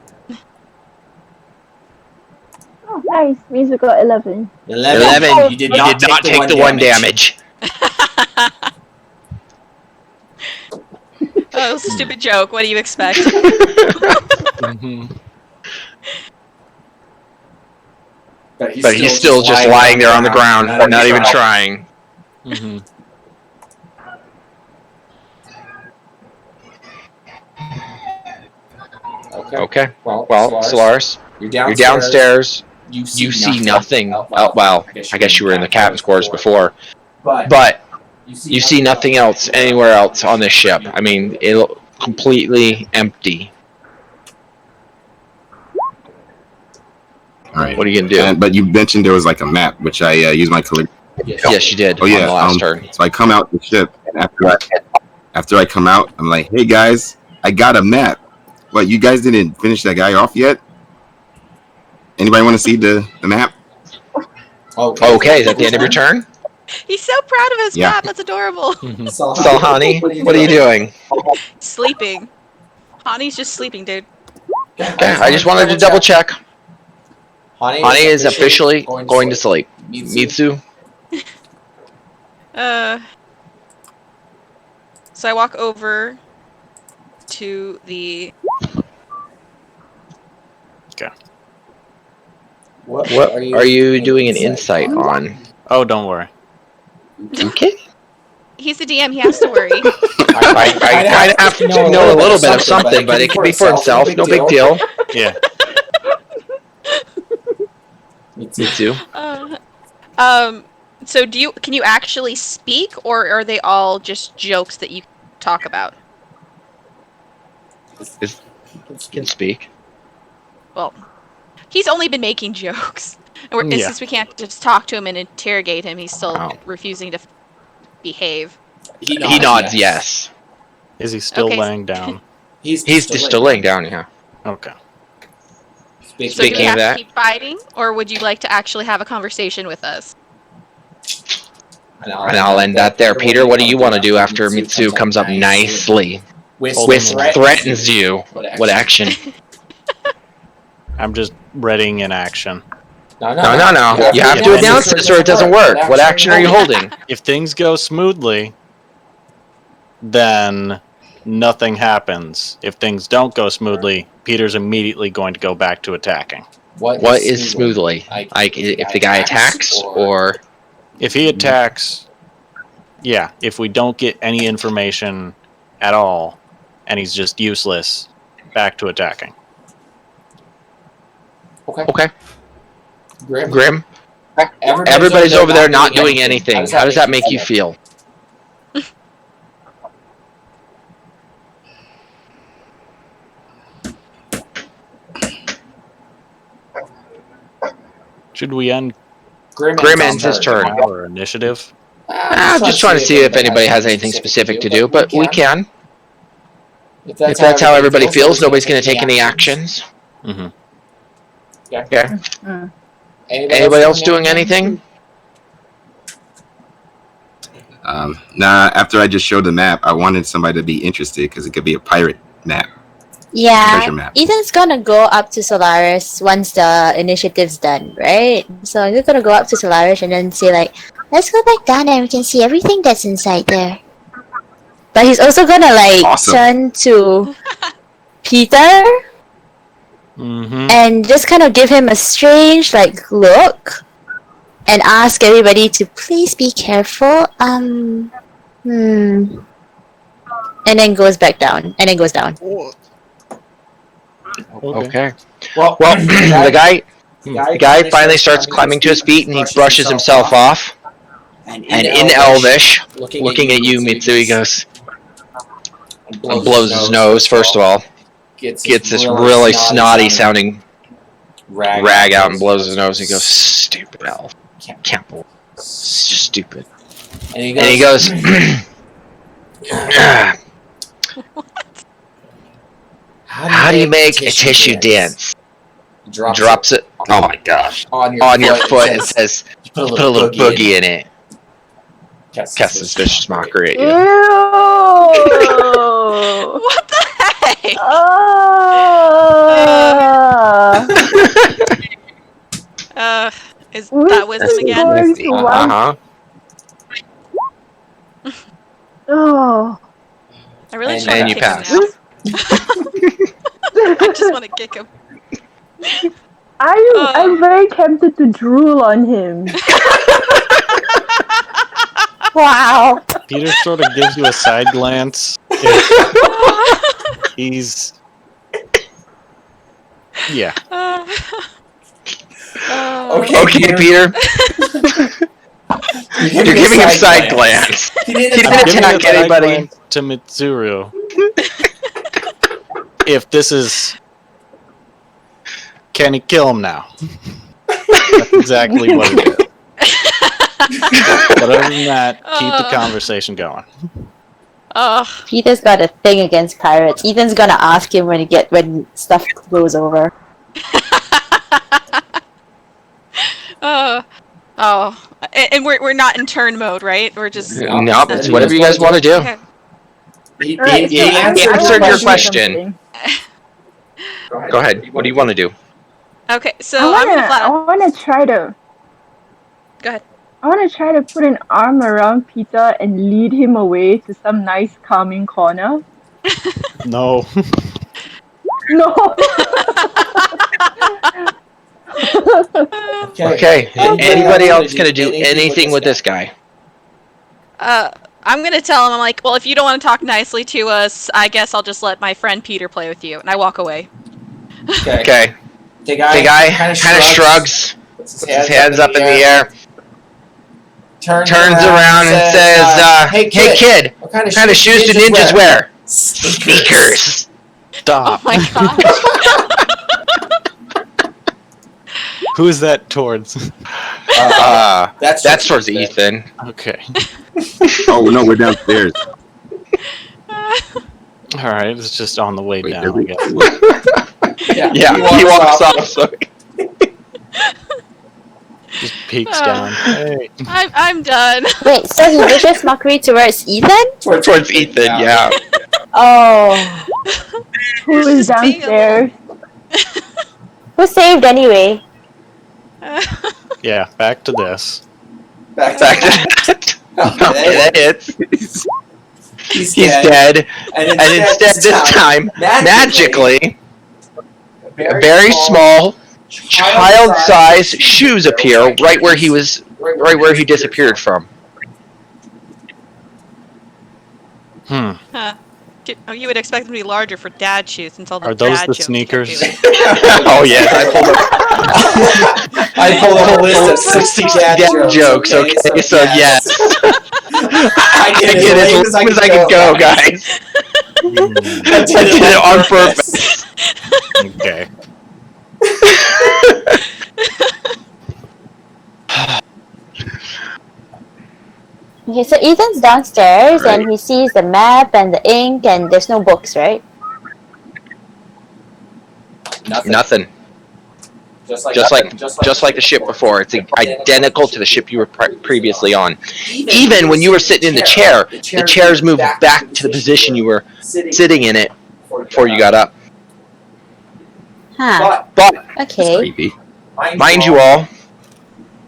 B: Oh, nice. Mizu got 11.
C: 11. You did not take the one damage.
H: Oh, it was a stupid joke. What do you expect?
C: But he's still just lying there on the ground, not even trying. Okay. Well, Solaris, you're downstairs. You see nothing. Well, I guess you were in the captain's quarters before. But you see nothing else anywhere else on this ship. I mean, it's completely empty.
D: All right.
C: What are you gonna do?
D: But you mentioned there was like a map, which I used my colleague.
C: Yes, you did.
D: Oh yeah.
C: On the last turn.
D: So I come out the ship, and after I come out, I'm like, "Hey guys, I got a map. What? You guys didn't finish that guy off yet? Anybody want to see the map?"
C: Okay, is that the end of your turn?
H: He's so proud of his map. That's adorable.
C: Salhani, what are you doing?
H: Sleeping. Hani's just sleeping, dude.
C: Okay, I just wanted to double check. Hani is officially going to sleep. Mitsu?
H: So I walk over to the...
I: Okay.
C: What are you doing an insight on?
I: Oh, don't worry.
C: Okay.
H: He's the DM. He has to worry.
C: I kind of have to know a little bit of something, but it can be for himself. No big deal.
I: Yeah.
C: Me too.
H: So can you actually speak, or are they all just jokes that you talk about?
C: Can speak.
H: Well, he's only been making jokes. Since we can't just talk to him and interrogate him, he's still refusing to behave.
C: He nods yes.
I: Is he still laying down?
C: He's still laying down, yeah.
I: Okay.
H: So do we have to keep fighting, or would you like to actually have a conversation with us?
C: And I'll end that there. Peter, what do you want to do after Mitsu comes up nicely? Wisp threatens you. What action?
I: I'm just readying an action.
C: No. You have to announce this or it doesn't work. What action are you holding?
I: If things go smoothly, then nothing happens. If things don't go smoothly, Peter's immediately going to go back to attacking.
C: What is smoothly? Like, if the guy attacks, or...
I: If he attacks, yeah. If we don't get any information at all, and he's just useless, back to attacking.
C: Okay. Grim? Everybody's over there not doing anything. How does that make you feel?
I: Should we end
C: Grim ends his turn.
I: Or initiative?
C: I'm just trying to see if anybody has anything specific to do, but we can. If that's how everybody feels, nobody's going to take any actions.
I: Mm-hmm.
C: Okay. Anybody else doing anything?
D: Nah, after I just showed the map, I wanted somebody to be interested because it could be a pirate map.
K: Yeah,
D: Treasure map.
K: Ethan's gonna go up to Solaris once the initiative's done, right? So I'm just gonna go up to Solaris and then say like, let's go back down and we can see everything that's inside there. But he's also gonna like turn to Peter and just kind of give him a strange like look and ask everybody to please be careful. And then goes back down and then goes down.
C: Okay. Well, the guy finally starts climbing to his feet and he brushes himself off. And in Elvish, looking at you, Mitsui goes and blows his nose. First of all, gets this really snotty sounding rag out and blows his nose. And he goes, "Stupid elf, can't believe it's stupid." And he goes. How do you make a tissue dance? Drops it. Oh my gosh! On your foot and says, "Put a little boogie in it." Casts suspicious mockery at you.
H: What the heck? Is that wisdom again?
B: Oh.
H: I really just want to
C: you
H: kick
C: pass.
H: him now. I just want to kick him.
B: I'm very tempted to drool on him.
K: Wow.
I: Peter sort of gives you a side glance. He's... Yeah.
C: Okay, Peter. You're giving him side glance. He didn't attack anybody.
I: To Mitsuru. If this is... Can he kill him now? That's exactly what it is. But other than that, keep the conversation going.
K: Peter's got a thing against pirates. Ethan's gonna ask him when stuff goes over.
H: And we're not in turn mode, right? We're just
C: no, it's whatever you guys want to do.
H: Okay.
C: He answered your question. Go ahead. What do you want to do?
H: Okay, so
B: I wanna try to.
H: Go ahead.
B: I want to try to put an arm around Peter and lead him away to some nice calming corner.
I: No.
B: No.
C: Okay. Anybody else gonna do anything with this guy?
H: I'm gonna tell him, I'm like, well, if you don't want to talk nicely to us, I guess I'll just let my friend Peter play with you. And I walk away.
C: Okay.
A: The
C: The guy kind of shrugs, puts his hands up in the air, turns around and says, hey kid, what kind of shoes do ninjas wear? Sneakers.
I: Stop.
H: Oh my gosh.
I: Who is that towards?
C: That's towards Ethan.
I: Okay.
D: Oh no, we're downstairs.
I: All right, it's just on the way
D: Wait,
I: down. I guess.
C: Yeah, he walks off. So.
I: Just peeks down. Hey.
H: I'm done.
K: Wait, so he wishes mockery towards Ethan?
C: Towards Ethan, yeah.
K: Oh.
B: Who is downstairs?
K: Who saved anyway?
I: Yeah, back to this.
C: Back to that hits. He's dead. And instead this time, magically, very small, child-sized shoes appear right where he disappeared from.
H: Huh. Oh, you would expect them to be larger for dad shoes since all the
I: Are those
H: dad
I: the
H: jokes
I: sneakers?
C: Oh yes, I pulled up a list of 60 dad jokes. Okay, so yes. I did it as long as I could go, guys. I did it on purpose.
I: Okay.
K: Okay, so Ethan's downstairs and he sees the map and the ink and there's no books, right?
C: Nothing. Just like the ship before. It's identical to the ship you were previously on. Even when you were sitting in the chair, the chair's moved back to the position you were sitting in it before you got up.
K: Huh.
C: But
K: Okay.
C: mind you all,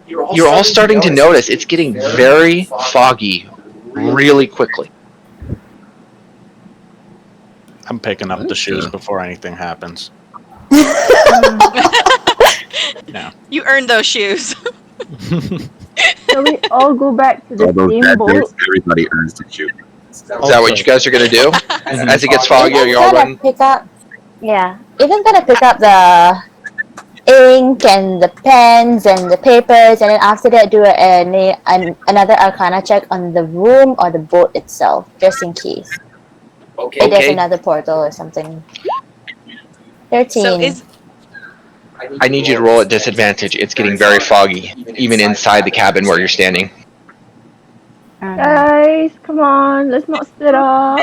C: you're all starting to notice it's getting very foggy really quickly.
I: I'm picking up the shoes before anything happens. No.
H: You earned those shoes.
B: Shall we all go back to the same boat?
D: Everybody earns the shoe.
C: Is that what you guys are going to do? As it gets foggy, are you all running?
K: Ethan's gonna pick up the ink and the pens and the papers, and then after that do another Arcana check on the room or the boat itself, just in case.
C: Okay.
K: If there's another portal or something. 13.
H: So
C: I need you to roll at disadvantage. It's getting very foggy, even inside the cabin where you're standing.
B: Guys, come on, let's not split up.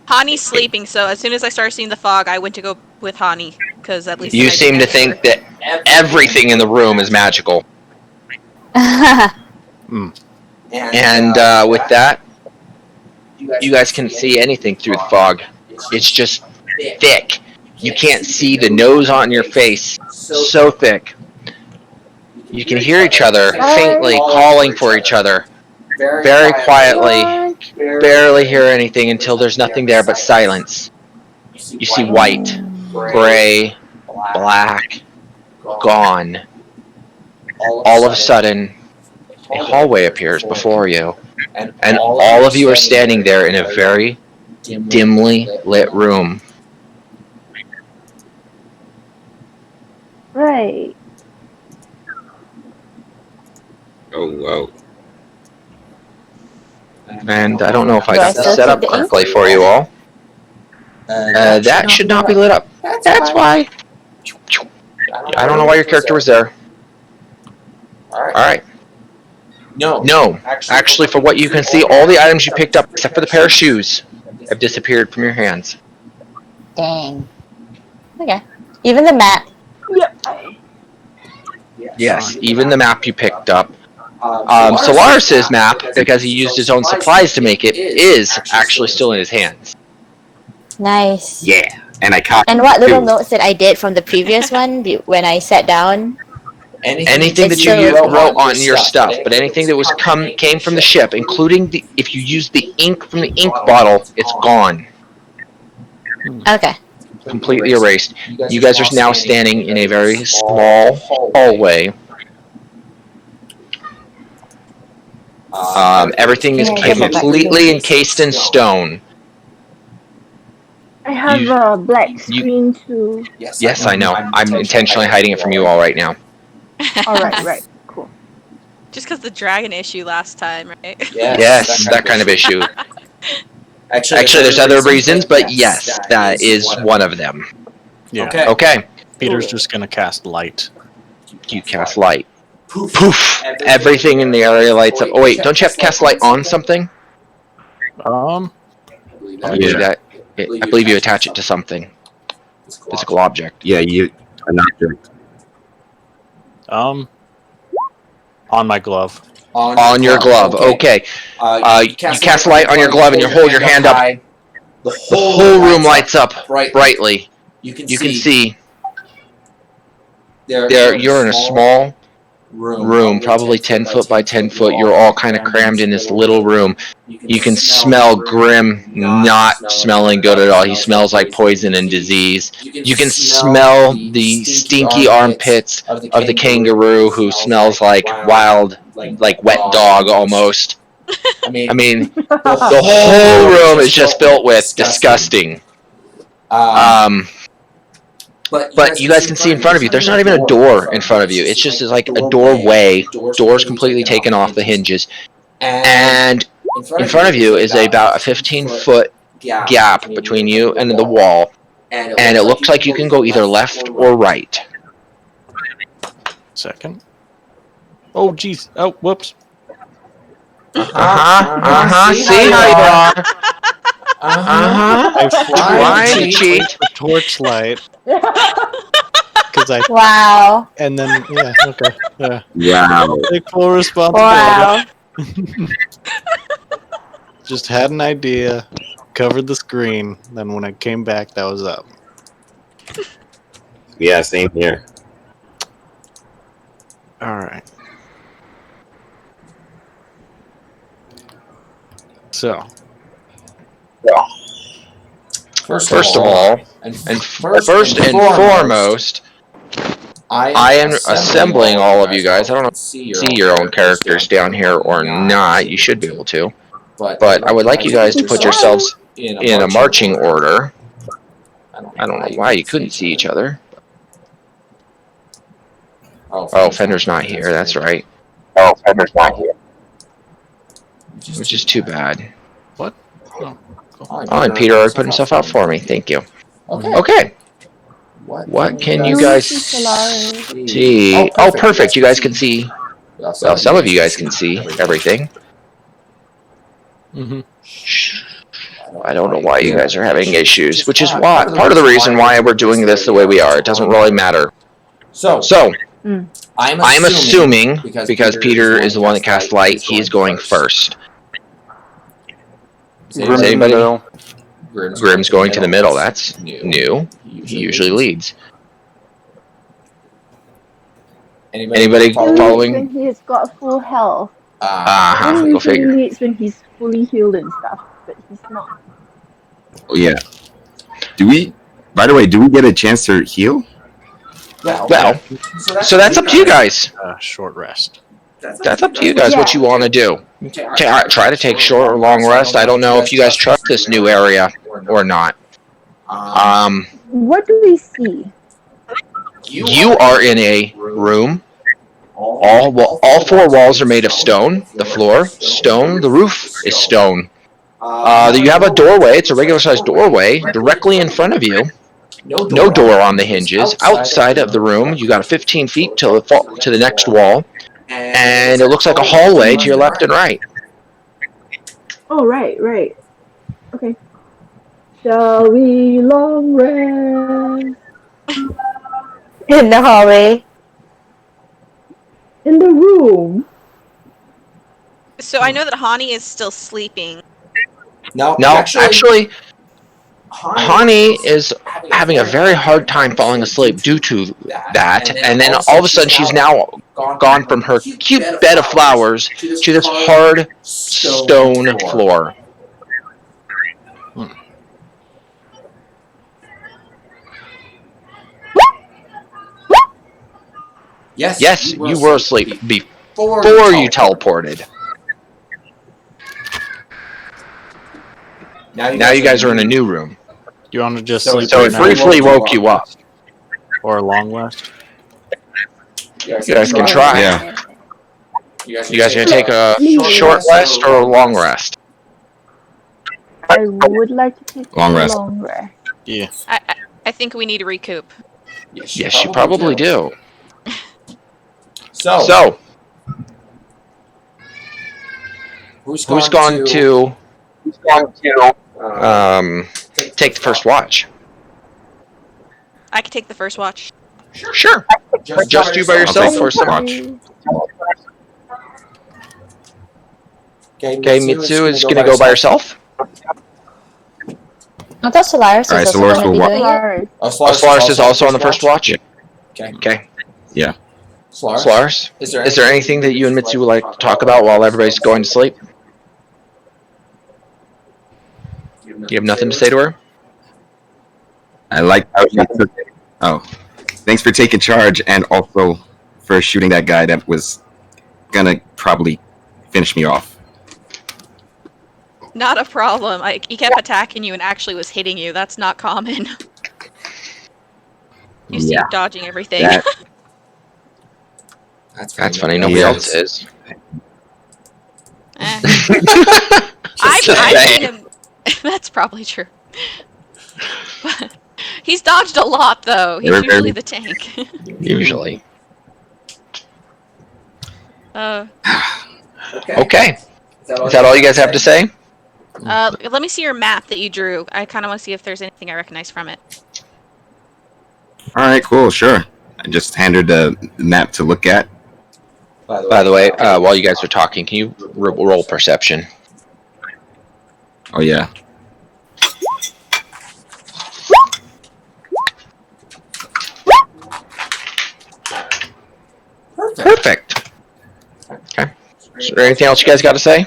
H: Hani's sleeping, so as soon as I started seeing the fog, I went to go with Hani, because at least
C: You seem to think that everything in the room is magical. And with that, you guys can't see anything through the fog. It's just thick. You can't see the nose on your face. So thick. You can hear each other faintly calling for each other. Very quietly. Barely hear anything until there's nothing there but silence. You see white, gray, black, gone. All of a sudden, a hallway appears before you. And all of you are standing there in a very dimly lit room.
B: Right.
D: Oh, wow.
C: And I don't know if I got this set up correctly for you all. That should not be lit up. That's why. I don't know why your character was there. Alright. No. Actually, for what you can see, all the items you picked up, except for the pair of shoes, have disappeared from your hands.
K: Dang. Okay. Even the map.
B: Yep.
C: Yes, even the map you picked up. Solaris's map, because he used his own supplies to make it, is actually still in his hands.
K: Nice.
D: Yeah, and I caught.
K: And what little notes that I did from the previous one when I sat down?
C: Anything that you wrote on your stuff, but anything that came from the ship, including if you used the ink from the ink bottle, it's gone.
K: Okay.
C: Completely erased. You guys are now standing in a very small hallway. Everything is completely encased in stone.
B: I have a black screen too.
C: Yes, I know. I'm intentionally hiding it from you all right now.
B: Alright, right. Cool.
H: Just because the dragon issue last time, right?
C: Yes, that kind of issue. Actually, there's other reasons, but yes, that is one of them.
I: Yeah.
C: Okay.
I: Peter's just gonna cast light.
C: You cast light. Poof! Everything in the area lights up. Oh wait, don't you have to cast light on something?
I: I
C: believe that. I believe you attach it to something. Physical object.
D: Yeah, an object.
I: On my glove.
C: On your glove. Okay. You cast light on your glove and you hold your hand up. The whole room lights up brightly. You can see. You're in a small room, probably 10 foot by 10 foot. You're all kind of crammed in this little room. You can smell Grim not smelling good at all. He smells like poison and disease. You can smell the stinky armpits of the kangaroo, who smells like wild, like wet dog almost. I mean, the whole room is just built with disgusting. But you guys can see in front of you, there's not even a door in front of you. It's just like a doorway. Doors completely taken off the hinges. And in front of you is about a 15-foot gap between you and the wall. And it looks like you can go either left or right.
I: Second. Oh, jeez. Oh, whoops.
C: See how you are.
I: I
C: to cheat.
I: The torchlight.
K: Wow.
I: And then, yeah, okay. Yeah.
D: Wow.
I: Take full responsibility.
K: Wow.
I: Just had an idea, covered the screen, then when I came back, that was up.
D: Yeah, same here.
I: Alright. So.
C: First of all, and first and foremost, I am assembling all of you guys. I don't know if you see your own characters down here or not. You should be able to. But I would like you guys to put yourselves in a marching order. I don't know why you couldn't see each other. Oh, Fender's not here. That's right. Oh, Fender's not here. Which is too bad.
I: What?
C: Oh, and Peter already put himself out for me. Thank you. Okay. What can you guys see? Oh, perfect. You guys can see. Well, some of you guys can see everything. I don't know why you guys are having issues, which is why part of the reason why we're doing this the way we are. It doesn't really matter. So, I'm assuming because Peter is the one that cast light, he's going first. Is anybody? Grim's going to the middle. That's new. He usually leads. Anybody following?
B: When he has got full health.
C: Go figure.
B: He leads when he's fully healed and stuff, but he's not.
D: Oh yeah. By the way, do we get a chance to heal?
C: Well, so that's up to you guys.
I: Short rest.
C: That's up to you guys what you want to do. Try to take short or long rest. I don't know if you guys trust this new area or not.
B: What do we see?
C: You are in a room. All four walls are made of stone. The floor, stone. The roof is stone. You have a doorway. It's a regular-sized doorway directly in front of you. No door on the hinges. Outside of the room, you got 15 feet to the next wall. And it looks like a hallway to your left and right.
B: Oh, right. Okay. Shall we long rest?
K: In the hallway.
B: In the room.
H: So I know that Hani is still sleeping.
A: No,
C: actually, Hani is having a very hard time falling asleep due to that, and then all of a sudden she's now gone from her cute bed of flowers to this hard stone floor. Yes, you were asleep before you teleported. Now you guys are in a new room.
I: Do you want to just
A: So
I: sleep
C: So
I: right
C: it
I: now?
C: briefly woke you up.
I: Or a long rest?
C: You guys can try.
D: Yeah.
C: You guys are gonna take a
B: Please.
C: short rest or a long rest?
B: I would like to take
D: Long
B: a
D: rest.
B: long rest.
I: Yeah.
H: I think we need to recoup.
C: Yes, you probably do.
A: So,
C: Who's going to take the first watch?
H: I could take the first watch.
C: Sure. Just you by yourself or some
D: watch.
C: Okay, Mitsu is gonna go by herself.
K: I thought Solaris
D: Alright,
K: is also
D: Solaris
K: going to be
D: will
K: doing it.
C: Solaris is also on the first watch.
A: Okay.
D: Yeah.
C: Solaris, is there anything that you and Mitsu would like to talk about while everybody's going to sleep? You have nothing to say to her?
D: I like how you took it. Oh. Thanks for taking charge and also for shooting that guy that was gonna probably finish me off.
H: Not a problem. He kept attacking you and actually was hitting you. That's not common. You see dodging everything.
C: That's funny. Nobody else is.
H: I've seen him. That's probably true. He's dodged a lot, though. He's usually the tank.
C: Usually.
A: Okay.
C: Is that all you guys have to say?
H: Let me see your map that you drew. I kind of want to see if there's anything I recognize from it.
D: Alright, cool, sure. I just handed the map to look at.
C: By the way, while you guys are talking, can you roll perception?
D: Oh, yeah.
C: Perfect. Okay. Is there anything else you guys got to say?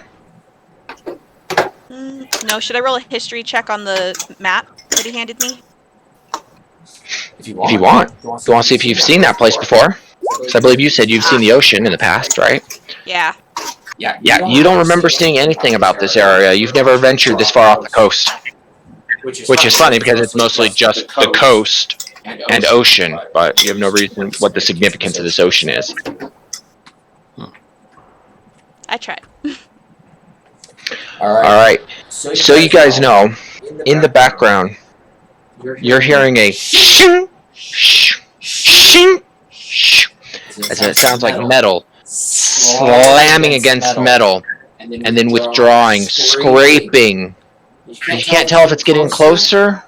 H: No, should I roll a history check on the map that he handed me?
C: If you want. You want to see if you've seen that place before? Because I believe you said you've seen the ocean in the past, right?
H: Yeah.
C: Yeah, you don't remember seeing anything about this area. You've never ventured this far off the coast. Which is funny because it's mostly just the coast and ocean, but you have no reason what the significance of this ocean is.
H: I tried.
C: Alright, so you guys know, in the background, you're hearing a shing, shing, as it sounds like metal slamming against metal, and then withdrawing, scraping. You can't tell if it's getting closer,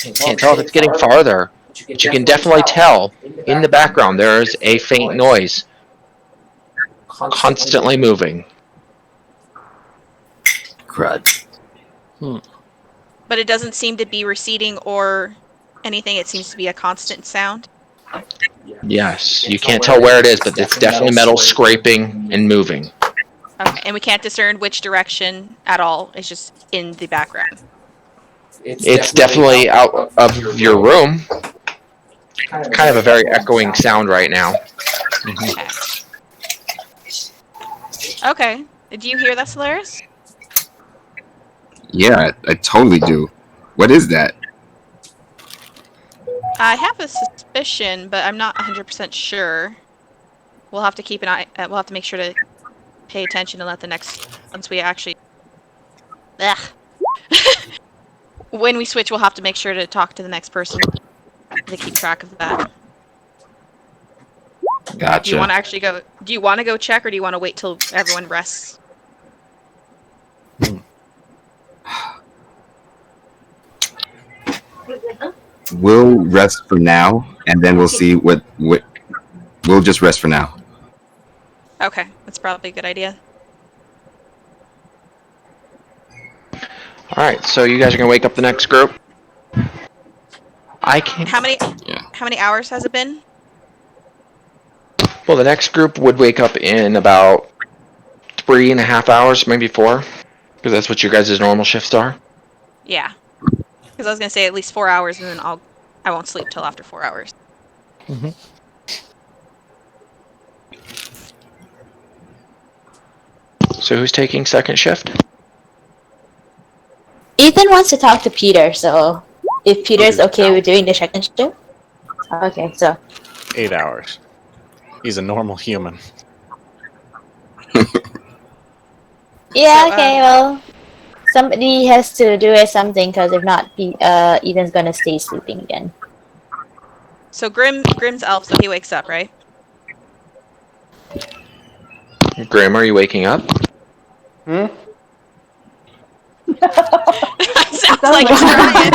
C: you can't tell if it's getting farther, but you can definitely tell in the background there is a faint noise, constantly moving.
D: Crud.
H: But it doesn't seem to be receding or anything. It seems to be a constant sound.
C: Yes, you can't tell where it is, but it's definitely metal scraping and moving.
H: Okay, and we can't discern which direction at all. It's just in the background.
C: It's definitely out of your room. Kind of a very echoing sound right now.
H: Okay. Do you hear that, Solaris?
D: Yeah, I totally do. What is that?
H: I have a suspicion, but I'm not 100% sure. We'll have to keep an eye. We'll have to make sure to pay attention and let the next. Once we actually. When we switch, we'll have to make sure to talk to the next person to keep track of that.
D: Gotcha.
H: Do you want to actually go? Do you want to go check, or do you want to wait till everyone rests?
D: We'll rest for now, and then we'll see what. We'll just rest for now.
H: Okay, that's probably a good idea.
C: Alright, so you guys are gonna wake up the next group? I can't.
H: How many hours has it been?
C: Well, the next group would wake up in about 3.5 hours, maybe 4, because that's what your guys' normal shifts are.
H: Yeah, because I was gonna say at least 4 hours, and then I won't sleep till after 4 hours.
I: Mm-hmm.
C: So who's taking second shift?
K: Ethan wants to talk to Peter, so if Peter's okay with doing the second shift. Okay, so
I: 8 hours. He's a normal human.
K: yeah,
H: So,
K: okay, well, somebody has to do it something because if not, Ethan's gonna stay sleeping again.
H: So Grim's elf, so he wakes up, right?
C: Grim, are you waking up?
F: Hmm?
H: Sounds like he's trying.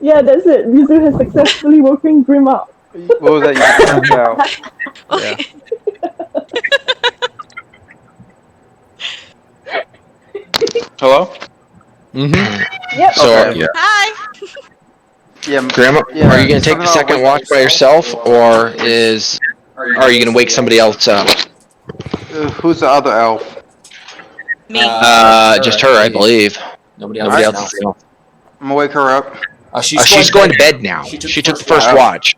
B: Yeah, that's it. Rizu has successfully woken Grim up.
F: What was that you talked about?
I: Yeah.
E: Hello?
I: Mm-hmm.
B: Yep.
C: So,
F: Okay.
D: Yeah.
H: Hi.
F: Yeah,
C: Grim,
F: yeah,
C: are you going to take
F: something
C: the
F: about
C: second
F: wake-
C: watch by yourself, or are you going to wake somebody else up?
F: Who's the other elf?
H: Me.
C: Just her, I believe.
A: Nobody
C: Nobody
A: else.
C: else is going.
F: I'm gonna wake her up.
C: She's going to bed now. She took the first watch.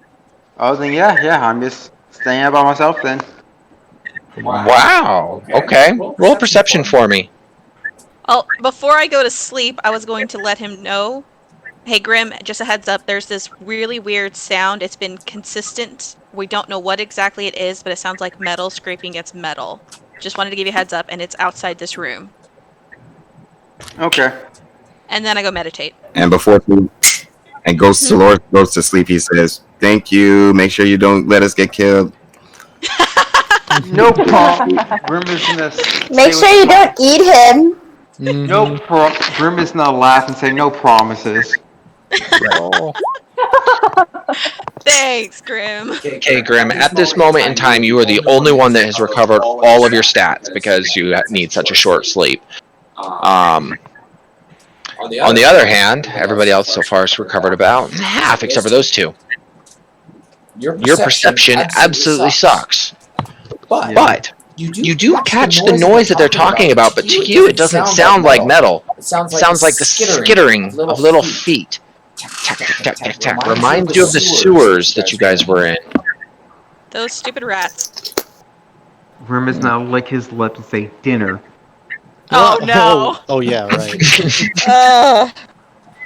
F: I was thinking, yeah, I'm just staying out by myself then.
C: Wow. Okay. Roll perception for me.
H: Oh, before I go to sleep, I was going to let him know. Hey, Grim, just a heads up. There's this really weird sound. It's been consistent. We don't know what exactly it is, but it sounds like metal scraping against metal. Just wanted to give you a heads up, and it's outside this room.
F: Okay.
H: And then I go meditate.
D: And before Lord goes to sleep, he says, "Thank you. Make sure you don't let us get killed."
F: No problem. Grim is gonna
K: Make sure you don't eat him.
F: No Grim is gonna laugh and say no promises.
I: Oh.
H: Thanks, Grim.
C: Okay, Grim, at this moment in time, you are the only one that has recovered all of your stats because you need such a short sleep. On the other hand, everybody else so far has recovered about half, except for those two. Your perception absolutely sucks. But you do catch the noise that they're talking about, but to you it doesn't sound like metal. It sounds like the skittering of little feet. Tack, tack, tack, tack, tack. Reminds you of the sewers that you guys were in.
H: Those stupid rats.
F: Grim is gonna lick his lips and say dinner.
H: Oh no.
I: Oh yeah, right.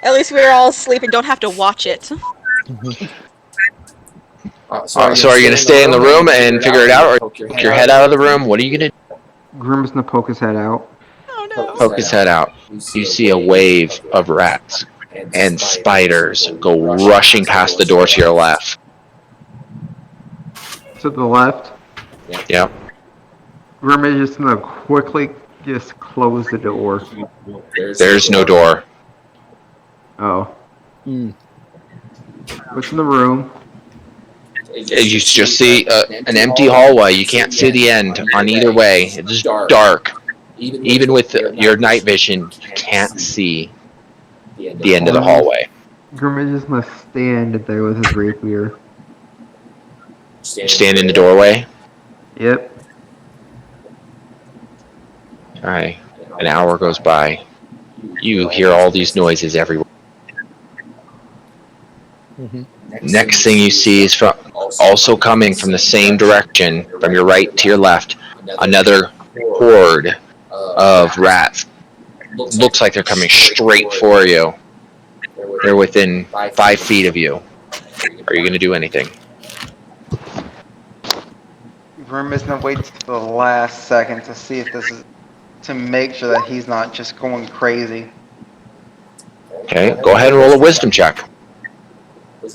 H: At least we're all asleep and don't have to watch it.
C: So are you going to stay in the room and figure it out, or poke your head out of the room? What are you going to do?
F: Grim is gonna poke his head out.
H: Oh no.
C: Poke his head out. You see a wave of rats and spiders go rushing past the door to your left.
F: To the left.
C: Yep.
F: Grim is just gonna quickly just close the door.
C: There's no door.
F: Oh. What's in the room?
C: You just see an empty hallway. You can't see the end on either way. It's just dark. Even with your night vision, you can't see the end of the hallway.
F: Grim is just gonna stand there with his rapier.
C: Stand in the doorway.
F: Yep.
C: Alright. An hour goes by. You hear all these noises everywhere. Next thing you see is also coming from the same direction, from your right to your left, another horde of rats. Looks like they're coming straight for you. They're within 5 feet of you. Are you going to do anything?
F: Grim is gonna wait to the last second to see if this is to make sure that he's not just going crazy.
C: Okay, go ahead and roll a wisdom check.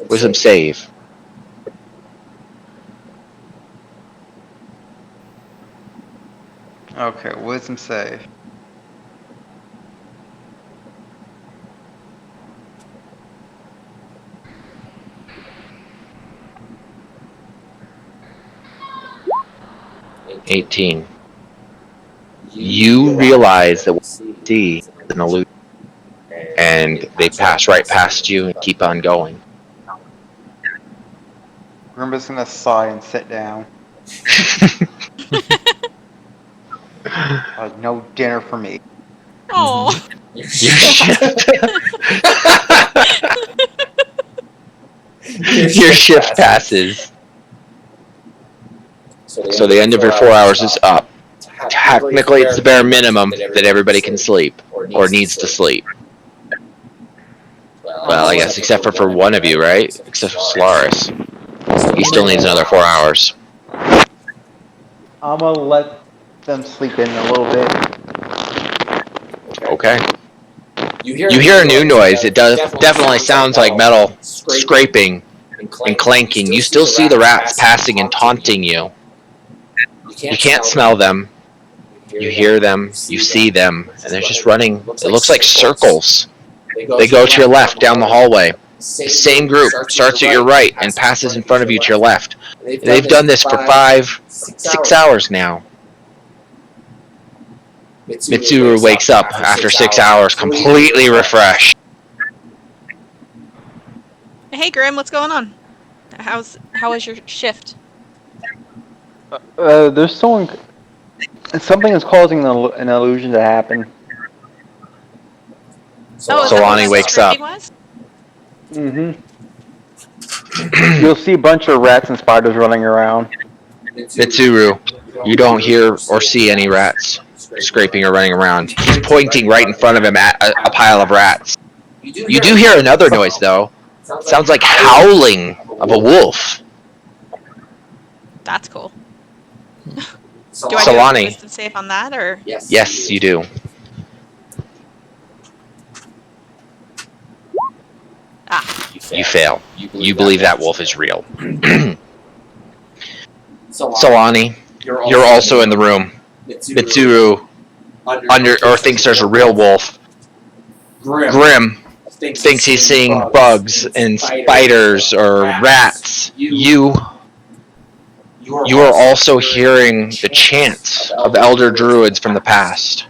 C: Wisdom save.
F: Okay, wisdom save.
C: $18. You realize that what you see is an illusion, and they pass right past you and keep on going.
F: Grim is gonna sigh and sit down. No dinner for me.
H: Oh.
C: Your shift. Your shift passes. So the end of your 4 hours is up. Technically, it's the bare minimum that everybody can sleep or needs to sleep. Well, I guess except for one of you, right? Except for Solaris. He still needs another 4 hours.
F: I'm gonna let them sleep in a little bit.
C: Okay. You hear a new noise. It definitely sounds like metal scraping and clanking. You still see the rats passing and taunting you. You can't smell them. You hear them. You see them. And they're just running. It looks like circles. They go to your left down the hallway. The same group starts at your right and passes in front of you to your left. They've done this for 6 hours now. Mitsuru wakes up after 6 hours, completely refreshed.
H: Hey, Grim, what's going on? How was your shift?
F: There's something is causing an illusion to happen.
C: Solani wakes up.
F: Mm-hmm. You'll see a bunch of rats and spiders running around.
C: Mitsuru, you don't hear or see any rats scraping or running around. He's pointing right in front of him at a pile of rats. You do hear another noise, though. Sounds like howling of a wolf.
H: That's cool. Do
C: Solani.
H: I do wisdom save on that, or?
C: Yes, you do. You fail. You believe that wolf is real. Solani, you're also in the room. Mitsuru thinks there's a real wolf. Grim thinks he's seeing bugs and spiders or rats. You are also hearing the chants of elder druids from the past.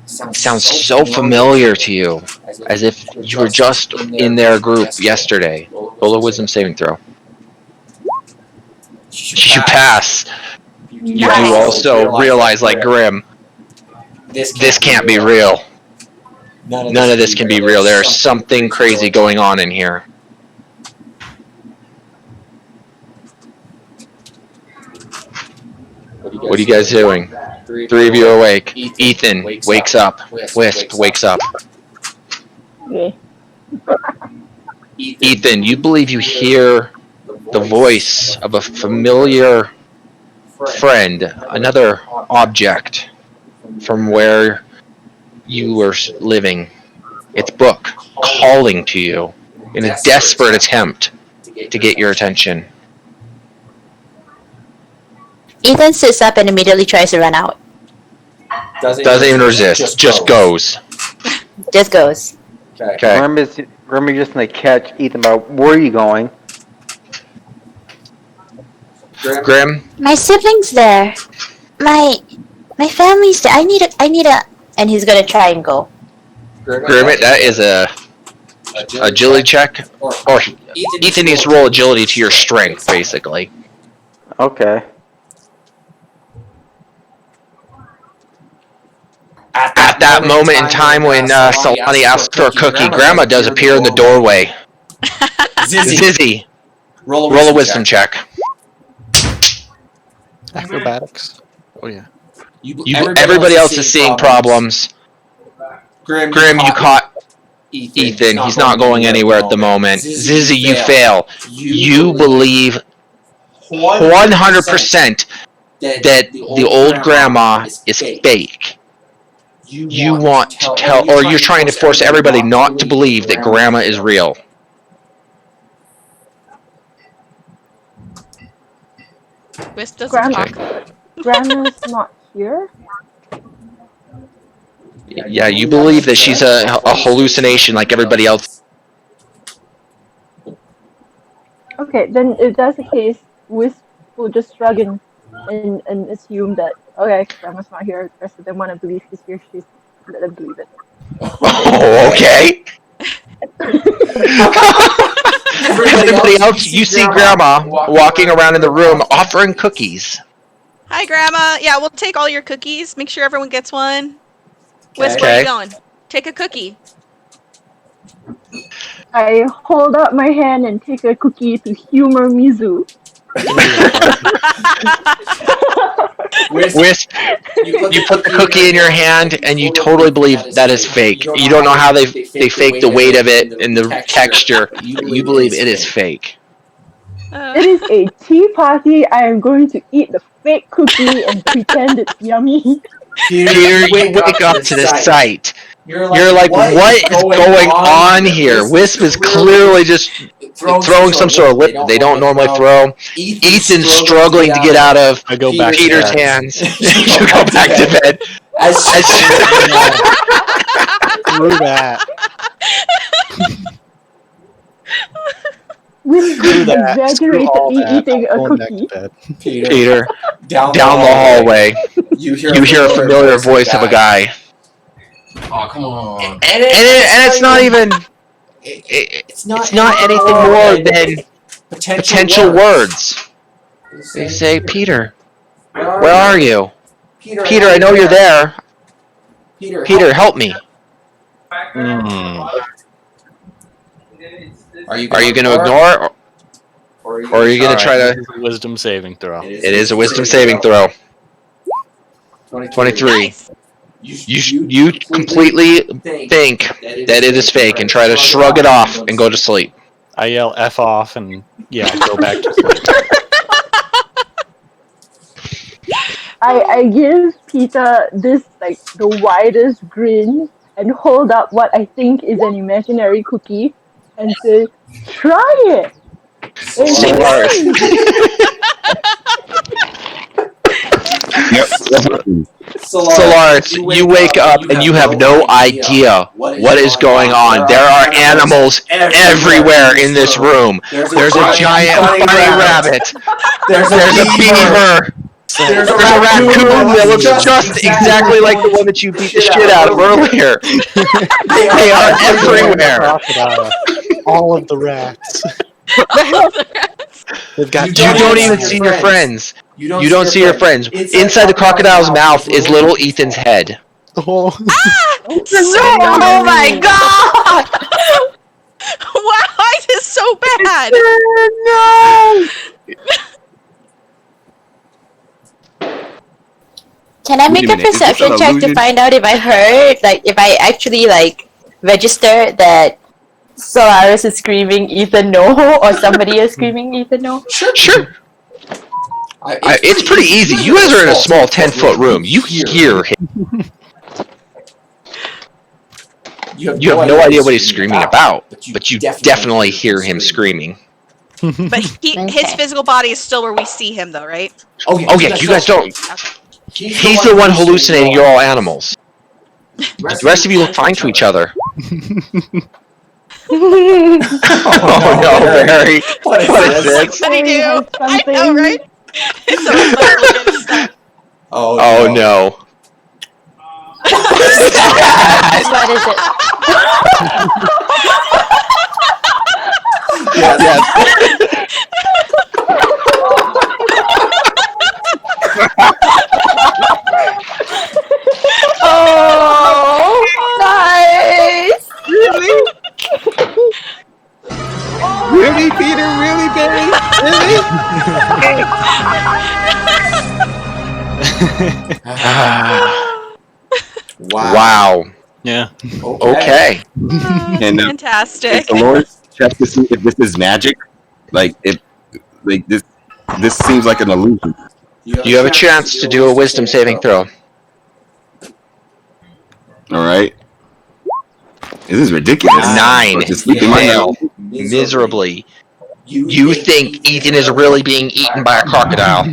C: It sounds so familiar to you, as if you were just in their group yesterday. Roll a wisdom saving throw. You pass. You do also realize, like Grim, this can't be real. None of this can be real. There's something crazy going on in here. What are you guys doing? 3 of you are awake. Ethan wakes up. Wisp wakes up.
B: Okay.
C: Ethan, you believe you hear the voice of a familiar friend, another object from where you were living. It's Brooke calling to you in a desperate attempt to get your attention.
K: Ethan sits up and immediately tries to run out.
C: Doesn't even resist, just goes.
K: Just goes.
C: Okay.
F: Remember's just gonna catch Ethan about where are you going?
C: Grim?
K: My siblings there. My family's there. I need a and he's gonna try and go.
C: Grim, that is a agility check. Or Ethan needs to roll agility to your strength, basically.
F: Okay.
C: At that moment in time when Solani asks for a cookie, Grandma does appear in the doorway. Zizzy, roll a wisdom check.
I: Acrobatics. Oh yeah.
C: Everybody else is seeing problems. Grim, you caught Ethan. He's not going anywhere at the moment. Zizzy, you fail. You believe 100% that the old grandma is fake. You want to tell, or you're trying to force everybody not to believe that grandma is real.
H: Wisp doesn't talk.
B: Grandma's not here?
C: Yeah, you believe that she's a hallucination like everybody else.
B: Okay, then if that's the case, Wisp will just shrug and assume that, okay, Grandma's not here, the rest of them want to believe she's here, she's let them believe it.
C: Oh, okay. Everybody else, you see Grandma walking around in the room offering cookies.
H: Hi, Grandma. Yeah, we'll take all your cookies. Make sure everyone gets one. Wisp, where are you going? Take a cookie.
B: I hold up my hand and take a cookie to humor Mizu.
C: Wisp You put the cookie in your hand, and you totally believe that is fake. You don't know how they fake the weight of it and the texture. You believe it is fake.
B: It is a tea party. I am going to eat the fake cookie and pretend it's yummy.
C: Peter, you wake up to the sight. You're like, what is going on here? Wisp is clearly just throwing some sort of lip they don't normally throw. Ethan's struggling to get out of Peter's hands. You go back to bed.
I: Screw that.
B: Wisp exaggeratedly eating a cookie.
C: Peter, down the hallway, you hear a familiar voice of a guy.
A: Oh, come on.
C: And it's not even... It's not anything more than potential words. They say, Peter, where are you? Peter, I know you're there. Peter, help me. Are you going to ignore, or are you going to try to...
I: Wisdom saving throw.
C: It is a wisdom saving throw. 23.
H: Nice.
C: You completely think that it is fake and try to shrug it off and go to sleep.
I: I yell F off and, go back to sleep.
B: I give Peter this, the widest grin and hold up what I think is an imaginary cookie and say, try it!
C: Solaris, you wake up and you have no idea what is going on. There are animals everywhere in this room. There's a giant bunny rabbit. There's a beaver. There's a raccoon that looks just exactly like the one that you beat the shit out of earlier. They are everywhere.
I: All of the rats.
C: You don't even see your friends. You don't see your friends. Inside the crocodile's mouth is little Ethan's head.
H: Oh my god! Why is this so bad?
K: No! Can I make a perception check to find out if I heard, if I actually, register that Solaris is screaming Ethan no, or somebody is screaming Ethan no?
C: Sure. It's pretty easy. You guys are in a small 10-foot room. You hear him. You have no idea what he's screaming about, but you definitely hear him screaming.
H: But his physical body is still where we see him, though, right?
C: Oh yeah, you guys don't. He's the one hallucinating you're all animals. The rest of you look fine to each other. Oh no, Barry. What is this?
H: What did he do? I know, right?
C: Oh no.
K: What is it?
C: Yes.
K: Oh, nice!
L: Really? Really, Peter? Really, Barry? Really?
C: Wow.
I: Yeah.
C: Okay.
D: And
H: Fantastic.
D: the Lord check to see if this is magic. This seems like an illusion.
C: You have a chance to do a wisdom saving throw.
D: All right. This is ridiculous.
C: 9.
D: Just
C: You fail miserably. You think Ethan is really being eaten by a crocodile.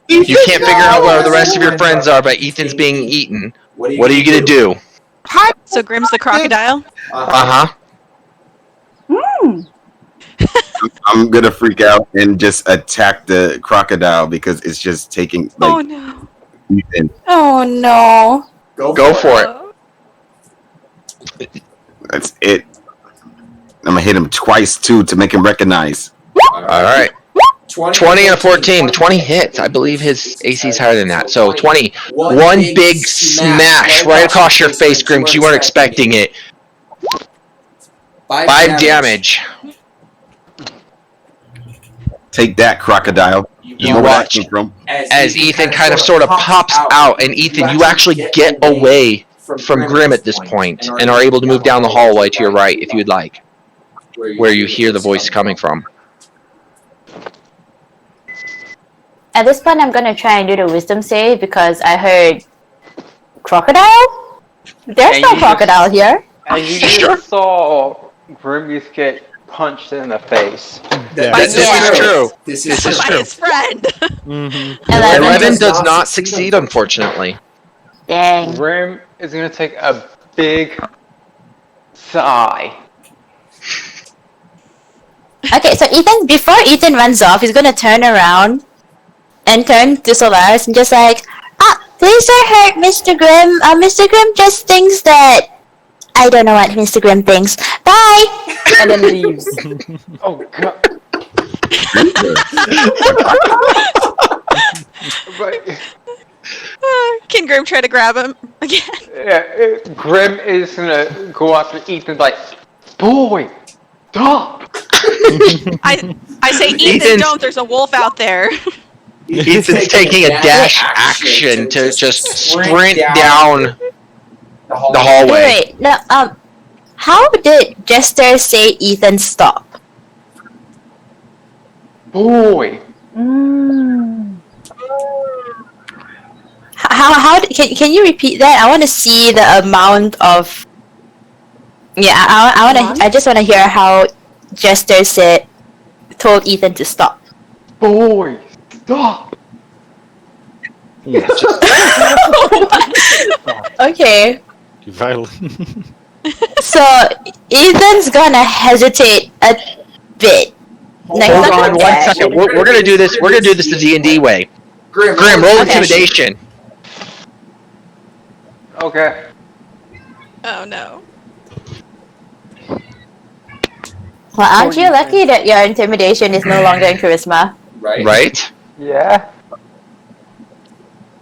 C: You can't figure out where the rest of your friends are, but Ethan's being eaten. What are you gonna do?
H: So Grimm's the crocodile?
C: Uh-huh.
D: I'm gonna freak out and just attack the crocodile because it's just taking
H: Oh no.
D: Ethan.
K: Oh no.
C: Go for it.
D: That's it. I'm gonna hit him twice too to make him recognize.
C: Alright. 20 and a 14. The 20 hits. I believe his AC is higher than that. So 20. One big smash right across your face, Grim, because you weren't expecting it. 5 damage.
D: Take that, crocodile.
C: You watch as Ethan kind of sort of pops out, and Ethan, you actually get away from Grim at this point and are able to move down the hallway to your right if you'd like, where you hear the voice coming from.
K: At this point, I'm gonna try and do the wisdom save because I heard crocodile? There's no crocodile here.
J: And you just saw Grimby get punched in the face.
C: This is true. This is true.
H: His friend.
C: 11 does not succeed, unfortunately.
K: Dang.
J: Grim is going to take a big sigh.
K: Okay, so before Ethan runs off, he's gonna turn around and turn to Solaris and just like, please don't hurt Mr. Grimm. Mr. Grimm just thinks that I don't know what Mr. Grimm thinks. Bye! And then leaves.
J: Oh, God.
H: Can Grim try to grab him again?
J: Yeah, Grim is going to go after Ethan like, boy, stop!
H: I say, Ethan, don't. There's a wolf out there.
C: Ethan's taking a dash action to just sprint down the hallway.
K: Wait, no, how did Jester say Ethan stop?
J: Boy.
K: How can you repeat that? I want to see the amount of. Yeah, I just want to hear how Jester told Ethan to stop.
J: Boy, stop.
K: Okay.
I: Violent.
K: So Ethan's gonna hesitate a bit.
C: Hold on 1 second. We're gonna do this. We're gonna do this the D&D way. Grim, roll intimidation.
J: Okay.
H: Oh no.
K: Well, aren't you lucky that your intimidation is no longer in charisma?
C: Right?
J: Yeah.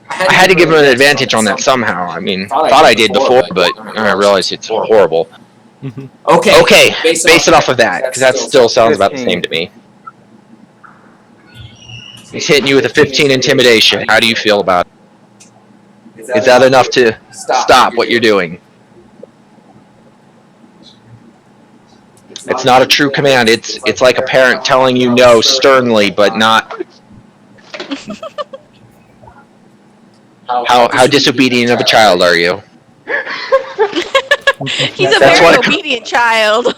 C: I had to give him an advantage on that somehow. I mean, thought I did before, but I realized it's horrible. Okay, base it off of that, because that still sounds about the same to me. He's hitting you with a 15 intimidation. How do you feel about it? Is that enough to stop what you're doing? It's not a true command. It's like a parent telling you no sternly, but not. How disobedient of a child are you?
H: He's a very obedient child.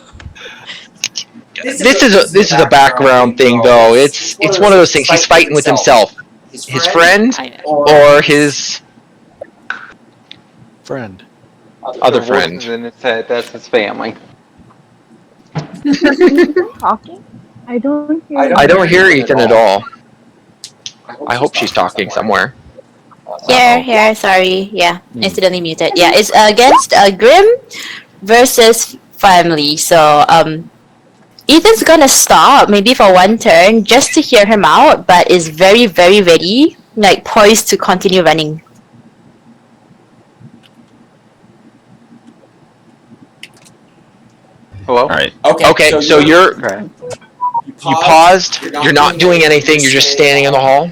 C: This is a background thing, though. It's one of those things. He's fighting with himself, his friend, or his
I: friend,
C: other friend.
J: And it said that's his family.
B: Talking? I don't hear.
C: I don't hear Ethan at all. I hope she's talking somewhere.
K: Here, sorry. Yeah, accidentally muted. Yeah, it's against Grim versus family. So, Ethan's gonna stop maybe for one turn just to hear him out, but is very, very ready, like poised to continue running.
J: Hello?
D: All right.
C: Okay, so you paused. You're not doing anything. You're just standing in the hall.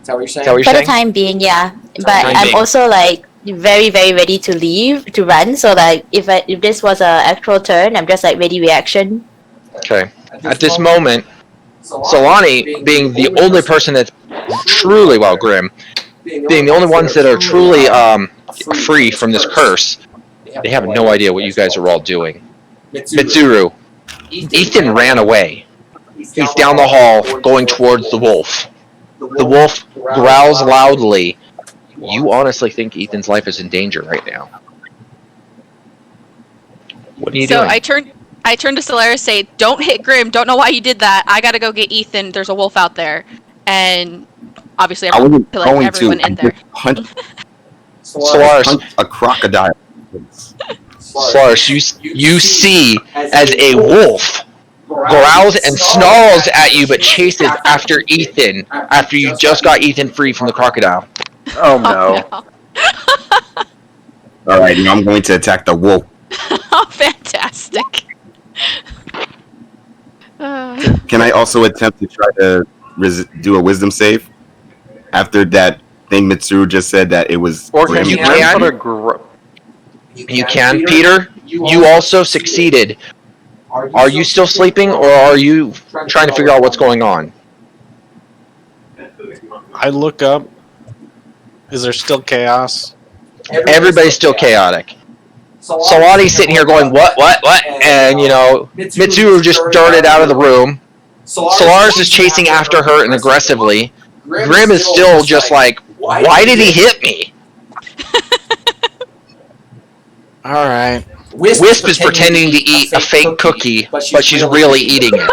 A: Is that what you're saying?
K: For the time being, yeah. But I'm also like very, very ready to leave, to run. So like, if this was an actual turn, I'm just like ready reaction.
C: Okay. At this moment, Solani, being the only person that's truly, Grim, being the only ones that are truly free from this curse, they have no idea what you guys are all doing. Mitsuru, Ethan ran away. He's down the hall, going towards the wolf. The wolf growls loudly. You honestly think Ethan's life is in danger right now? What are you doing?
H: So I turned to Solaris, say, "Don't hit Grim. Don't know why you did that. I gotta go get Ethan. There's a wolf out there." And obviously, everyone in there.
C: Solaris,
D: a crocodile.
C: Solaris, you see as a wolf growls and snarls at you, but chases after Ethan after you just got Ethan free from the crocodile.
J: Oh no.
D: All right, now I'm going to attack the wolf.
H: Oh, fantastic.
D: Can I also attempt to try to do a wisdom save after that thing Mitsuru just said that it was?
E: Or
D: Grim?
C: You
E: Grim
C: can.
E: put a
C: You can, Peter. You also succeeded. Are you still sleeping, or are you trying to figure out what's going on?
I: I look up. Is there still chaos?
C: Everybody's still chaotic. Salani's sitting here going, what? And, Mitsuru just darted out of the room. Solaris is chasing after her and aggressively. Grim is still just like, why did he hit me?
I: Alright.
C: Wisp is pretending to eat a fake cookie, but she's really eating it.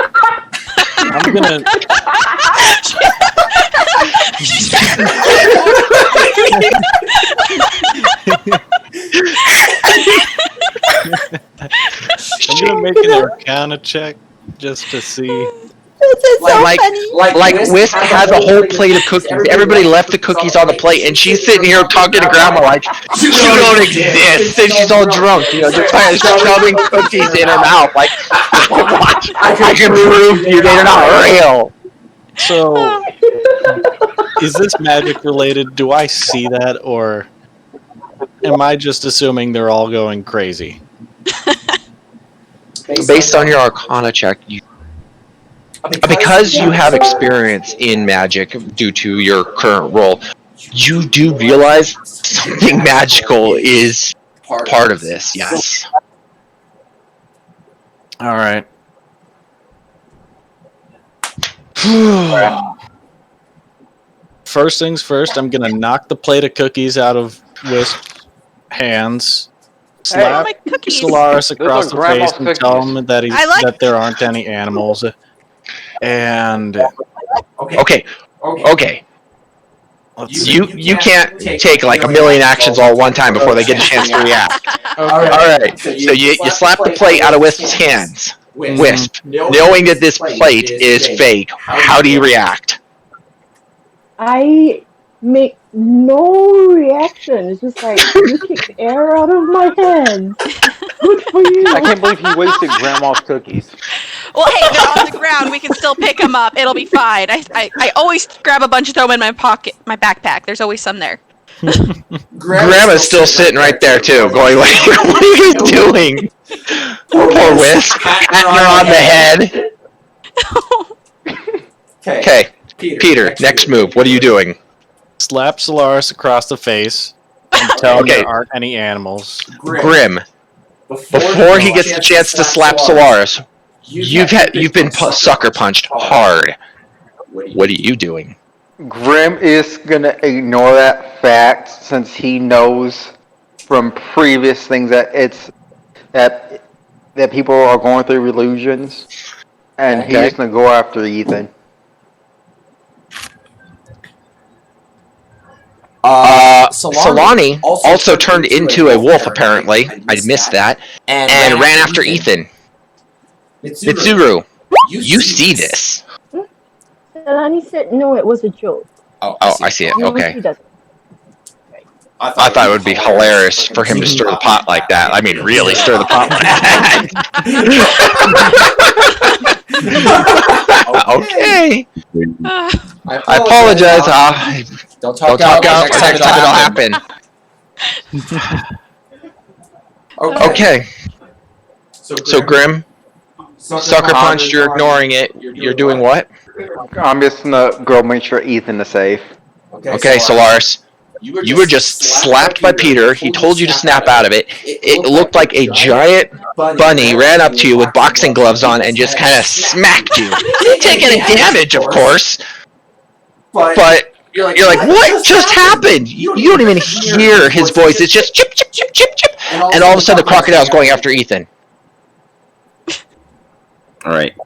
I: I'm gonna... I'm gonna make an Arcana check just to see.
C: Like Wisp has a whole plate of cookies. Everybody left the cookies on the plate, and she's sitting here talking to Grandma like, you don't exist, and she's all drunk, just kind of shoving cookies in her mouth like, watch, I can prove to you they're not real.
I: So, is this magic related? Do I see that, or am I just assuming they're all going crazy?
C: Based on your Arcana check, because you have experience in magic due to your current role, you do realize something magical is part of this, yes.
I: Alright. First things first, I'm gonna knock the plate of cookies out of Wisp's hands, slap Solaris across the face, and tell him that that there aren't any animals. And
C: okay. You can't take like a million actions all at one time before they get a chance to react. Alright. So you slap the plate out of Wisp's hands. Wisp, knowing that this plate is fake, how do you react?
B: I make no reaction. It's just like, you kicked air out of my hands. Good for you.
F: I can't believe he wasted Grandma's cookies.
H: Well, hey, they're on the ground. We can still pick them up. It'll be fine. I always grab a bunch and throw them in my pocket, my backpack. There's always some there.
C: Grandma's still sitting right there too, going like, what are you doing? Poor Wisp, patting her on the head. Okay, Peter, next move. What are you doing?
I: Slap Solaris across the face and tell him there aren't any animals.
C: Grim, before he gets the chance to slap Solaris, you've been sucker punched hard. What are you doing?
E: Grim is gonna ignore that fact since he knows from previous things that that people are going through illusions, and he's just gonna go after Ethan.
C: Solani also turned into a wolf apparently. I missed that, and ran after Ethan. Mitsuru, you see this?
B: Solani said no, it was a joke.
C: Oh, I see it. Okay.
B: He doesn't.
C: I thought it would be hilarious for him to stir the pot like that. I mean, really stir the pot like that. Okay. I apologize. Don't talk out. Next time it'll happen. Okay. So Grim, sucker punched. You're ignoring it. You're doing what?
E: I'm just gonna go make sure Ethan is safe.
C: Okay, Solaris. You were just slapped by Peter. He told you to snap out of it. It looked like a giant bunny ran up to you with boxing gloves on and just kind of smacked you. You didn't take any damage, of course. But you're like, what just happened? You don't even hear his voice. It's just chip, chip, chip, chip, chip. And all of a sudden the crocodile's going after Ethan.
D: Alright.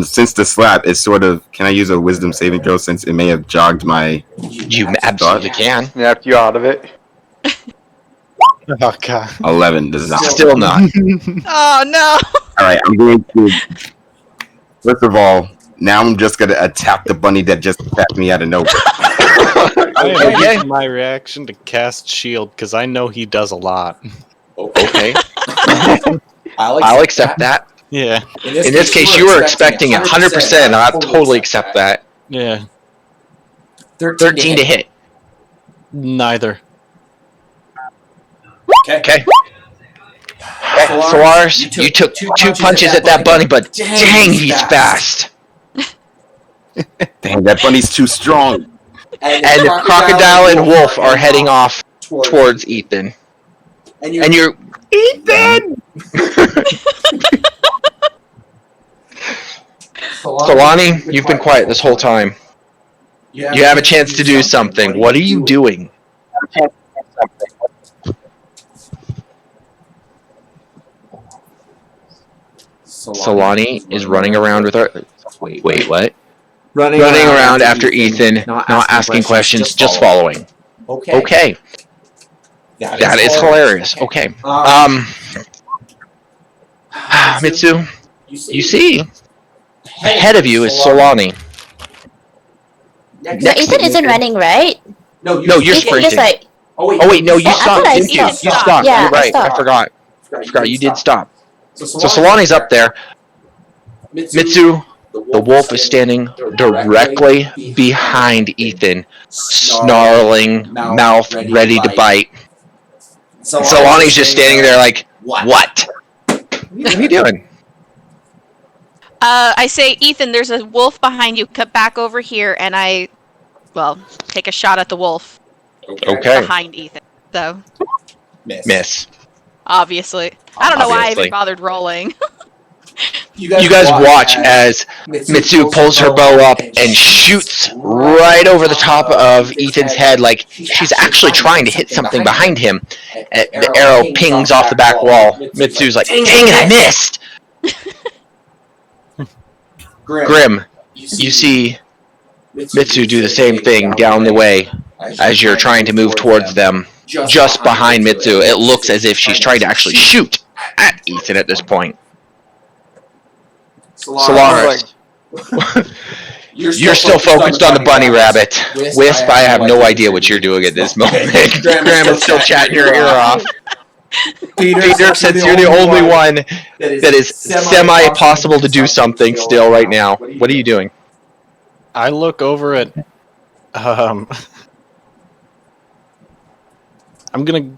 D: Since the slap is sort of, can I use a wisdom saving throw since it may have jogged my...
C: You absolutely can.
E: Snapped you out of it.
I: Oh, God.
D: 11 does not.
C: Still not.
H: Oh, no.
D: Alright, I'm going to... First of all, now I'm just going to attack the bunny that just attacked me out of nowhere.
I: I am using my reaction to cast shield, because I know he does a lot.
C: Okay. I'll accept that.
I: Yeah.
C: In this case, you were expecting 100%. I totally accept that.
I: Yeah.
C: 13 to hit.
I: Neither.
C: Okay. Solaris, you took two punches at that bunny, but dang, he's fast.
D: Dang, that bunny's too strong.
C: And the crocodile and wolf are heading off towards Ethan. And you're... Ethan! Solani, you've been quiet this whole time. You have a chance to do something. What are you doing? Solani is running around with her... Wait, what? Running around after Ethan, not asking questions, just following. Okay. That is hilarious. Okay. Mitsu, you see, ahead of you is Solani.
K: No, Ethan isn't running, right?
C: No, you're
K: Ethan
C: sprinting.
K: just like,
C: Oh wait, no, you stopped, didn't you? You stopped.
K: Yeah,
C: You're right.
K: I
C: I
K: stopped.
C: forgot. You did stop. So Solani's up there. Mitsu, the wolf is standing directly behind Ethan, snarling, mouth ready to bite. Solani's just standing there like, what? What are you doing?
H: I say, Ethan, there's a wolf behind you. Cut back over here, and I, take a shot at the wolf.
C: Okay.
H: Behind Ethan. So.
C: Miss.
H: Obviously. I don't know why I even bothered rolling.
C: You guys watch as Mitsu pulls her bow up and shoots right over the top of Ethan's head like she's actually trying to hit something behind him. The arrow pings off the back wall. Mitsu's like, dang it, I missed! Grim, you see Mitsu do the same thing down the way as you're trying to move towards them. Just behind Mitsu, it looks as if she's trying to actually shoot at Ethan at this point. Solaris, you're still focused on the bunny rabbit. Wisp, I have no idea what you're doing at this moment. Graham is still chatting your ear off. Peter, since you're the only one that is semi-possible to do something still right now, what are you doing?
I: I look over at... I'm gonna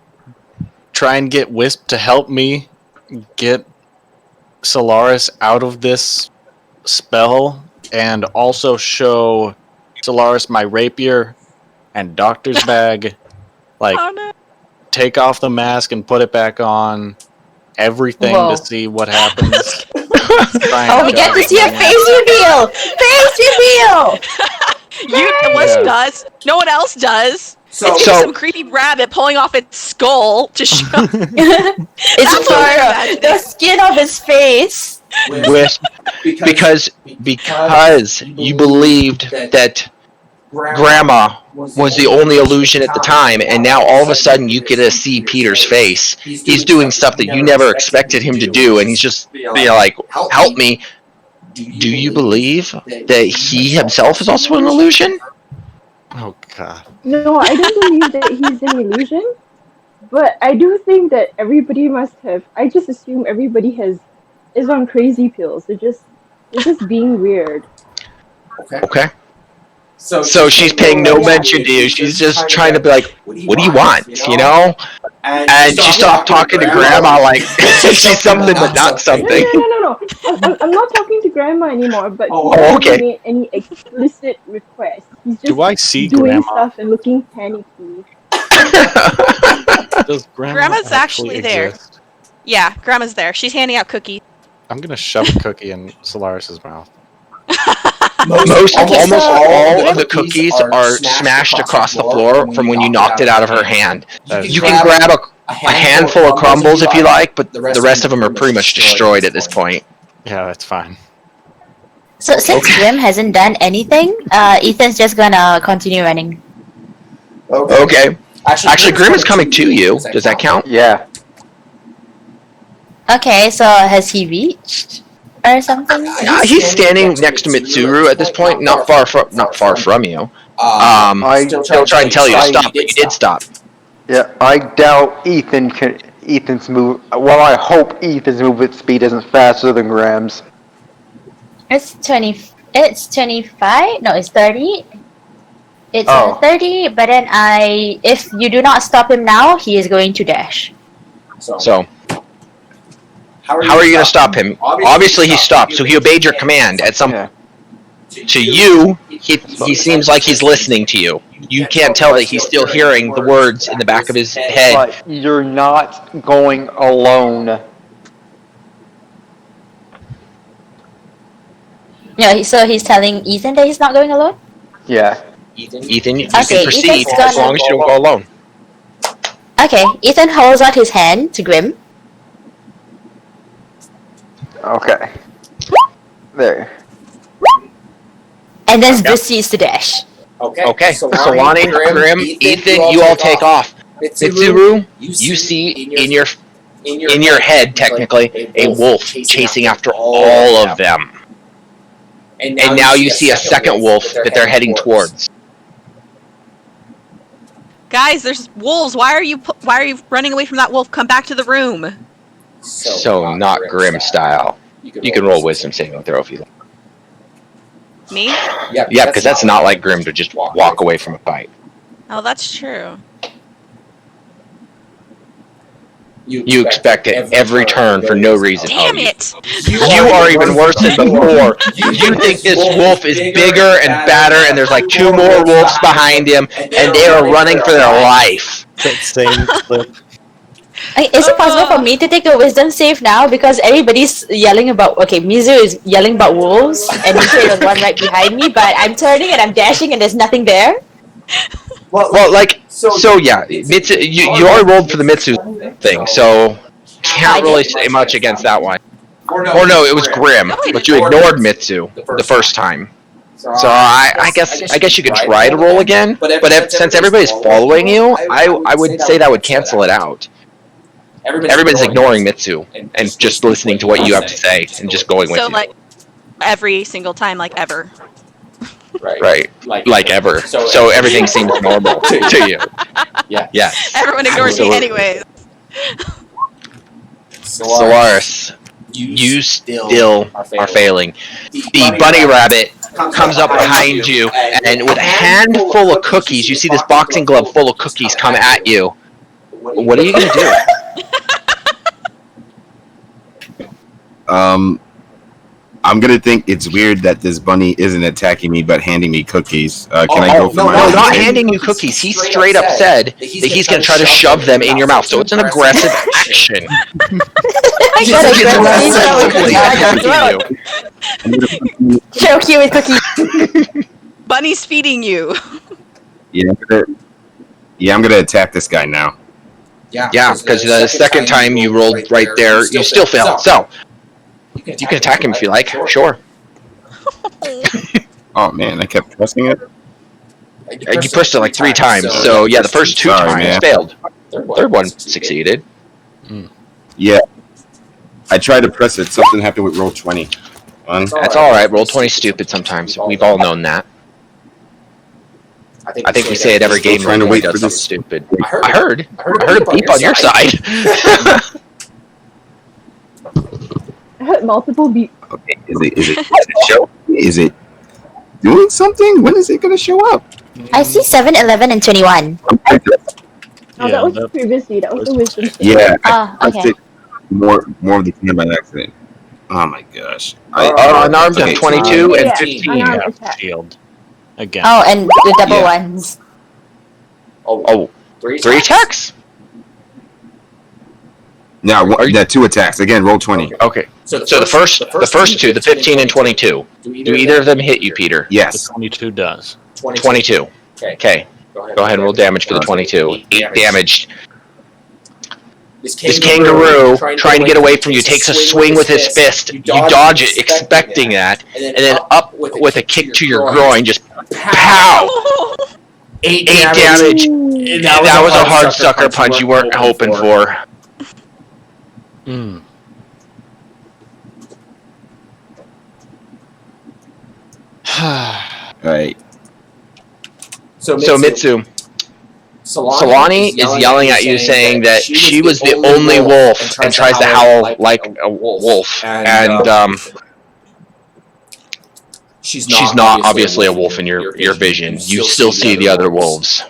I: try and get Wisp to help me get Solaris out of this spell, and also show Solaris my rapier and doctor's bag. Like, take off the mask and put it back on. Everything to see what happens.
K: Oh, we get to see a face reveal! Face reveal!
H: Wisp does. No one else does. It's just some creepy rabbit pulling off its skull to show.
K: It's for the skin of his face.
C: Wisp, because you believed that Grandma was the only illusion at the time, and now all of a sudden you get to see Peter's face. He's doing stuff that you never expected him to do, and he's just like, help me. Do you believe that he himself is also an illusion?
I: Oh god.
B: No, I don't believe that he's an illusion, but I do think that everybody must have. I just assume everybody is on crazy pills. They're just being weird.
C: Okay. So she's paying no mention to you. She's just trying to be like, what do you want? You know? And she stopped talking to Grandma like she's something but not something.
B: No. I'm not talking to Grandma anymore, but he hasn't made any explicit requests. He's just
I: do I see
B: doing
I: Grandma?
B: stuff and looking panicky.
I: Does
H: Grandma's actually there.
I: exist?
H: Yeah, Grandma's there. She's handing out cookies.
I: I'm gonna shove a cookie in Solaris's mouth.
C: Almost all of the cookies are smashed across the floor from when you knocked it out of her hand. You can grab a handful of crumbles if you like, but the rest of them are pretty much destroyed at this point.
I: Yeah, that's fine.
K: So since Grim hasn't done anything, Ethan's just gonna continue running.
C: Okay. Actually, Grim is coming to you. Does that count?
E: Yeah.
K: Okay, so has he reached or something?
C: He's standing next to Mitsuru at this point, not far from you. Still trying to tell you to stop, but you did stop.
E: Yeah, I doubt Ethan Ethan's move. Well, I hope Ethan's movement speed isn't faster than Graham's.
K: It's 20. It's 25. No, it's 30. It's 30. But then if you do not stop him now, he is going to dash.
C: So, how are you going to stop him? Obviously, he stopped, so he obeyed your command. At some to you, he seems like he's listening to you. You can't tell that he's still hearing the words in the back of his head.
E: But you're not going alone.
K: Yeah, so he's telling Ethan that he's not going alone?
E: Yeah.
C: Ethan, you can proceed
K: Ethan's
C: as long as you don't go alone.
K: Okay, Ethan holds out his hand to Grim.
E: Okay. There.
K: And then proceeds to dash.
C: Okay. So Lonnie, Grim, Ethan, you all take off. Mitsuru, you see in your head, technically, a wolf chasing after all of them. And now you see a second wolf that they're heading towards.
H: Guys, there's wolves. Why are you running away from that wolf? Come back to the room.
C: So not Grim style. You can roll wisdom saving throw if you like.
H: Me?
C: Yeah, because that's not like Grim to just walk away from a fight.
H: Oh, that's true.
C: You expect it every turn for no reason.
H: Damn it!
C: You are even worse than before. You think this wolf is bigger and badder, and there's like 2 more wolves behind him, and they are running for their life.
I: That same clip.
K: Is it possible for me to take a wisdom save now? Because everybody's yelling about... Okay, Mizu is yelling about wolves, and Mizu was one right behind me, but I'm turning and I'm dashing and there's nothing there.
C: Well, like, so yeah, Mitsu, you already rolled for the Mitsu thing, so can't really say much against that one. Or no, it was Grim, but you ignored Mitsu the first time. So I guess you could try to roll again, but since everybody's following you, I would say that would cancel it out. Everybody's ignoring Mitsu and just listening to what you have to say and just going with you.
H: So, like, every single time, like, ever.
C: Right. Like ever. So everything seems normal to you. Yeah.
H: Everyone ignores me anyways.
A: Solaris,
C: you still are failing. The bunny rabbit comes up behind you, and with a handful of cookies, you see this boxing glove full of cookies come at you. What are you going to do?
D: I'm gonna think it's weird that this bunny isn't attacking me but handing me cookies. Can I go for
C: no, not handing you cookies. He straight up said that he's gonna try to shove them in your mouth. So it's an aggressive action.
K: Choke you with cookies.
H: Bunny's feeding you.
D: Yeah, I'm gonna attack this guy now.
C: Yeah, because the second time you rolled right there, you still failed. So you can attack him if you like. Sure.
D: Oh man, I kept pressing it.
C: You pushed it like 3 times. So yeah, the first 2 times failed. Third one succeeded.
D: Yeah. I tried to press it. Something happened with roll 20.
C: That's all right. Roll 20 stupid sometimes. We've all known that. I think we say it every game.
D: Trying to wait for
C: something
D: this
C: stupid. I heard a beep on your side.
B: I heard multiple beeps.
D: Okay, is it doing something? When is it gonna show up?
K: I see 7, 11, and 21.
B: Oh, that was previously. That was the wisdom.
D: Yeah.
K: Okay.
D: More of the time by accident. Oh my gosh.
C: Unarmed on 22 and 15.
B: Unarmed attack.
I: Shield. Again.
K: Oh, and the double ones.
C: Oh, 3 attacks?
D: Now, that 2 attacks. Again, roll 20.
C: Okay. So the first 2, the 15 and 22. Do either of them hit you, Peter?
D: Yes.
I: The 22 does.
C: 22. Okay. Go ahead and roll damage for the 22. 8 damage. This kangaroo, trying to get away from you, takes a swing with his fist. You dodge it, expecting that, and then up with a kick to your groin, just pow! 8 damage. That was a hard sucker punch you weren't hoping for.
D: Alright.
A: So
C: Mitsu, Solani is yelling at you saying that she was the only wolf and tries to howl like a wolf. And she's not obviously a wolf in your vision. You still see the other wolves.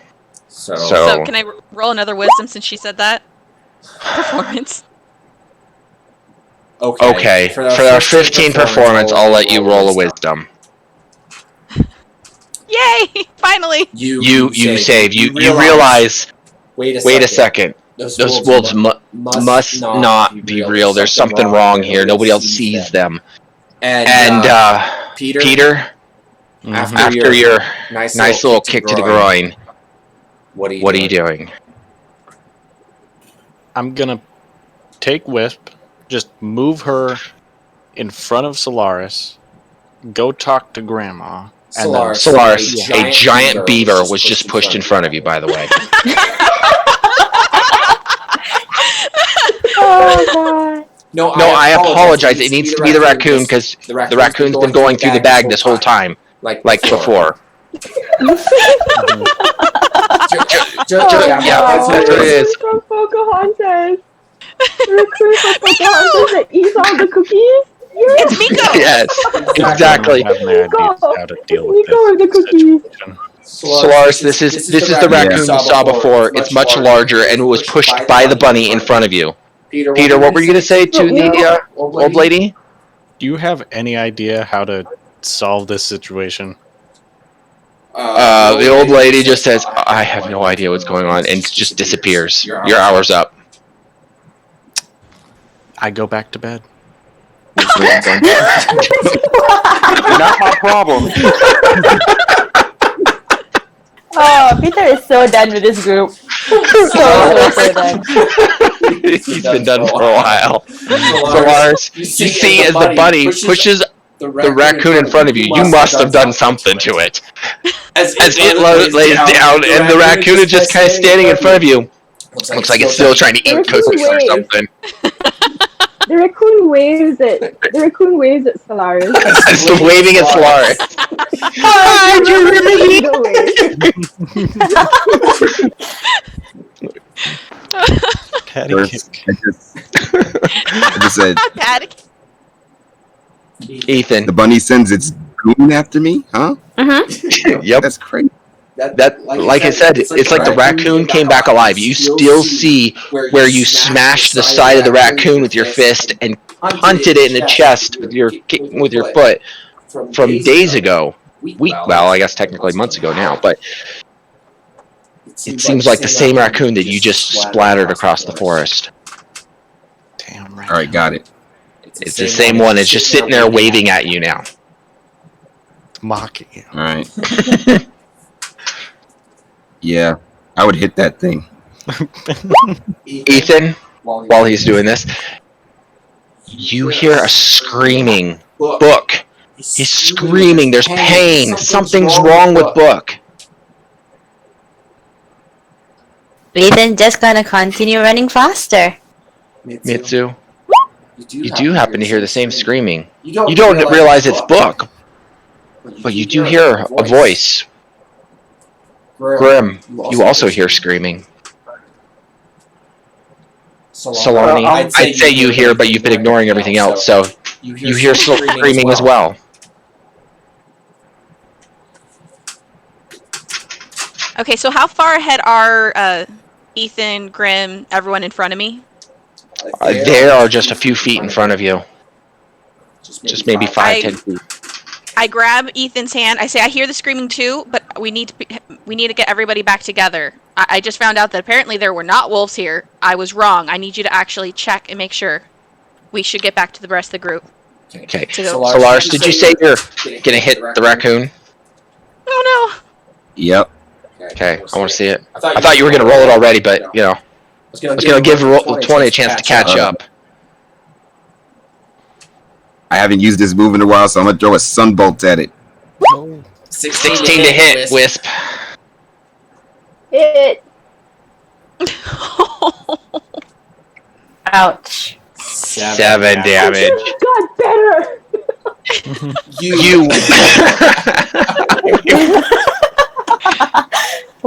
H: So can I roll another wisdom since she said that? Performance.
C: Okay. For our 15 performance, I'll let you roll a wisdom.
H: Yay! Finally.
C: You save. You realize. Wait a second. Those wolves must not be real. There's something wrong here. Nobody else sees them. And Peter, after your nice little kick to the groin, what are you doing?
I: I'm gonna take Wisp, just move her in front of Solaris, go talk to Grandma.
C: Solaris, a giant beaver was just pushed in front of you, by the way.
K: Oh god.
C: No, I apologize. It needs to be the raccoon because the raccoon's been going through the bag this whole time, like before. Yeah, that's what it is.
B: From Pocahontas. The raccoon from Pocahontas that eats all the cookies.
H: It's Miko!
C: Yes, exactly.
I: How to deal with
B: Miko the cookies.
C: Solaris, this is the raccoon you saw before. It's much larger and it was pushed by the bunny in front of you. Peter, what were you going to say to the old lady?
I: Do you have any idea how to solve this situation?
C: The old lady just says, I have no idea what's going on, and just disappears. Your hour's up.
I: I go back to bed.
F: Not my problem.
K: Oh, Peter is so done with this group. So done.
C: He's been done for a while. Solaris, you see as the bunny pushes the raccoon in front of you, you must have done something to it. As it lays down, and the raccoon is just kind of standing in front of you. Looks like it's still trying to eat cookies or something.
B: The raccoon waves at Solaris.
C: It's waving at Solaris.
B: Hi,
I: Patty kick.
D: I just said,
C: Ethan.
D: The bunny sends its goon after me, huh? Yep. That's crazy.
C: That, like I said, it's like the raccoon came back alive. You still see where you smashed the side of the raccoon with your fist and punted it in the chest with your foot from days ago. Well, I guess technically months ago now, but it seems like the same raccoon that you just splattered across the forest.
I: Damn
D: right. All right, got it.
C: It's the same one. It's just sitting there waving at you now.
I: Mocking you.
D: All right. Yeah, I would hit that thing.
C: Ethan, while he's doing this, you hear a screaming. Book. He's screaming. There's pain. Something's wrong with Book.
K: Ethan just gonna continue running faster.
C: Mitsu, you do happen to hear the same screaming. You don't realize it's Book, but you do hear a voice. Grim, you also hear screaming. Solani, I'd say you hear, but you've been ignoring everything else, so you hear screaming as well.
H: Okay, so how far ahead are Ethan, Grim, everyone in front of me?
C: They are just a few feet in front of you. Just maybe 5-10 feet.
H: I grab Ethan's hand. I say, I hear the screaming too, but we need to get everybody back together. I just found out that apparently there were not wolves here. I was wrong. I need you to actually check and make sure. We should get back to the rest of the group.
C: Okay. Solaris, did you say you're gonna hit the raccoon?
H: Oh no.
C: Yep. Okay, I want to see it. I thought you were gonna roll it already, but you know, I was gonna give Roll20 a chance to catch up.
D: I haven't used this move in a while, so I'm gonna throw a sunbolt at it.
C: 16 to hit, Wisp.
B: Hit.
K: Ouch.
C: 7 damage.
B: Got better.
C: You.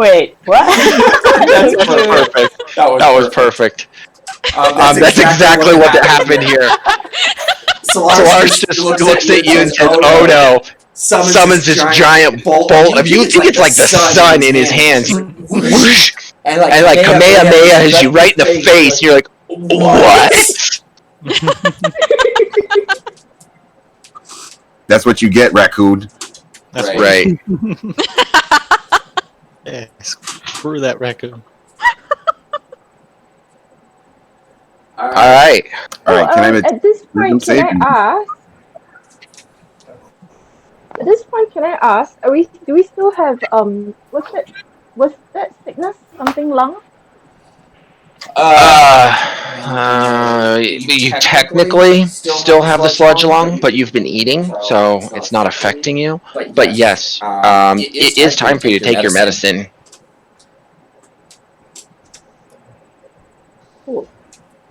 K: Wait, what?
C: That's perfect. That was perfect. That's exactly what happened here. Solaris just looks at you and says, "Oh no!" Summons this giant bolt of you think it's like the sun in his hands. Whoosh, and like Kamehameha hits you right in the face. You're like, "What?"
D: That's what you get, raccoon.
C: That's right.
I: Yeah, screw that raccoon.
C: All right.
B: At this point, can I ask? Do we still have was that sickness something lung?
C: You technically still have the sludge lung, but you've been eating, so it's not affecting you. But yes, it is time for you to take your medicine.
B: Cool.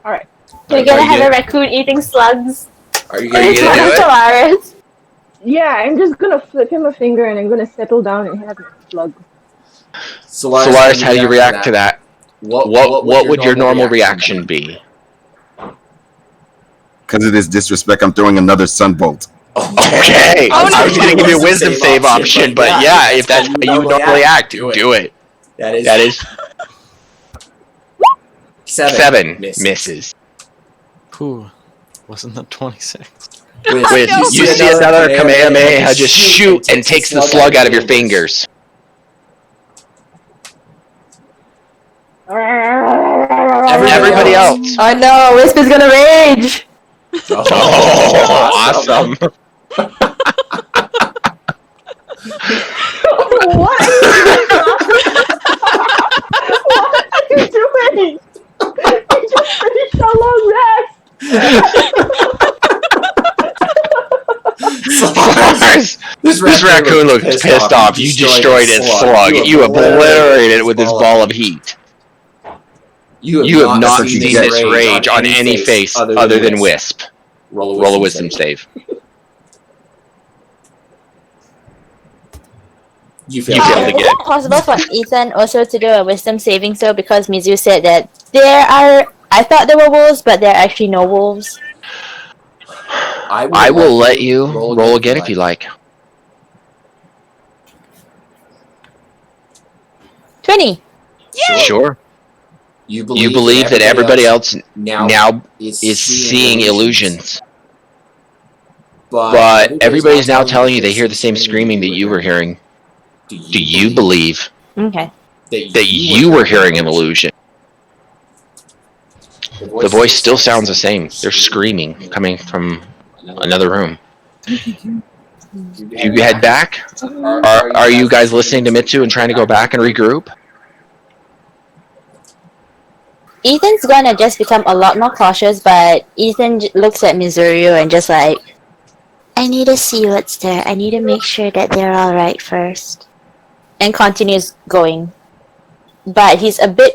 B: All right.
K: We're gonna have a raccoon eating slugs.
C: Are you gonna do it?
K: Solaris.
B: Yeah, I'm just gonna flip him a finger and I'm gonna settle down and have a slug.
C: Solaris, how do you react to that? What would your normal reaction be?
D: Because of this disrespect, I'm throwing another sunbolt.
C: Okay.
H: Oh, no.
C: I was gonna give you a wisdom save option, but yeah, if that's how you normally act, do it. That is 7 misses.
I: Whew. Wasn't that 26?
C: With you see another Kamehameha just shoot and takes the slug out of your fingers. Everybody else.
K: Oh no, Wisp is gonna rage.
C: Oh, awesome.
B: What are you doing? You just finished a long rest.
C: This raccoon looks pissed off. You destroyed its slug. You obliterated it with this ball of heat. You have not seen this rage on any face other than Wisp. Roll a wisdom save. You failed to
K: Is
C: get
K: it possible for Ethan also to do a wisdom saving throw because Mizu said that I thought there were wolves, but there are actually no wolves?
C: I will let you roll again if you like.
K: 20.
C: Sure. You believe that everybody else now is seeing illusions. But everybody's now telling you they hear the same screaming that you were hearing. Do you believe
K: Okay.
C: that you were hearing an illusion? The voice still sounds the same. They're screaming coming from another room. You head back? Are you guys listening to Mitsu and trying to go back and regroup?
K: Ethan's gonna just become a lot more cautious, but Ethan looks at Mizurio and just like, I need to see what's there. I need to make sure that they're alright first. And continues going. But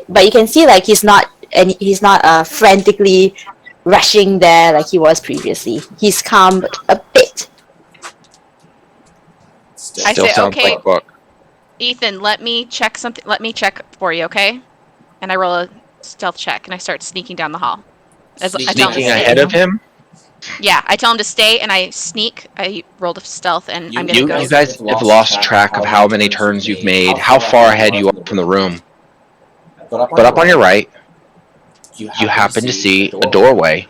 K: but you can see like he's not frantically rushing there like he was previously. He's calmed a bit.
H: I
C: Still
H: say,
C: sounds
H: okay,
C: like Buck.
H: Ethan, let me check something. Let me check for you, okay? And I roll a stealth check, and I start sneaking down the hall. I tell him to
C: Sneaking
H: stay.
C: ahead of him?
H: Yeah, I tell him to stay, and I sneak. I rolled a stealth, and I'm gonna go.
C: You guys have lost track of how many turns you've made, how far ahead you are from the room. But up on your right, you happen to see a doorway.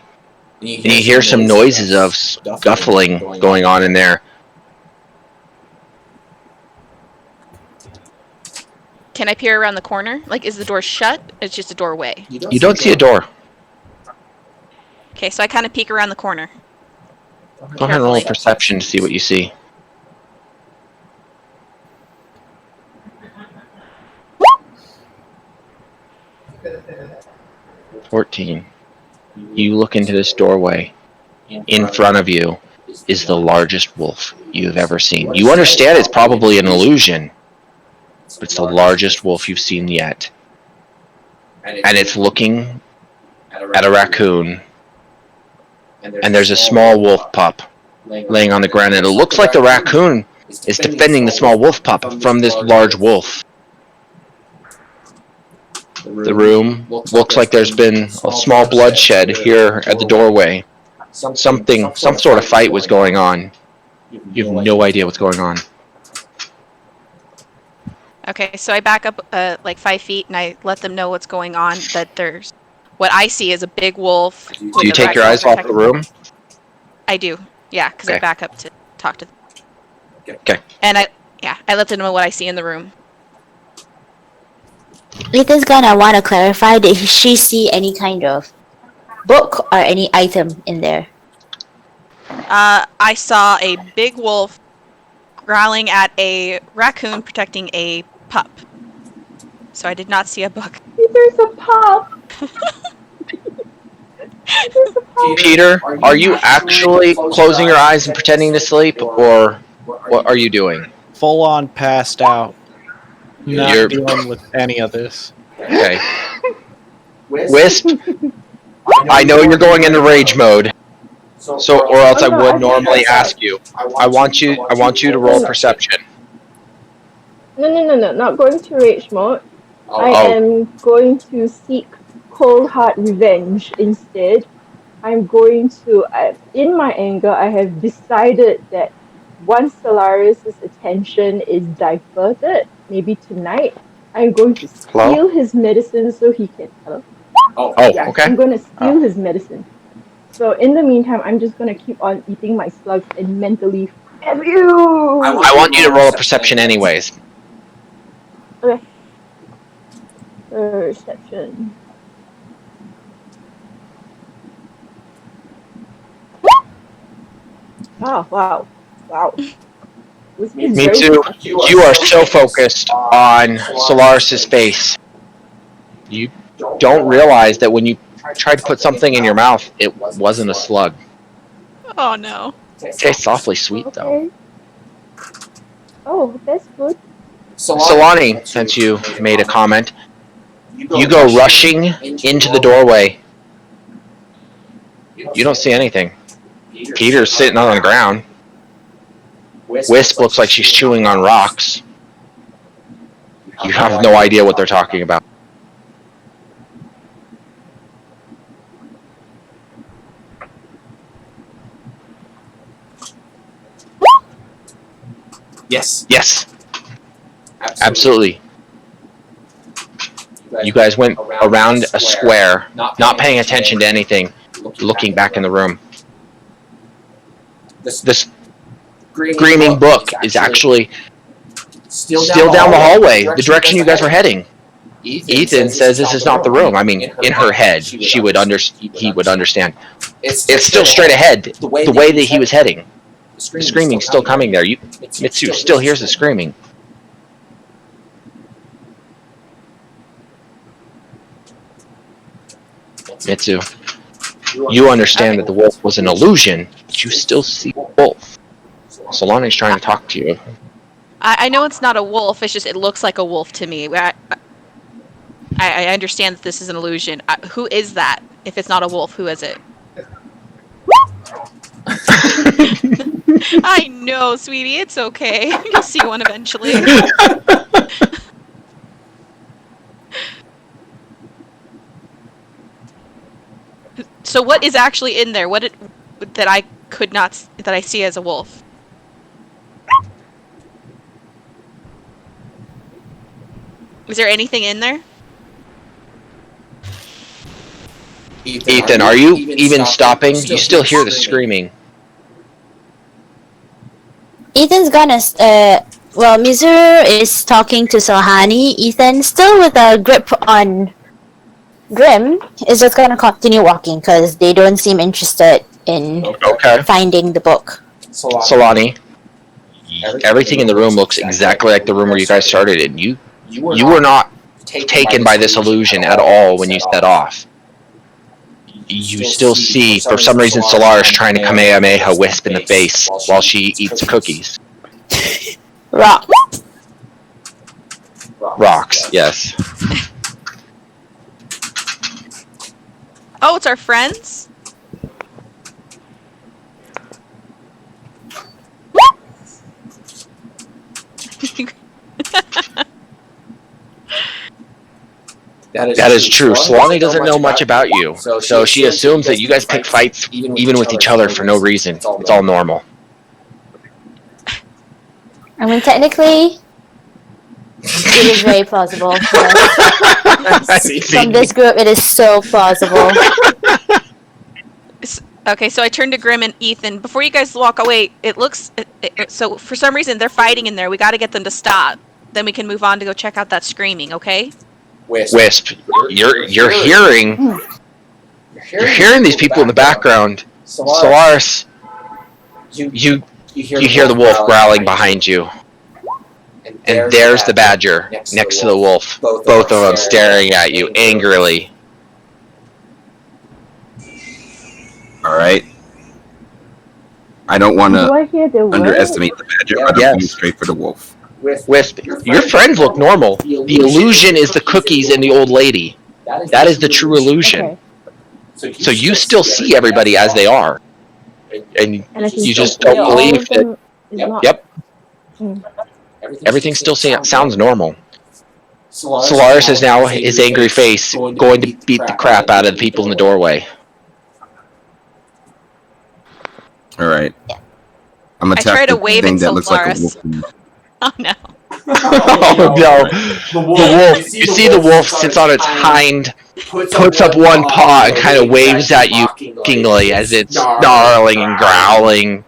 C: And you hear some noises of scuffling going on in there.
H: Can I peer around the corner? Like, is the door shut? It's just a doorway.
C: You don't see a door.
H: Okay, so I kind of peek around the corner.
C: Go ahead and roll a perception to see what you see. 14. You look into this doorway. In front of you is the largest wolf you've ever seen. You understand it's probably an illusion, but it's the largest wolf you've seen yet. And it's looking at a raccoon, and there's a small wolf pup laying on the ground, and it looks like the raccoon is defending the small wolf pup from this large wolf. The room looks like there's been a small bloodshed here at the doorway. Some sort of fight was going on. You have no idea what's going on.
H: Okay, so I back up like 5 feet and I let them know what's going on. That there's what I see is a big wolf.
C: Do you take your eyes off the room?
H: I do, yeah, because I back up to talk to them.
C: Okay.
H: And I let them know what I see in the room.
K: Ethan's gonna want to clarify, did she see any kind of book or any item in there?
H: I saw a big wolf growling at a raccoon protecting a pup. So I did not see a book.
B: There's a pup.
C: Peter, are you actually closing your eyes and pretending to sleep, or what are you doing?
I: Full on passed out. Not dealing with any of this.
C: Okay. Wisp, I know you're going into rage mode. So, or else I would normally ask you. I want you to roll perception.
B: No, not going to rage mode. I am going to seek cold hard revenge instead. I'm going to, in my anger, I have decided that once Solaris's attention is diverted, maybe tonight, I'm going to steal his medicine so he can. Hello?
C: Okay.
B: I'm going to steal his medicine. So in the meantime, I'm just going to keep on eating my slugs and mentally F you!
C: I want you to roll a perception anyways.
B: Okay. Perception. Oh, wow.
C: Me too. You are so focused on Solaris's face. You don't realize that when you tried to put something in your mouth, it wasn't a slug.
H: Oh no.
C: It tastes awfully sweet though.
B: Oh, that's good.
C: Solani, since you made a comment, you go rushing into the doorway. You don't see anything. Peter's sitting on the ground. Wisp looks like she's chewing on rocks. You have no idea what they're talking about. Yes. Absolutely. You guys went around a square, not paying attention to anything, looking back in the room. This screaming book is actually still down the hallway, the direction you guys were heading. Ethan says this is not the room. I mean, in her head, he would understand. It's still straight ahead, the way that he was heading. The screaming's still coming there. Mitsu still hears the screaming. Mitsu, you understand that the wolf was an illusion, but you still see the wolf. Solani's trying to talk to you.
H: I know it's not a wolf, it's just it looks like a wolf to me. I understand that this is an illusion. Who is that? If it's not a wolf, who is it? I know, sweetie, it's okay. You'll see one eventually. So what is actually in there? That I see as a wolf? Is there anything in there?
C: Ethan, are you even stopping? You still hear the screaming.
K: Ethan's gonna, Mizuru is talking to Sohani. Ethan, still with a grip on Grim, is just gonna continue walking because they don't seem interested in finding the book.
C: Solani, everything in the room looks exactly like the room where you guys started in. You were not taken by this illusion at all when you set off. You still see, for some reason, Solaris trying to Kamehameha Wisp in the face while she eats cookies. Rocks, yes.
H: Oh, it's our friends?
C: That is true. Solani doesn't know much about you, so she assumes that you guys pick fights even with each other for no reason. It's all normal.
K: I mean, technically, it is very plausible. Yes. From this group, it is so plausible.
H: Okay, so I turned to Grim and Ethan. Before you guys walk away, it looks... so for some reason, they're fighting in there. We got to get them to stop. Then we can move on to go check out that screaming, okay?
C: Wisp, you're hearing these people in the background. Solaris, you hear the wolf growling behind you. And there's the badger next to the wolf. Both of them staring at you angrily.
D: Alright. I don't want
B: Do
D: to
B: I hear the
D: underestimate the badger, but I'm going straight for the wolf.
C: Wisp, your friends look normal. The illusion is the cookies and the old lady. That is the true illusion.
B: Okay.
C: So you still see everybody as they are. And you just don't believe that... Yep. Everything still sounds normal. Solaris is now his angry face, going to beat the crap out of the people in the doorway.
D: Alright. I'm
H: I try
D: attacking
H: to
D: the
H: wave
D: thing
H: at
D: that looks like a
H: Solaris.
D: wolf.
H: Oh no.
C: Oh no. The wolf. You see the wolf sits on its hind, puts up one paw, and kind of waves at you mockingly as it's snarling and growling.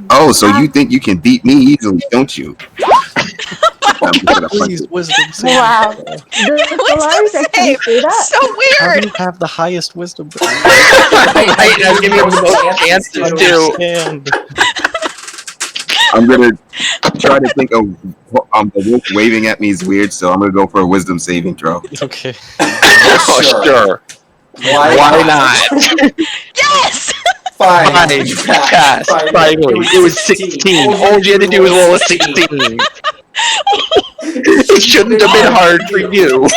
D: Oh, so you think you can beat me easily, don't you?
I: Please, wisdom save.
B: Wow. The Solaris actually say that?
H: So
I: How do
H: weird.
I: you have the highest wisdom?
C: I'll give you the most chances too.
I: And
D: I'm gonna try to think of the wolf waving at me is weird, so I'm gonna go for a wisdom saving throw.
I: okay.
C: Oh, sure. Why not?
H: Yes!
C: Fine. You passed. Finally. It was 16. All you had to do was roll a 16. It shouldn't have been hard for you.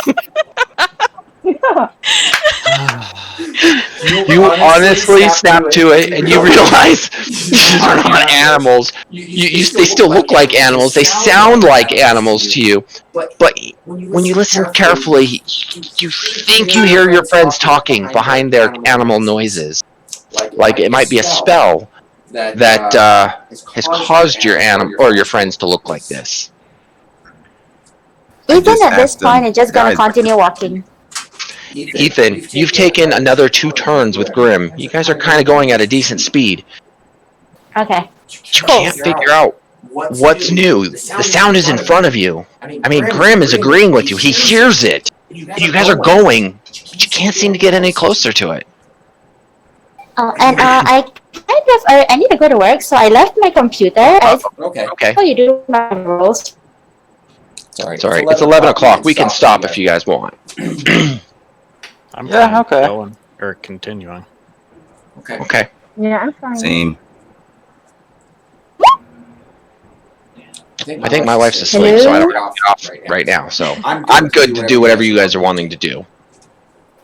C: You honestly snap to it, and you realize these are not animals. They still look like animals. They sound like animals to you. But when you listen carefully, you think you hear your friends talking behind their animal noises. Like it might be a spell that has caused your animal or your friends to look like this.
K: Ethan, at this point, is just gonna continue walking.
C: Ethan, you've taken another 2 turns with Grim. You guys are kind of going at a decent speed.
K: Okay.
C: You can't figure out what's new. The sound is in front of you. I mean, Grim is agreeing with you. He hears it. You guys are going, but you can't seem to get any closer to it.
K: I need to go to work, so I left my computer.
A: Okay.
K: Oh, you do my rolls.
A: Sorry.
C: It's 11 o'clock. We can stop if you guys want.
I: I'm
F: Yeah, okay.
I: going, or continuing.
C: Okay.
B: Yeah, I'm fine.
D: Same.
C: I think my wife's asleep, so I don't have to get off right now. So I'm good to do whatever you guys are wanting to do.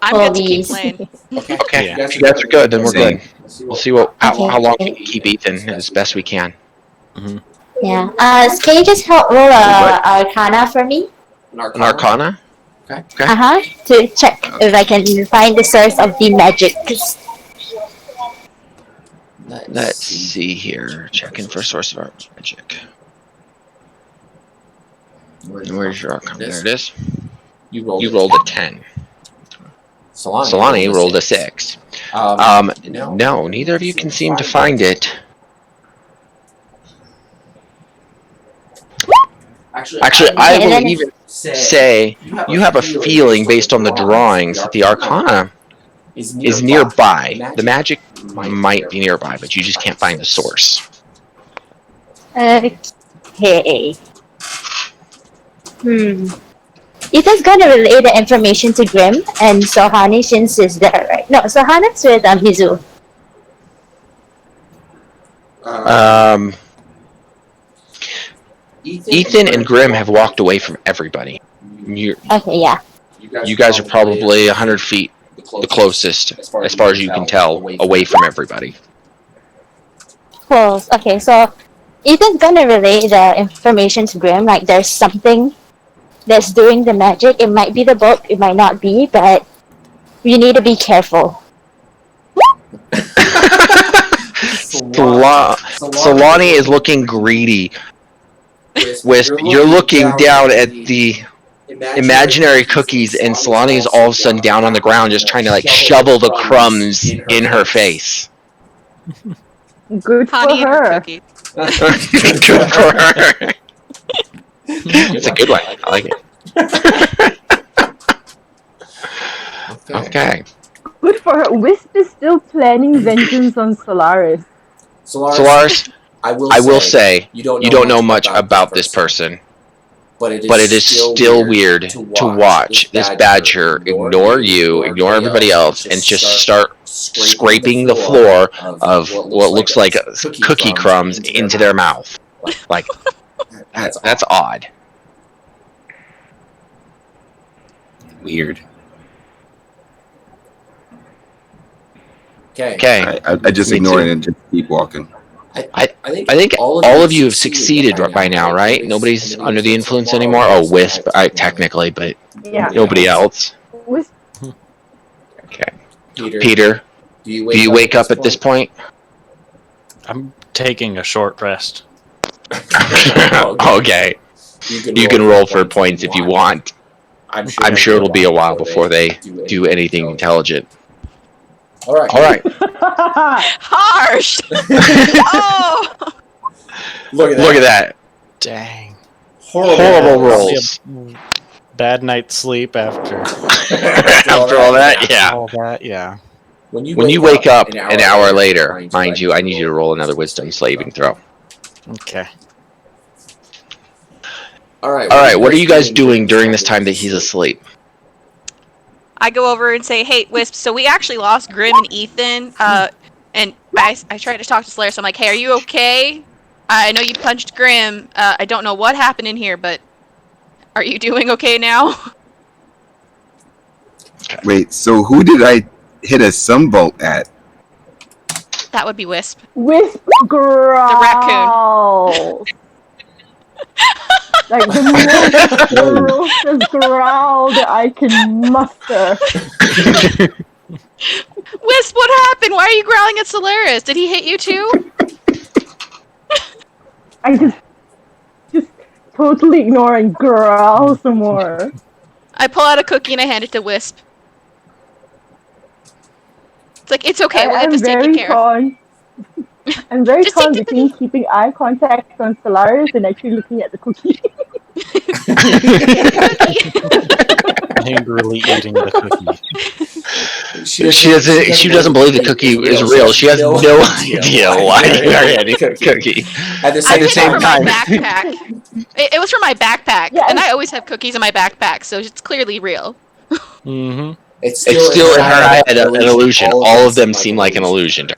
H: I'm good to keep playing.
C: Okay.
A: Yeah.
C: If you guys are good, then we're
D: Same.
C: good. We'll see how long we can keep Ethan as best we can.
I: Mm-hmm.
K: Yeah. Can you just help roll a Arcana for me?
C: An Arcana? Okay.
K: To check if I can find the source of the magic.
C: Let's see here. Checking for source of our magic. Where's your Arcana? There it is. You rolled a 10. Solani rolled a 6. No, neither of you can seem to find it. Actually, I will even say you have a feeling based on the drawings that the Arcana is nearby. The magic might be nearby, but you just can't find the source.
K: Okay. Ethan's gonna relay the information to Grim and Sohani since is there, right? No, Sohana's with Mizu.
C: Ethan and Grim have walked away from everybody.
K: Okay, yeah.
C: You guys are probably 100 feet the closest, as far as you can tell, away from everybody.
K: Cool. Okay, so Ethan's gonna relay the information to Grim, like there's something that's doing the magic. It might be the book, it might not be, but you need to be careful.
C: Solani is looking greedy. Wisp, you're looking down at the imaginary cookies, and Solani is all of a sudden down on the ground just trying to like shovel the crumbs in her face.
B: Good for her.
C: Good for her. It's a good one. I like it. Okay.
B: Good for her. Wisp is still planning vengeance on Solaris.
C: Solaris, I will say you don't know much about this person, but it is still weird to watch this badger ignore you, ignore everybody else, and just start scraping the floor of what looks like cookie crumbs into their mouth. Like, that's odd.
D: Weird.
A: Okay.
D: I just ignore it and just keep walking.
C: I think all of you have succeeded by now, right? Nobody's under the influence anymore. Oh, Wisp, technically, but nobody else.
B: Wisp.
C: Okay. Peter, do you wake up at this point?
I: I'm taking a short rest.
C: Okay. You can roll for points if you want. I'm sure it'll be a while before they do anything intelligent.
A: All right.
H: Harsh. Oh.
C: Look at that.
I: Dang.
C: Horrible rolls.
I: Bad night's sleep after.
C: After all that, yeah.
I: All that, yeah.
A: When
C: you wake up an hour later, mind you, I need you to roll another wisdom saving throw.
I: Okay.
A: All right.
C: What are you guys doing during this time that he's asleep?
H: I go over and say, "Hey, Wisp. So we actually lost Grim and Ethan. And I tried to talk to Solaris. So I'm like, hey, are you okay? I know you punched Grim. I don't know what happened in here, but are you doing okay now?"
D: Wait, so who did I hit a sunbolt at?
H: That would be Wisp.
B: Wisp growls.
H: The raccoon.
B: Like the most ferocious growl that I can muster.
H: Wisp, what happened? Why are you growling at Solaris? Did he hit you too?
B: I just totally ignore and growl some more.
H: I pull out a cookie and I hand it to Wisp. It's like, it's okay, we'll get this taken care of.
B: I'm very torn between keeping eye contact on Solaris and actually looking at the cookie.
I: Angrily eating the cookie.
C: She doesn't believe the cookie is real. She has no idea why you are eating a cookie.
H: At the same time. It was from my backpack, and I always have cookies in my backpack, so it's clearly real.
I: Mm-hmm.
C: It's still in her head an illusion. All of them seem like an illusion.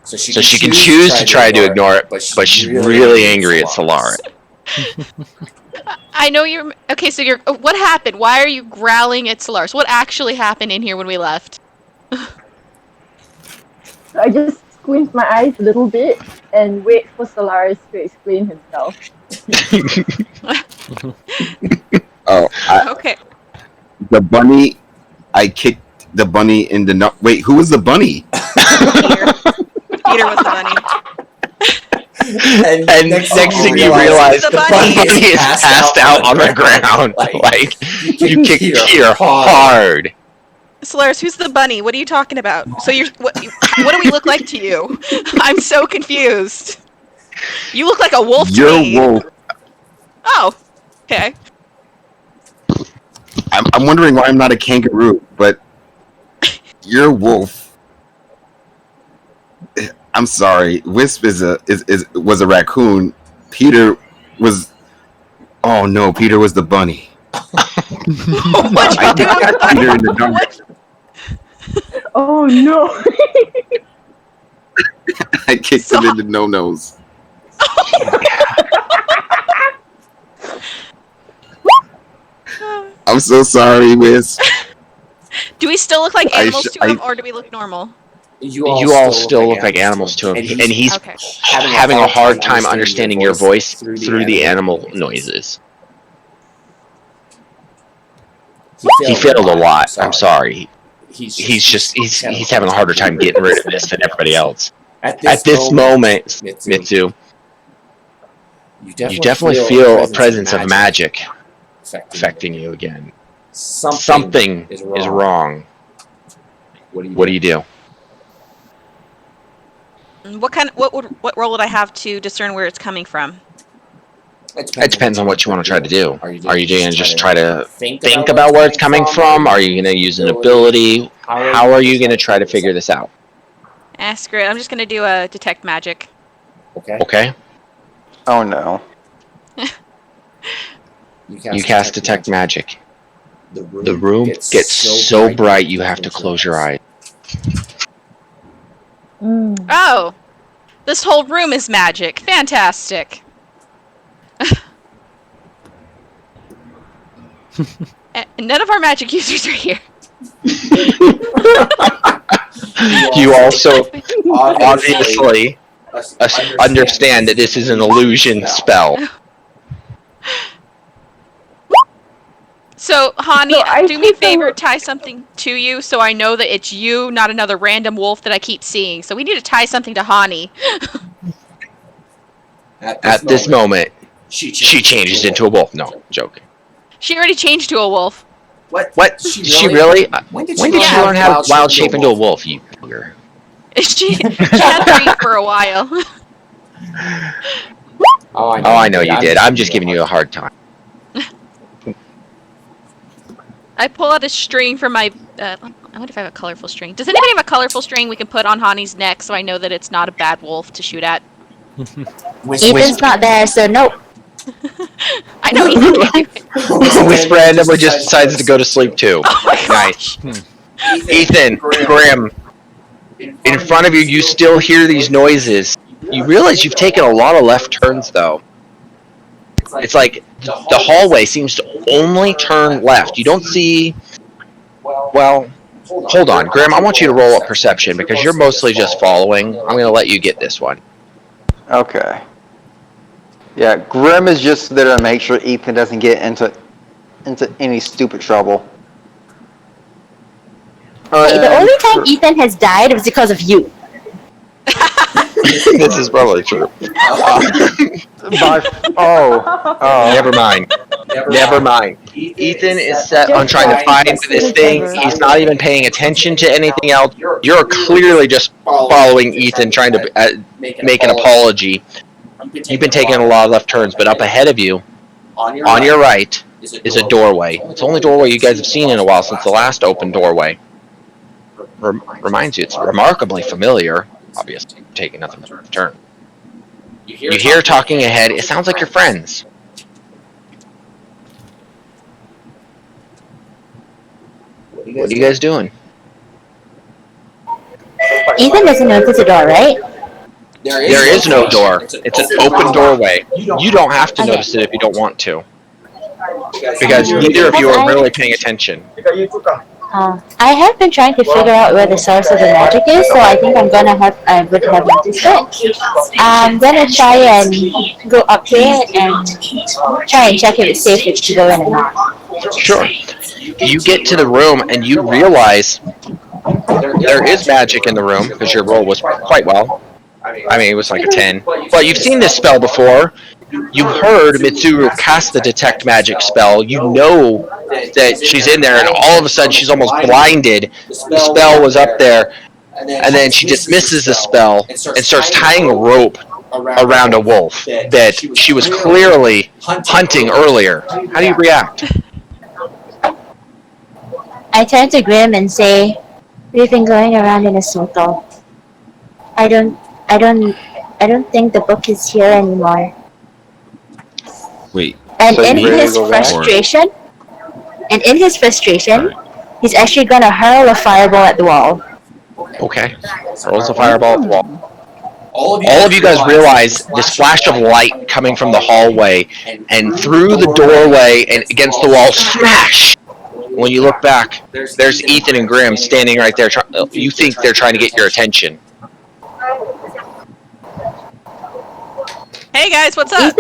C: So she can choose to try to ignore it, but she's really angry at Solaris.
H: I know you're... Okay, so you're... What happened? Why are you growling at Solaris? What actually happened in here when we left?
B: I just squint my eyes a little bit and wait for Solaris to explain himself.
H: Okay.
D: The bunny, I kicked the bunny in the nut. Wait, who was the bunny?
H: Peter was the bunny.
C: And next thing you realize, the bunny is passed out on the ground. Like, you kicked Peter hard.
H: Solaris, who's the bunny? What are you talking about? So what do we look like to you? I'm so confused. You look like a wolf to me.
D: You're wolf.
H: Oh, okay.
D: I'm wondering why I'm not a kangaroo, but you're a wolf. I'm sorry. Wisp was a raccoon. Peter was. Oh no, Peter was the bunny.
H: What'd you do?
D: Peter in the dark.
B: Oh no!
D: I kicked him in the no-nos. I'm so sorry, Wisp.
H: Do we still look like animals to him, or do we look normal?
C: You all still look like animals to him, and he's having a hard time understanding your voice through the animal noises. He failed a lot. I'm sorry. He's having a harder time getting rid of this than everybody else. At this moment, Mitsu, you definitely feel a presence of magic affecting you again. Something is wrong. What do you do?
H: What role would I have to discern where it's coming from?
C: It depends on what you want to try to do. Are you going to just try to think about where it's coming from? Are you going to use an ability? How are you going to try to figure this out?
H: Screw it. I'm just going to do a detect magic.
C: Okay.
E: Oh no.
C: You cast detect magic. The room gets so bright you have to close your eyes.
H: Oh! This whole room is magic. Fantastic. None of our magic users are here.
C: You also obviously understand that this is an illusion spell.
H: So, Hani, do me a favor, tie something to you so I know that it's you, not another random wolf that I keep seeing. So we need to tie something to Hani.
C: At this moment, she changes into a wolf. No, joke.
H: She already changed to a wolf.
C: What? She really? When did she learn how to wild shape into a wolf, you bugger?
H: She had three for a while.
C: Oh, I know you did. I'm just giving you a hard time.
H: I pull out a string from my... I wonder if I have a colorful string. Does anybody have a colorful string we can put on Hani's neck so I know that it's not a bad wolf to shoot at?
K: Ethan's not there, so nope.
H: I know Ethan.
C: Whisper randomly just decides to go to sleep too.
H: Oh my gosh.
C: Nice. Ethan, Graham, in front of you, you still hear these noises. You realize you've taken a lot of left turns, though. It's like the hallway seems to only turn left. You don't see... Well, hold on. Graham, I want you to roll up perception because you're mostly just following. I'm going to let you get this one.
E: Okay. Yeah, Grim is just there to make sure Ethan doesn't get into any stupid trouble.
K: Hey, the only time Ethan has died was because of you.
C: This is probably true. Never mind. Never mind. Ethan is set on trying to find this thing. He's not even paying attention to anything else. You're clearly just following Ethan, trying to make an apology. You've been taking a lot of left turns, but up ahead of you, on your right, is a doorway. It's the only doorway you guys have seen in a while since the last open doorway. Reminds you, it's remarkably familiar. Obviously, you're taking nothing but a turn. You hear talking ahead. It sounds like your friends. What are you guys doing?
K: Ethan doesn't know if it's a door, right?
C: There is no door. It's an open doorway. You don't have to notice it if you don't want to. Because neither of you are really paying attention.
K: I have been trying to figure out where the source of the magic is, so I think I would have noticed it. I'm gonna try and go up to it and try and check if it's safe to go in or not.
C: Sure. You get to the room and you realize there is magic in the room because your roll was quite well. I mean, it was like a 10. But you've seen this spell before. You heard Mitsuru cast the detect magic spell. You know that she's in there, and all of a sudden she's almost blinded. The spell was up there, and then she dismisses the spell and starts tying a rope around a wolf that she was clearly hunting earlier. How do you react?
K: I turn to Grim and say, "We've been going around in a circle. I don't think the book is here anymore."
D: Wait.
K: And
E: So
K: in
E: you ready
K: his
E: to go back?
K: frustration, he's actually gonna hurl a fireball at the wall.
C: Okay. Rolls a fireball at the wall. All of you guys realize this flash of light coming from the hallway and through the doorway and against the wall, smash! When you look back, there's Ethan and Graham standing right there. You think they're trying to get your attention.
H: Hey guys, what's up?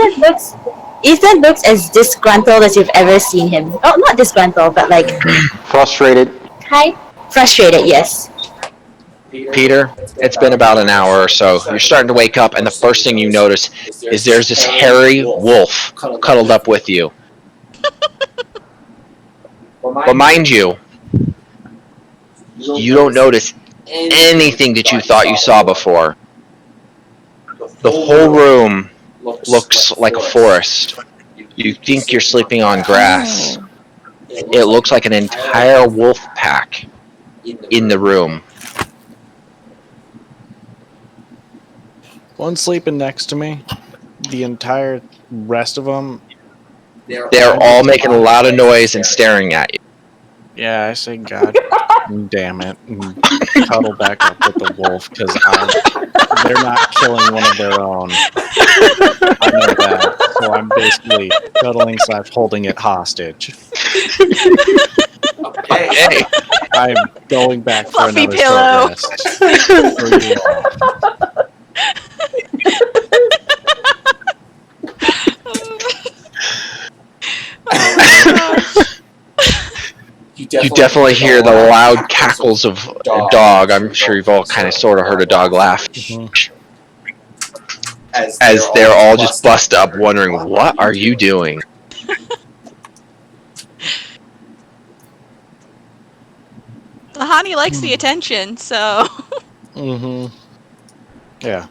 K: Ethan looks as disgruntled as you've ever seen him. Oh, not disgruntled, but like
E: Frustrated.
K: frustrated. Yes.
C: Peter, it's been about an hour or so. You're starting to wake up, and the first thing you notice is there's this hairy wolf cuddled up with you. But mind you, you don't notice anything that you thought you saw before. The whole room looks like a forest. You think you're sleeping on grass. It looks like an entire wolf pack in the room.
I: One sleeping next to me. The entire rest of them.
C: They're all making a lot of noise and staring at you.
I: Yeah, I say, God damn it, and cuddle back up with the wolf because they're not killing one of their own. I know that, so I'm basically cuddling / holding it hostage.
A: Okay.
I: I'm going back for
H: Fluffy
I: another
H: pillow.
I: short rest. For you all.
C: You definitely hear the loud cackles of a dog. I'm sure you've all kind of sort of heard a dog laugh. As they're all just bust up wondering, what are you doing?
H: Hani likes the attention, so.
I: Yeah.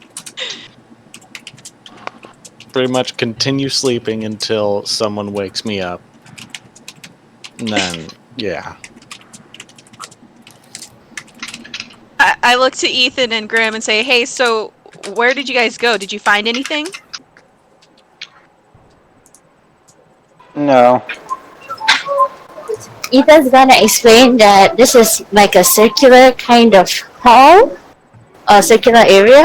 I: Pretty much continue sleeping until someone wakes me up. And then, yeah.
H: I look to Ethan and Grim and say, hey, so where did you guys go? Did you find anything?
E: No.
K: Ethan's gonna explain that this is like a circular kind of hall, a circular area.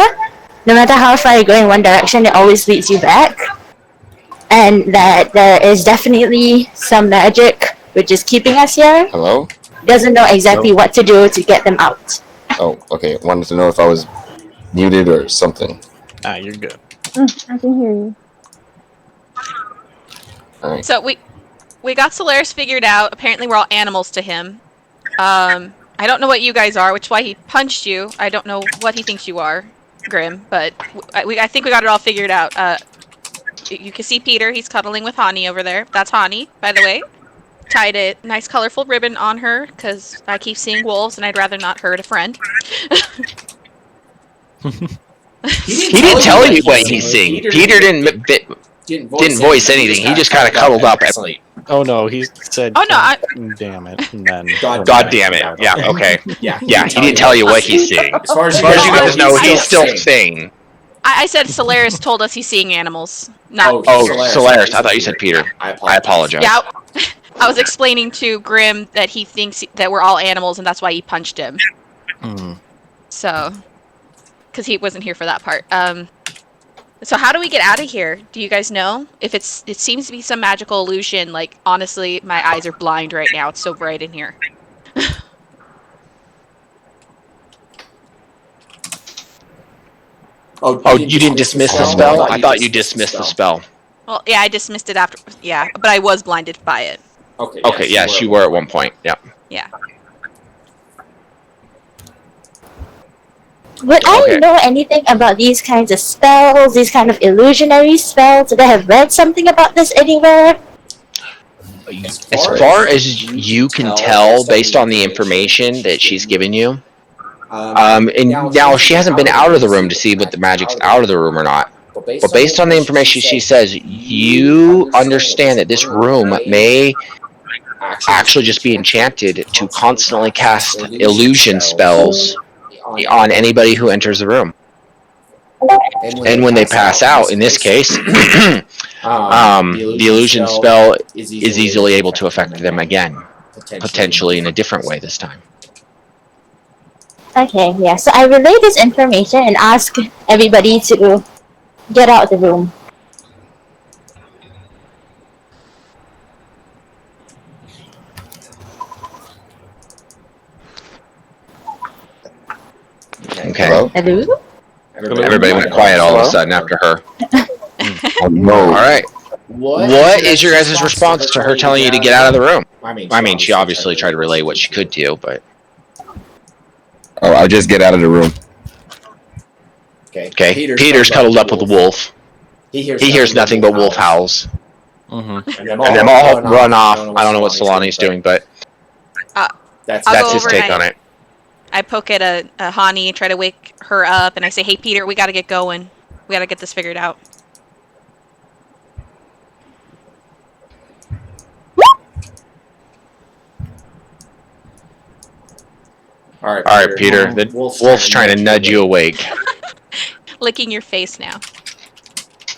K: No matter how far you go in one direction, it always leads you back. And that there is definitely some magic which is keeping us here.
D: Hello?
K: Doesn't know exactly what to do to get them out.
D: Oh, okay. Wanted to know if I was muted or something.
I: Ah, you're good.
B: I can hear you.
D: All right.
H: So we got Solaris figured out. Apparently we're all animals to him. I don't know what you guys are, which is why he punched you. I don't know what he thinks you are, Grim, but I think we got it all figured out. You can see Peter. He's cuddling with Hani over there. That's Hani, by the way. Tied a nice colorful ribbon on her because I keep seeing wolves and I'd rather not hurt a friend.
C: He didn't tell you what he's seeing. Peter didn't voice anything. He just kind of cuddled up.
I: Oh no, he said,
H: oh no,
I: damn it, and then
C: God damn it. Yeah, okay.
A: Yeah,
C: he didn't tell you what he's seeing. As far as you guys know, he's still sane.
H: I said Solaris told us he's seeing animals. Not
C: Solaris. I thought you said Peter. I apologize.
H: Yeah, I was explaining to Grim that he thinks that we're all animals and that's why he punched him. So, because he wasn't here for that part. So how do we get out of here? Do you guys know? If it seems to be some magical illusion. Like, honestly, my eyes are blind right now. It's so bright in here.
C: Oh, you didn't dismiss the spell? I thought you dismissed the spell.
H: Well, yeah, I dismissed it after. Yeah, but I was blinded by it.
C: Okay, yes, you were at one point. Yep.
H: Yeah.
K: Would I know anything about these kinds of spells, these kind of illusionary spells? Did I have read something about this anywhere?
C: As far as you can tell, based on the information that she's given you, and now she hasn't been out of the room to see what the magic's out of the room or not. But based on the information she says, you understand that this room may actually just be enchanted to constantly cast illusion spells on anybody who enters the room. And when they pass out, in this case, the illusion spell is easily able to affect them again, potentially in a different way this time.
K: Okay, yeah. So I relay this information and ask everybody to get out of the room.
C: Okay.
K: Hello?
C: Everybody went quiet all of a sudden after her.
D: No.
C: All right. What is your guys' response to her telling you to get out of the room? I mean, she obviously tried to relay what she could do, but...
D: Oh, I'll just get out of the room.
C: Okay, Peter's cuddled up with the wolf. He hears nothing but wolf howls.
I: Mm-hmm.
C: And them all run off. I don't know what Solani's doing, but that's his take on it.
H: I poke at a Hani, try to wake her up, and I say, "Hey, Peter, we gotta get going. We gotta get this figured out."
C: All right, Peter. The wolf's trying to nudge you awake.
H: Licking your face now.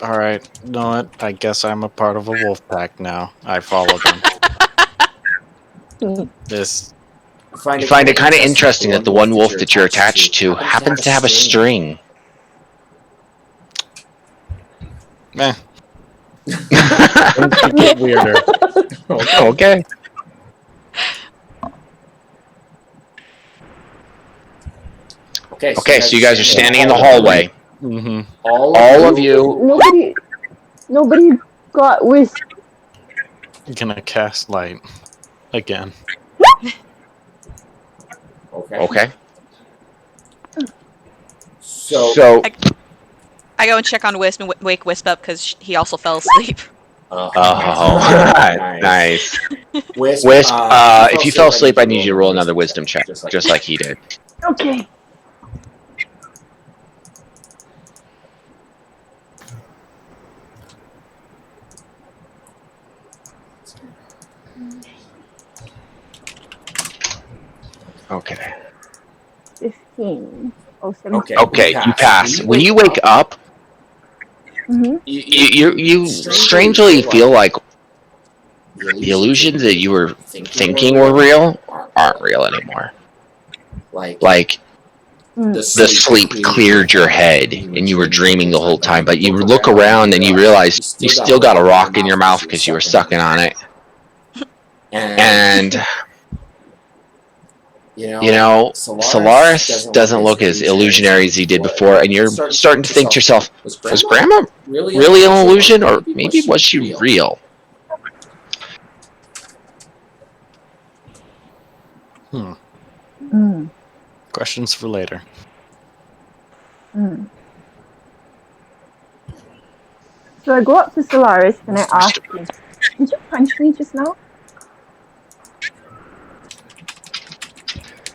I: All right, you know what? I guess I'm a part of a wolf pack now. I follow them. This.
C: I find it kind of interesting that the one wolf that you're attached to happens to have a string.
I: Meh. Things get weirder.
C: Okay. Okay, so you guys are standing in the hallway.
I: Mm-hmm.
C: All of you.
B: Nobody got Wisp.
I: Gonna cast light again.
C: Okay.
A: So
H: I go and check on Wisp and wake Wisp up because he also fell asleep.
C: Oh, nice. Wisp, if you fell asleep, I need you to roll another wisdom check, just like he did.
B: Okay.
C: Okay.
B: 15. Oh, 17.
C: Okay, you pass. When you wake up,
B: Mm-hmm.
C: you strangely feel like the illusions that you were thinking were real aren't real anymore. Like the sleep cleared your head and you were dreaming the whole time, but you look around and you realize you still got a rock in your mouth because you were sucking on it. And you know, Solaris doesn't look as illusionary as he did before, and you're starting to think to yourself, was Grandma really an illusion, or maybe was she real?
I: Questions for later.
B: So I go up to Solaris and I ask him, "Did you punch me just now?"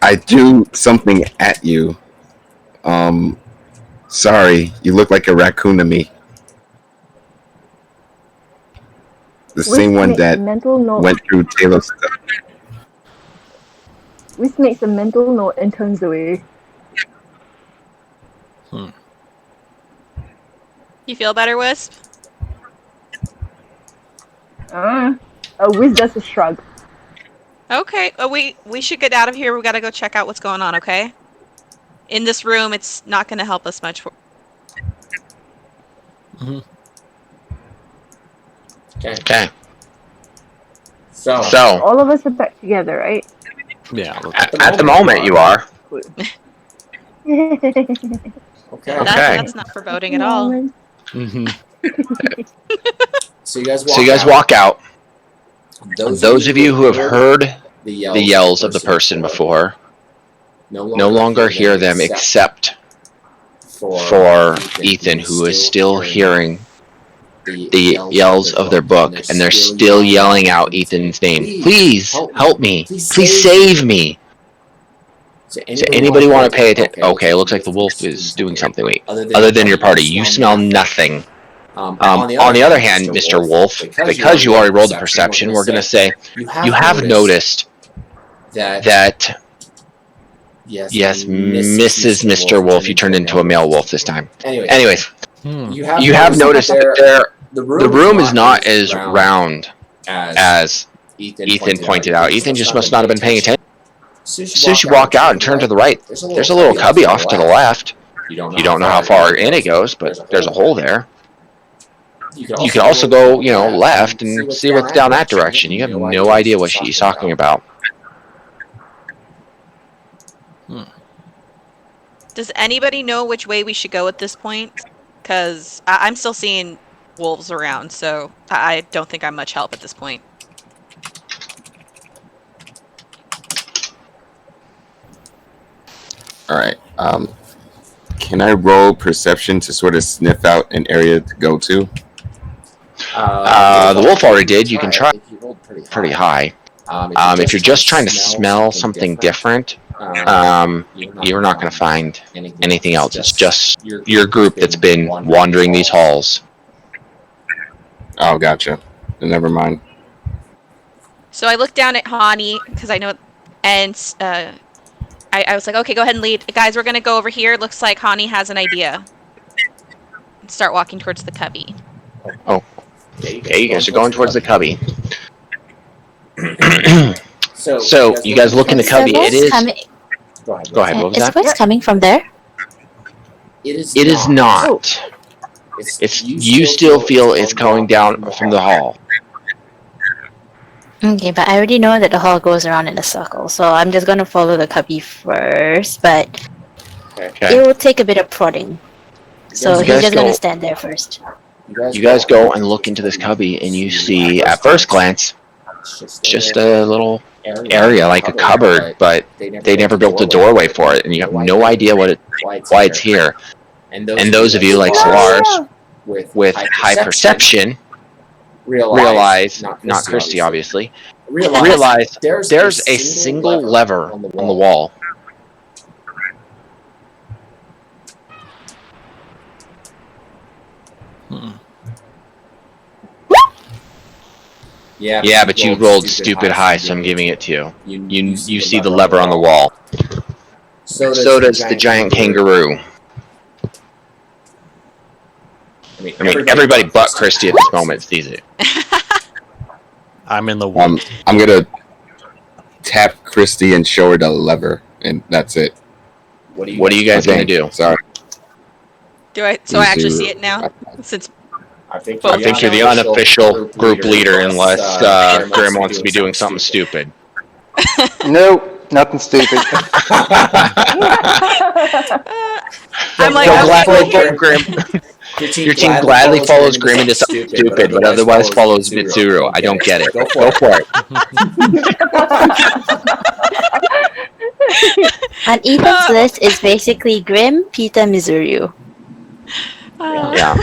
D: I threw something at you. Sorry, you look like a raccoon to me. The same one that went through Taylor's stuff.
B: Wisp makes a mental note and turns away.
H: You feel better, Wisp?
B: Wisp does a shrug.
H: Okay, we should get out of here. We gotta go check out what's going on, okay? In this room, it's not gonna help us much.
C: Okay. So
B: all of us are back together, right?
I: Yeah.
C: At the moment, you are.
A: Okay.
H: That's not foreboding at all.
A: So you guys
C: walk out. Those of you who have heard the yells of the person before no longer hear them except for Ethan, who is still hearing the yells of their book, and they're still yelling out Ethan's name. Please help me. Please save me. So anybody want to pay attention? Okay, it looks like the wolf is doing something. Wait, other than your party, you smell nothing. On the other hand, Mr. Wolf, because you already rolled a perception, we're going to say you have noticed that yes, Mrs. Mr. Wolf, you turned into a male wolf this time. Anyways, you have noticed that the room is not as round as Ethan pointed out. Ethan just must not have been paying attention. As soon as you walk out and turn to the right, there's a little cubby off to the left. You don't know how far in it goes, but there's a hole there. You can also go, left and see what's down that direction. You have no idea what she's talking about.
H: Does anybody know which way we should go at this point? Because I'm still seeing wolves around, so I don't think I'm much help at this point.
D: All right. Can I roll perception to sort of sniff out an area to go to?
C: The wolf already did. You can try pretty high. If you're just trying to smell something different, you're not going to find anything else. It's just your group that's been wandering these halls.
D: Oh, gotcha. Never mind.
H: So I looked down at Hani because I know, and I was like, okay, go ahead and lead. Guys, we're going to go over here. Looks like Hani has an idea. Start walking towards the cubby.
C: Oh, okay, you guys are going towards the cubby. So you guys look in the cubby. It is. Go ahead. What was that?
K: Is the voice coming from there?
C: It is not. It's you still feel it's going down from the hall.
K: Okay, but I already know that the hall goes around in a circle, so I'm just gonna follow the cubby first, but it will take a bit of prodding. So he's just gonna stand there first.
C: You guys go and look into this cubby, and you see, at first glance, just a little area like a cupboard, but they never built a doorway for it, and you have no idea why it's here. And those of you like Solars with high perception realize, not Christy obviously, realize there's a single lever on the wall. Yeah, but you rolled stupid high, so I'm giving it to you. You see the lever on the wall. So does the giant kangaroo. I mean, everybody but Christy at this moment sees it.
I: I'm in the wall.
D: I'm gonna tap Christy and show her the lever, and that's it.
C: What are you guys gonna do?
D: Sorry.
H: I actually see it now? Since
C: I think you're the unofficial group leader, unless Grim wants to be doing something stupid.
E: Nope, nothing stupid.
H: I'm like,
C: Grim. Your team gladly follows Grim into something stupid, but otherwise follows Mitsuru. I don't get it. Go for it.
K: On Ethan's list is basically Grim, Peter, Mizuru.
C: Yeah.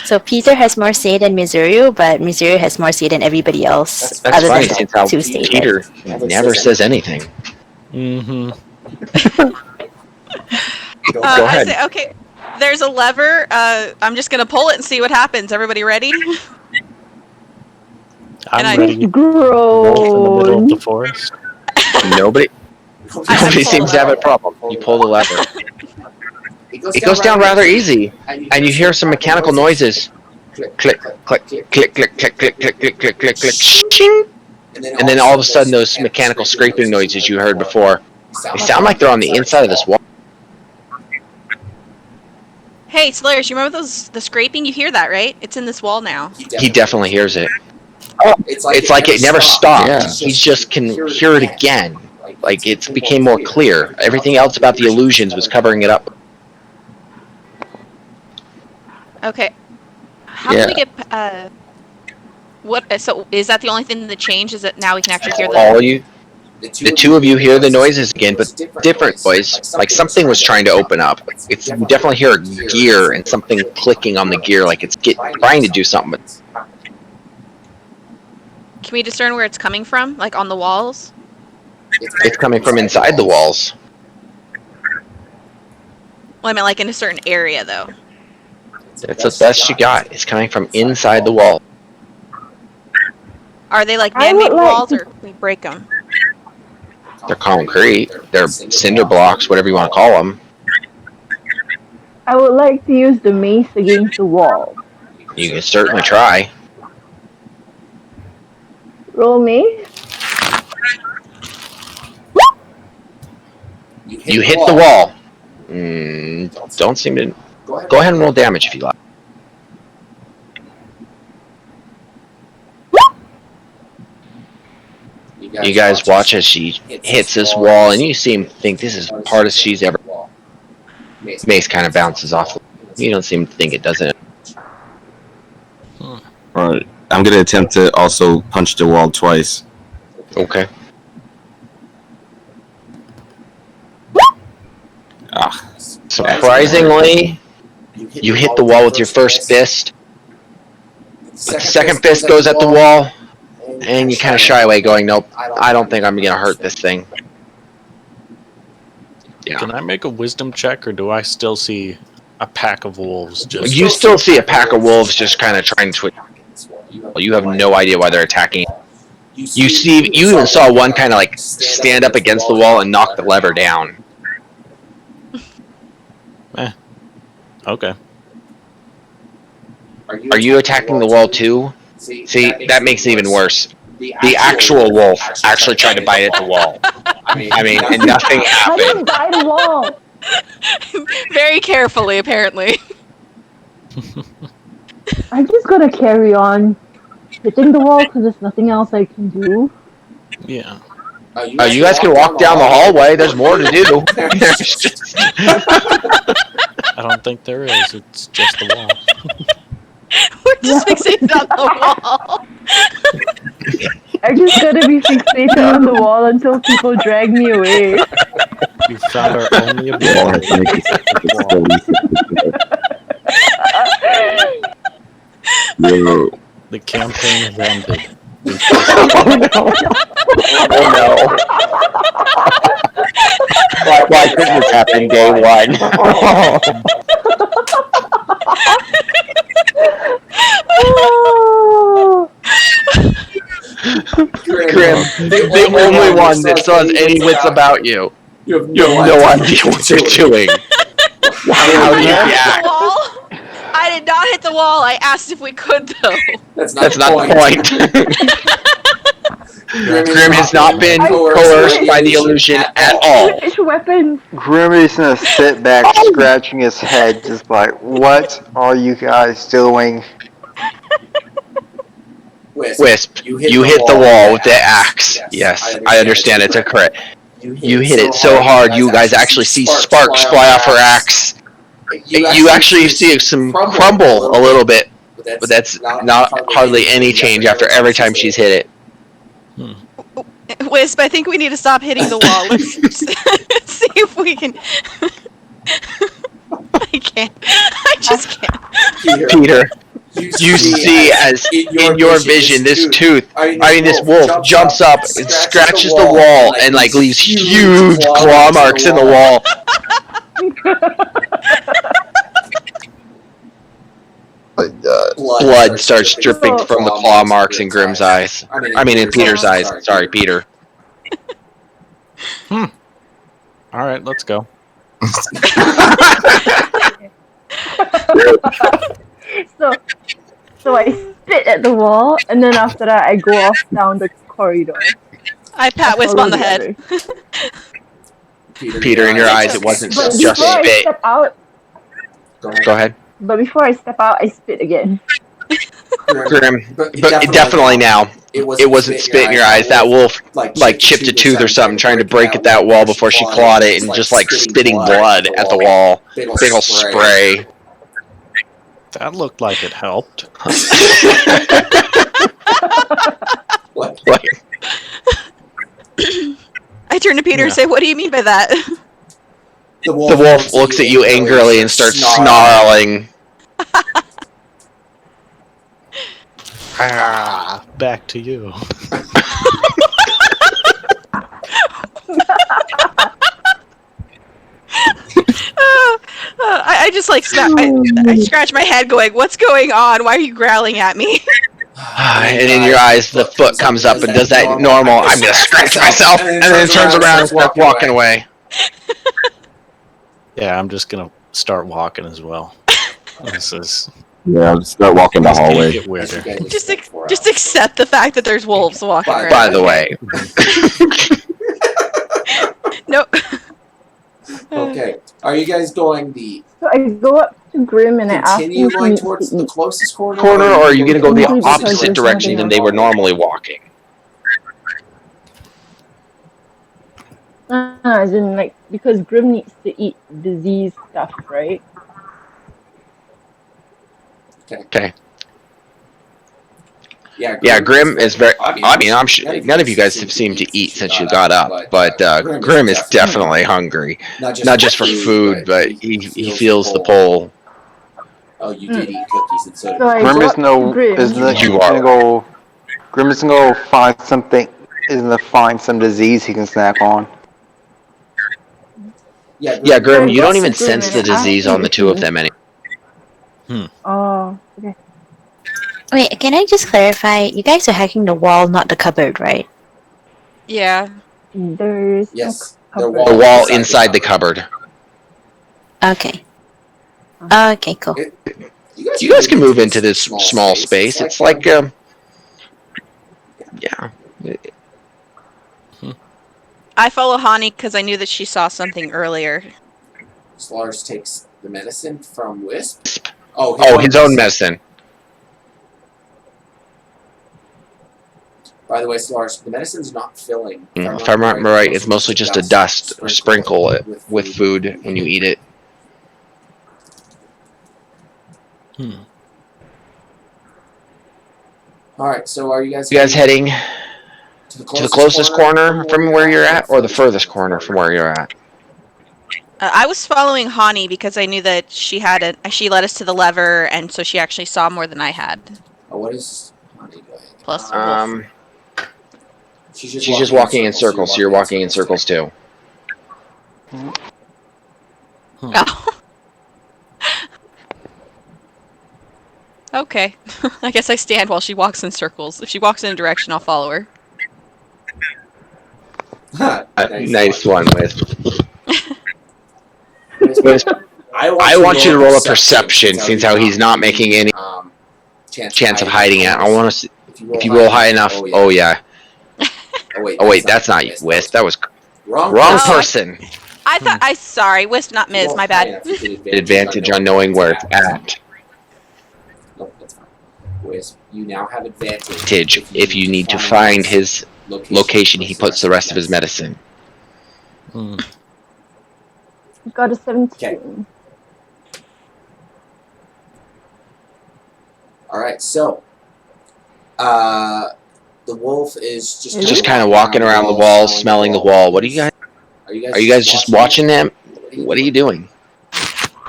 K: So Peter has more say than Mizuru, but Mizuru has more say than everybody else.
C: That's
K: other
C: funny,
K: than
C: since how
K: two stated.
C: Peter never says anything.
I: Mm-hmm.
C: Go ahead.
H: I say, okay, there's a lever. I'm just gonna pull it and see what happens. Everybody ready?
I: I'm ready.
B: Grown.
I: Wolf in the middle of the forest.
C: Nobody seems to have a problem. You pull the lever. It goes down rather easy, and you hear some mechanical noises. Click, click, click, click, click, click, click, click, click, click, click, click, shing! And then all of a sudden, those mechanical scraping noises you heard before, they sound like they're on the inside of this wall.
H: Hey, Slayers, you remember the scraping? You hear that, right? It's in this wall now.
C: He definitely hears it. It's like it never stopped. Yeah. He just can hear it again. Like it became more clear. Everything else about the illusions was covering it up.
H: Okay. How do we get? What? So is that the only thing that changed? Is that now we can actually hear the?
C: The two of you hear the noises again, but different voice. Like something was trying to open up. You definitely hear a gear and something clicking on the gear, like it's trying to do something.
H: Can we discern where it's coming from? Like on the walls?
C: It's coming from inside the walls.
H: Well, I mean, like in a certain area, though.
C: It's the best you got. It's coming from inside the wall.
H: Are they like man-made walls, or can we break them?
C: They're concrete. They're cinder blocks, whatever you want to call them.
B: I would like to use the mace against the wall.
C: You can certainly try.
B: Roll mace.
C: You hit the wall. Don't seem to... Go ahead and roll damage if you like. You guys watch as she hits this wall, and you think this is the hardest she's ever... Mace kind of bounces off. You don't seem to think it does it.
D: I'm gonna attempt to also punch the wall twice.
C: Okay. Surprisingly, you hit the wall with your first fist. The second fist goes at the wall, and you kind of shy away, going, "Nope, I don't think I'm gonna hurt this thing." Yeah.
I: Can I make a wisdom check, or do I still see a pack of wolves?
C: You still see a pack of wolves just kind of trying to. You have no idea why they're attacking. You even saw one kind of like stand up against the wall and knock the lever down.
I: Okay.
C: Are you attacking the wall too? See, that makes it even worse. The actual wolf actually tried to bite at the wall. I mean, and nothing
B: I didn't
C: happened.
B: bite the wall.
H: Very carefully, apparently.
B: I'm just gonna carry on hitting the wall because there's nothing else I can do.
I: Yeah.
C: You guys can walk down the hallway. There's more to do.
I: I don't think there is. It's just the wall.
H: We're just fixated on the wall.
B: I'm just gonna be fixated on the wall until people drag me away.
I: You found our only ability. The campaign has ended.
C: Oh no. Why couldn't this happen day one? Grim, the only one that still has any wits about you. You have no idea what you're doing. How do you react?
H: I did not hit the wall. I asked if we could, though.
C: That's not the point. Grim has not been coerced by the illusion at all.
B: Which weapon?
E: Grim is gonna sit back, scratching his head, just like, what are you guys doing?
C: Wisp, you hit the wall with the axe. Yes, I understand it's a crit. You hit it so hard, you guys actually see sparks fly off her axe. You actually see some crumble a little bit, but that's not hardly any change after every time she's hit it.
H: Wisp, I think we need to stop hitting the wall. Let's see if we can. I can't. I just can't.
C: Peter, you see as in your vision this tooth, this wolf jumps up and scratches the wall and like leaves huge claw marks in the wall. Blood starts dripping from the claw marks in Grim's eyes. I mean, in Peter's eyes. Sorry, Peter.
I: All right, let's go.
B: So I spit at the wall, and then after that I go off down the corridor.
H: I pat Wisp on the head.
C: Peter, in your eyes, it wasn't just spit. Go ahead.
B: But before I step out, I spit again.
C: Grim, but definitely now. It wasn't spit in your eyes. That wolf like chipped a tooth or something, trying to break at that wall before she clawed it, and just like spitting blood at the wall. Big ol' spray.
I: That looked like it helped.
C: What?
H: I turn to Peter and say, "What do you mean by that?"
C: The wolf looks at you angrily and starts snarling.
I: Back to you.
H: I just like I scratch my head, going, "What's going on? Why are you growling at me?"
C: And in your eyes, the foot comes up and does that normal, I'm gonna scratch myself, and then it turns around and starts walking away.
I: Yeah, I'm just gonna start walking as well. This is.
D: Yeah, I'll start walking the hallway.
I: Get weirder.
H: Just accept the fact that there's wolves walking around.
C: By the way.
H: Nope.
A: Okay. Are you guys going the...
B: So I go up to Grim and I ask him
A: continue going towards the closest corner?
C: Or are you gonna go the opposite direction than they were normally walking?
B: As in, like, because Grim needs to eat disease stuff, right?
C: Okay. Yeah, Grim is very. I mean, I'm sure none of you guys have seemed to eat since you got up, but Grim is definitely hungry. Not just for food, but he feels the pull.
A: Oh, you did eat cookies and soda.
B: So I
E: Grim is
B: got
E: no
B: Grim.
E: is the,
C: You
E: gonna
C: are.
E: go. Grim is gonna go find something. Is gonna find some disease he can snack on.
C: Yeah, Grim, you don't even
B: Grim
C: sense the
B: and I
C: disease on the two of them anymore.
B: Oh, okay.
G: Wait, can I just clarify? You guys are hacking the wall, not the cupboard, right?
H: Yeah.
B: There's
A: Yes,
B: no
C: The
B: cupboard.
C: wall inside the cupboard.
G: Okay. Okay, cool.
C: You guys can move into this small space. It's like, yeah.
H: I follow Hani because I knew that she saw something earlier.
A: Slars takes the medicine from Wisp. Oh,
C: his own medicine.
A: By the way, Slars, the medicine's not filling.
C: If I remember right, it's mostly just a dust or sprinkle it with food when you eat it.
A: Alright, so are you guys
C: heading to the closest corner from where you're at, or the furthest corner from where you're at?
H: I was following Hani because I knew that she led us to the lever, and so she actually saw more than I had.
A: Oh, what is Hani doing?
H: Plus, Wolf.
A: She's
C: just walking in circles, so you're walking in circles too.
H: Oh. Okay. I guess I stand while she walks in circles. If she walks in a direction, I'll follow her.
C: Nice one, Wisp. I want you to roll a perception, since how he's not making any chance of hiding it. I want to see if you roll high enough. Oh yeah. Oh wait, that's not Wisp. That was wrong person.
H: I thought sorry, Wisp, not Miz. My bad.
C: Advantage on knowing where it's at.
A: No, that's fine. Wisp, you now have advantage
C: If you need to find his location, he puts the rest of his medicine.
B: Got a 17.
A: Okay. Alright, so the wolf is just
C: kind of walking around the wall, smelling the wall. What are you guys? Are you guys just watching them? What are you doing?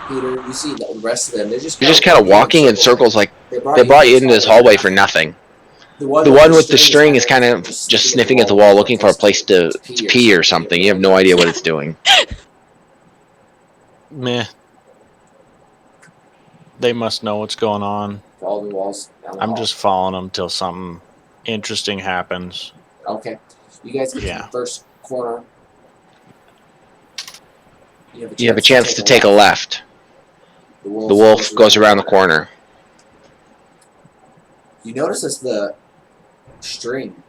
A: Peter, you see the rest of them. They're
C: You're just kind of walking in circles, like they brought you into this hallway for nothing. The one with the string is kind of just sniffing at the wall, looking for a place to pee or something. You have no idea what it's doing.
I: Meh. They must know what's going on.
A: Follow the walls.
I: I'm just following them till something interesting happens.
A: Okay. You guys get to the first corner.
C: You have a chance to take a left. The wolf goes around the corner.
A: You notice as the string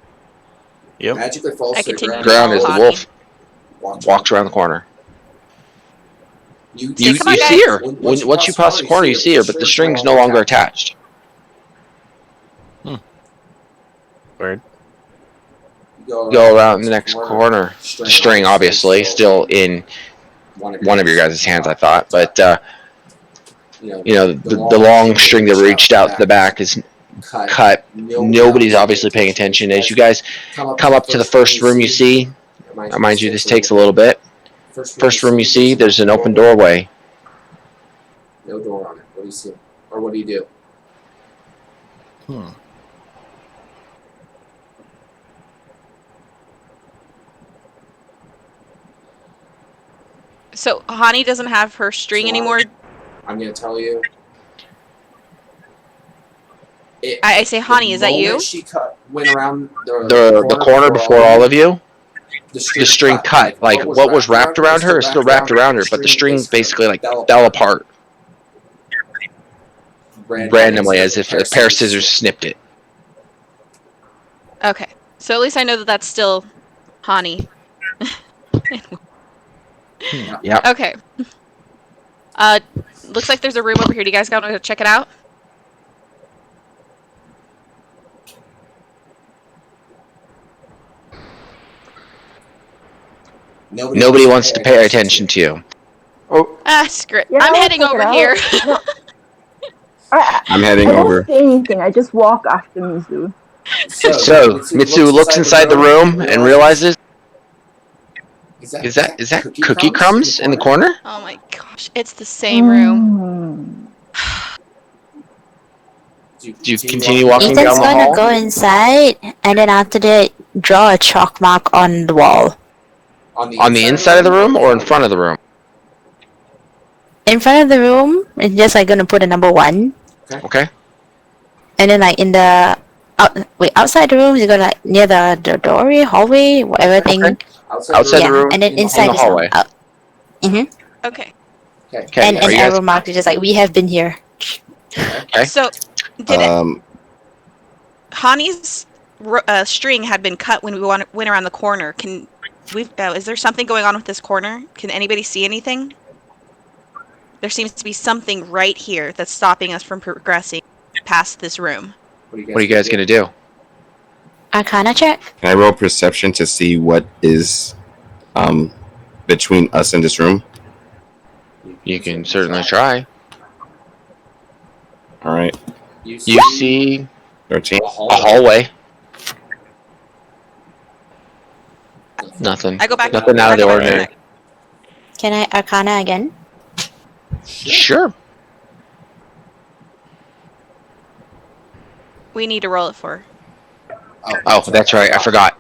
A: magically falls to the
C: ground as the wolf walks around the corner. You see her. Once you pass the corner, you see her, but the string's no longer attached.
I: Weird.
C: Go around the next corner. The string, obviously, still in one of your guys' hands, I thought. But, the long string that reached out to the back is cut. Nobody's obviously paying attention. As you guys come up to the first room you see, mind you, this takes a little bit. First room you see, there's an open doorway.
A: No door on it. What do you see? Or what do you do?
H: So Hani doesn't have her string anymore.
A: I'm gonna tell you.
H: I say, Hani, is that you?
A: She went around
C: the corner before all of you. The string cut. Like what was wrapped around her is still wrapped around her, but the string basically like fell apart randomly, as if a pair of scissors snipped it.
H: Okay, so at least I know that that's still Hani.
C: Yeah.
H: Okay. Looks like there's a room over here. Do you guys want to check it out?
C: Nobody wants to pay attention to you.
H: Ah, screw it.
B: Yeah,
H: I'm
B: I'll
H: heading
B: check it
H: over
B: out.
H: here.
D: I'm heading
B: I
D: over.
B: don't say anything. I just walk after Mizu.
C: So Mitsu looks inside the room and realizes, is that cookie crumbs in the corner?
H: Oh my gosh, it's the same room.
C: Do you continue walking
K: Ethan's
C: down the
K: gonna
C: hall?
K: go inside and then after that draw a chalk mark on the wall.
C: On the inside of the room or in front of the room?
K: In front of the room, it's just like gonna put a number 1.
C: Okay.
K: And then like in the outside the room, you're gonna like near the doorway, hallway, whatever thing.
C: Outside the room,
K: and then
C: in
K: inside
C: the hallway.
H: Okay.
C: Okay.
K: And
C: are
K: an
C: you
K: arrow
C: guys?
K: mark is just like we have been here.
C: Okay.
H: So, did Hani's string had been cut when we went around the corner. Is there something going on with this corner? Can anybody see anything? There seems to be something right here that's stopping us from progressing past this room.
C: What are you guys gonna do?
K: Arcana check.
D: Can I roll perception to see what is between us and this room?
C: You can certainly try.
D: All right.
C: You see
D: 13.
C: a hallway. Nothing.
H: I go back.
C: Nothing out of the ordinary.
K: Can I Arcana again?
C: Sure.
H: We need to roll it for.
C: Oh, that's right. I forgot.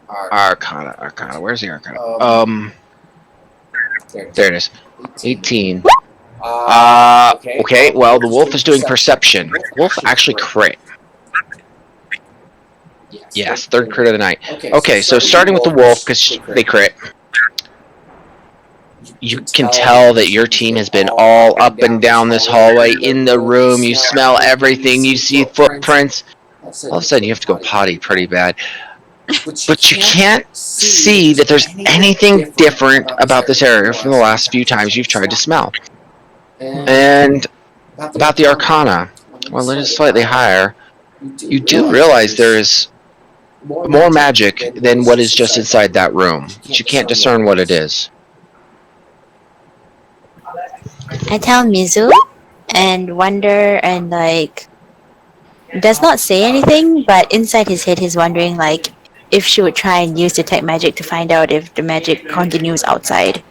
C: Arcana. Where's the Arcana? There it is. 18. Okay. Well, the wolf is doing perception. Wolf actually crit. Yes, third crit of the night. Okay, so starting with the wolf, because they crit, you can tell that your team has been all up and down this hallway, in the room, you smell everything, you see footprints. All of a sudden you have to go potty pretty bad. But you can't see that there's anything different about this area from the last few times you've tried to smell. And about the Arcana, well, it is slightly higher. You do realize there is more magic than what is just inside that room, but you can't discern what it is.
K: I tell Mizu and wonder and like does not say anything, but inside his head he's wondering like if she would try and use detect magic to find out if the magic continues outside.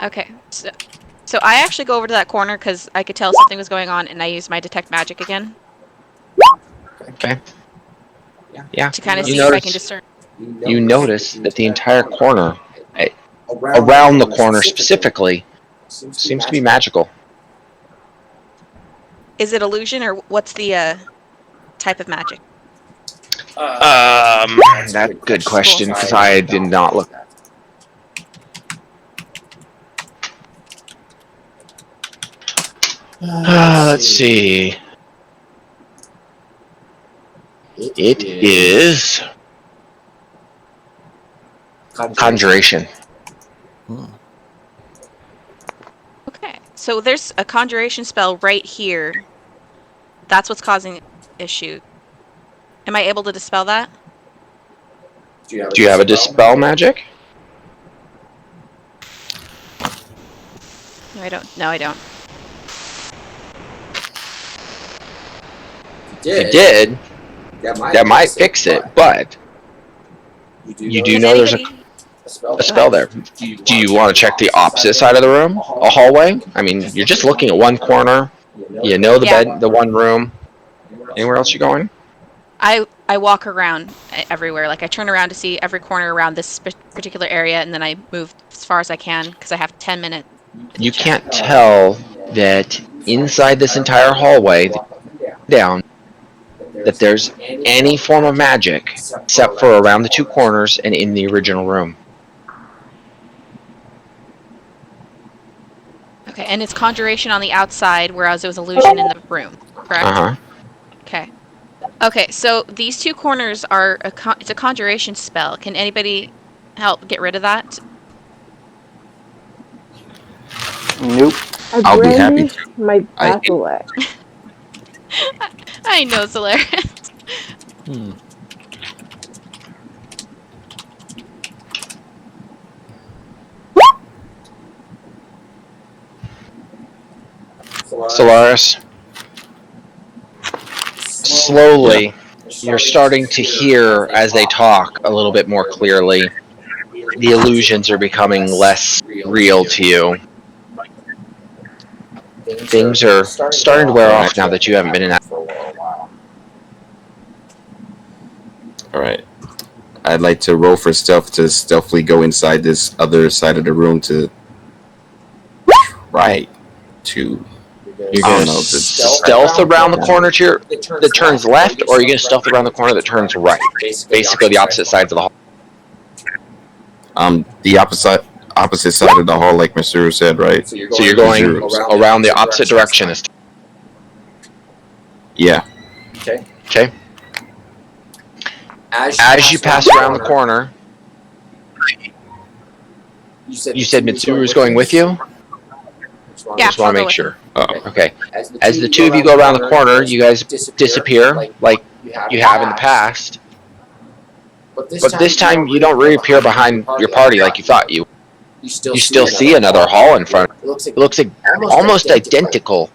H: Okay, so I actually go over to that corner because I could tell something was going on, and I use my detect magic again.
C: Okay. Yeah.
H: To kind of see if I can discern.
C: You notice that the entire corner, around the corner specifically, seems to be magical.
H: Is it illusion, or what's the type of magic?
C: That's a good question, because I did not look. Let's see. It is conjuration.
H: Okay, so there's a conjuration spell right here. That's what's causing issue. Am I able to dispel that?
C: Do you have a dispel magic?
H: No, I don't. No, I don't.
C: If you did, that might fix it, but you do know there's a spell there. Do you want to check the opposite side of the room? A hallway? I mean, you're just looking at one corner. You know the bed, the one room. Anywhere else you're going?
H: I walk around everywhere. Like I turn around to see every corner around this particular area, and then I move as far as I can because I have 10 minutes.
C: You can't tell that inside this entire hallway down that there's any form of magic except for around the two corners and in the original room.
H: Okay, and it's conjuration on the outside, whereas it was illusion in the room, correct?
C: Uh-huh.
H: Okay. Okay, so these two corners are it's a conjuration spell. Can anybody help get rid of that?
E: Nope.
D: I'll be happy to.
B: My battle axe.
H: I know, Solaris.
C: Solaris. Slowly, you're starting to hear as they talk a little bit more clearly. The illusions are becoming less real to you. Things are starting to wear off now that you haven't been in that
A: for a while.
D: All right. I'd like to roll for stealth to stealthily go inside this other side of the room to try to.
C: You're going to stealth around the corner that turns left, or are you going to stealth around the corner that turns right? Basically the opposite sides of the hall.
D: The opposite side of the hall, like Mr. said, right?
C: So you're going around the opposite direction.
D: Yeah.
C: Okay. As you pass around the corner, you said Mitsuru's going with you?
H: Yeah,
C: just want to make sure. Okay. As the two of you go around the corner, you guys disappear like you have in the past. But this time, you don't reappear behind your party like you thought you. You still see another hall in front. It looks like almost identical.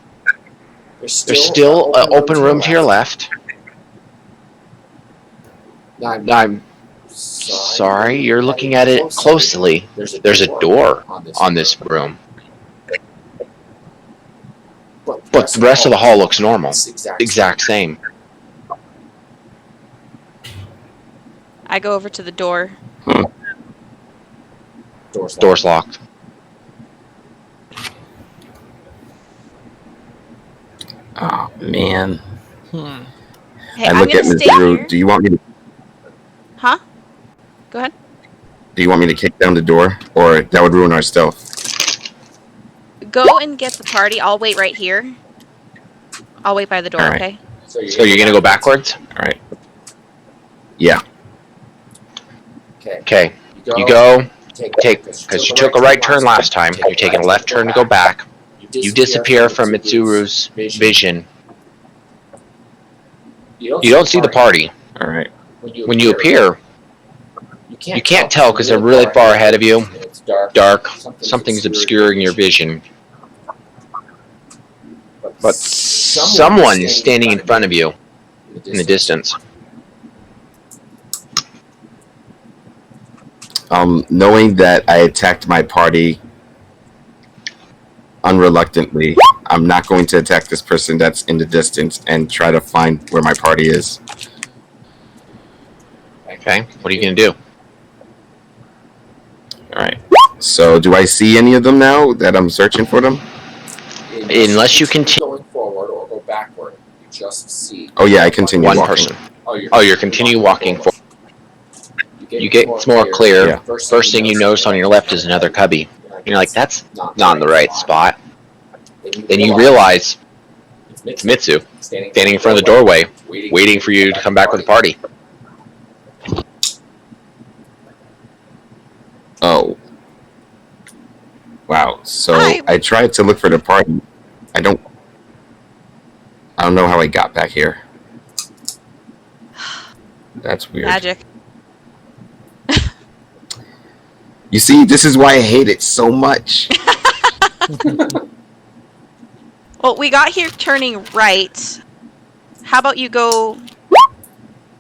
C: There's still an open room to your left. I'm sorry, you're looking at it closely. There's a door on this room. But the rest of the hall looks normal. Exact same.
H: I go over to the door.
C: Door's locked.
D: Oh, man.
H: Hey,
D: I
H: I'm
D: look at
H: gonna stay
D: Mitsuru.
H: here.
D: Do you want me to?
H: Huh? Go ahead.
D: Do you want me to kick down the door, or that would ruin our stealth?
H: Go and get the party. I'll wait right here. I'll wait by the door,
D: Right.
H: okay?
C: So you're going to go backwards?
D: All right. Yeah.
C: Okay. You go, because you took a right turn last time. You're taking a left turn to go back. You disappear from Mitsuru's vision. You don't see the party.
D: All right.
C: When you appear, you can't tell because they're really far ahead of you. Dark. Something's obscuring your vision. But someone is standing in front of you in the distance.
D: Knowing that I attacked my party unreluctantly, I'm not going to attack this person that's in the distance and try to find where my party is.
C: Okay, what are you going to do?
D: All right. So, do I see any of them now that I'm searching for them?
C: Unless you continue
A: going forward or go backward, you just see.
D: Oh yeah, I continue
C: one
D: walking.
C: person. Oh, you're continue walking forward. You get more clear.
D: Yeah.
C: First thing you notice on your left is another cubby. And you're like, that's not in the right spot. Then you realize it's Mitsu standing in front of the doorway, waiting for you to come back with the party.
D: Oh. Wow. So I tried to look for the party. I don't know how I got back here. That's weird.
H: Magic.
D: You see, this is why I hate it so much.
H: Well, we got here turning right. How about you go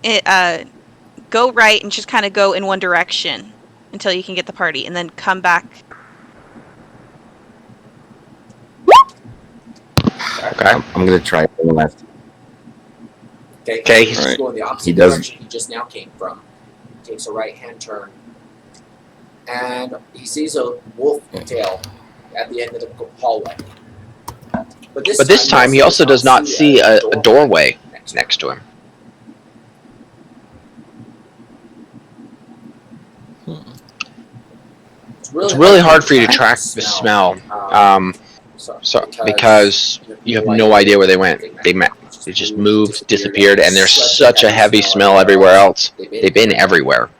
H: right and just kind of go in one direction until you can get the party, and then come back.
C: Okay.
D: I'm gonna try it one last.
A: Okay, he's
D: Right.
A: going the opposite
D: He does.
A: direction he just now came from. Takes a right-hand turn, and he sees a wolf tail at the end of the hallway. But
C: this time, he also does not see a doorway next to him. It's really hard for you to track the smell, because you have no idea where they went. They just moved, disappeared, and there's such a heavy smell everywhere else. They've been everywhere.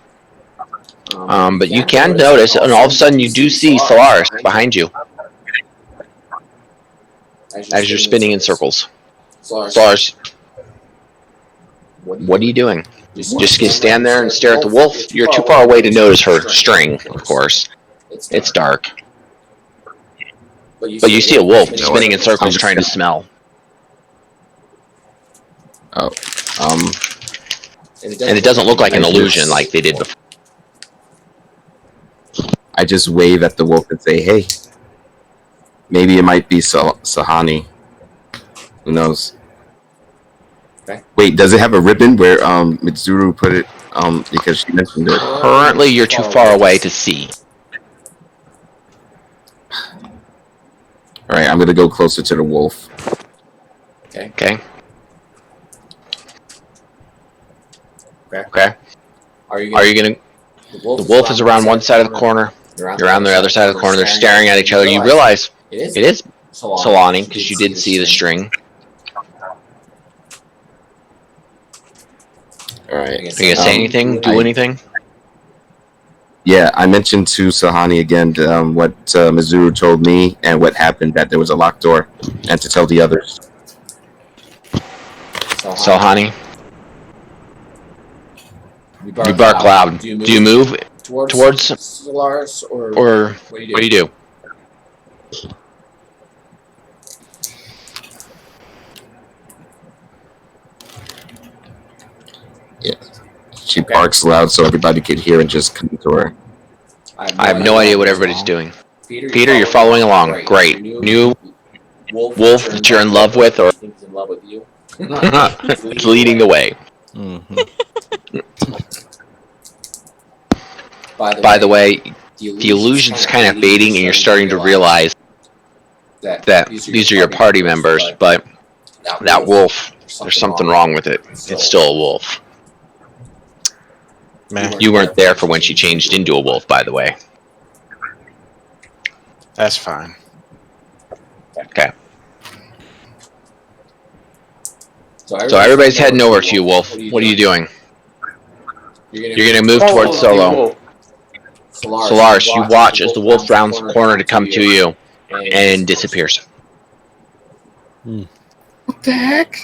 C: But you can notice, and all of a sudden you do see Solaris behind you as you're spinning in circles. Solaris, what are you doing? Just gonna stand there and stare at the wolf? You're too far away to notice her string, of course. It's dark. But you see a wolf spinning in circles trying to smell.
D: Oh.
C: And it doesn't look like an illusion like they did before.
D: I just wave at the wolf and say, hey, maybe it might be Sahani. Who knows?
A: Okay.
D: Wait, does it have a ribbon where Mitsuru put it because she mentioned it?
C: Currently, you're too far away to see.
D: Alright, I'm gonna go closer to the wolf.
C: Okay. Are you gonna... The wolf is around one side of the corner. You're on the other side of the corner. They're staring at each other. You realize it is Solani because you did see the string.
D: Alright.
C: Are you gonna say anything? Do anything?
D: Yeah, I mentioned to Sahani again what Mizuru told me and what happened, that there was a locked door, and to tell the others.
C: Sahani, you bark loud. Do you move towards
A: Solaris,
C: or what do you do?
D: Yeah. She barks loud so everybody could hear and just come to her.
C: I have no idea what everybody's doing. Peter, you're following along. Great. New wolf that you're in love with, or
A: He's in love with you.
C: it's leading the way. By the way, the illusion's kind of fading, and you're starting to realize that these are your party members, but that wolf, there's something wrong with it. It's still a wolf. You weren't there for when she changed into a wolf, by the way.
I: That's fine.
C: Okay. So everybody's heading over to you, Wolf. What are you doing? You're gonna move towards Solo. Solaris, you watch as the wolf rounds the corner to come to you and disappears.
D: What the heck?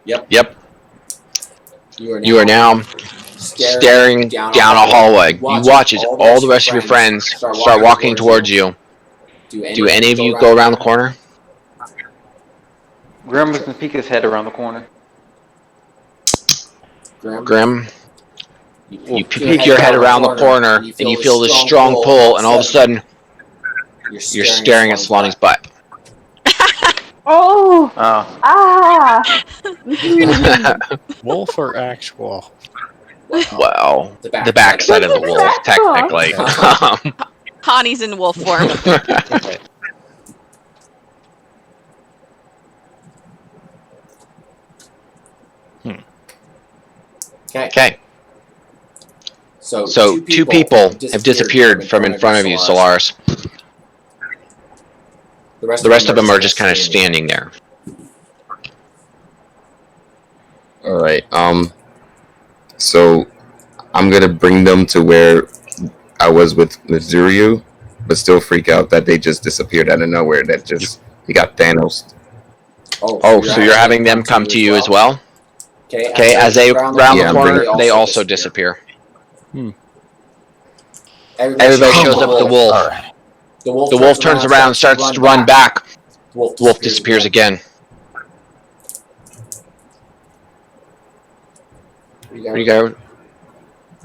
C: Yep. You are now staring down a hallway. You watch as all the rest of your friends start walking towards you. Do any of you go around the corner?
J: Grim was gonna peek his head around the corner.
C: Grim, you peek your head around the corner and you feel this strong pull, and all of a sudden you're staring at Solani's butt.
B: Oh!
J: Oh.
I: Wolf or actual?
C: Well, the back side of the wolf, technically.
H: Connie's in wolf form.
C: Okay. So two people have disappeared from in front of you, Solaris. The rest of them are just kind of standing there.
D: Alright, so I'm gonna bring them to where I was with Mizuru, but still freak out that they just disappeared out of nowhere. That just, he got Thanos.
C: Oh, so you're having them come to you as well? Okay, as they round the corner, they also disappear. Everybody shows up at the wolf. The wolf turns around, starts to run back. The wolf disappears again.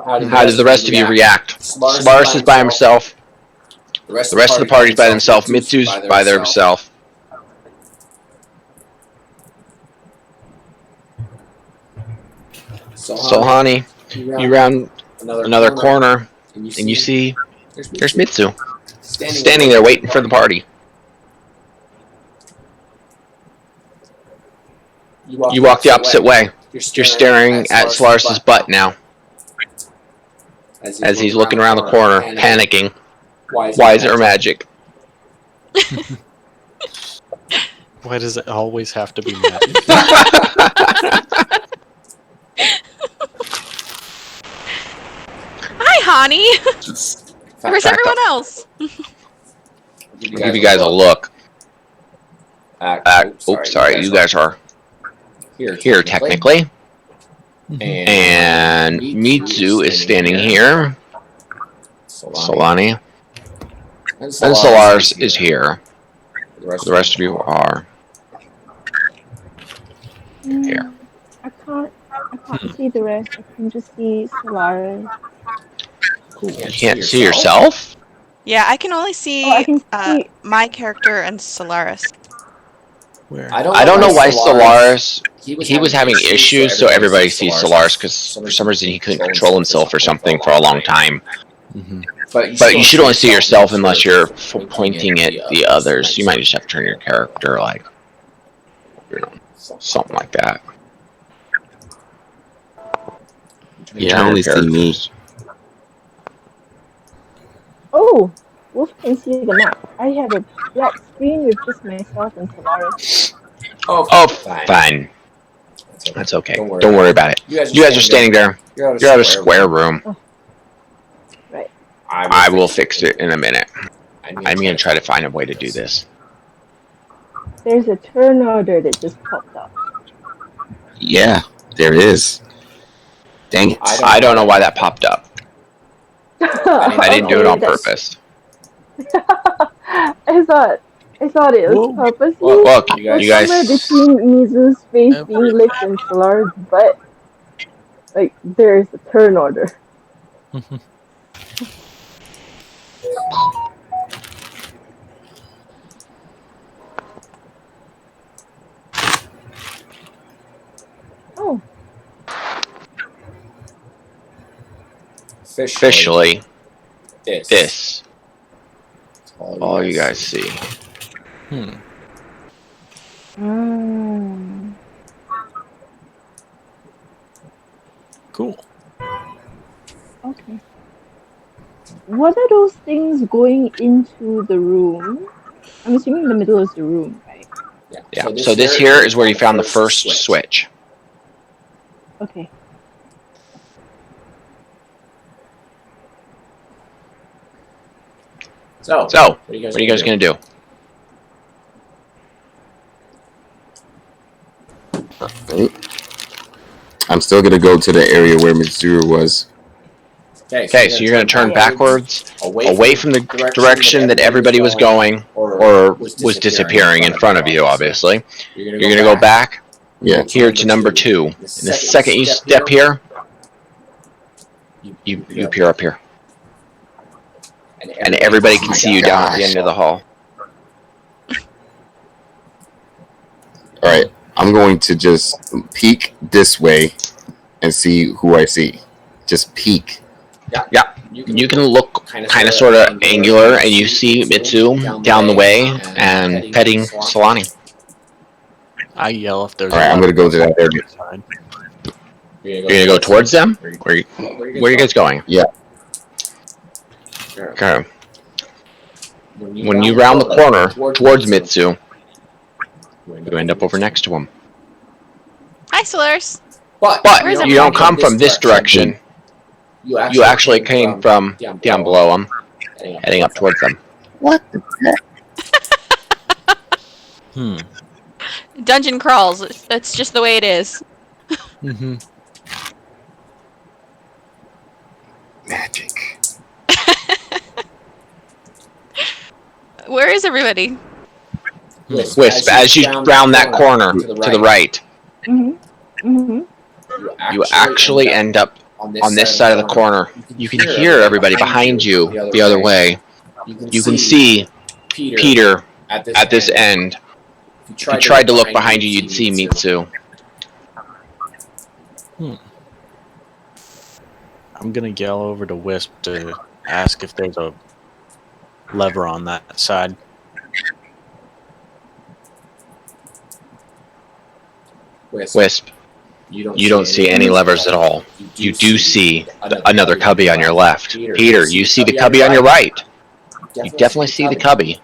C: How did the rest of you react? Solaris is by himself. The rest of the party's by themselves. Mitsu's by themselves. Sohani, you round another corner, and you see there's Mitsu standing there waiting for the party. You walk the opposite way. You're staring at Solaris' butt now, as he's looking around the corner, panicking. Why is there magic?
I: Why does it always have to be magic?
H: Hi, Honey. Where's everyone else?
C: I'll give you guys a look. Oops, sorry. You guys are here technically. And Mitsu is standing here. Solani. And Solaris is here. The rest of you are here.
B: I can't see the rest. I can just see Solaris.
C: You can't see yourself?
H: Yeah, I can only see,
B: I can see
H: my character and Solaris.
I: Where?
C: I don't know why Solaris. He was having issues, so everybody sees Solaris because for some reason he couldn't control himself or something for a long time. But you should only see yourself unless you're pointing at the others. You might just have to turn your character like, something like that.
D: Yeah, I only see me.
B: Oh, Wolf can see the map. I have a black screen with just myself and Solaris.
C: Oh, fine. That's okay. Don't worry about it. You guys are standing there. You're at a square room.
B: Oh. Right.
C: I will fix it in a minute. I'm going to try to find a way to do this.
B: There's a turn order that just popped up.
D: Yeah, there is. Dang it.
C: I don't know why that popped up. I didn't do it on purpose.
B: I thought it was purposely.
C: Look, you guys.
B: Somewhere between Mizu's face being licked and Solaris' butt, like there's a turn order. Oh.
C: Officially, this. All you guys see.
I: Cool.
B: Okay. What are those things going into the room? I'm assuming the middle is the room, right?
C: Yeah. So this here is where you found the first switch.
B: Okay.
C: So what are you guys gonna do?
D: I'm still gonna go to the area where Mitsuru was.
C: Okay, so you're gonna turn backwards, away from the direction that everybody was going, or was disappearing in front of you, obviously. You're gonna go back here to number 2. And the second you step here, you appear up here. And everybody can see you down at the end of the hall.
D: Alright, I'm going to just peek this way and see who I see. Just peek.
C: Yeah. You can look kind of sort of angular, and you see Mitsu down the way and petting Solani.
I: I yell if there's.
D: Alright, I'm gonna go to that area.
C: You're gonna go towards them? Where are you guys going?
D: Yeah.
C: Okay. When you round the corner towards Mitsu, you end up over next to him.
H: Hi, Solaris.
C: But you don't come from this direction. You actually came from down below them, heading up towards them.
K: What the heck?
H: Dungeon crawls. That's just the way it is.
D: Magic.
H: Where is everybody?
C: Wisp, as you round that corner to the right, you actually end up on this side of the corner. You can hear everybody behind you the other way. You can see Peter at this end. If you tried to look behind you, you'd see Mitsu.
I: I'm gonna yell over to Wisp to ask if there's a lever on that side.
C: Wisp, you don't see any levers at all. You do see another cubby on your left. Peter, you see the cubby on your right. You definitely see the cubby.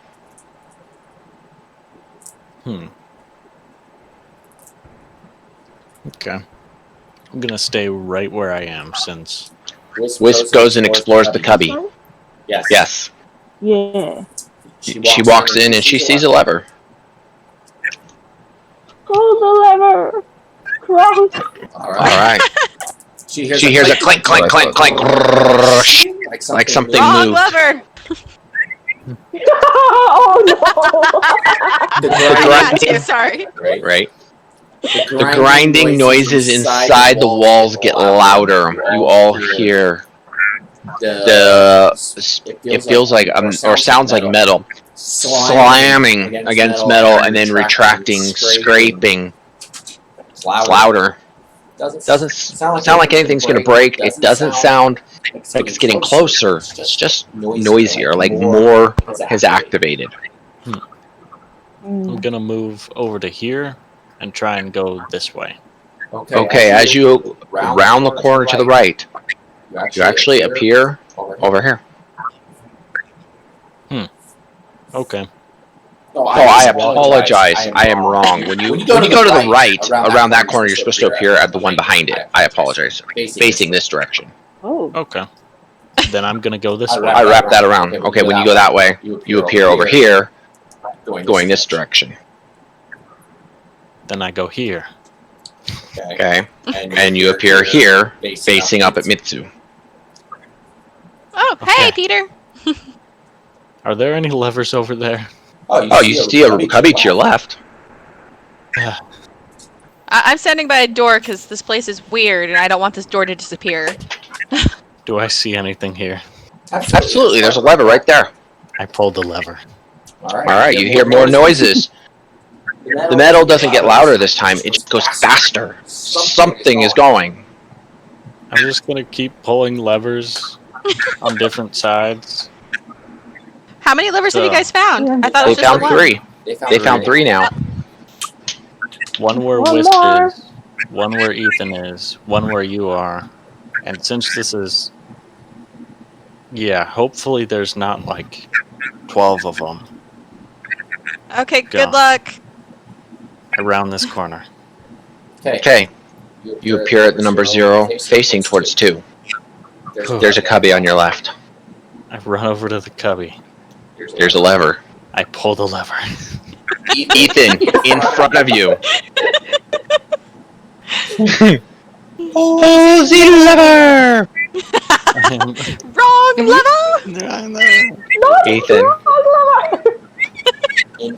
I: Okay. I'm gonna stay right where I am since...
C: Wisp goes and explores the cubby. Yes.
B: Yeah.
C: She walks in and she sees a lever.
B: Pull the lever! Crouch!
C: Alright. She hears a clink, clink, clink, clink. Like something
H: Wrong
C: moved.
H: lever.
B: Oh no!
C: The
H: I had to.
C: grinding,
H: Sorry.
C: right? The grinding noises inside the walls get louder. You all hear it feels like or sounds like metal slamming against metal and then retracting, scraping. It's louder. Doesn't sound like anything's gonna break. It doesn't sound like it's getting closer. It's just noisier, like more has activated.
I: I'm gonna move over to here and try and go this way.
C: Okay, as you round the corner to the right, you actually appear over here.
I: Okay.
C: Oh, I apologize. I am wrong. When you go to the right, around that corner, you're supposed to appear at the one behind it. I apologize. Facing this direction.
B: Oh.
I: Okay. Then I'm gonna go this way.
C: I wrap that around. Okay, when you go that way, you appear over here, going this direction.
I: Then I go here.
C: Okay, and you appear here, facing up at Mitsu.
H: Oh, hey, Peter.
I: Are there any levers over there?
C: Oh, you see a cubby to your left.
H: I'm standing by a door because this place is weird and I don't want this door to disappear.
I: Do I see anything here?
C: Absolutely, there's a lever right there.
I: I pulled the lever.
C: Alright, you hear more noises. The metal doesn't get louder this time, it just goes faster. Something is going.
I: I'm just gonna keep pulling levers on different sides.
H: How many levers have you guys found? I thought it
C: They
H: was just
C: found
H: the one.
C: 3. They found 3 now.
I: One where
B: One
I: Wisp
B: more.
I: is, one where Ethan is, one where you are. And since this is... Yeah, hopefully there's not like 12 of them
H: Okay,
I: Go.
H: good luck.
I: around this corner.
C: Okay, you appear at the number 0, facing towards 2. There's a cubby on your left.
I: I run over to the cubby.
C: There's a lever.
I: I pull the lever.
C: Ethan, in front of you. Pull the lever!
H: Wrong lever!
C: Ethan,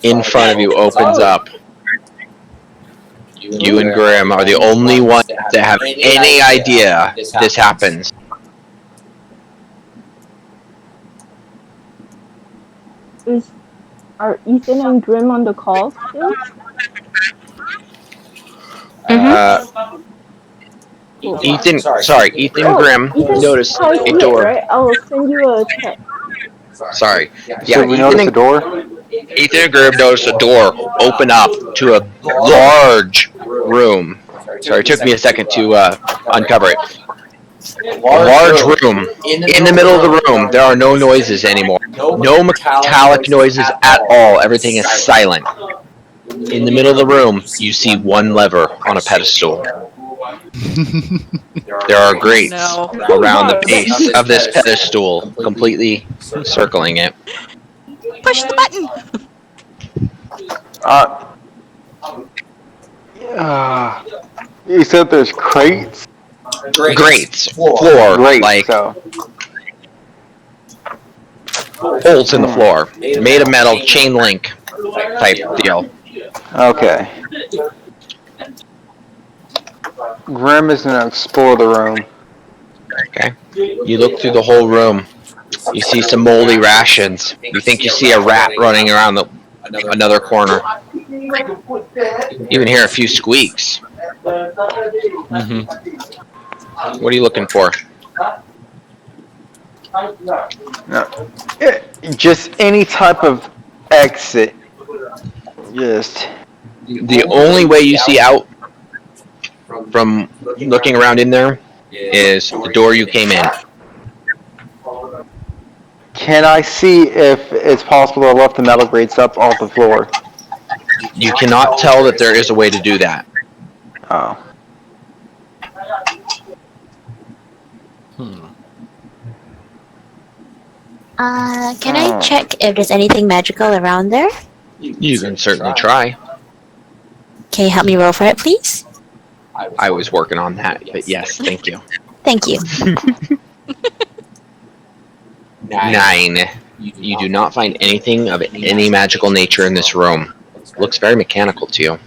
C: in front of you opens up. You and Graham are the only ones that have any idea this happens.
B: Are Ethan and Grim on the call still?
C: Ethan and Grim noticed a door.
B: Right? I'll send you a text.
C: Sorry. Yeah,
E: So we noticed the door?
C: Ethan and Graham noticed a door open up to a large room. Sorry, it took me a second to uncover it. A large room. In the middle of the room, there are no noises anymore. No metallic noises at all. Everything is silent. In the middle of the room, you see one lever on a pedestal. There are grates around the base of this pedestal, completely circling it.
H: Push the button!
E: You said there's crates?
C: Grates. Floor.
E: Great,
C: Like
E: so.
C: holes in the floor. Made of metal, chain link type deal.
E: Okay. Grim is gonna explore the room.
C: Okay. You look through the whole room. You see some moldy rations. You think you see a rat running around another corner. You even hear a few squeaks.
I: Mm-hmm.
C: What are you looking for?
E: No. Just any type of exit. Just.
C: The only way you see out from looking around in there is the door you came in.
E: Can I see if it's possible to lift the metal grates up off the floor?
C: You cannot tell that there is a way to do that.
E: Oh.
K: Can I check if there's anything magical around there?
C: You can certainly try.
K: Can you help me roll for it, please?
C: I was working on that, but yes, thank you.
K: Thank you.
C: 9. You do not find anything of any magical nature in this room. It looks very mechanical to you.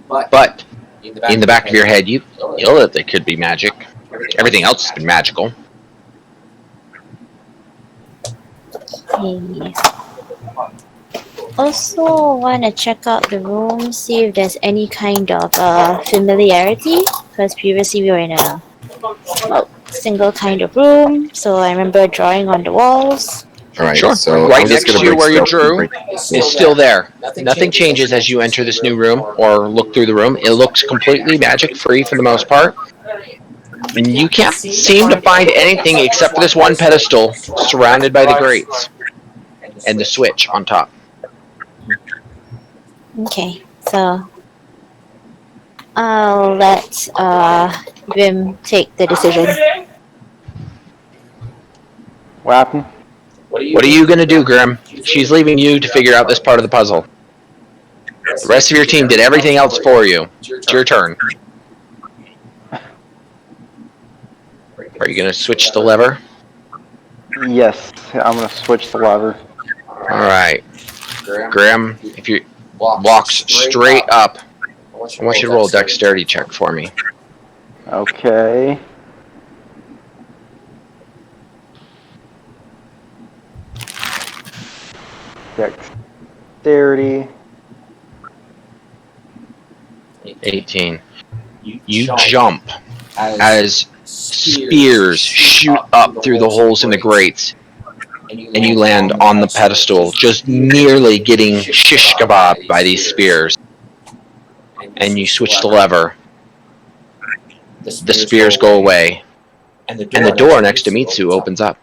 C: But in the back of your head, you feel that there could be magic. Everything else has been magical.
K: Okay. Also want to check out the room, see if there's any kind of familiarity, because previously we were in a single kind of room, so I remember drawing on the walls.
D: Alright,
C: Sure.
D: so
C: Right
D: I'm just
C: next
D: gonna
C: to you
D: break
C: where you
D: stealth and
C: drew
D: break-
C: is still there. Nothing changes as you enter this new room or look through the room. It looks completely magic-free for the most part. And you can't seem to find anything except for this one pedestal surrounded by the grates and the switch on top.
K: Okay, so I'll let Vim take the decision.
E: What happened?
C: What are you going to do, Grim? She's leaving you to figure out this part of the puzzle. The rest of your team did everything else for you. It's your turn. Are you going to switch the lever?
E: Yes, I'm gonna switch the lever.
C: Alright. Grim, if you walks straight up, I want you to roll a dexterity check for me.
E: Okay. Dexterity.
C: 18. You jump as spears shoot up through the holes in the grates, and you land on the pedestal, just nearly getting shish kebabbed by these spears. And you switch the lever. The spears go away, and the door next to Mitsu opens up.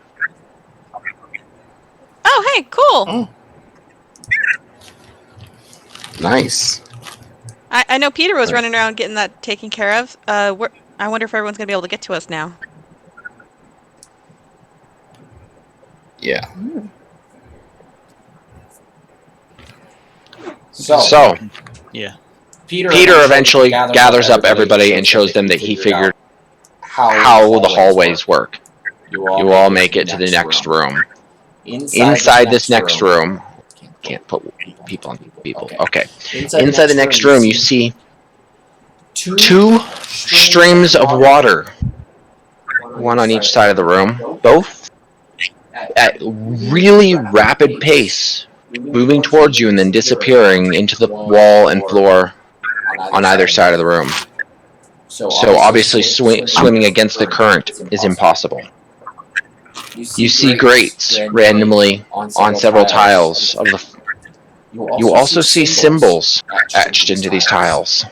H: Oh, hey, cool.
D: Oh. Nice.
H: I know Peter was running around getting that taken care of. I wonder if everyone's going to be able to get to us now.
C: Yeah.
A: So
I: Yeah.
A: Peter
C: eventually gathers up everybody and shows them that he figured how the hallways work. You all make it to the next room. Inside this next room, can't put people on people. Okay. Inside the next room, you see 2 streams of water. One on each side of the room. Both at really rapid pace, moving towards you and then disappearing into the wall and floor on either side of the room. So obviously swimming against the current is impossible. You see grates randomly on several tiles of the. You also see symbols etched into these tiles.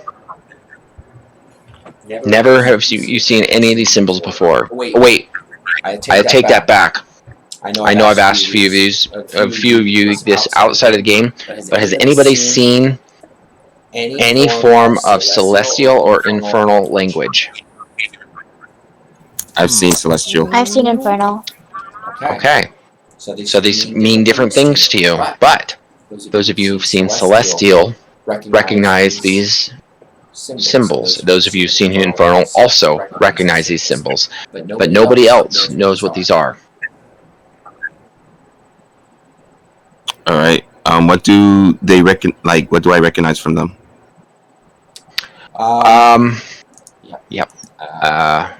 C: Never have you seen any of these symbols before. Wait, I take that back. I know I've asked a few of you this outside of the game, but has anybody seen any form of celestial or infernal language?
D: I've seen Celestial.
K: I've seen Infernal.
C: Okay. So these mean different things to you, but those of you who've seen Celestial recognize these symbols. Those of you who've seen Infernal also recognize these symbols, but nobody else knows what these are.
D: All right. What do they what do I recognize from them?
C: Yep. I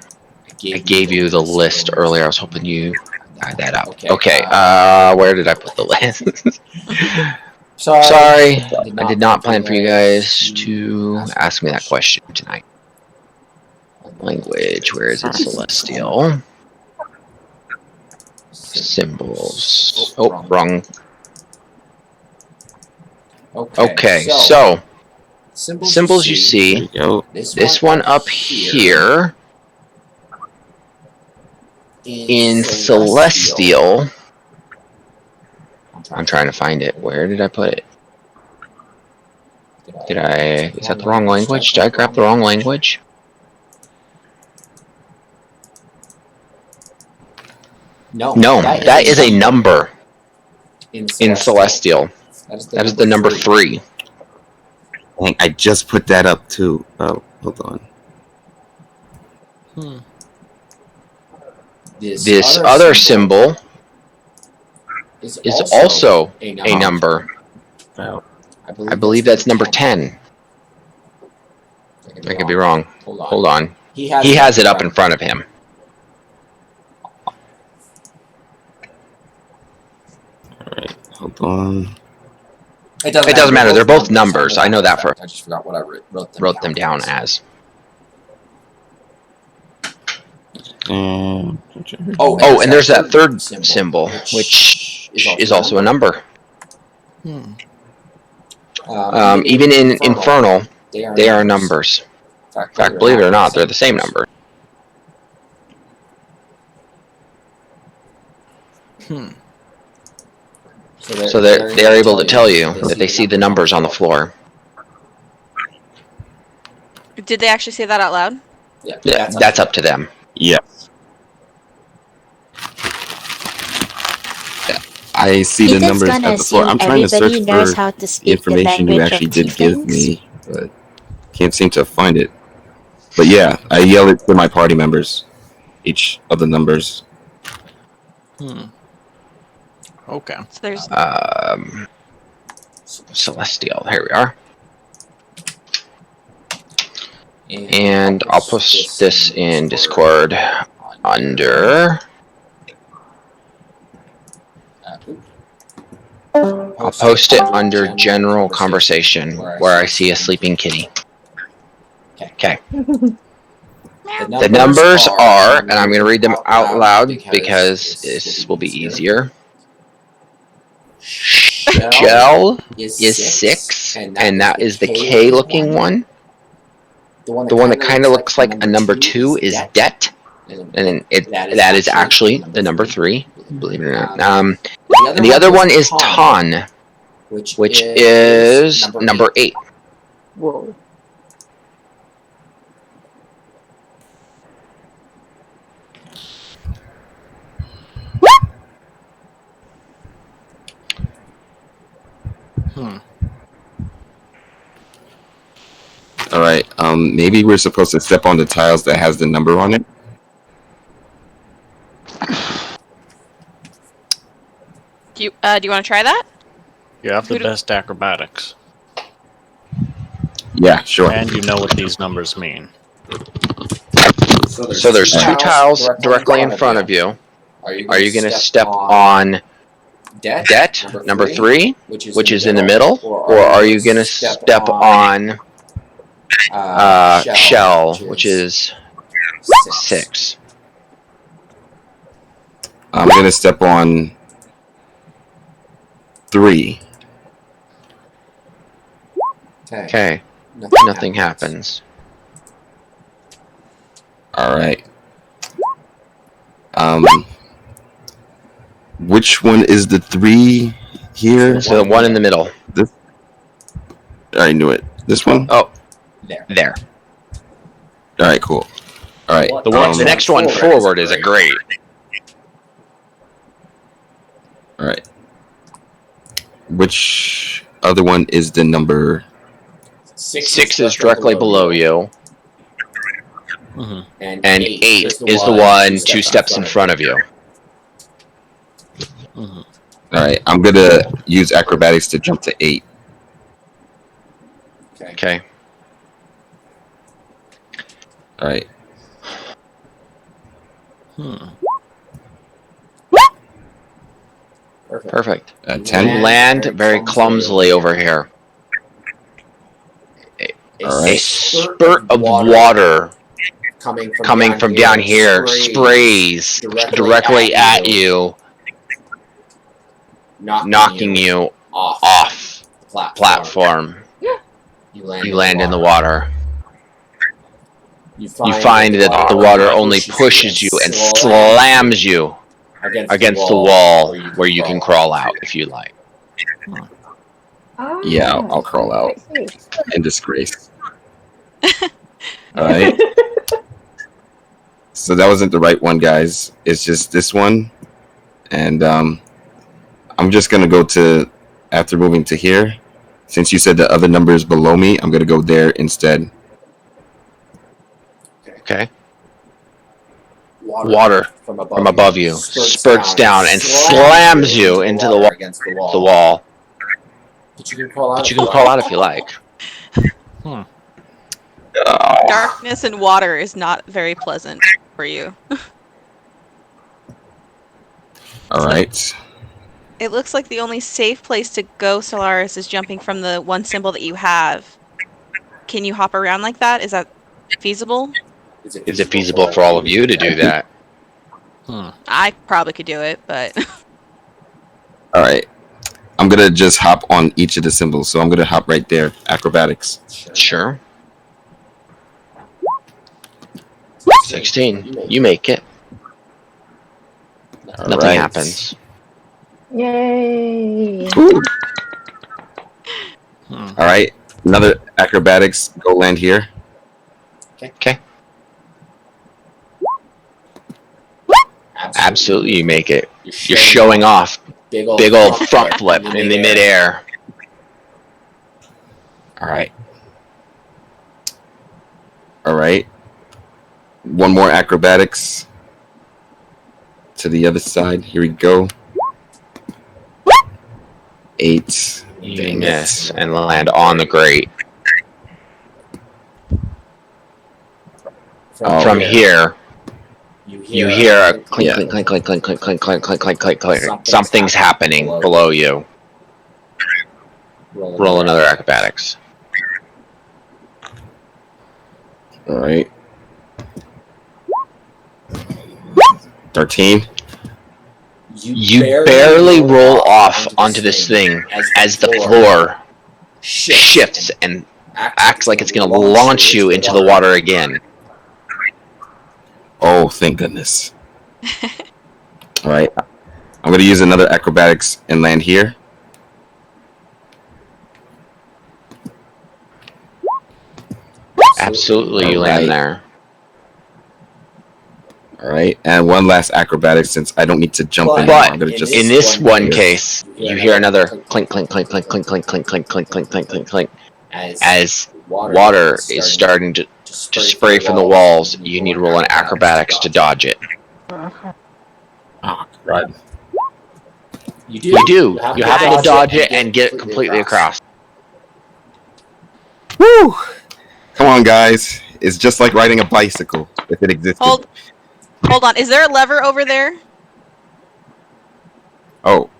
C: gave you the list earlier. I was hoping you had that up. Okay. Where did I put the list? Sorry. I did not plan for you guys to ask me that question tonight. Language. Where is it? Celestial. Symbols. Oh, wrong. Okay, so symbols you see. This one up here in Celestial. I'm trying to find it. Where did I put it? Is that the wrong language? Did I grab the wrong language? No, that is a number in Celestial. That is the number 3.
D: I think I just put that up too. Oh, hold on.
C: This other symbol is also a number. I believe that's number 10. I could be wrong. Hold on. He has it up in front of him.
D: Alright, hold on.
C: It doesn't matter. They're both numbers. I know that for. I just forgot what I wrote them down as.
D: And
C: and there's that third symbol, which is also a number. Even in Infernal, they are numbers. In fact, believe it or not, they're the same number. So they are able to tell you that they see the numbers on the floor.
H: Did they actually say that out loud?
C: Yeah, that's up to them.
D: Yes. I see the numbers at the floor. I'm trying to search for the information you actually did give me, but can't seem to find it. But yeah, I yell it to my party members, each of the numbers.
I: Okay.
H: So there's
C: Celestial. Here we are. And I'll post this in Discord under. I'll post it under general conversation where I see a sleeping kitty. Okay. The numbers are, and I'm going to read them out loud because this will be easier. Shell is 6, and that is the K-looking one. The one that kind of looks like a number 2 is Det, and that is actually the number 3, believe it or not. And the other one is Ton, which is number 8.
B: Whoa.
D: All right. Maybe we're supposed to step on the tiles that has the number on it.
H: Do you want to try that?
I: You have the best acrobatics.
D: Yeah, sure.
I: And you know what these numbers mean.
C: So there's 2 tiles directly in front of you. Are you going to step on Det, number 3, which is in the middle, or are you going to step on Shell, which is 6?
D: I'm going to step on 3.
C: Okay. Nothing happens.
D: All right. Which one is the 3 here?
C: So the one in the middle.
D: This. I knew it. This one?
C: Oh, there.
D: All right, cool. All right.
C: The next one forward is a great.
D: All right. Which other one is the number?
C: 6 is directly below you.
I: Mm-hmm.
C: And 8 is the one 2 steps in front of you.
I: Mm-hmm.
D: All right. I'm going to use acrobatics to jump to 8.
C: Okay.
D: All right.
C: Perfect.
D: 10.
C: Land very clumsily over here.
D: All
C: A
D: right.
C: spurt of water coming from down here sprays directly at you, knocking you off platform. You land in the water. You find that the water only pushes you and slams you against the wall where you can crawl out if you like.
D: Yeah, I'll crawl out in disgrace. All right. So that wasn't the right one, guys. It's just this one. And I'm just going to go to, after moving to here, since you said the other number is below me, I'm going to go there instead.
C: Okay. water from above you spurts down and slams you into the wall. But you can crawl out if you like.
H: Darkness and water is not very pleasant for you.
D: All right.
H: It looks like the only safe place to go, Solaris, is jumping from the one symbol that you have. Can you hop around like that? Is that feasible?
C: Is it feasible for all of you to do that?
H: I probably could do it, but...
D: All right. I'm going to just hop on each of the symbols. So I'm going to hop right there. Acrobatics.
C: Sure. 16. You make it. Nothing happens.
B: Yay!
D: All right. Another acrobatics. Go land here.
C: Okay. Absolutely, you make it. You're showing off. Big old front flip in the midair.
D: All right. All right. One more acrobatics. To the other side. Here we go. 8.
C: You miss and land on the grate. From here, you hear a clink, clink, clink, clink, clink, clink, clink, clink, clink, clink, clink, clink. Something's happening below you. Roll another acrobatics.
D: All right. 13.
C: You barely roll off onto this thing as the floor shifts and acts like it's going to launch you into the water again.
D: Oh, thank goodness. All right. I'm going to use another acrobatics and land here.
C: Absolutely, you land there.
D: All right, and one last acrobatic since I don't need to jump in.
C: But
D: I'm gonna just
C: in this one case, you hear another clink, clink, clink, clink, clink, clink, clink, clink, clink, clink, clink, clink, clink. As water is starting to spray from the walls, you need to roll an acrobatics to dodge it.
D: Oh, God.
C: You do. You happen to dodge it and get it completely across.
D: Woo! Come on, guys. It's just like riding a bicycle if it existed.
H: Hold on. Is there a lever over there?
D: Oh,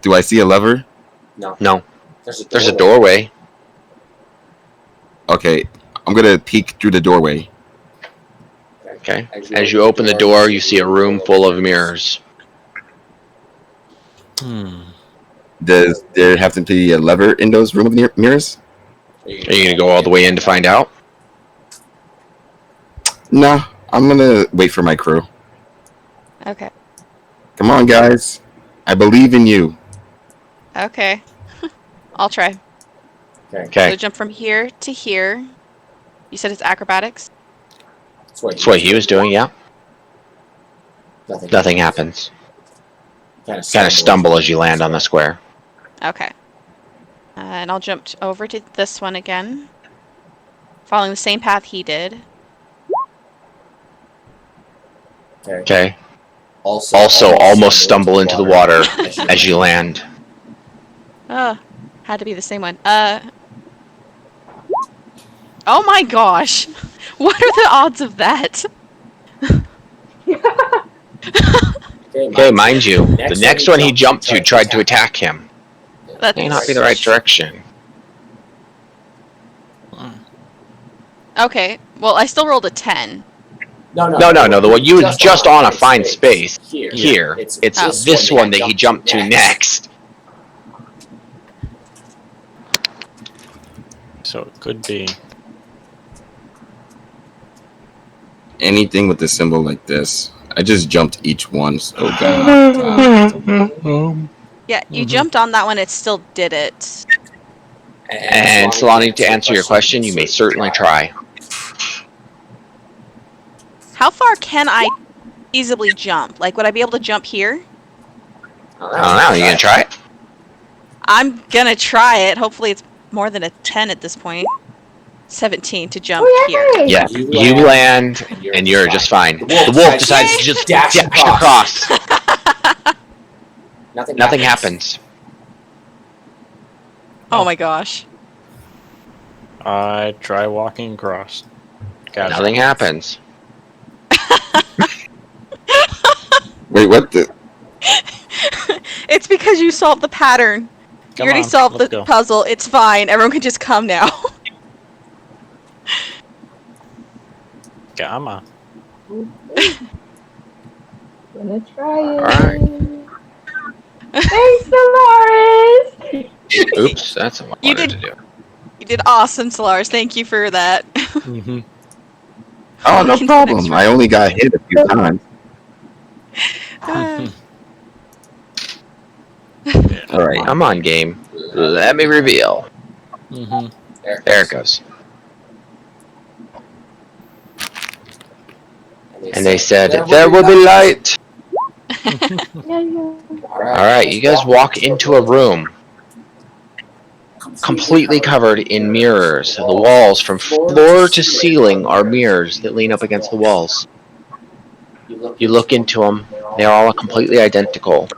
D: do I see a lever?
C: No. There's a doorway.
D: Okay, I'm gonna peek through the doorway.
C: Okay. As you open the door, you see a room full of mirrors.
D: Does there have to be a lever in those room of mirrors?
C: Are you gonna go all the way in to find out?
D: No, I'm gonna wait for my crew.
H: Okay.
D: Come on, guys. I believe in you.
H: Okay. I'll try.
C: Okay.
H: So jump from here to here. You said it's acrobatics?
C: That's what he was doing, yeah. Nothing happens. Kind of stumble as you land on the square.
H: Okay. And I'll jump over to this one again. Following the same path he did.
C: Okay. Also, almost stumble into the water as you land.
H: Had to be the same one. Oh my gosh! What are the odds of that?
C: Okay, mind you, the next one he jumped to tried to attack him. That may not be the right direction.
H: Okay, well, I still rolled a 10.
C: No. The one you were just on a fine space. Here, it's this one that he jumped to next.
I: So it could be
D: anything with a symbol like this. I just jumped each one. So
H: yeah, you jumped on that one. It still did it.
C: And Solani, to answer your question, you may certainly try.
H: How far can I feasibly jump? Like, would I be able to jump here?
C: I don't know. Are you gonna try it?
H: I'm gonna try it. Hopefully, it's more than a 10 at this point. 17 to jump here.
C: Yeah, you land and you're just fine. The wolf decides to just dash across. Nothing happens.
H: Oh my gosh.
I: I try walking across. Gotcha.
C: Nothing happens.
D: Wait, what the?
H: It's because you solved the pattern.
I: Come
H: you already
I: on,
H: solved
I: let's
H: the
I: go.
H: puzzle. It's fine. Everyone can just come now.
I: Come on.
B: Gonna try it.
C: Alright.
B: Thanks, Dolores!
C: Oops, that's what I wanted to do.
H: You did awesome, Solaris. Thank you for that.
I: Mm-hmm.
D: Oh, no problem. I only got hit a few times. All right.
C: Come on, game. Let me reveal.
I: Mm-hmm.
C: There it goes. And they said, there will be light. Alright, you guys walk into a room completely covered in mirrors. The walls from floor to ceiling are mirrors that lean up against the walls. You look into them. They're all completely identical.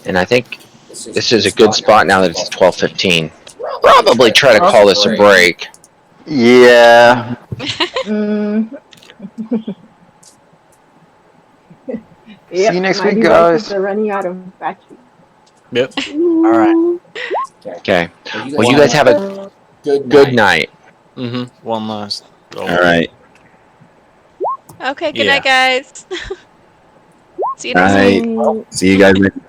C: And I think this is a good spot now that it's 12:15. Probably try to call this a break.
E: Yeah.
B: Yep,
E: See you next
B: my
E: week,
B: devices
E: guys.
B: are running out of battery.
I: Yep. Alright.
C: Okay. Well, you guys have a good night.
I: Mm-hmm. One last.
D: All right.
H: Okay, good night, guys. See you next
D: Night.
H: week.
D: See you guys next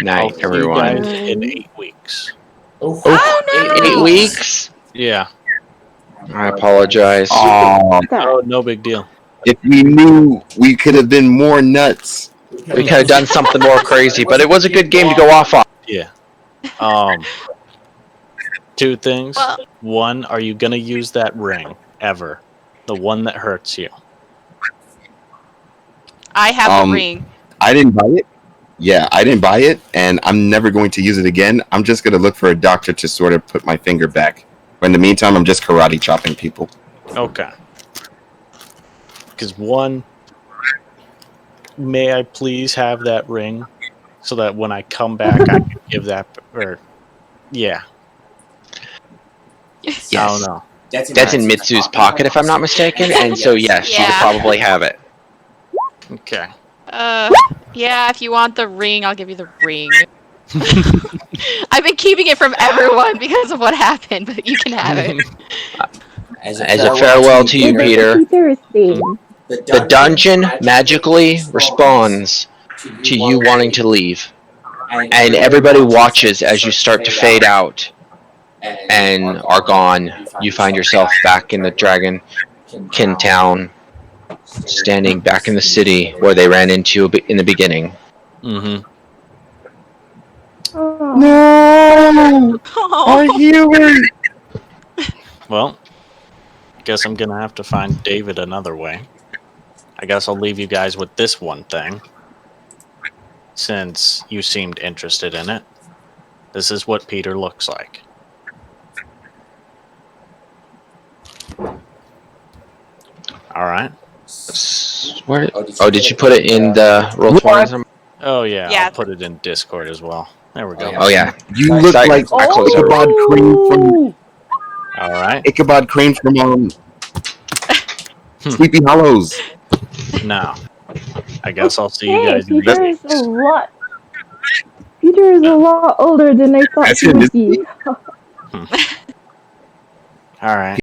C: Night,
I: See
C: everyone.
I: you guys in 8 weeks.
H: Oh, no!
C: 8 weeks?
I: Yeah.
C: I apologize.
I: Oh, no big deal.
D: If we knew, we could have been more nuts.
C: We could have done something more crazy, but it was a good game to go off on.
I: Yeah. 2 things. One, are you gonna use that ring ever? The one that hurts you.
H: I have the ring.
D: I didn't buy it. Yeah, I didn't buy it, and I'm never going to use it again. I'm just going to look for a doctor to sort of put my finger back. But in the meantime, I'm just karate chopping people.
I: Okay. Because one, may I please have that ring so that when I come back, I can give that. Or, yeah.
C: Yes.
I: I don't know.
C: That's in Mitsu's pocket, if I'm not mistaken, and so yes, she could probably have it.
I: Okay.
H: Yeah, if you want the ring, I'll give you the ring. I've been keeping it from everyone because of what happened, but you can have it.
C: As a farewell to you, Peter, the dungeon magically responds to you wanting to leave. And everybody watches as you start to fade out and are gone. You find yourself back in the Dragonkin town, standing back in the city where they ran into in the beginning.
I: Mm-hmm.
D: No! Our hero!
I: Well, guess I'm gonna have to find David another way. I guess I'll leave you guys with this one thing, since you seemed interested in it. This is what Peter looks like. Alright.
C: Where? Oh, did you put it in the Roll20?
I: Oh yeah, I'll put it in Discord as well. There we go.
C: Oh yeah.
D: You look like Ichabod Crane from...
I: Alright.
D: Ichabod Crane from Sleepy Hollows.
I: No. I guess I'll see you guys in
B: Peter
I: the
B: is a lot. Peter is a lot older than I thought he would be.
I: Alright.